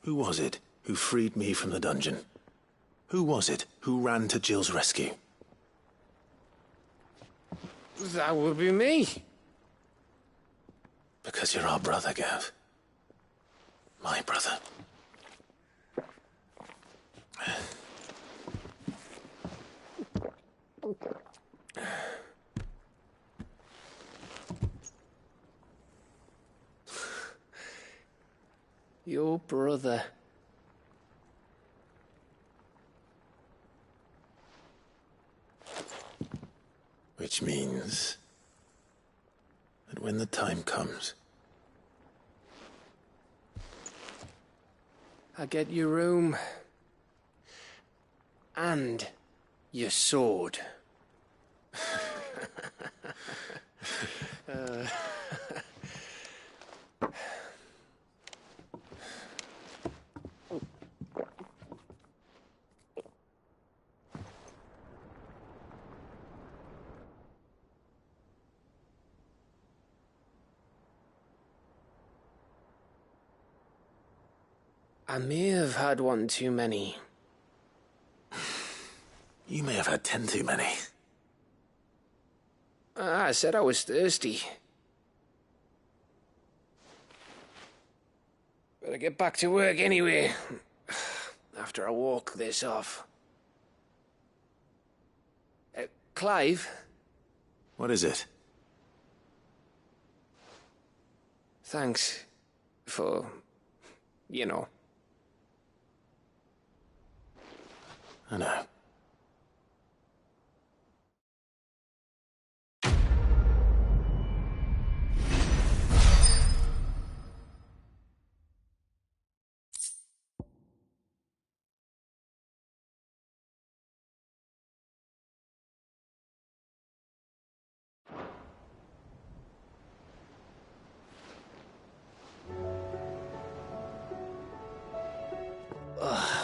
Who was it who freed me from the dungeon? Who was it who ran to Jill's rescue? That would be me. Because you're our brother, Gav. My brother. Your brother. Which means that when the time comes, I get your room. And your sword. I may have had one too many. You may have had 10 too many. I said I was thirsty. Better get back to work anyway. After I walk this off. Clive? What is it? Thanks for, you know. I know.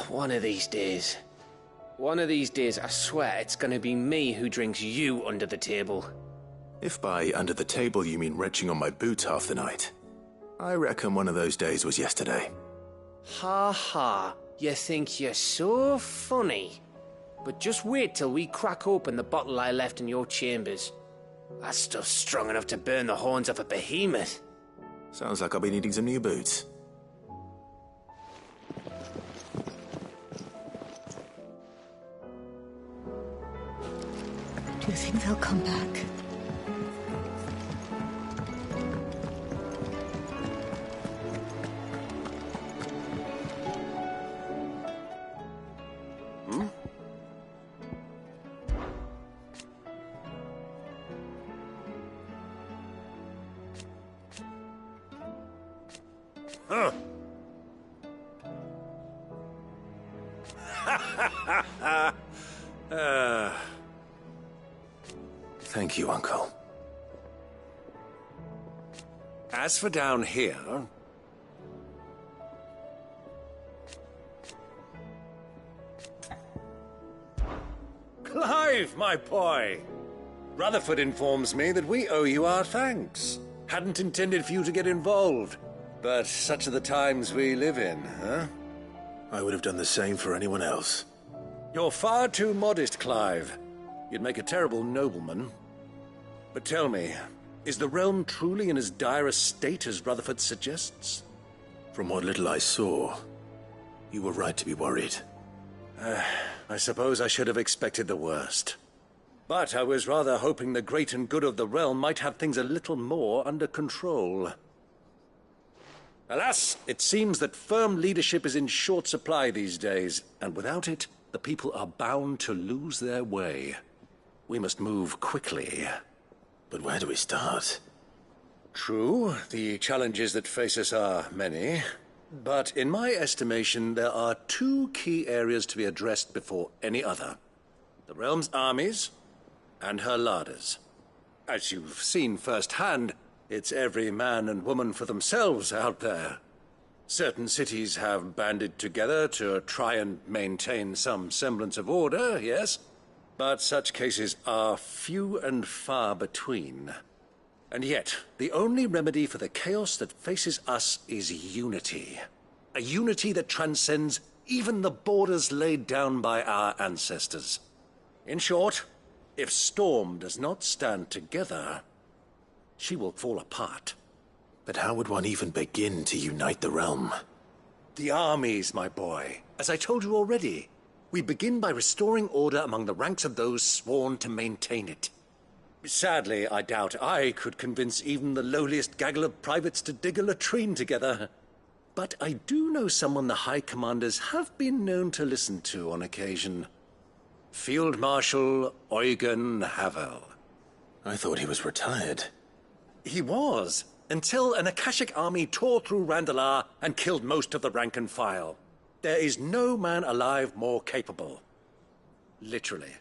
One of these days. One of these days, I swear, it's gonna be me who drinks you under the table. If by under the table you mean retching on my boots half the night, I reckon one of those days was yesterday. Ha ha, you think you're so funny. But just wait till we crack open the bottle I left in your chambers. That stuff's strong enough to burn the horns off a behemoth. Sounds like I'll be needing some new boots. Do you think they'll come back? Huh. Thank you, Uncle. As for down here... Clive, my boy! Rutherford informs me that we owe you our thanks. Hadn't intended for you to get involved, but such are the times we live in, huh? I would have done the same for anyone else. You're far too modest, Clive. You'd make a terrible nobleman. But tell me, is the realm truly in as dire a state as Rutherford suggests? From what little I saw, you were right to be worried. I suppose I should have expected the worst. But I was rather hoping the great and good of the realm might have things a little more under control. Alas, it seems that firm leadership is in short supply these days, and without it, the people are bound to lose their way. We must move quickly. But where do we start? True, the challenges that face us are many. But in my estimation, there are two key areas to be addressed before any other. The realm's armies and her larders. As you've seen firsthand, it's every man and woman for themselves out there. Certain cities have banded together to try and maintain some semblance of order, yes? But such cases are few and far between. And yet, the only remedy for the chaos that faces us is unity. A unity that transcends even the borders laid down by our ancestors. In short, if Storm does not stand together, she will fall apart. But how would one even begin to unite the realm? The armies, my boy. As I told you already, we begin by restoring order among the ranks of those sworn to maintain it. Sadly, I doubt I could convince even the lowliest gaggle of privates to dig a latrine together. But I do know someone the High Commanders have been known to listen to on occasion. Field Marshal Eugen Havel. I thought he was retired. He was, until an Akashic army tore through Randalar and killed most of the rank and file. There is no man alive more capable. Literally.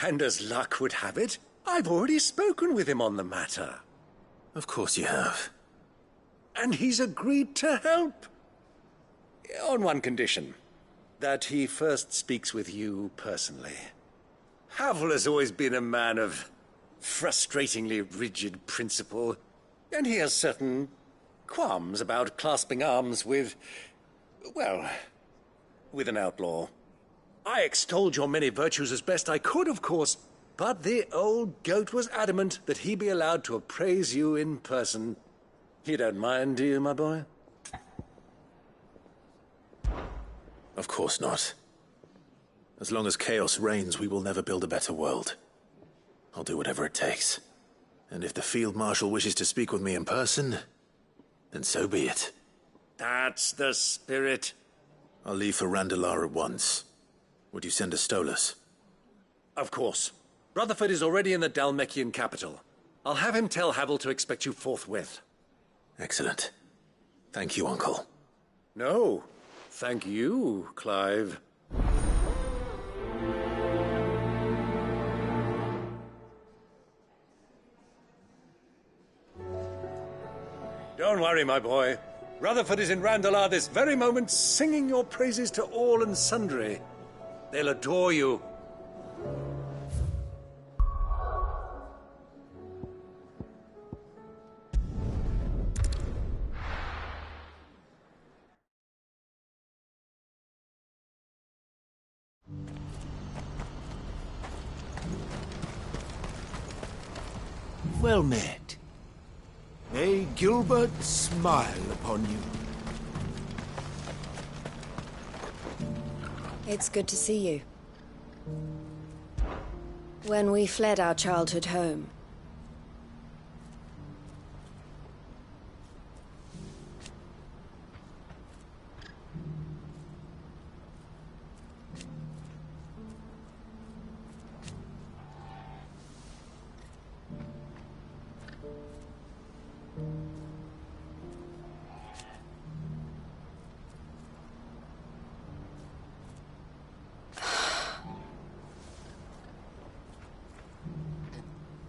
And as luck would have it, I've already spoken with him on the matter. Of course you have. And he's agreed to help. On one condition. That he first speaks with you personally. Havel has always been a man of frustratingly rigid principle, and he has certain qualms about clasping arms with, well, with an outlaw. I extolled your many virtues as best I could, of course, but the old goat was adamant that he be allowed to appraise you in person. You don't mind, do you, my boy? Of course not. As long as chaos reigns, we will never build a better world. I'll do whatever it takes. And if the Field Marshal wishes to speak with me in person, then so be it. That's the spirit. I'll leave for Randalar at once. Would you send a Stolas? Of course. Rutherford is already in the Dalmekian capital. I'll have him tell Havel to expect you forthwith. Excellent. Thank you, Uncle. No. Thank you, Clive. Don't worry, my boy. Rutherford is in Randalar this very moment, singing your praises to all and sundry. They'll adore you. Well met. May Gilbert smile upon you. It's good to see you. When we fled our childhood home,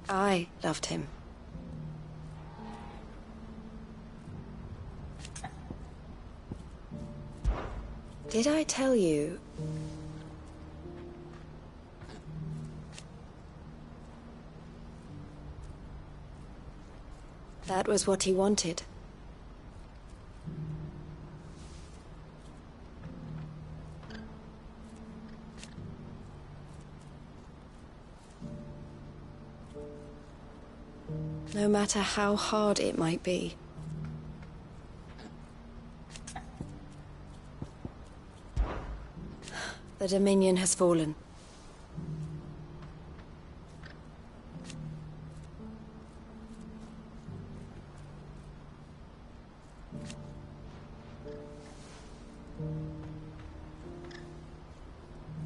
I loved him. Did I tell you? That was what he wanted. no matter how hard it might be. The Dominion has fallen.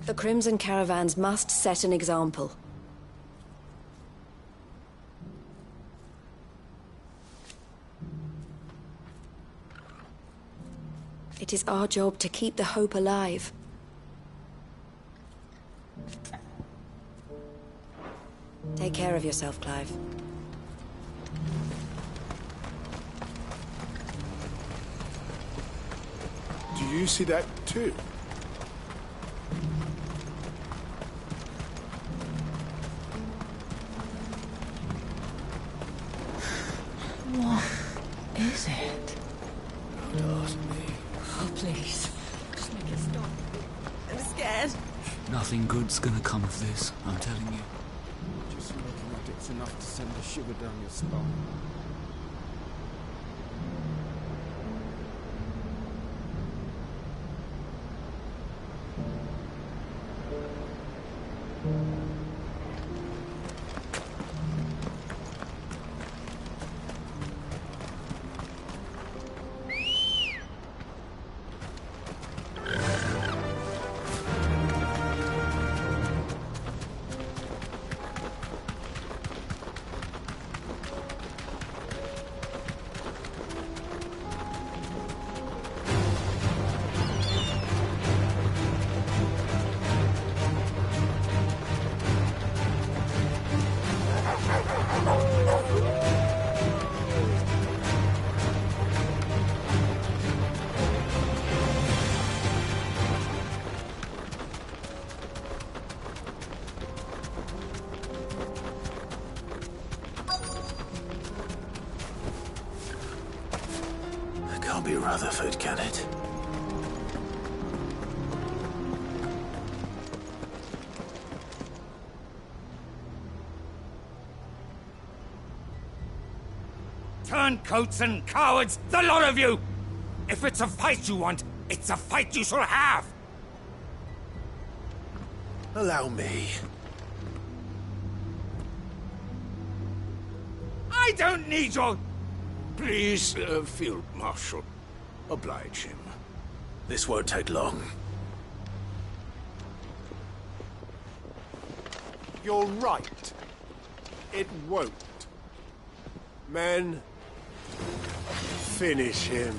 The Crimson Caravans must set an example. It is our job to keep the hope alive. Take care of yourself, Clive. Do you see that too? What is it? Don't ask me. Oh, please. Just make it stop. I'm scared. Nothing good's gonna come of this, I'm telling you. Just looking at it's enough to send a shiver down your spine. Can't be Rutherford, can it? Turncoats and cowards, the lot of you! If it's a fight you want, it's a fight you shall have! Allow me. I don't need your... Please, Field Marshal, oblige him. This won't take long. You're right. It won't. Men, finish him.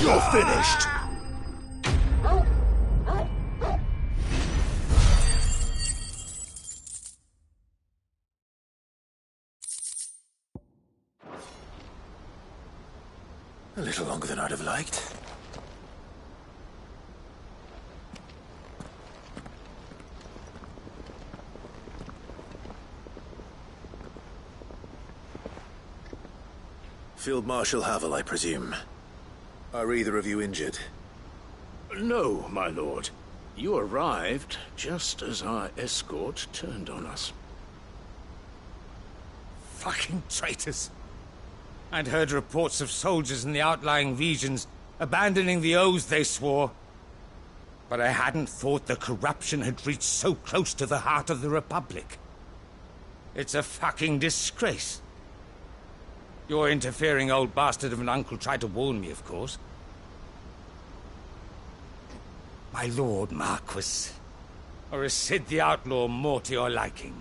You're finished! A little longer than I'd have liked. Field Marshal Havel, I presume. Are either of you injured? No, my lord. You arrived just as our escort turned on us. Fucking traitors! I'd heard reports of soldiers in the outlying regions abandoning the oaths they swore. But I hadn't thought the corruption had reached so close to the heart of the Republic. It's a fucking disgrace. Your interfering old bastard of an uncle tried to warn me, of course. My lord Marquis. Or is Sid the Outlaw more to your liking?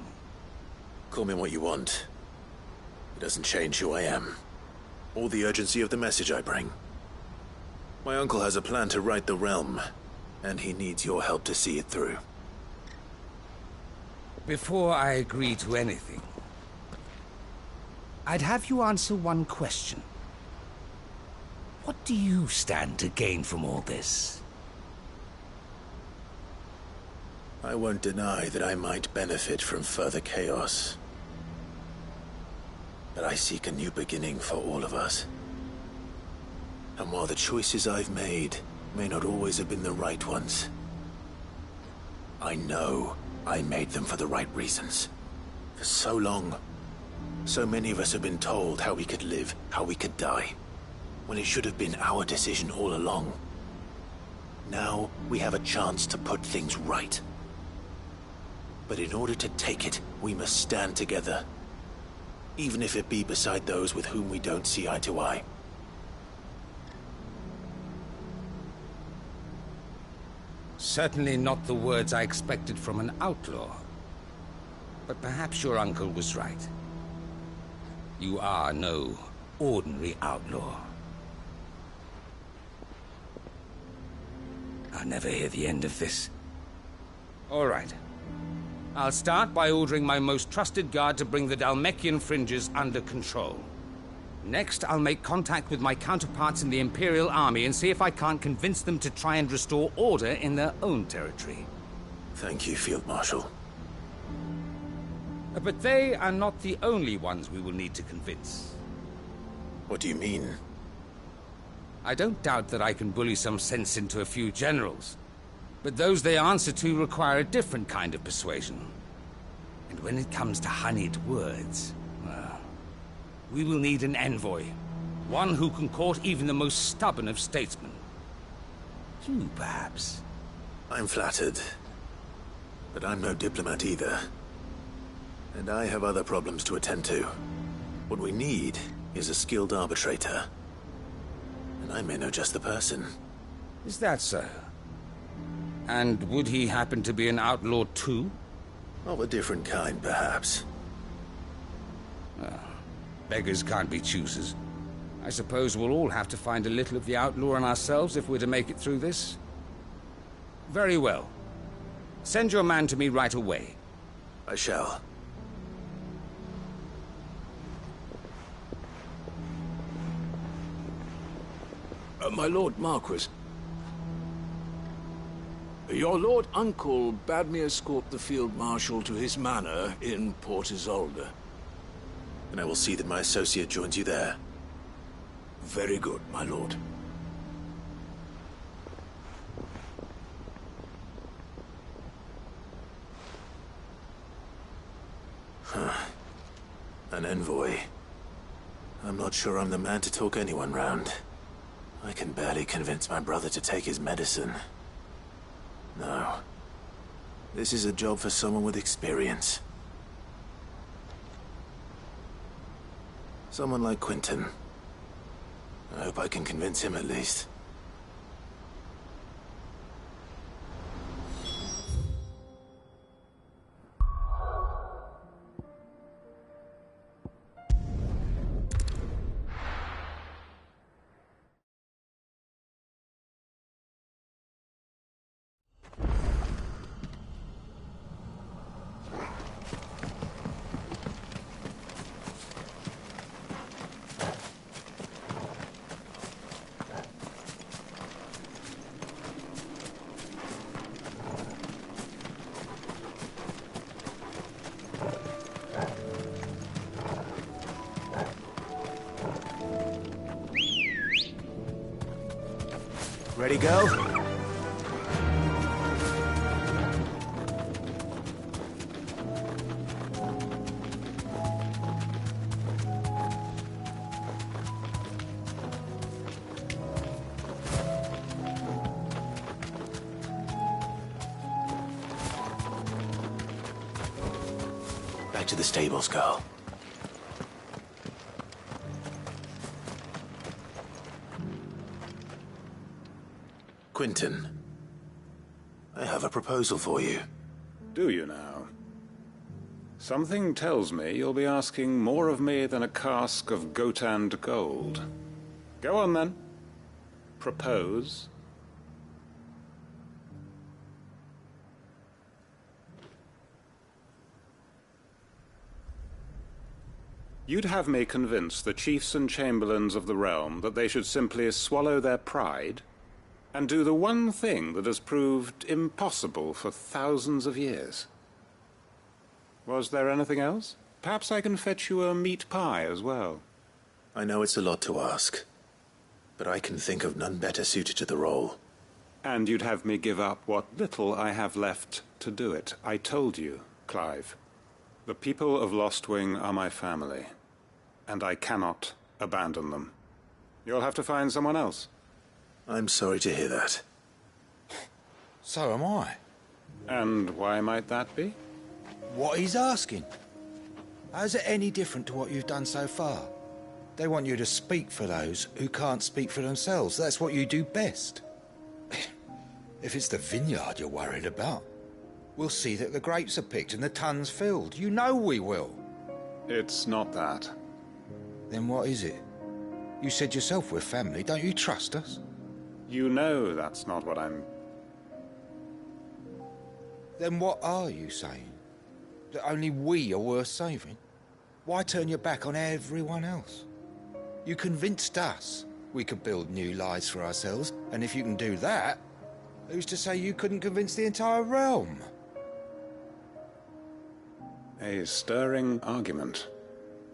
Call me what you want. It doesn't change who I am, or the urgency of the message I bring. My uncle has a plan to right the realm, and he needs your help to see it through. Before I agree to anything, I'd have you answer one question. What do you stand to gain from all this? I won't deny that I might benefit from further chaos. But I seek a new beginning for all of us. And while the choices I've made may not always have been the right ones, I know I made them for the right reasons. For so long, so many of us have been told how we could live, how we could die, when it should have been our decision all along. Now we have a chance to put things right. But in order to take it, we must stand together. Even if it be beside those with whom we don't see eye to eye. Certainly not the words I expected from an outlaw. But perhaps your uncle was right. You are no ordinary outlaw. I'll never hear the end of this. All right. I'll start by ordering my most trusted guard to bring the Dhalmekian fringes under control. Next, I'll make contact with my counterparts in the Imperial Army and see if I can't convince them to try and restore order in their own territory. Thank you, Field Marshal. But they are not the only ones we will need to convince. What do you mean? I don't doubt that I can bully some sense into a few generals. But those they answer to require a different kind of persuasion. And when it comes to honeyed words, well, we will need an envoy. One who can court even the most stubborn of statesmen. You, perhaps? I'm flattered. But I'm no diplomat either. And I have other problems to attend to. What we need is a skilled arbitrator. And I may know just the person. Is that so? And would he happen to be an outlaw too? Of a different kind, perhaps. Well, beggars can't be choosers. I suppose we'll all have to find a little of the outlaw in ourselves if we're to make it through this. Very well. Send your man to me right away. I shall. My Lord Marquis. Your Lord Uncle bade me escort the Field Marshal to his manor in Port Isolde. And I will see that my associate joins you there. Very good, my lord. An envoy. I'm not sure I'm the man to talk anyone round. I can barely convince my brother to take his medicine. No. This is a job for someone with experience. Someone like Quentin. I hope I can convince him at least. Ready, go? Back to the stables, girl. Quentin, I have a proposal for you. Do you now? Something tells me you'll be asking more of me than a cask of Gotand gold. Go on, then. Propose. You'd have me convince the chiefs and chamberlains of the realm that they should simply swallow their pride and do the one thing that has proved impossible for thousands of years. Was there anything else? Perhaps I can fetch you a meat pie as well. I know it's a lot to ask, but I can think of none better suited to the role. And you'd have me give up what little I have left to do it. I told you, Clive. The people of Lostwing are my family, and I cannot abandon them. You'll have to find someone else. I'm sorry to hear that. So am I. And why might that be? What he's asking. How's it any different to what you've done so far? They want you to speak for those who can't speak for themselves. That's what you do best. If it's the vineyard you're worried about, we'll see that the grapes are picked and the tons filled. You know we will. It's not that. Then what is it? You said yourself we're family. Don't you trust us? You know that's not what I'm... Then what are you saying? That only we are worth saving? Why turn your back on everyone else? You convinced us we could build new lives for ourselves, and if you can do that, who's to say you couldn't convince the entire realm? A stirring argument.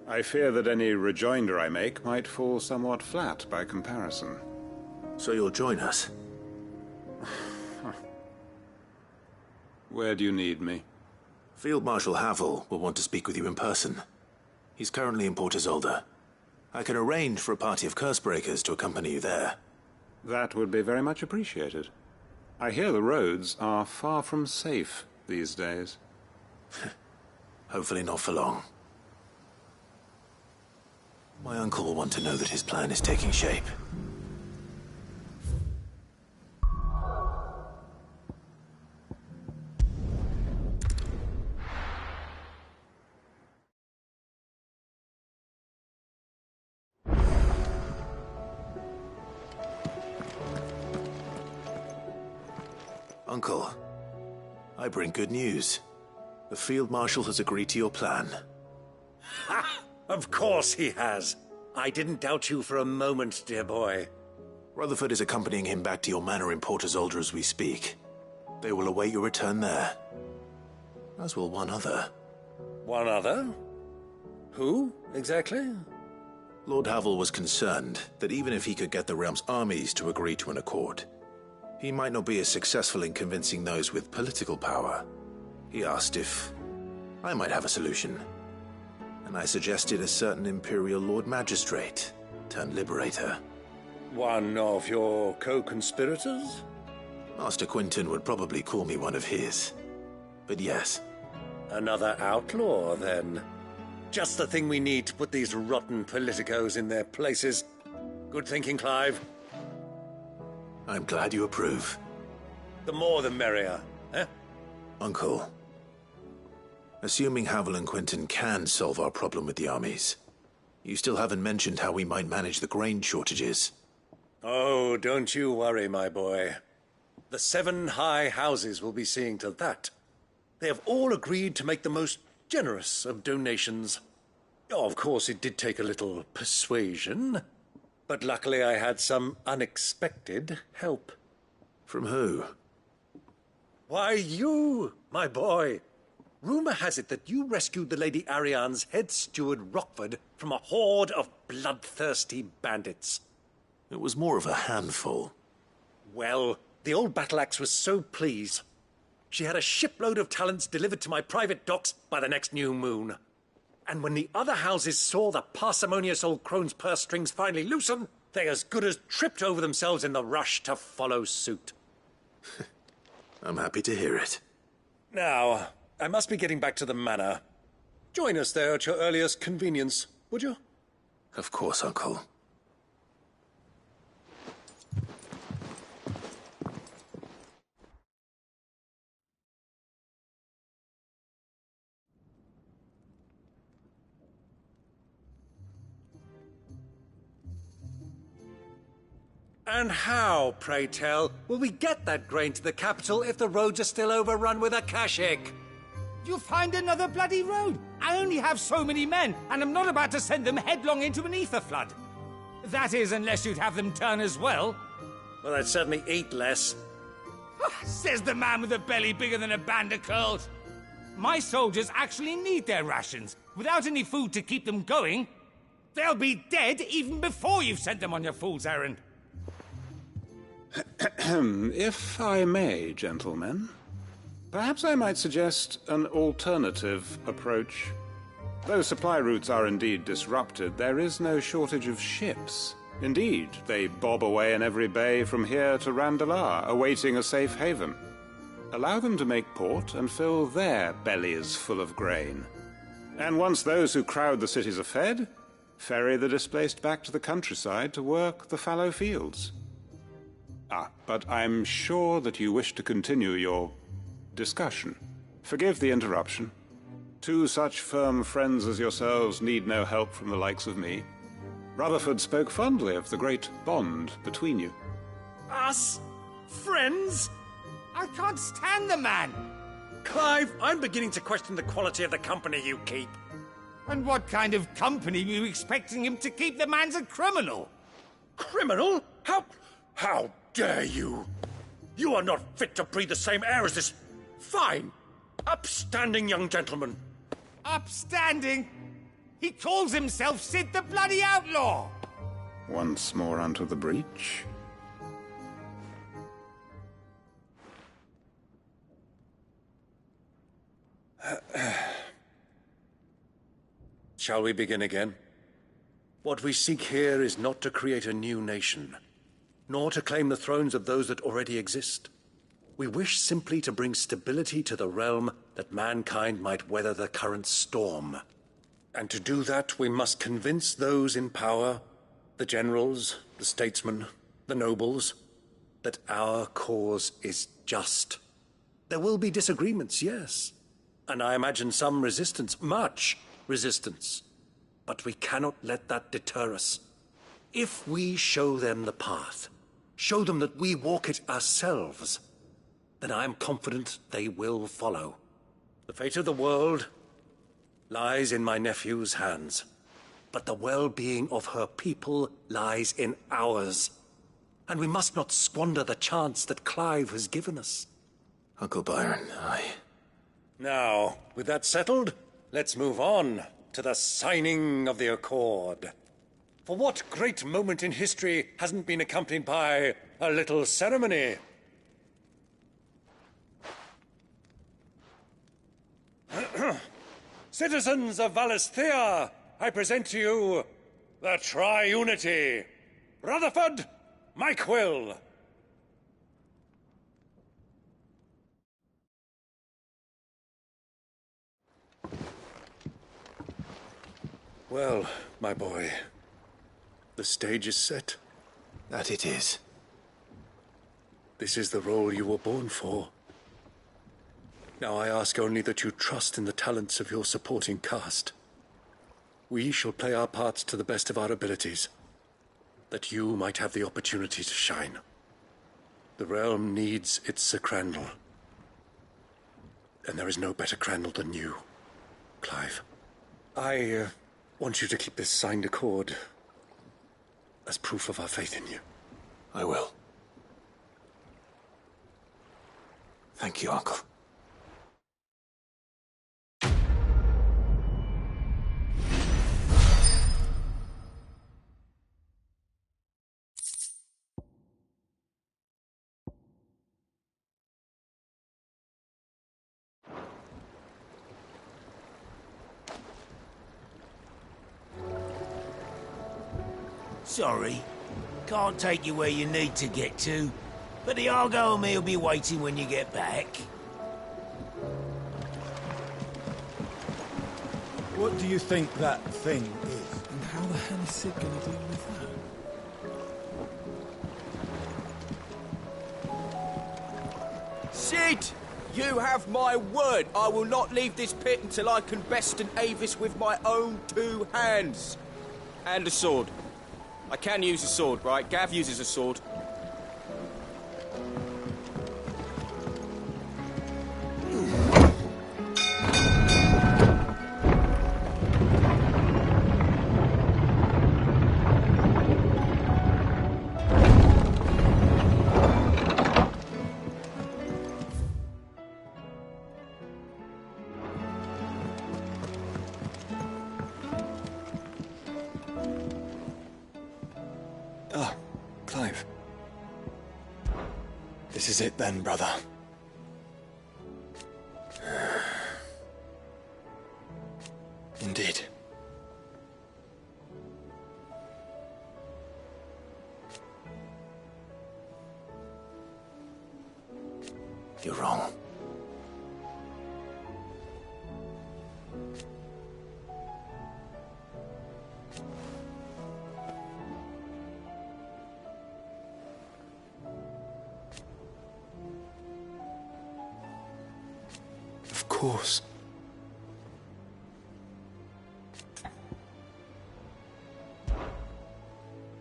I fear that any rejoinder I make might fall somewhat flat by comparison. So you'll join us? Where do you need me? Field Marshal Havel will want to speak with you in person. He's currently in Port Isolde. I can arrange for a party of Cursebreakers to accompany you there. That would be very much appreciated. I hear the roads are far from safe these days. Hopefully not for long. My uncle will want to know that his plan is taking shape. Uncle, I bring good news. The Field Marshal has agreed to your plan. Ha! Of course he has. I didn't doubt you for a moment, dear boy. Rutherford is accompanying him back to your manor in Port Isolde as we speak. They will await your return there. As will one other. One other? Who, exactly? Lord Havel was concerned that even if he could get the realm's armies to agree to an accord, he might not be as successful in convincing those with political power. He asked if I might have a solution, and I suggested a certain Imperial Lord Magistrate turned Liberator. One of your co-conspirators? Master Quentin would probably call me one of his, but yes. Another outlaw, then. Just the thing we need to put these rotten politicos in their places. Good thinking, Clive. I'm glad you approve. The more the merrier, eh? Uncle, assuming Havel and Quentin can solve our problem with the armies, you still haven't mentioned how we might manage the grain shortages. Oh, don't you worry, my boy. The 7 high houses will be seeing to that. They have all agreed to make the most generous of donations. Oh, of course, it did take a little persuasion, but luckily I had some unexpected help. From who? Why, you, my boy. Rumor has it that you rescued the Lady Ariane's head steward Rockford from a horde of bloodthirsty bandits. It was more of a handful. Well, the old battle-axe was so pleased. She had a shipload of talents delivered to my private docks by the next new moon. And when the other houses saw the parsimonious old crone's purse strings finally loosen, they as good as tripped over themselves in the rush to follow suit. I'm happy to hear it. Now, I must be getting back to the manor. Join us there at your earliest convenience, would you? Of course, Uncle. And how, pray tell, will we get that grain to the capital if the roads are still overrun with Akashic? You'll find another bloody road. I only have so many men, and I'm not about to send them headlong into an ether flood. That is, unless you'd have them turn as well. Well, they'd certainly eat less. Says the man with a belly bigger than a band of curls. My soldiers actually need their rations. Without any food to keep them going, they'll be dead even before you've sent them on your fool's errand. If I may, gentlemen, perhaps I might suggest an alternative approach. Though supply routes are indeed disrupted, there is no shortage of ships. Indeed, they bob away in every bay from here to Randalar, awaiting a safe haven. Allow them to make port and fill their bellies full of grain. And once those who crowd the cities are fed, ferry the displaced back to the countryside to work the fallow fields. But I'm sure that you wish to continue your discussion. Forgive the interruption. Two such firm friends as yourselves need no help from the likes of me. Rutherford spoke fondly of the great bond between you. Us? Friends? I can't stand the man! Clive, I'm beginning to question the quality of the company you keep. And what kind of company were you expecting him to keep? The man's a criminal! Criminal? How dare you? You are not fit to breathe the same air as this fine, upstanding young gentleman. Upstanding? He calls himself Sid the Bloody Outlaw! Once more onto the breach. Shall we begin again? What we seek here is not to create a new nation, nor to claim the thrones of those that already exist. We wish simply to bring stability to the realm that mankind might weather the current storm. And to do that, we must convince those in power, the generals, the statesmen, the nobles, that our cause is just. There will be disagreements, yes, and I imagine some resistance, much resistance. But we cannot let that deter us. If we show them the path, show them that we walk it ourselves, then I am confident they will follow. The fate of the world lies in my nephew's hands, but the well-being of her people lies in ours. And we must not squander the chance that Clive has given us. Uncle Byron, Now, with that settled, let's move on to the signing of the Accord. For what great moment in history hasn't been accompanied by a little ceremony? Citizens of Valisthea, I present to you the Triunity. Rutherford, Mike Will. Well, my boy, the stage is set. That it is. This is the role you were born for. Now I ask only that you trust in the talents of your supporting cast. We shall play our parts to the best of our abilities, that you might have the opportunity to shine. The realm needs its Sir Crandall. And there is no better Crandall than you, Clive. I want you to keep this signed accord as proof of our faith in you. I will. Thank you, Uncle. Sorry, can't take you where you need to get to, but the Argo and me will be waiting when you get back. What do you think that thing is? And how the hell is Sid gonna deal with that? Sid! You have my word. I will not leave this pit until I can besten Avis with my own 2 hands. And a sword. I can use a sword, right? Gav uses a sword. This is it then, brother. Indeed. You're wrong. Of course.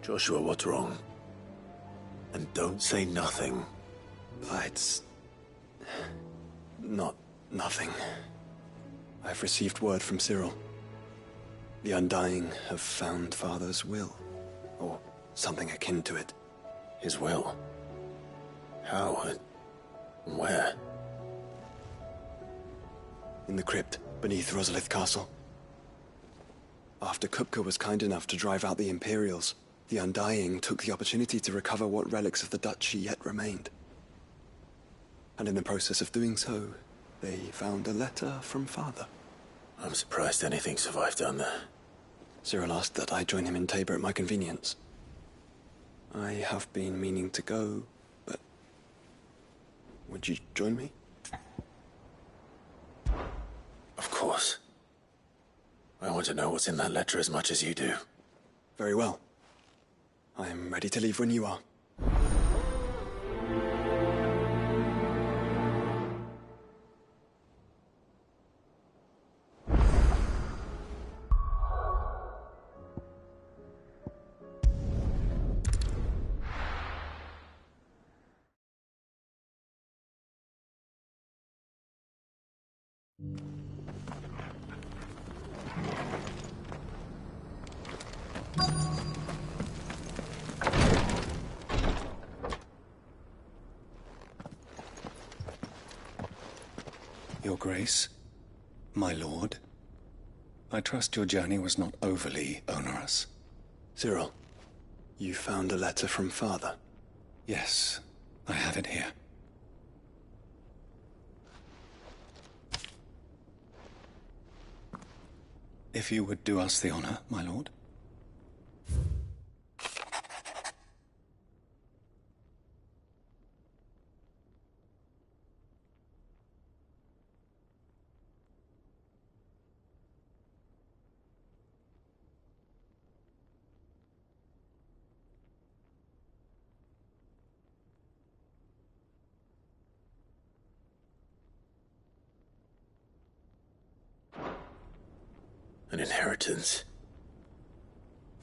Joshua, what's wrong? And don't say nothing. It's... not nothing. I've received word from Cyril. The Undying have found Father's will, or something akin to it. His will? How and where? In the crypt beneath Rosalith Castle. After Kupka was kind enough to drive out the Imperials, the Undying took the opportunity to recover what relics of the Duchy yet remained. And in the process of doing so, they found a letter from Father. I'm surprised anything survived down there. Cyril asked that I join him in Tabor at my convenience. I have been meaning to go, but... would you join me? Of course. I want to know what's in that letter as much as you do. Very well. I am ready to leave when you are. Your Grace, my lord, I trust your journey was not overly onerous. Cyril, you found a letter from Father? Yes, I have it here. If you would do us the honor, my lord. An inheritance.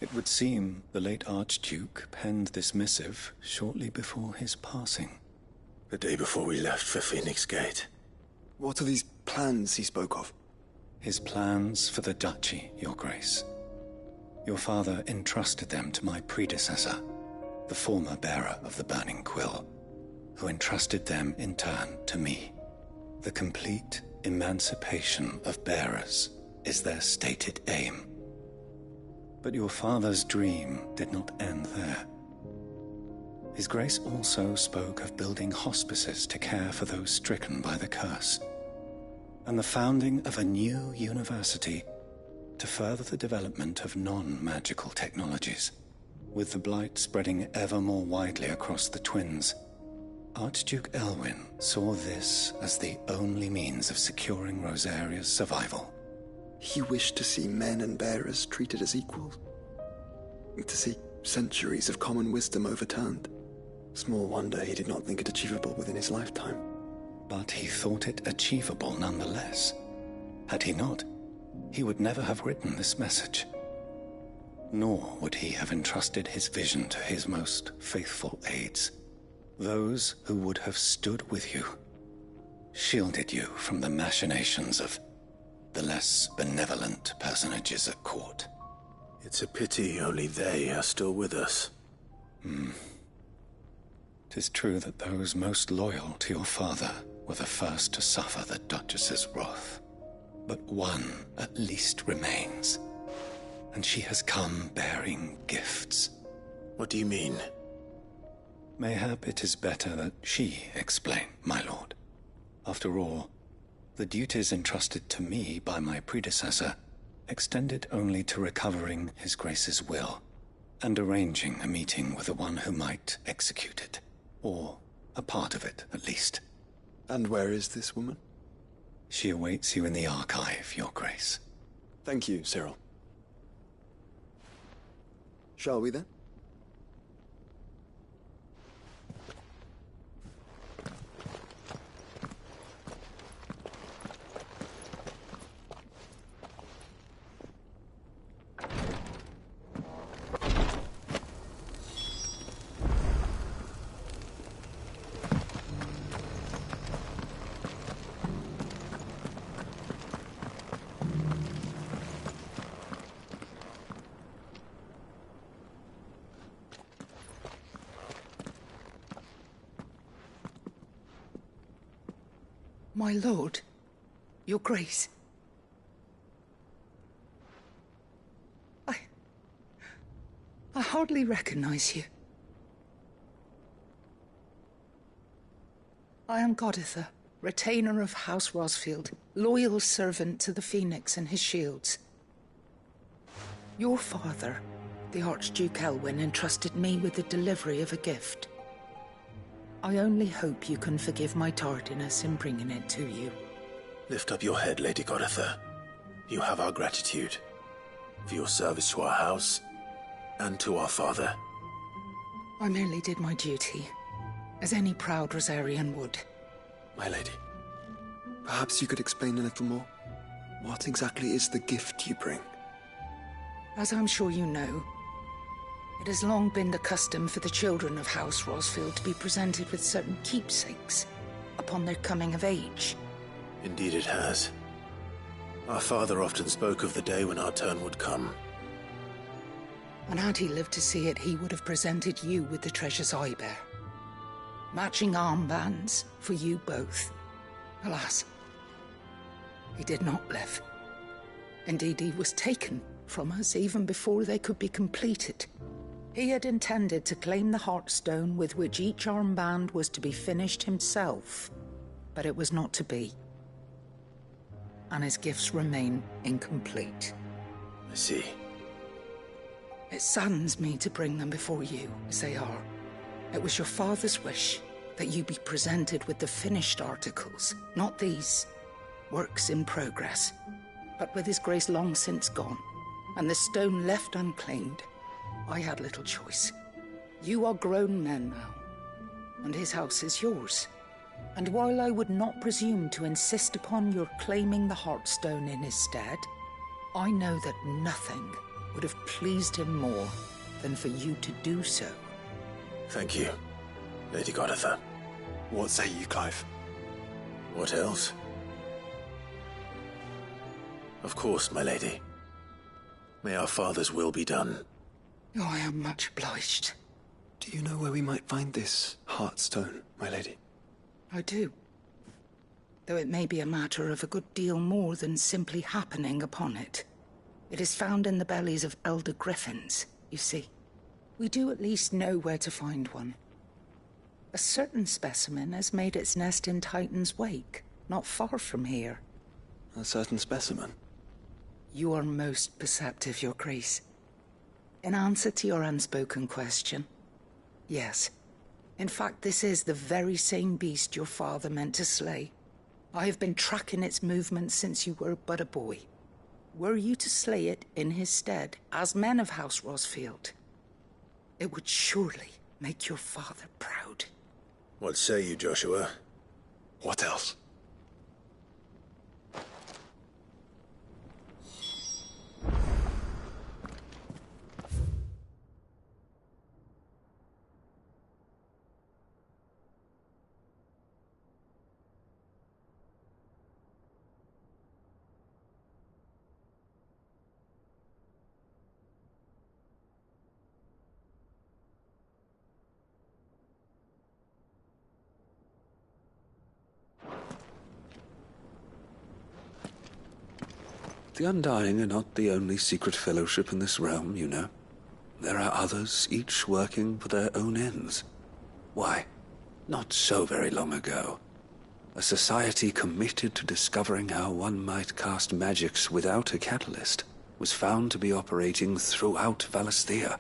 It would seem the late Archduke penned this missive shortly before his passing. The day before we left for Phoenix Gate. What are these plans he spoke of? His plans for the Duchy, Your Grace. Your father entrusted them to my predecessor, the former bearer of the Burning Quill, who entrusted them in turn to me. The complete emancipation of bearers is their stated aim. But your father's dream did not end there. His Grace also spoke of building hospices to care for those stricken by the curse, and the founding of a new university to further the development of non-magical technologies. With the blight spreading ever more widely across the twins, Archduke Elwyn saw this as the only means of securing Rosaria's survival. He wished to see men and bearers treated as equals. To see centuries of common wisdom overturned. Small wonder he did not think it achievable within his lifetime. But he thought it achievable nonetheless. Had he not, he would never have written this message. Nor would he have entrusted his vision to his most faithful aides, those who would have stood with you, shielded you from the machinations of the less benevolent personages at court. It's a pity only they are still with us. 'Tis true that those most loyal to your father were the first to suffer the Duchess's wrath. But one at least remains, and she has come bearing gifts. What do you mean? Mayhap it is better that she explain, my lord. After all, the duties entrusted to me by my predecessor extended only to recovering His Grace's will, and arranging a meeting with the one who might execute it, or a part of it, at least. And where is this woman? She awaits you in the archive, Your Grace. Thank you, Cyril. Shall we then? My lord, Your Grace. I hardly recognize you. I am Goditha, retainer of House Rosfield, loyal servant to the Phoenix and his shields. Your father, the Archduke Elwyn, entrusted me with the delivery of a gift. I only hope you can forgive my tardiness in bringing it to you. Lift up your head, Lady Goditha. You have our gratitude for your service to our house and to our father. I merely did my duty, as any proud Rosarian would. My lady, perhaps you could explain a little more? What exactly is the gift you bring? As I'm sure you know, it has long been the custom for the children of House Rosfield to be presented with certain keepsakes upon their coming of age. Indeed it has. Our father often spoke of the day when our turn would come. And had he lived to see it, he would have presented you with the treasures I bear. Matching armbands for you both. Alas, he did not live. Indeed, he was taken from us even before they could be completed. He had intended to claim the Heartstone with which each armband was to be finished himself, but it was not to be. And his gifts remain incomplete. I see. It saddens me to bring them before you, as they are. It was your father's wish that you be presented with the finished articles, not these works in progress. But with His Grace long since gone, and the stone left unclaimed, I had little choice. You are grown men now, and his house is yours. And while I would not presume to insist upon your claiming the Heartstone in his stead, I know that nothing would have pleased him more than for you to do so. Thank you, Lady Goditha. What say you, Clive? What else? Of course, my lady. May our father's will be done. Oh, I am much obliged. Do you know where we might find this Heartstone, my lady? I do. Though it may be a matter of a good deal more than simply happening upon it. It is found in the bellies of elder griffins, you see. We do at least know where to find one. A certain specimen has made its nest in Titan's Wake, not far from here. A certain specimen? You are most perceptive, Your Grace. In answer to your unspoken question, yes. In fact, this is the very same beast your father meant to slay. I have been tracking its movements since you were but a boy. were you to slay it in his stead, as men of House Rosfield, it would surely make your father proud. What say you, Joshua? What else? The Undying are not the only secret fellowship in this realm, you know. There are others, each working for their own ends. Why, not so very long ago, a society committed to discovering how one might cast magics without a catalyst was found to be operating throughout Valisthea.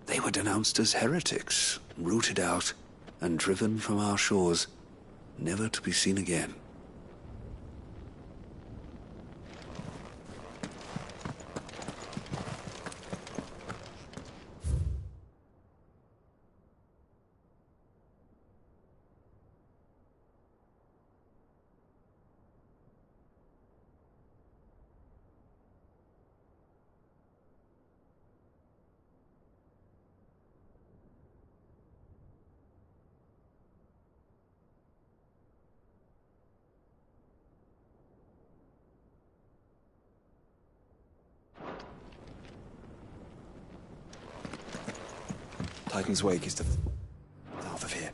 They were denounced as heretics, rooted out, and driven from our shores, never to be seen again. Titan's Wake is to the south of here.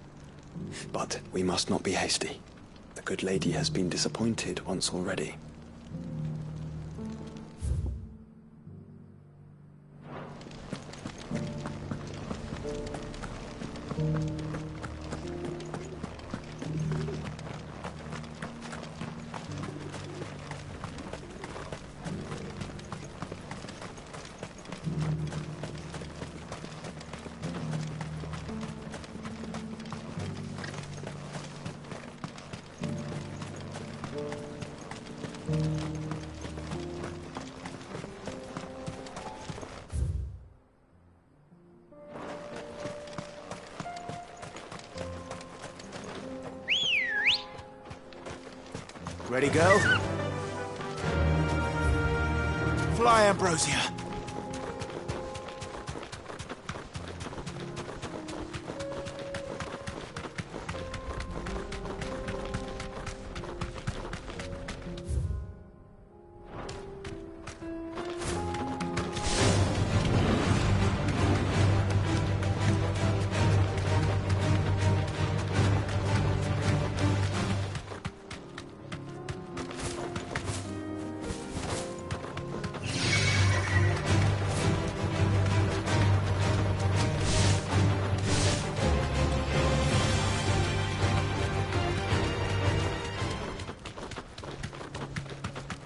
But we must not be hasty. The good lady has been disappointed once already. Ready, go? Fly, Ambrosia.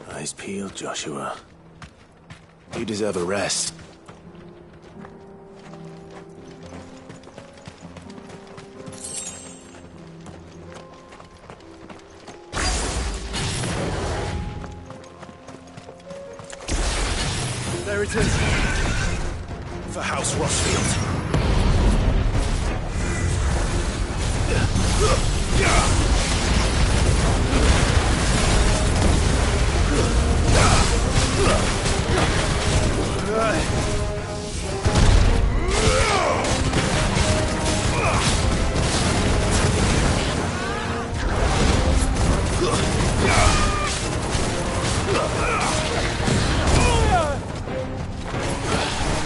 Eyes peeled, Joshua. You deserve a rest. There it is. For House Rosfield.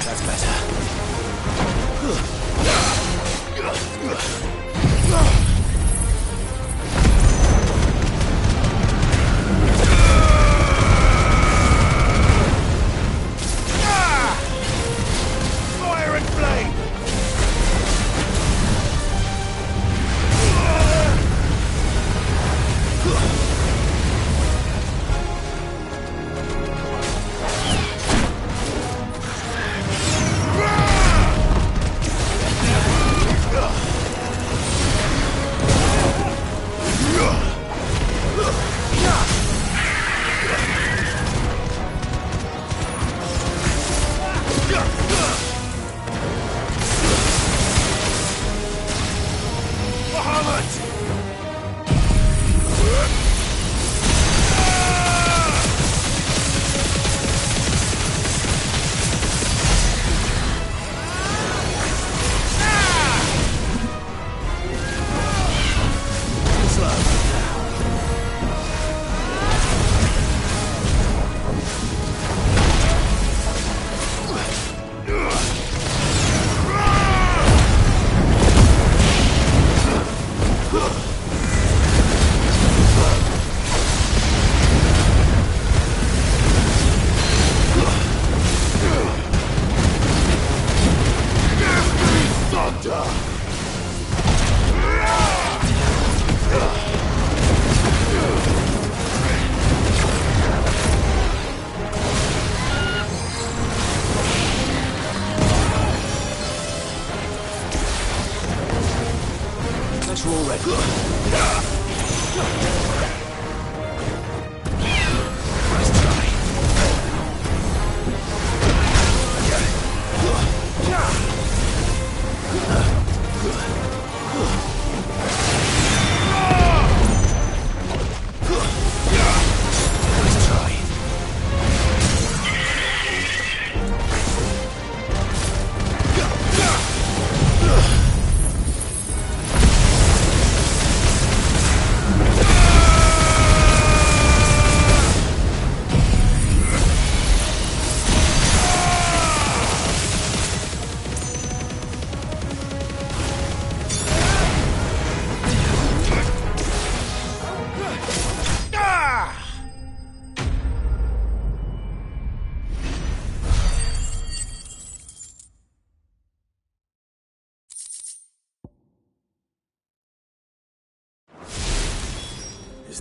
That's better. う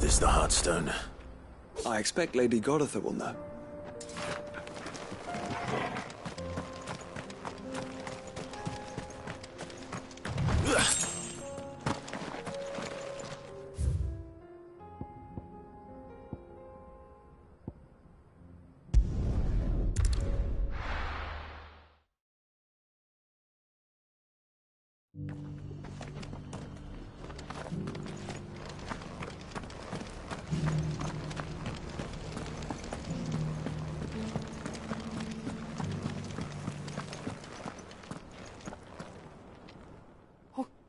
this the Heartstone? I expect Lady Goditha will know.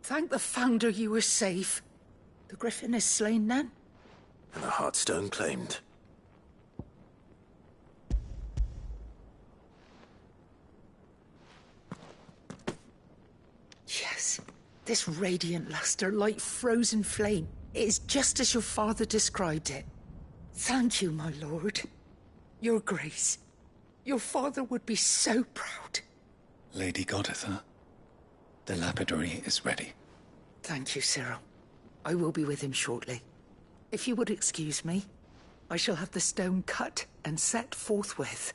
Thank the Founder you were safe. The Griffin is slain then? And the Heartstone claimed. Yes. This radiant luster, like frozen flame, it is just as your father described it. Thank you, my lord. Your Grace. Your father would be so proud. Lady Goditha, the lapidary is ready. Thank you, Cyril. I will be with him shortly. If you would excuse me, I shall have the stone cut and set forthwith.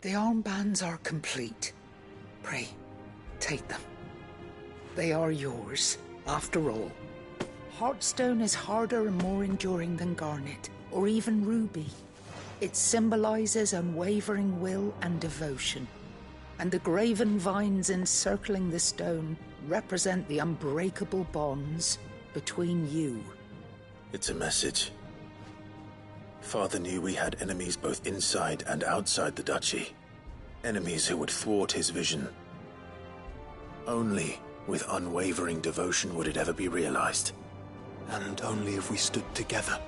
The armbands are complete. Pray, take them. They are yours, after all. Heartstone is harder and more enduring than garnet, or even ruby. It symbolizes unwavering will and devotion. And the graven vines encircling the stone represent the unbreakable bonds between you. It's a message. Father knew we had enemies both inside and outside the duchy. Enemies who would thwart his vision. Only with unwavering devotion would it ever be realized. And only if we stood together,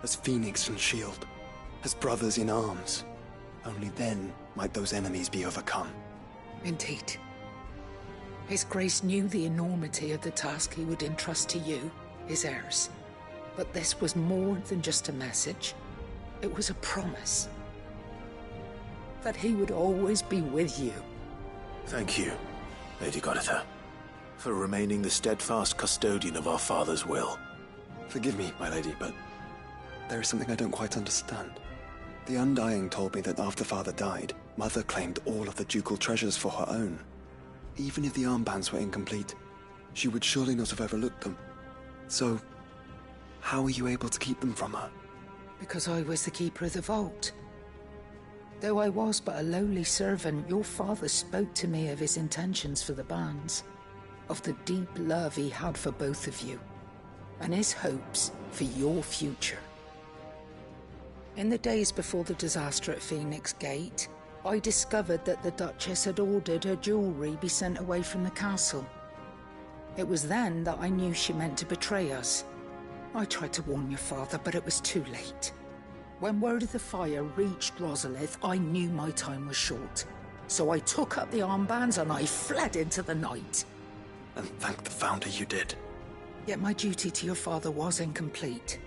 as Phoenix and Shield, as brothers in arms, only then might those enemies be overcome. Indeed. His Grace knew the enormity of the task he would entrust to you, his heirs. But this was more than just a message. It was a promise. That he would always be with you. Thank you, Lady Goditha, for remaining the steadfast custodian of our father's will. Forgive me, my lady, but there is something I don't quite understand. The Undying told me that after Father died, Mother claimed all of the ducal treasures for her own. Even if the armbands were incomplete, she would surely not have overlooked them. So, how were you able to keep them from her? Because I was the keeper of the vault. Though I was but a lowly servant, your father spoke to me of his intentions for the bands, of the deep love he had for both of you, and his hopes for your future. In the days before the disaster at Phoenix Gate, I discovered that the Duchess had ordered her jewelry be sent away from the castle. It was then that I knew she meant to betray us. I tried to warn your father, but it was too late. When word of the fire reached Rosalith, I knew my time was short. So I took up the armbands and I fled into the night. And thank the Founder you did. Yet my duty to your father was incomplete.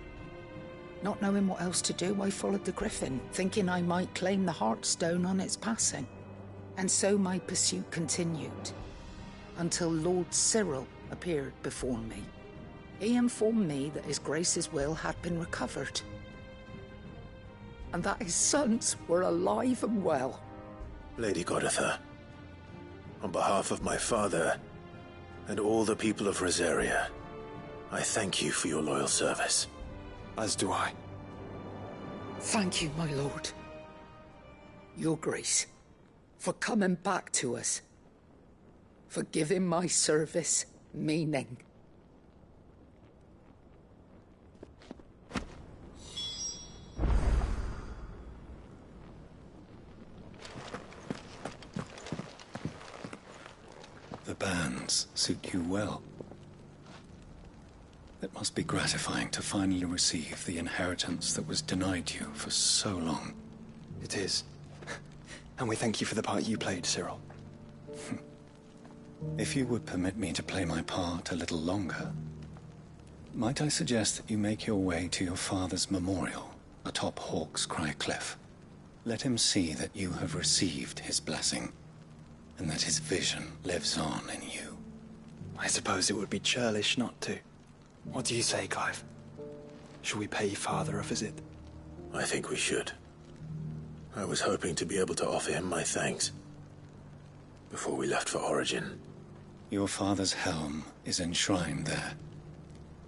Not knowing what else to do, I followed the Griffin, thinking I might claim the Heartstone on its passing. And so my pursuit continued, until Lord Cyril appeared before me. He informed me that His Grace's will had been recovered, and that his sons were alive and well. Lady Goditha, on behalf of my father and all the people of Rosaria, I thank you for your loyal service. As do I. Thank you, my lord. Your Grace, for coming back to us, for giving my service meaning. The bands suit you well. It must be gratifying to finally receive the inheritance that was denied you for so long. It is. And we thank you for the part you played, Cyril. If you would permit me to play my part a little longer, might I suggest that you make your way to your father's memorial atop Hawk's Cry Cliff. Let him see that you have received his blessing, and that his vision lives on in you. I suppose it would be churlish not to. What do you say, Clive? Shall we pay Father a visit? I think we should. I was hoping to be able to offer him my thanks before we left for Origin. Your father's helm is enshrined there.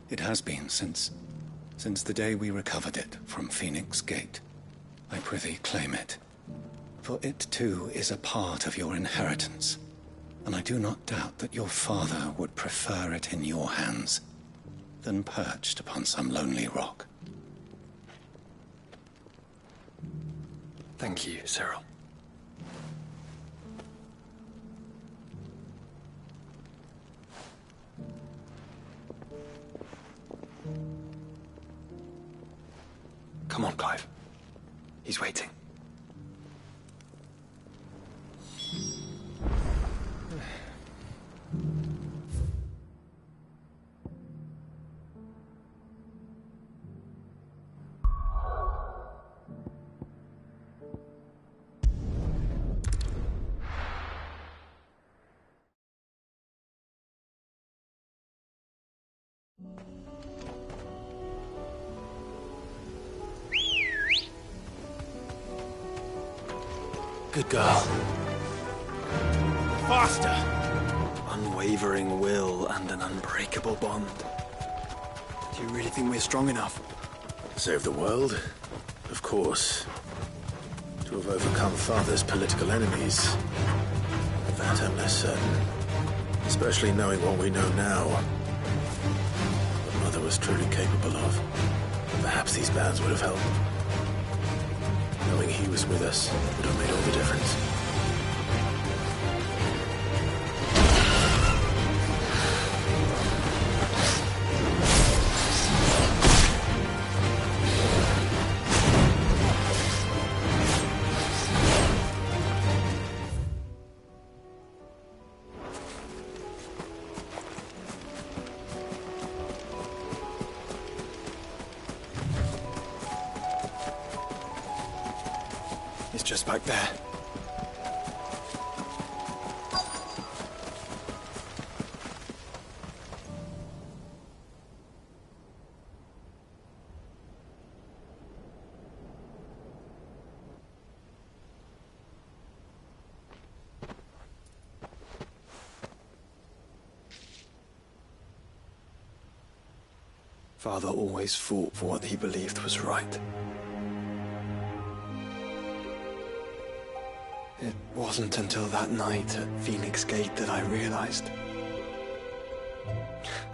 It has been since the day we recovered it from Phoenix Gate. I prithee claim it. For it too is a part of your inheritance, and I do not doubt that your father would prefer it in your hands than perched upon some lonely rock. Thank you, Cyril. Come on, Clive. He's waiting. Good girl. Faster! Unwavering will and an unbreakable bond. Do you really think we're strong enough? Save the world? Of course. To have overcome Father's political enemies, that I'm less certain. Especially knowing what we know now. What Mother was truly capable of. Perhaps these bands would have helped. Knowing he was with us would have made all the difference. It's just back there. Father always fought for what he believed was right. It wasn't until that night at Phoenix Gate that I realized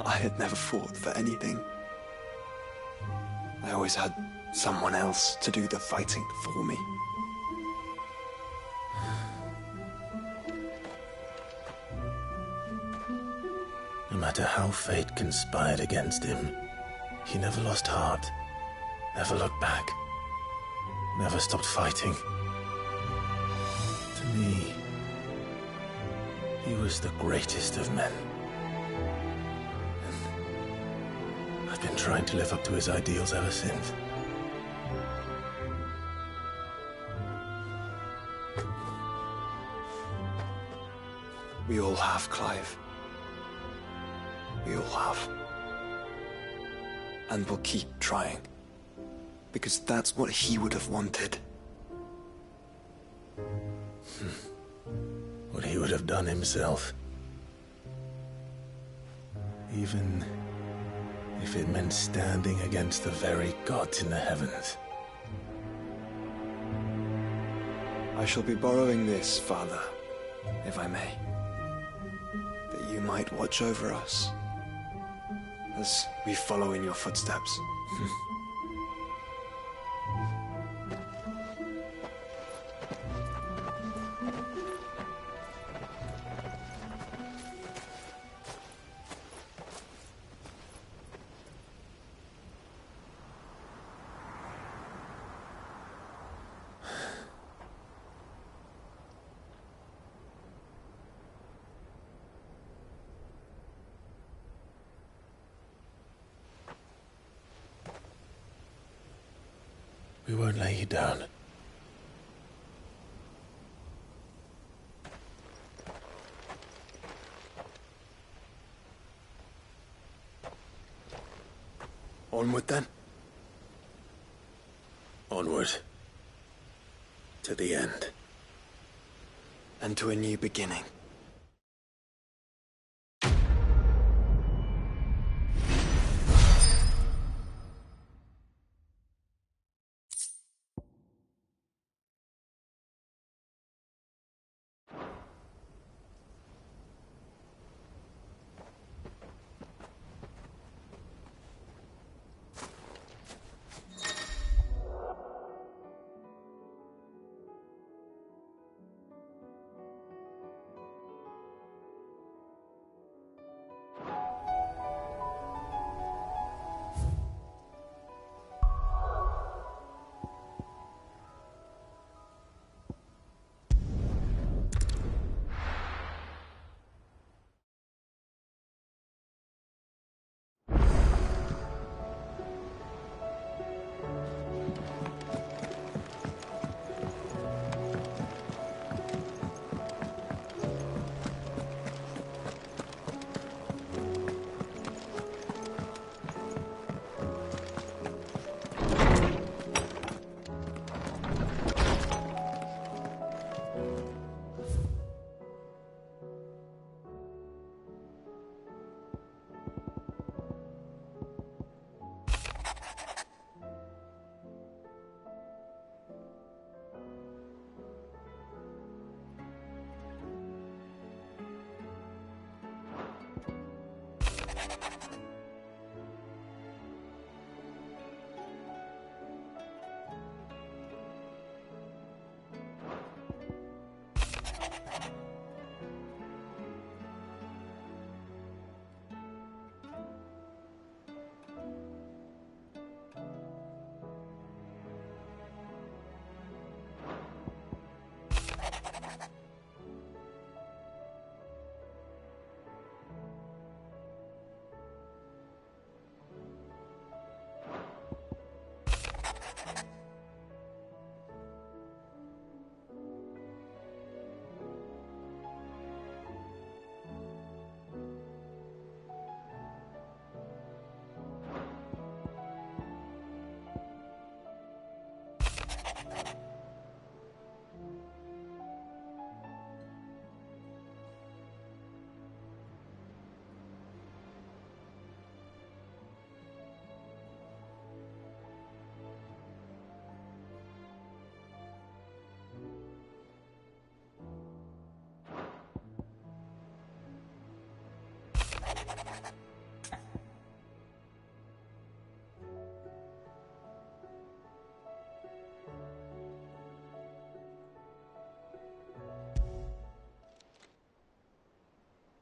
I had never fought for anything. I always had someone else to do the fighting for me. No matter how fate conspired against him, he never lost heart, never looked back, never stopped fighting. To me, he was the greatest of men. And I've been trying to live up to his ideals ever since. We all have, Clive. We all have. And we'll keep trying. Because that's what he would have wanted. What he would have done himself. Even if it meant standing against the very gods in the heavens. I shall be borrowing this, Father, if I may. That you might watch over us as we follow in your footsteps. We won't lay you down. Onward, then? Onward. To the end. And to a new beginning.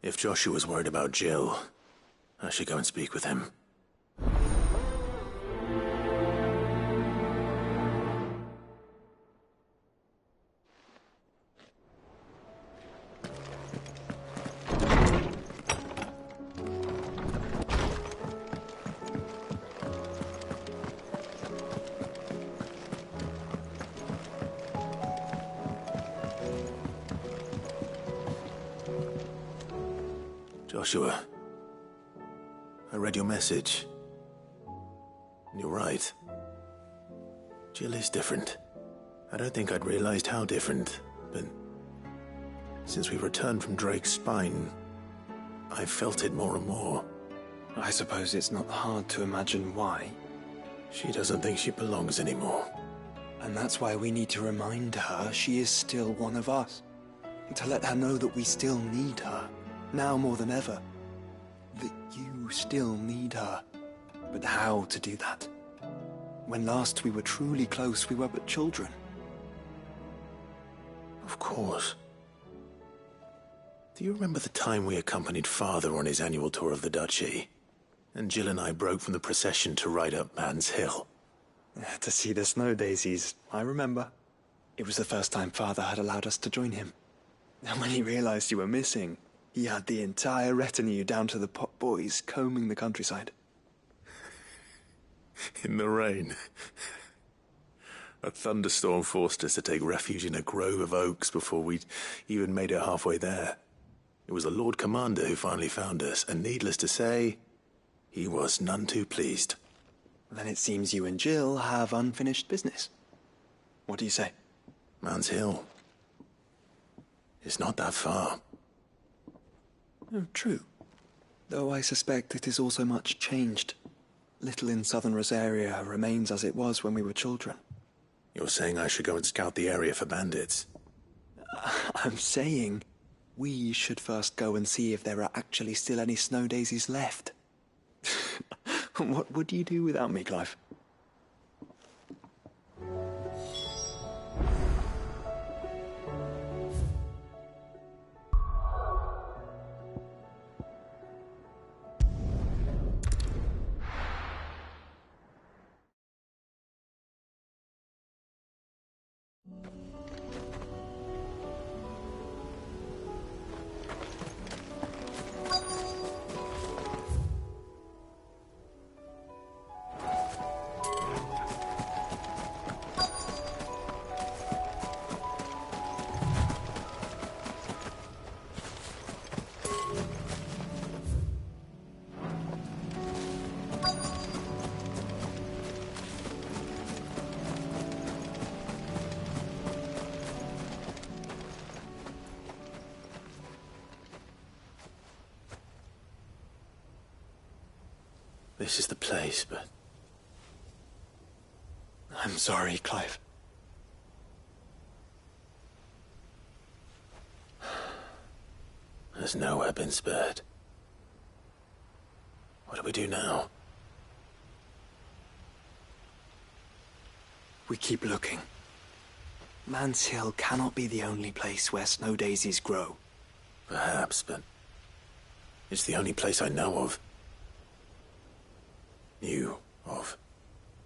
If Joshua's worried about Jill, I should go and speak with him. Joshua, I read your message. You're right. Jill is different. I don't think I'd realized how different, but since we returned from Drake's spine, I've felt it more and more. I suppose it's not hard to imagine why. She doesn't think she belongs anymore. And that's why we need to remind her she is still one of us. To let her know that we still need her. Now more than ever. That you still need her. But how to do that? When last we were truly close, we were but children. Of course. Do you remember the time we accompanied Father on his annual tour of the Duchy? And Jill and I broke from the procession to ride up Man's Hill. To see the snow daisies, I remember. It was the first time Father had allowed us to join him. And when he realized you were missing, he had the entire retinue down to the pot boys combing the countryside. In the rain. A thunderstorm forced us to take refuge in a grove of oaks before we'd even made it halfway there. It was the Lord Commander who finally found us, and needless to say, he was none too pleased. Then it seems you and Jill have unfinished business. What do you say? Man's Hill. It's not that far. Oh, true. Though I suspect it is also much changed. Little in southern Rosaria remains as it was when we were children. You're saying I should go and scout the area for bandits? I'm saying we should first go and see if there are actually still any snow daisies left. What would you do without me, Clive? This is the place, but... I'm sorry, Clive. There's nowhere been spared. What do we do now? We keep looking. Man's Hill cannot be the only place where snow daisies grow. Perhaps, but... it's the only place I know of. Knew of.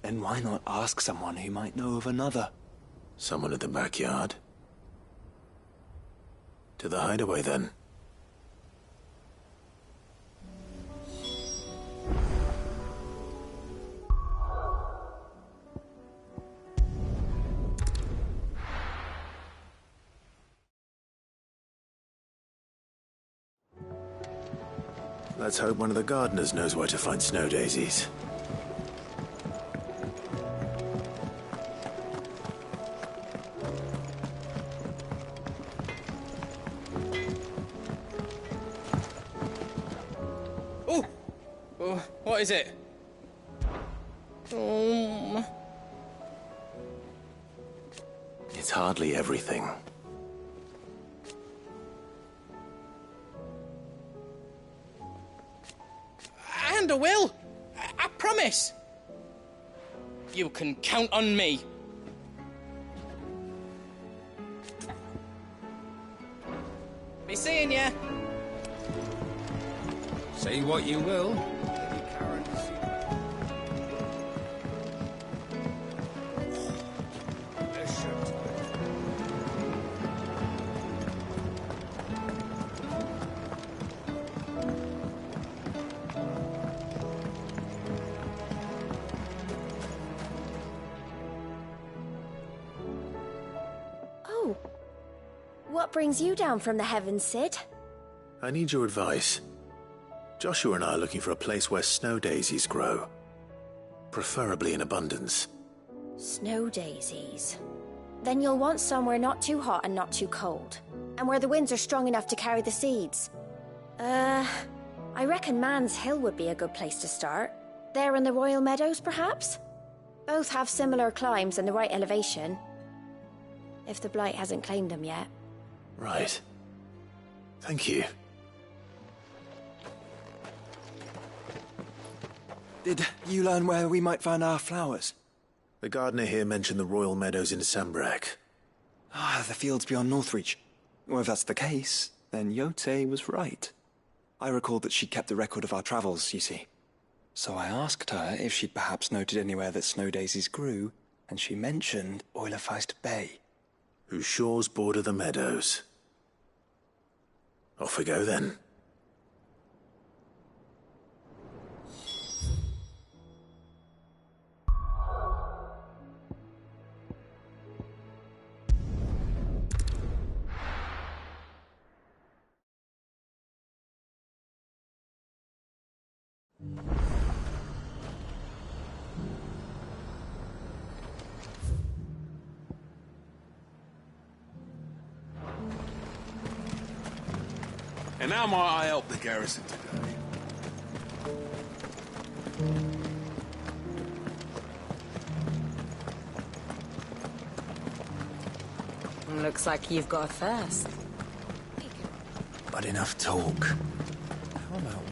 Then why not ask someone who might know of another? Someone in the backyard? To the hideaway, then. Let's hope one of the gardeners knows where to find snow daisies. Oh, what is it? It's hardly everything. And I will! I promise! You can count on me. Be seeing ya! Say what you will. Oh. What brings you down from the heavens, Sid? I need your advice. Joshua and I are looking for a place where snow daisies grow. Preferably in abundance. Snow daisies. Then you'll want somewhere not too hot and not too cold. And where the winds are strong enough to carry the seeds. I reckon Man's Hill would be a good place to start. There in the Royal Meadows, perhaps? Both have similar climbs and the right elevation. If the Blight hasn't claimed them yet. Right. Thank you. Did you learn where we might find our flowers? The gardener here mentioned the Royal Meadows in Sambrak. Ah, the fields beyond Northreach. Well, if that's the case, then Yote was right. I recalled that she kept the record of our travels, you see. So I asked her if she'd perhaps noted anywhere that snow daisies grew, and she mentioned Oilafeist Bay. Whose shores border the meadows. Off we go, then. And how might I help the garrison today? Looks like you've got a thirst. But enough talk. How about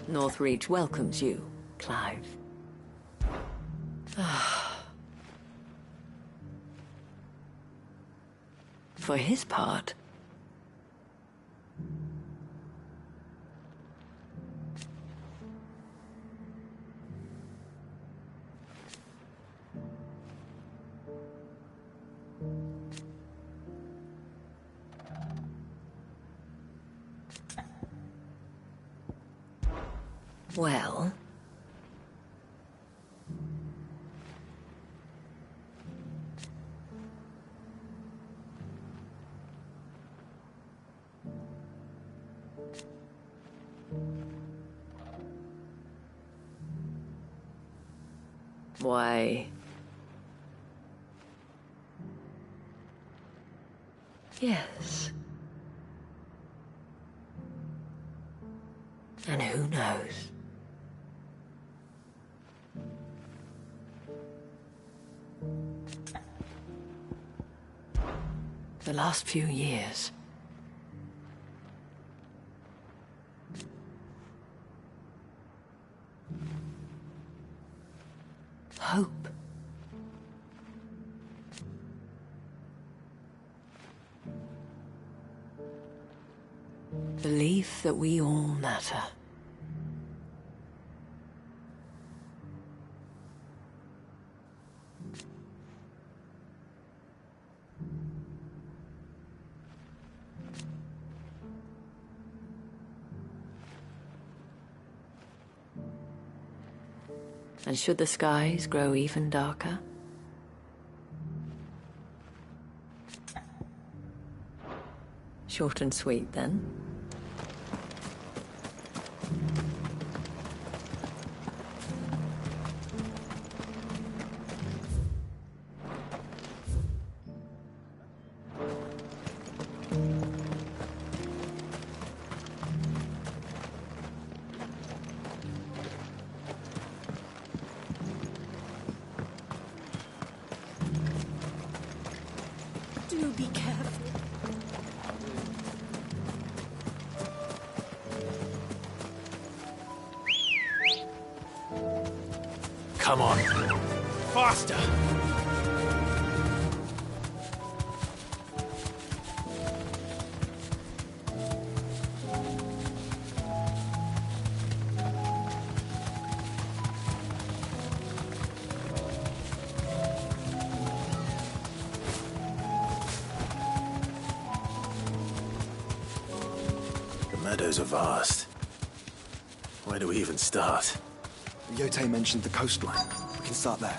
we... Northreach welcomes you, Clive. For his part, well, why, yes. And who knows? The last few years, hope, belief that we all matter. And should the skies grow even darker, short and sweet then. Do be careful. Come on. Faster! The meadows are vast. Where do we even start? Yote mentioned the coastline. We can start there.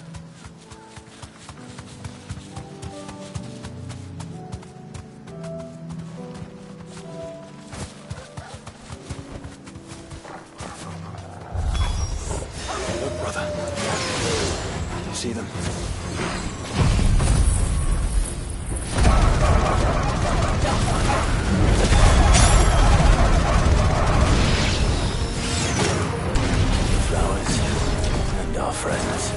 Look, brother. Do you see them? Flowers and our friends.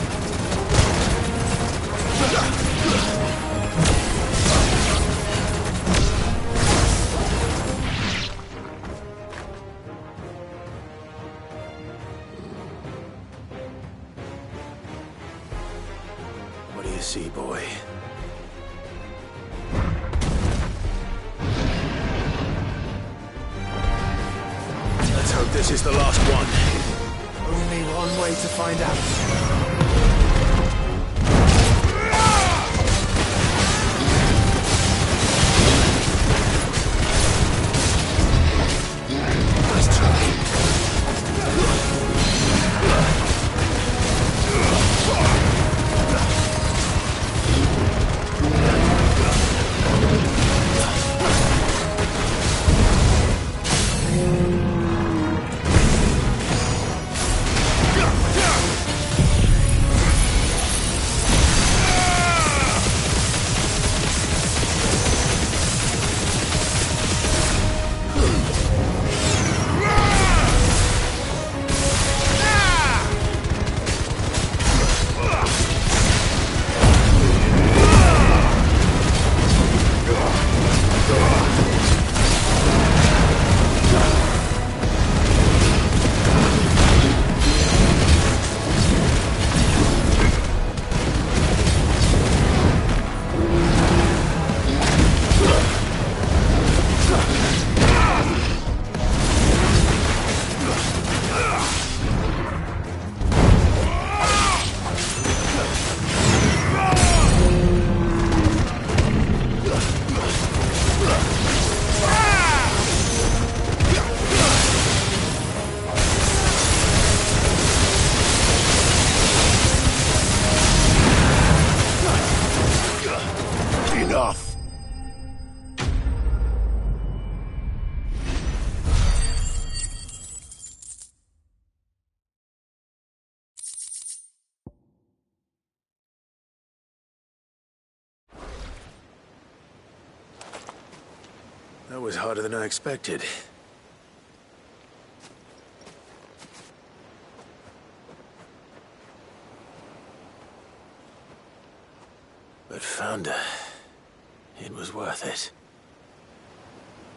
What do you see, boy? Let's hope this is the last one. Only one way to find out. Nice try. That was harder than I expected. But found her. It was worth it.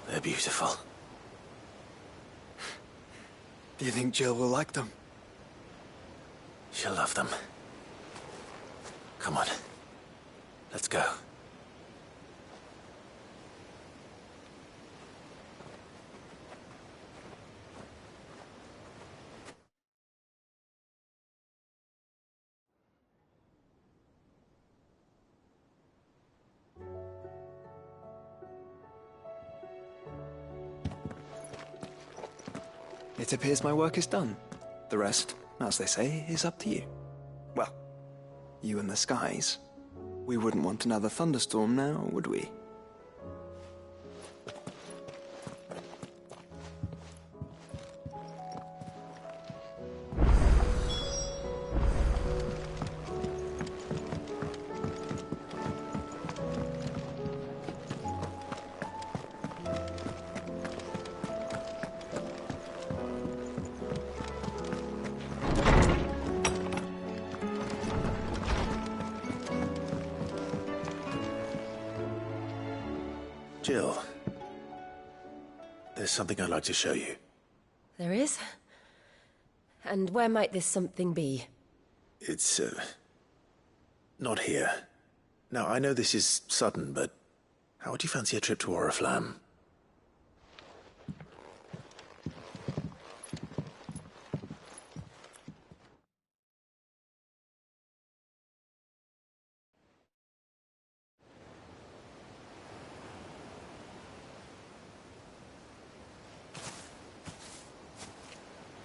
They're beautiful. Do you think Jill will like them? She'll love them. Come on. Let's go. It appears my work is done. The rest, as they say, is up to you. Well, you and the skies. We wouldn't want another thunderstorm now, would we? Jill, there's something I'd like to show you. There is? And where might this something be? It's, not here. Now, I know this is sudden, but how would you fancy a trip to Oriflamme?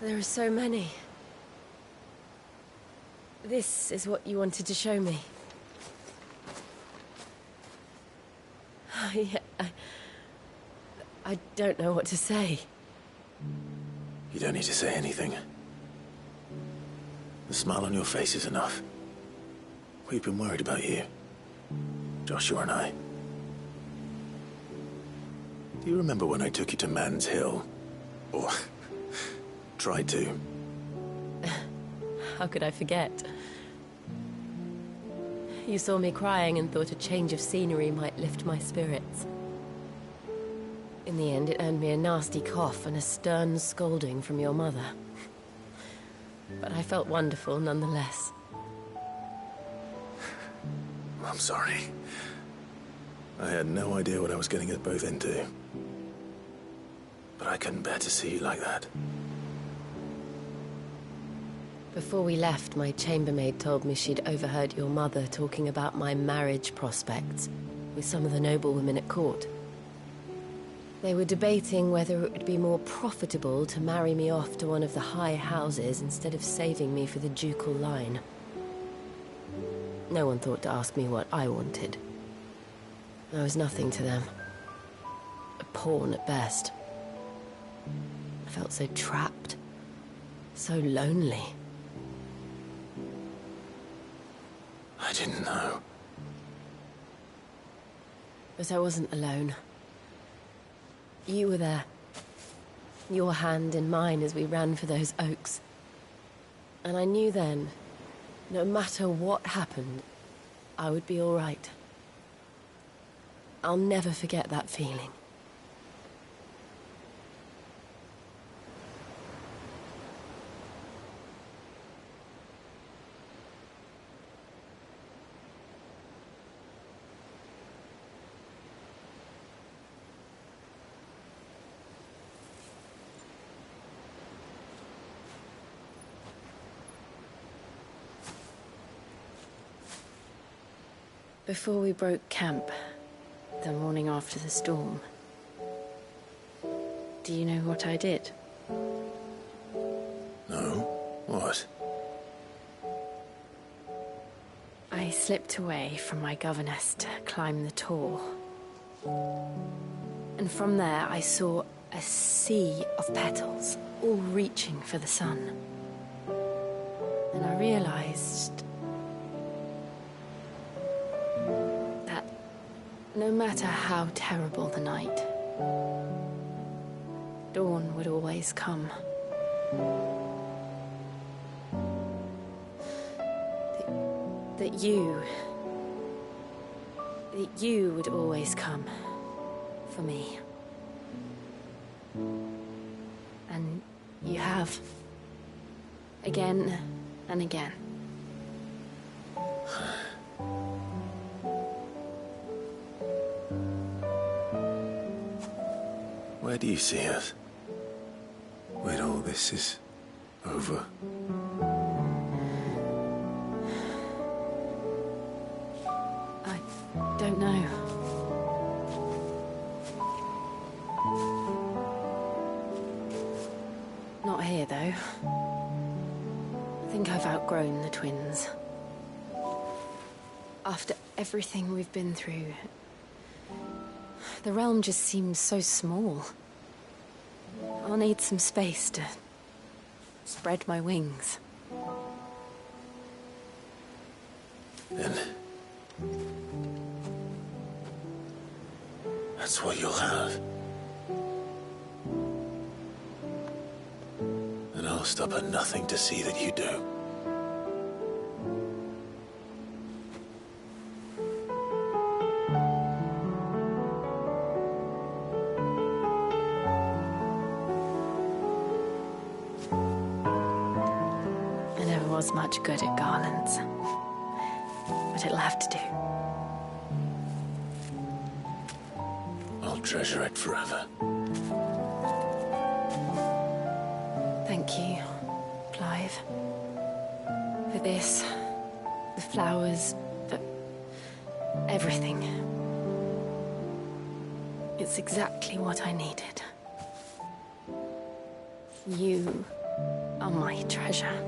There are so many. This is what you wanted to show me. I don't know what to say. You don't need to say anything. The smile on your face is enough. We've been worried about you, Joshua and I. Do you remember when I took you to Man's Hill? Or tried to? How could I forget? You saw me crying and thought a change of scenery might lift my spirits. In the end, it earned me a nasty cough and a stern scolding from your mother. But I felt wonderful nonetheless. I'm sorry. I had no idea what I was getting us both into. But I couldn't bear to see you like that. Before we left, my chambermaid told me she'd overheard your mother talking about my marriage prospects with some of the noblewomen at court. They were debating whether it would be more profitable to marry me off to one of the high houses instead of saving me for the ducal line. No one thought to ask me what I wanted. I was nothing to them. A pawn at best. I felt so trapped, so lonely. I didn't know. But I wasn't alone. You were there. Your hand in mine as we ran for those oaks. And I knew then, no matter what happened, I would be all right. I'll never forget that feeling. Before we broke camp, the morning after the storm, do you know what I did? No? What? I slipped away from my governess to climb the tor. And from there I saw a sea of petals, all reaching for the sun. And I realized that no matter how terrible the night, Dawn would always come. That you would always come for me. And you have. Again and again. Where do you see us? When all this is over? I don't know. Not here, though. I think I've outgrown the twins. After everything we've been through, the realm just seems so small. I'll need some space to spread my wings. Then that's what you'll have. And I'll stop at nothing to see that you do. I never was much good at garlands, but it'll have to do. I'll treasure it forever. Thank you, Clive. For this, the flowers, for everything. It's exactly what I needed. You are my treasure.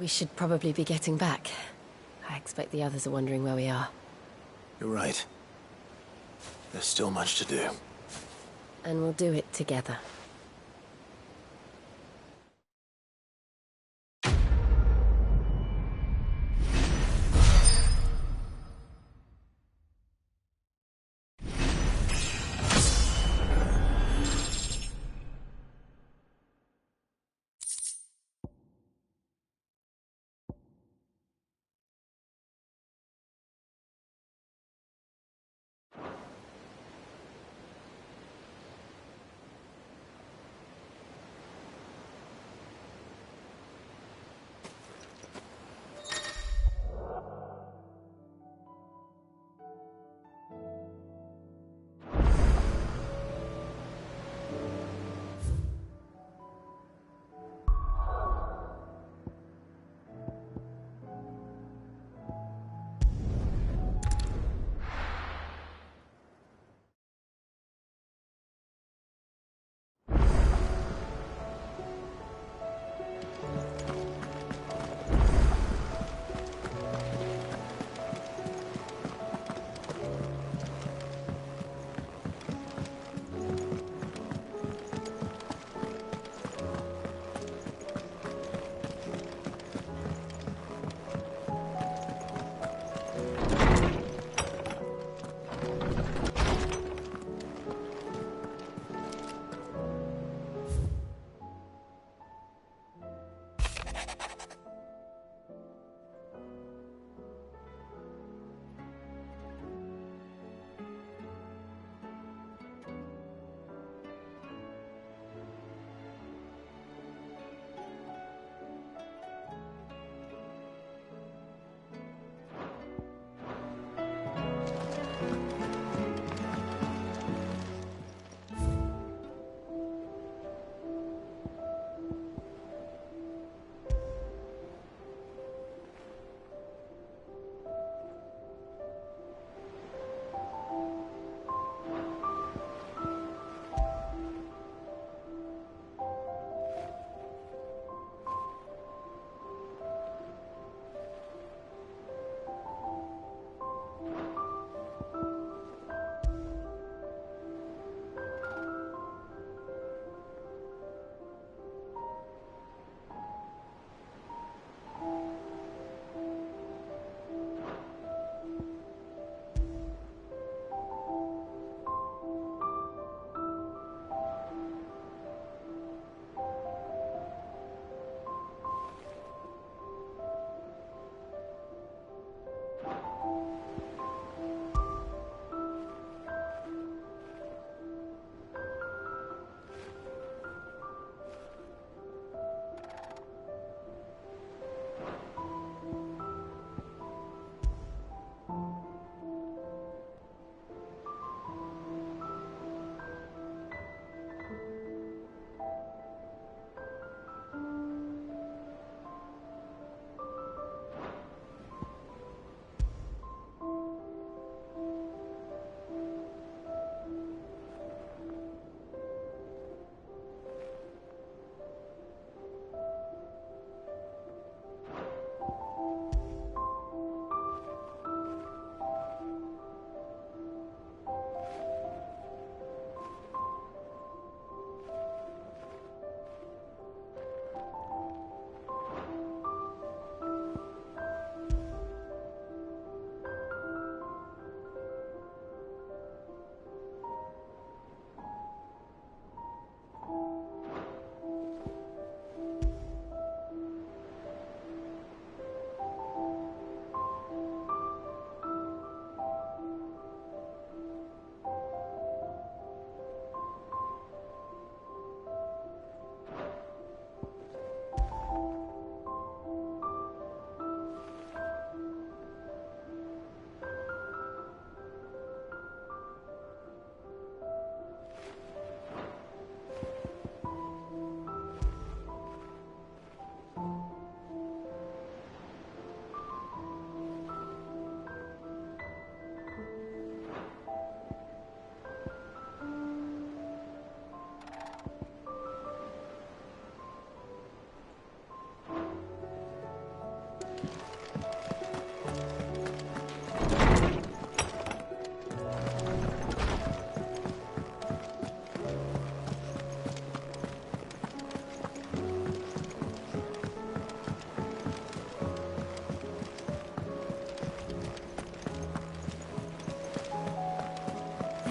We should probably be getting back. I expect the others are wondering where we are. You're right. There's still much to do. And we'll do it together.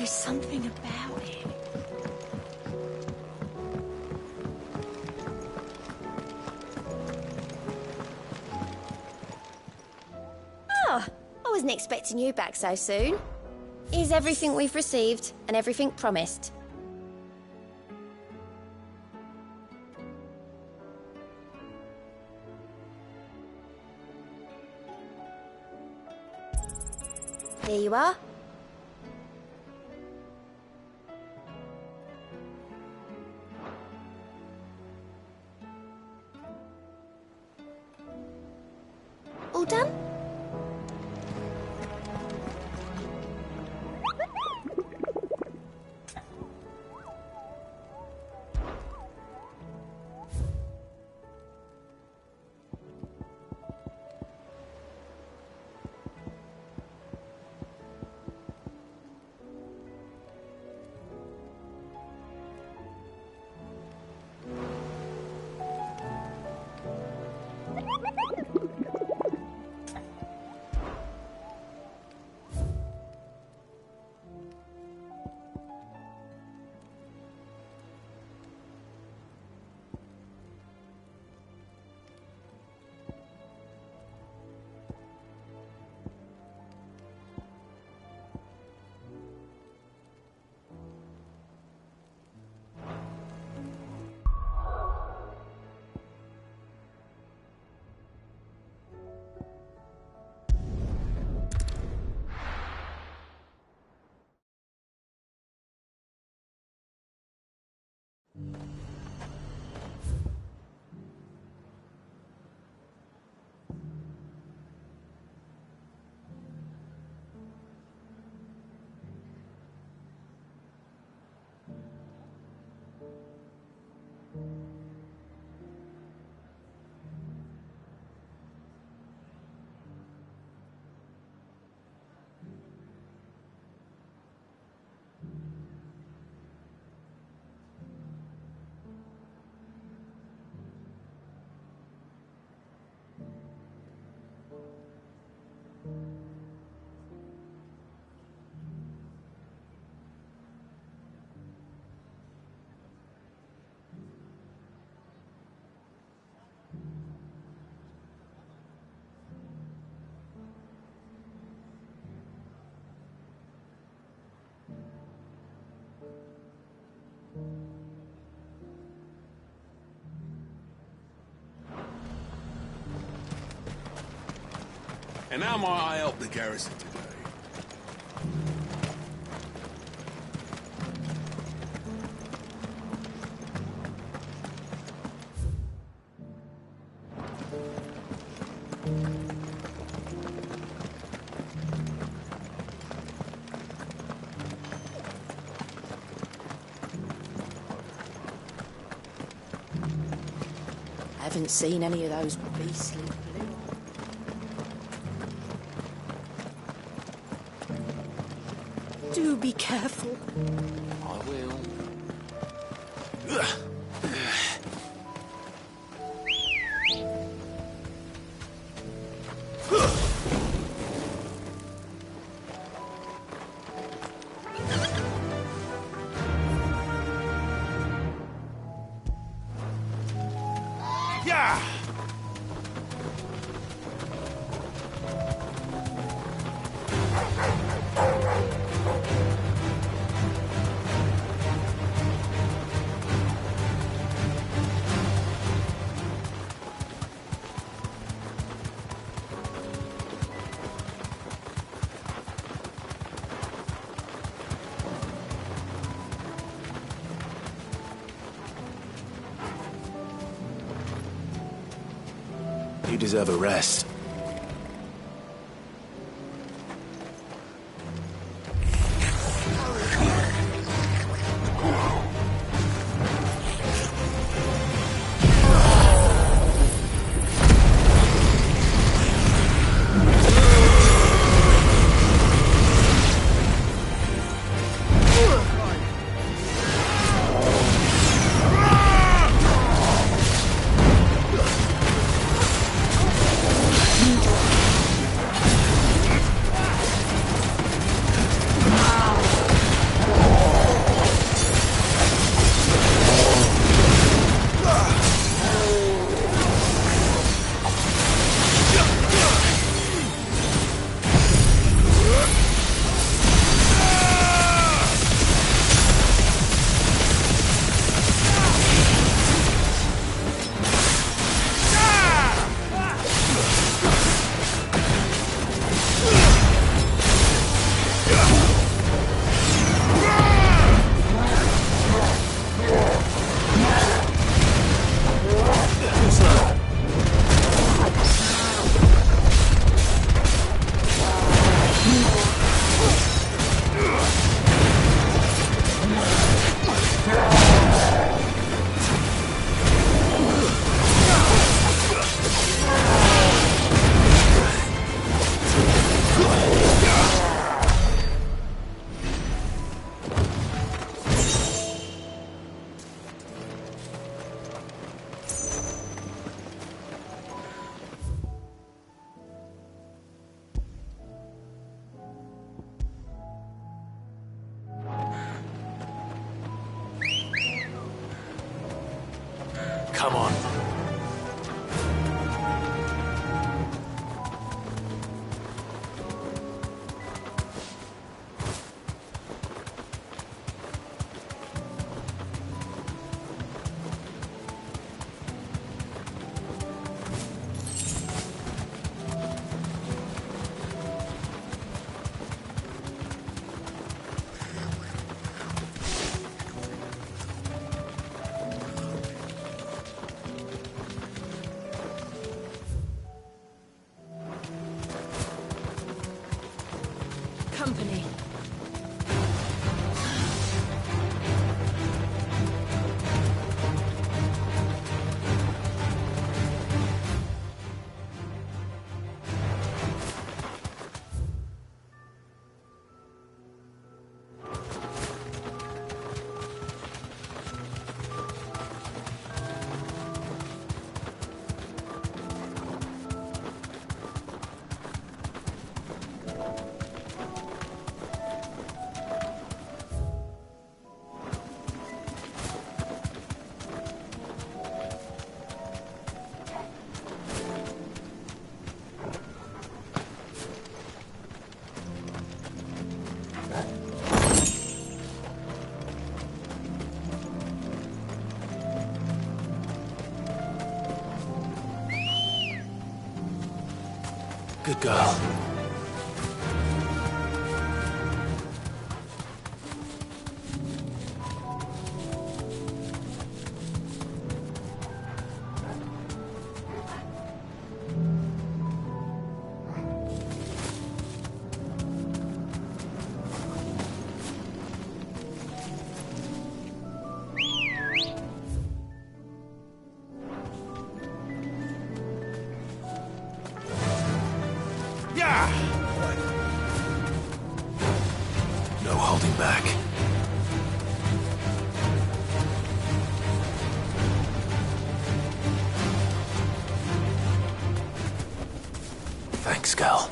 There's something about it. Oh, I wasn't expecting you back so soon. Is everything we've received and everything promised? Here you are. All done? And how might I help the garrison today? I haven't seen any of those beastly blue. Do be careful. I will. Yeah! You deserve a rest. company. Good girl. No holding back. Thanks, Gal.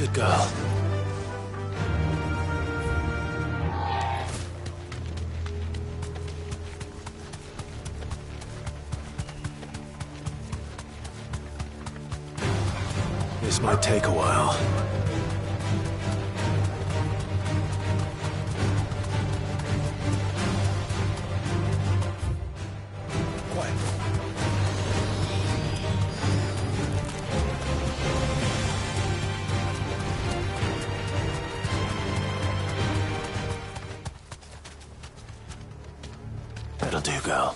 Good girl. This might take a while. Quiet. That'll do, girl.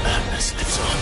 Madness lives on.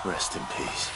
Rest in peace.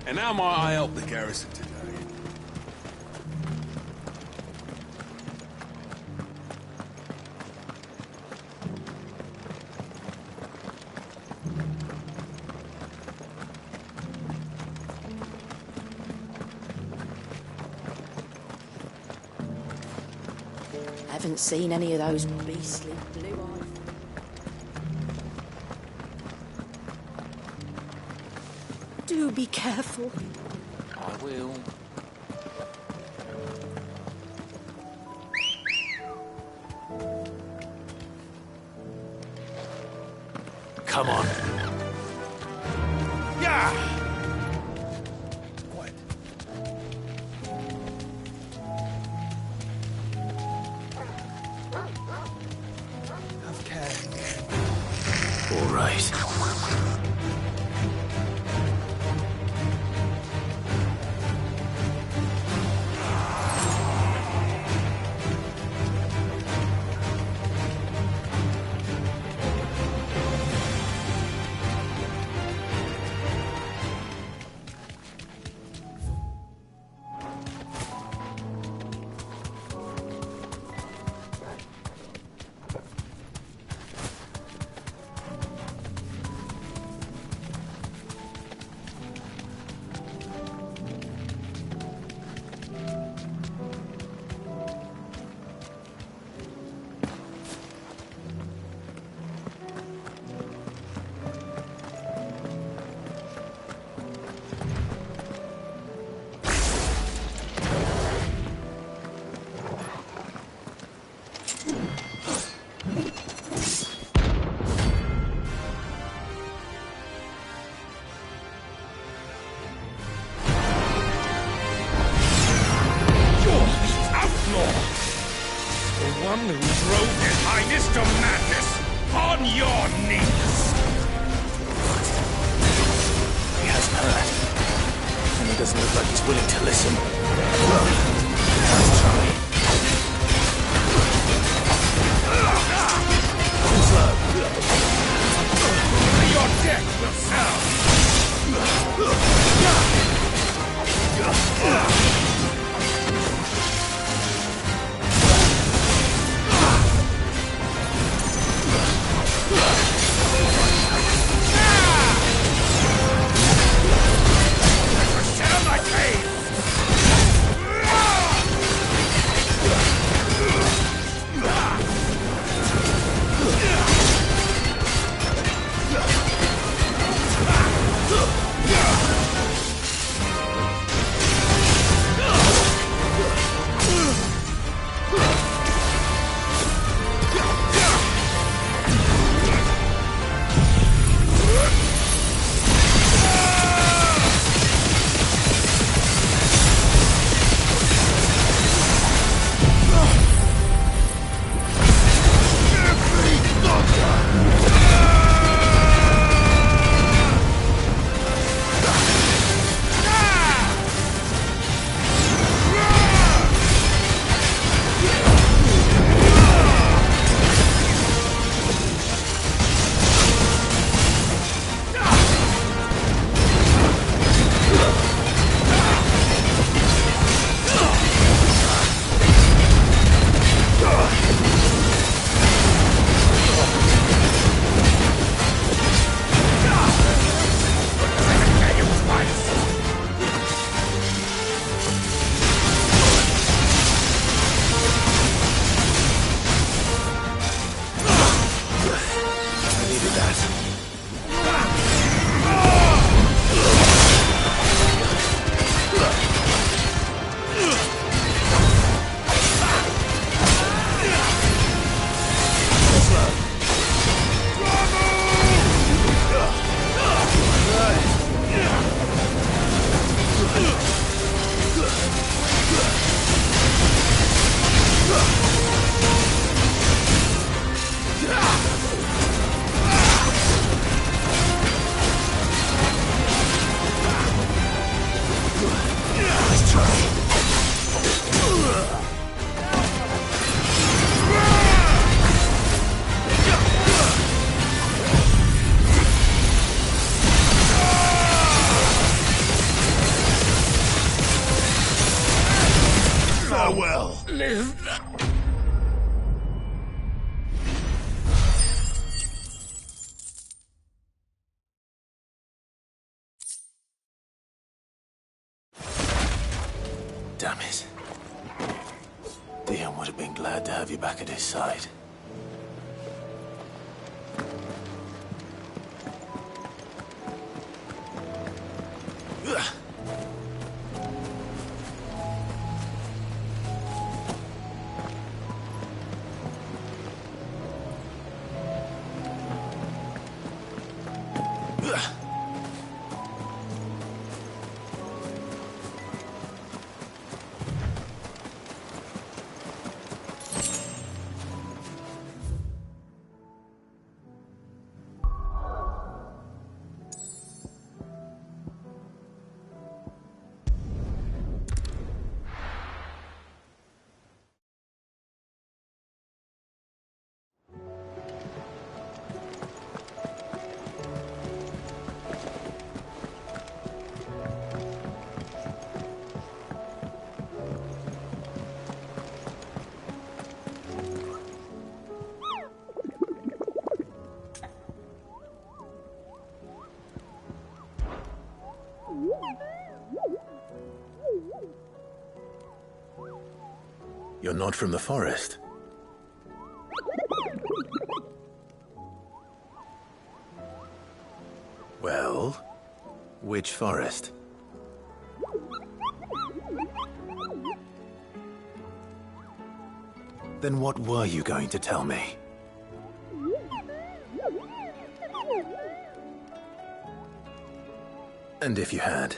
And how might I help the garrison today? Haven't seen any of those beastly blue eyes. Do be careful. I will. Come on. Yeah! Have care. All right. Who drove His Highness to madness on your knees! He hasn't heard. And he doesn't look like he's willing to listen. Let's try. Too slow. Your death will sound! glad to have you back at his side. You're not from the forest. Well, which forest? Then what were you going to tell me? And if you had?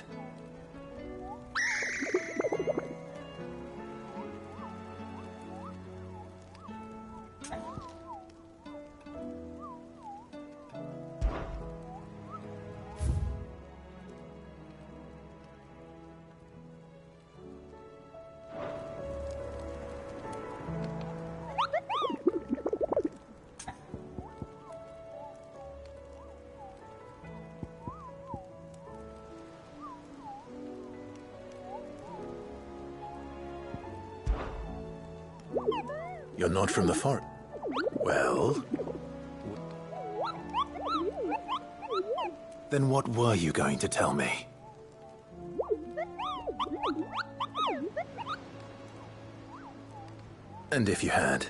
You're not from the forest. Well... Then what were you going to tell me? And if you had?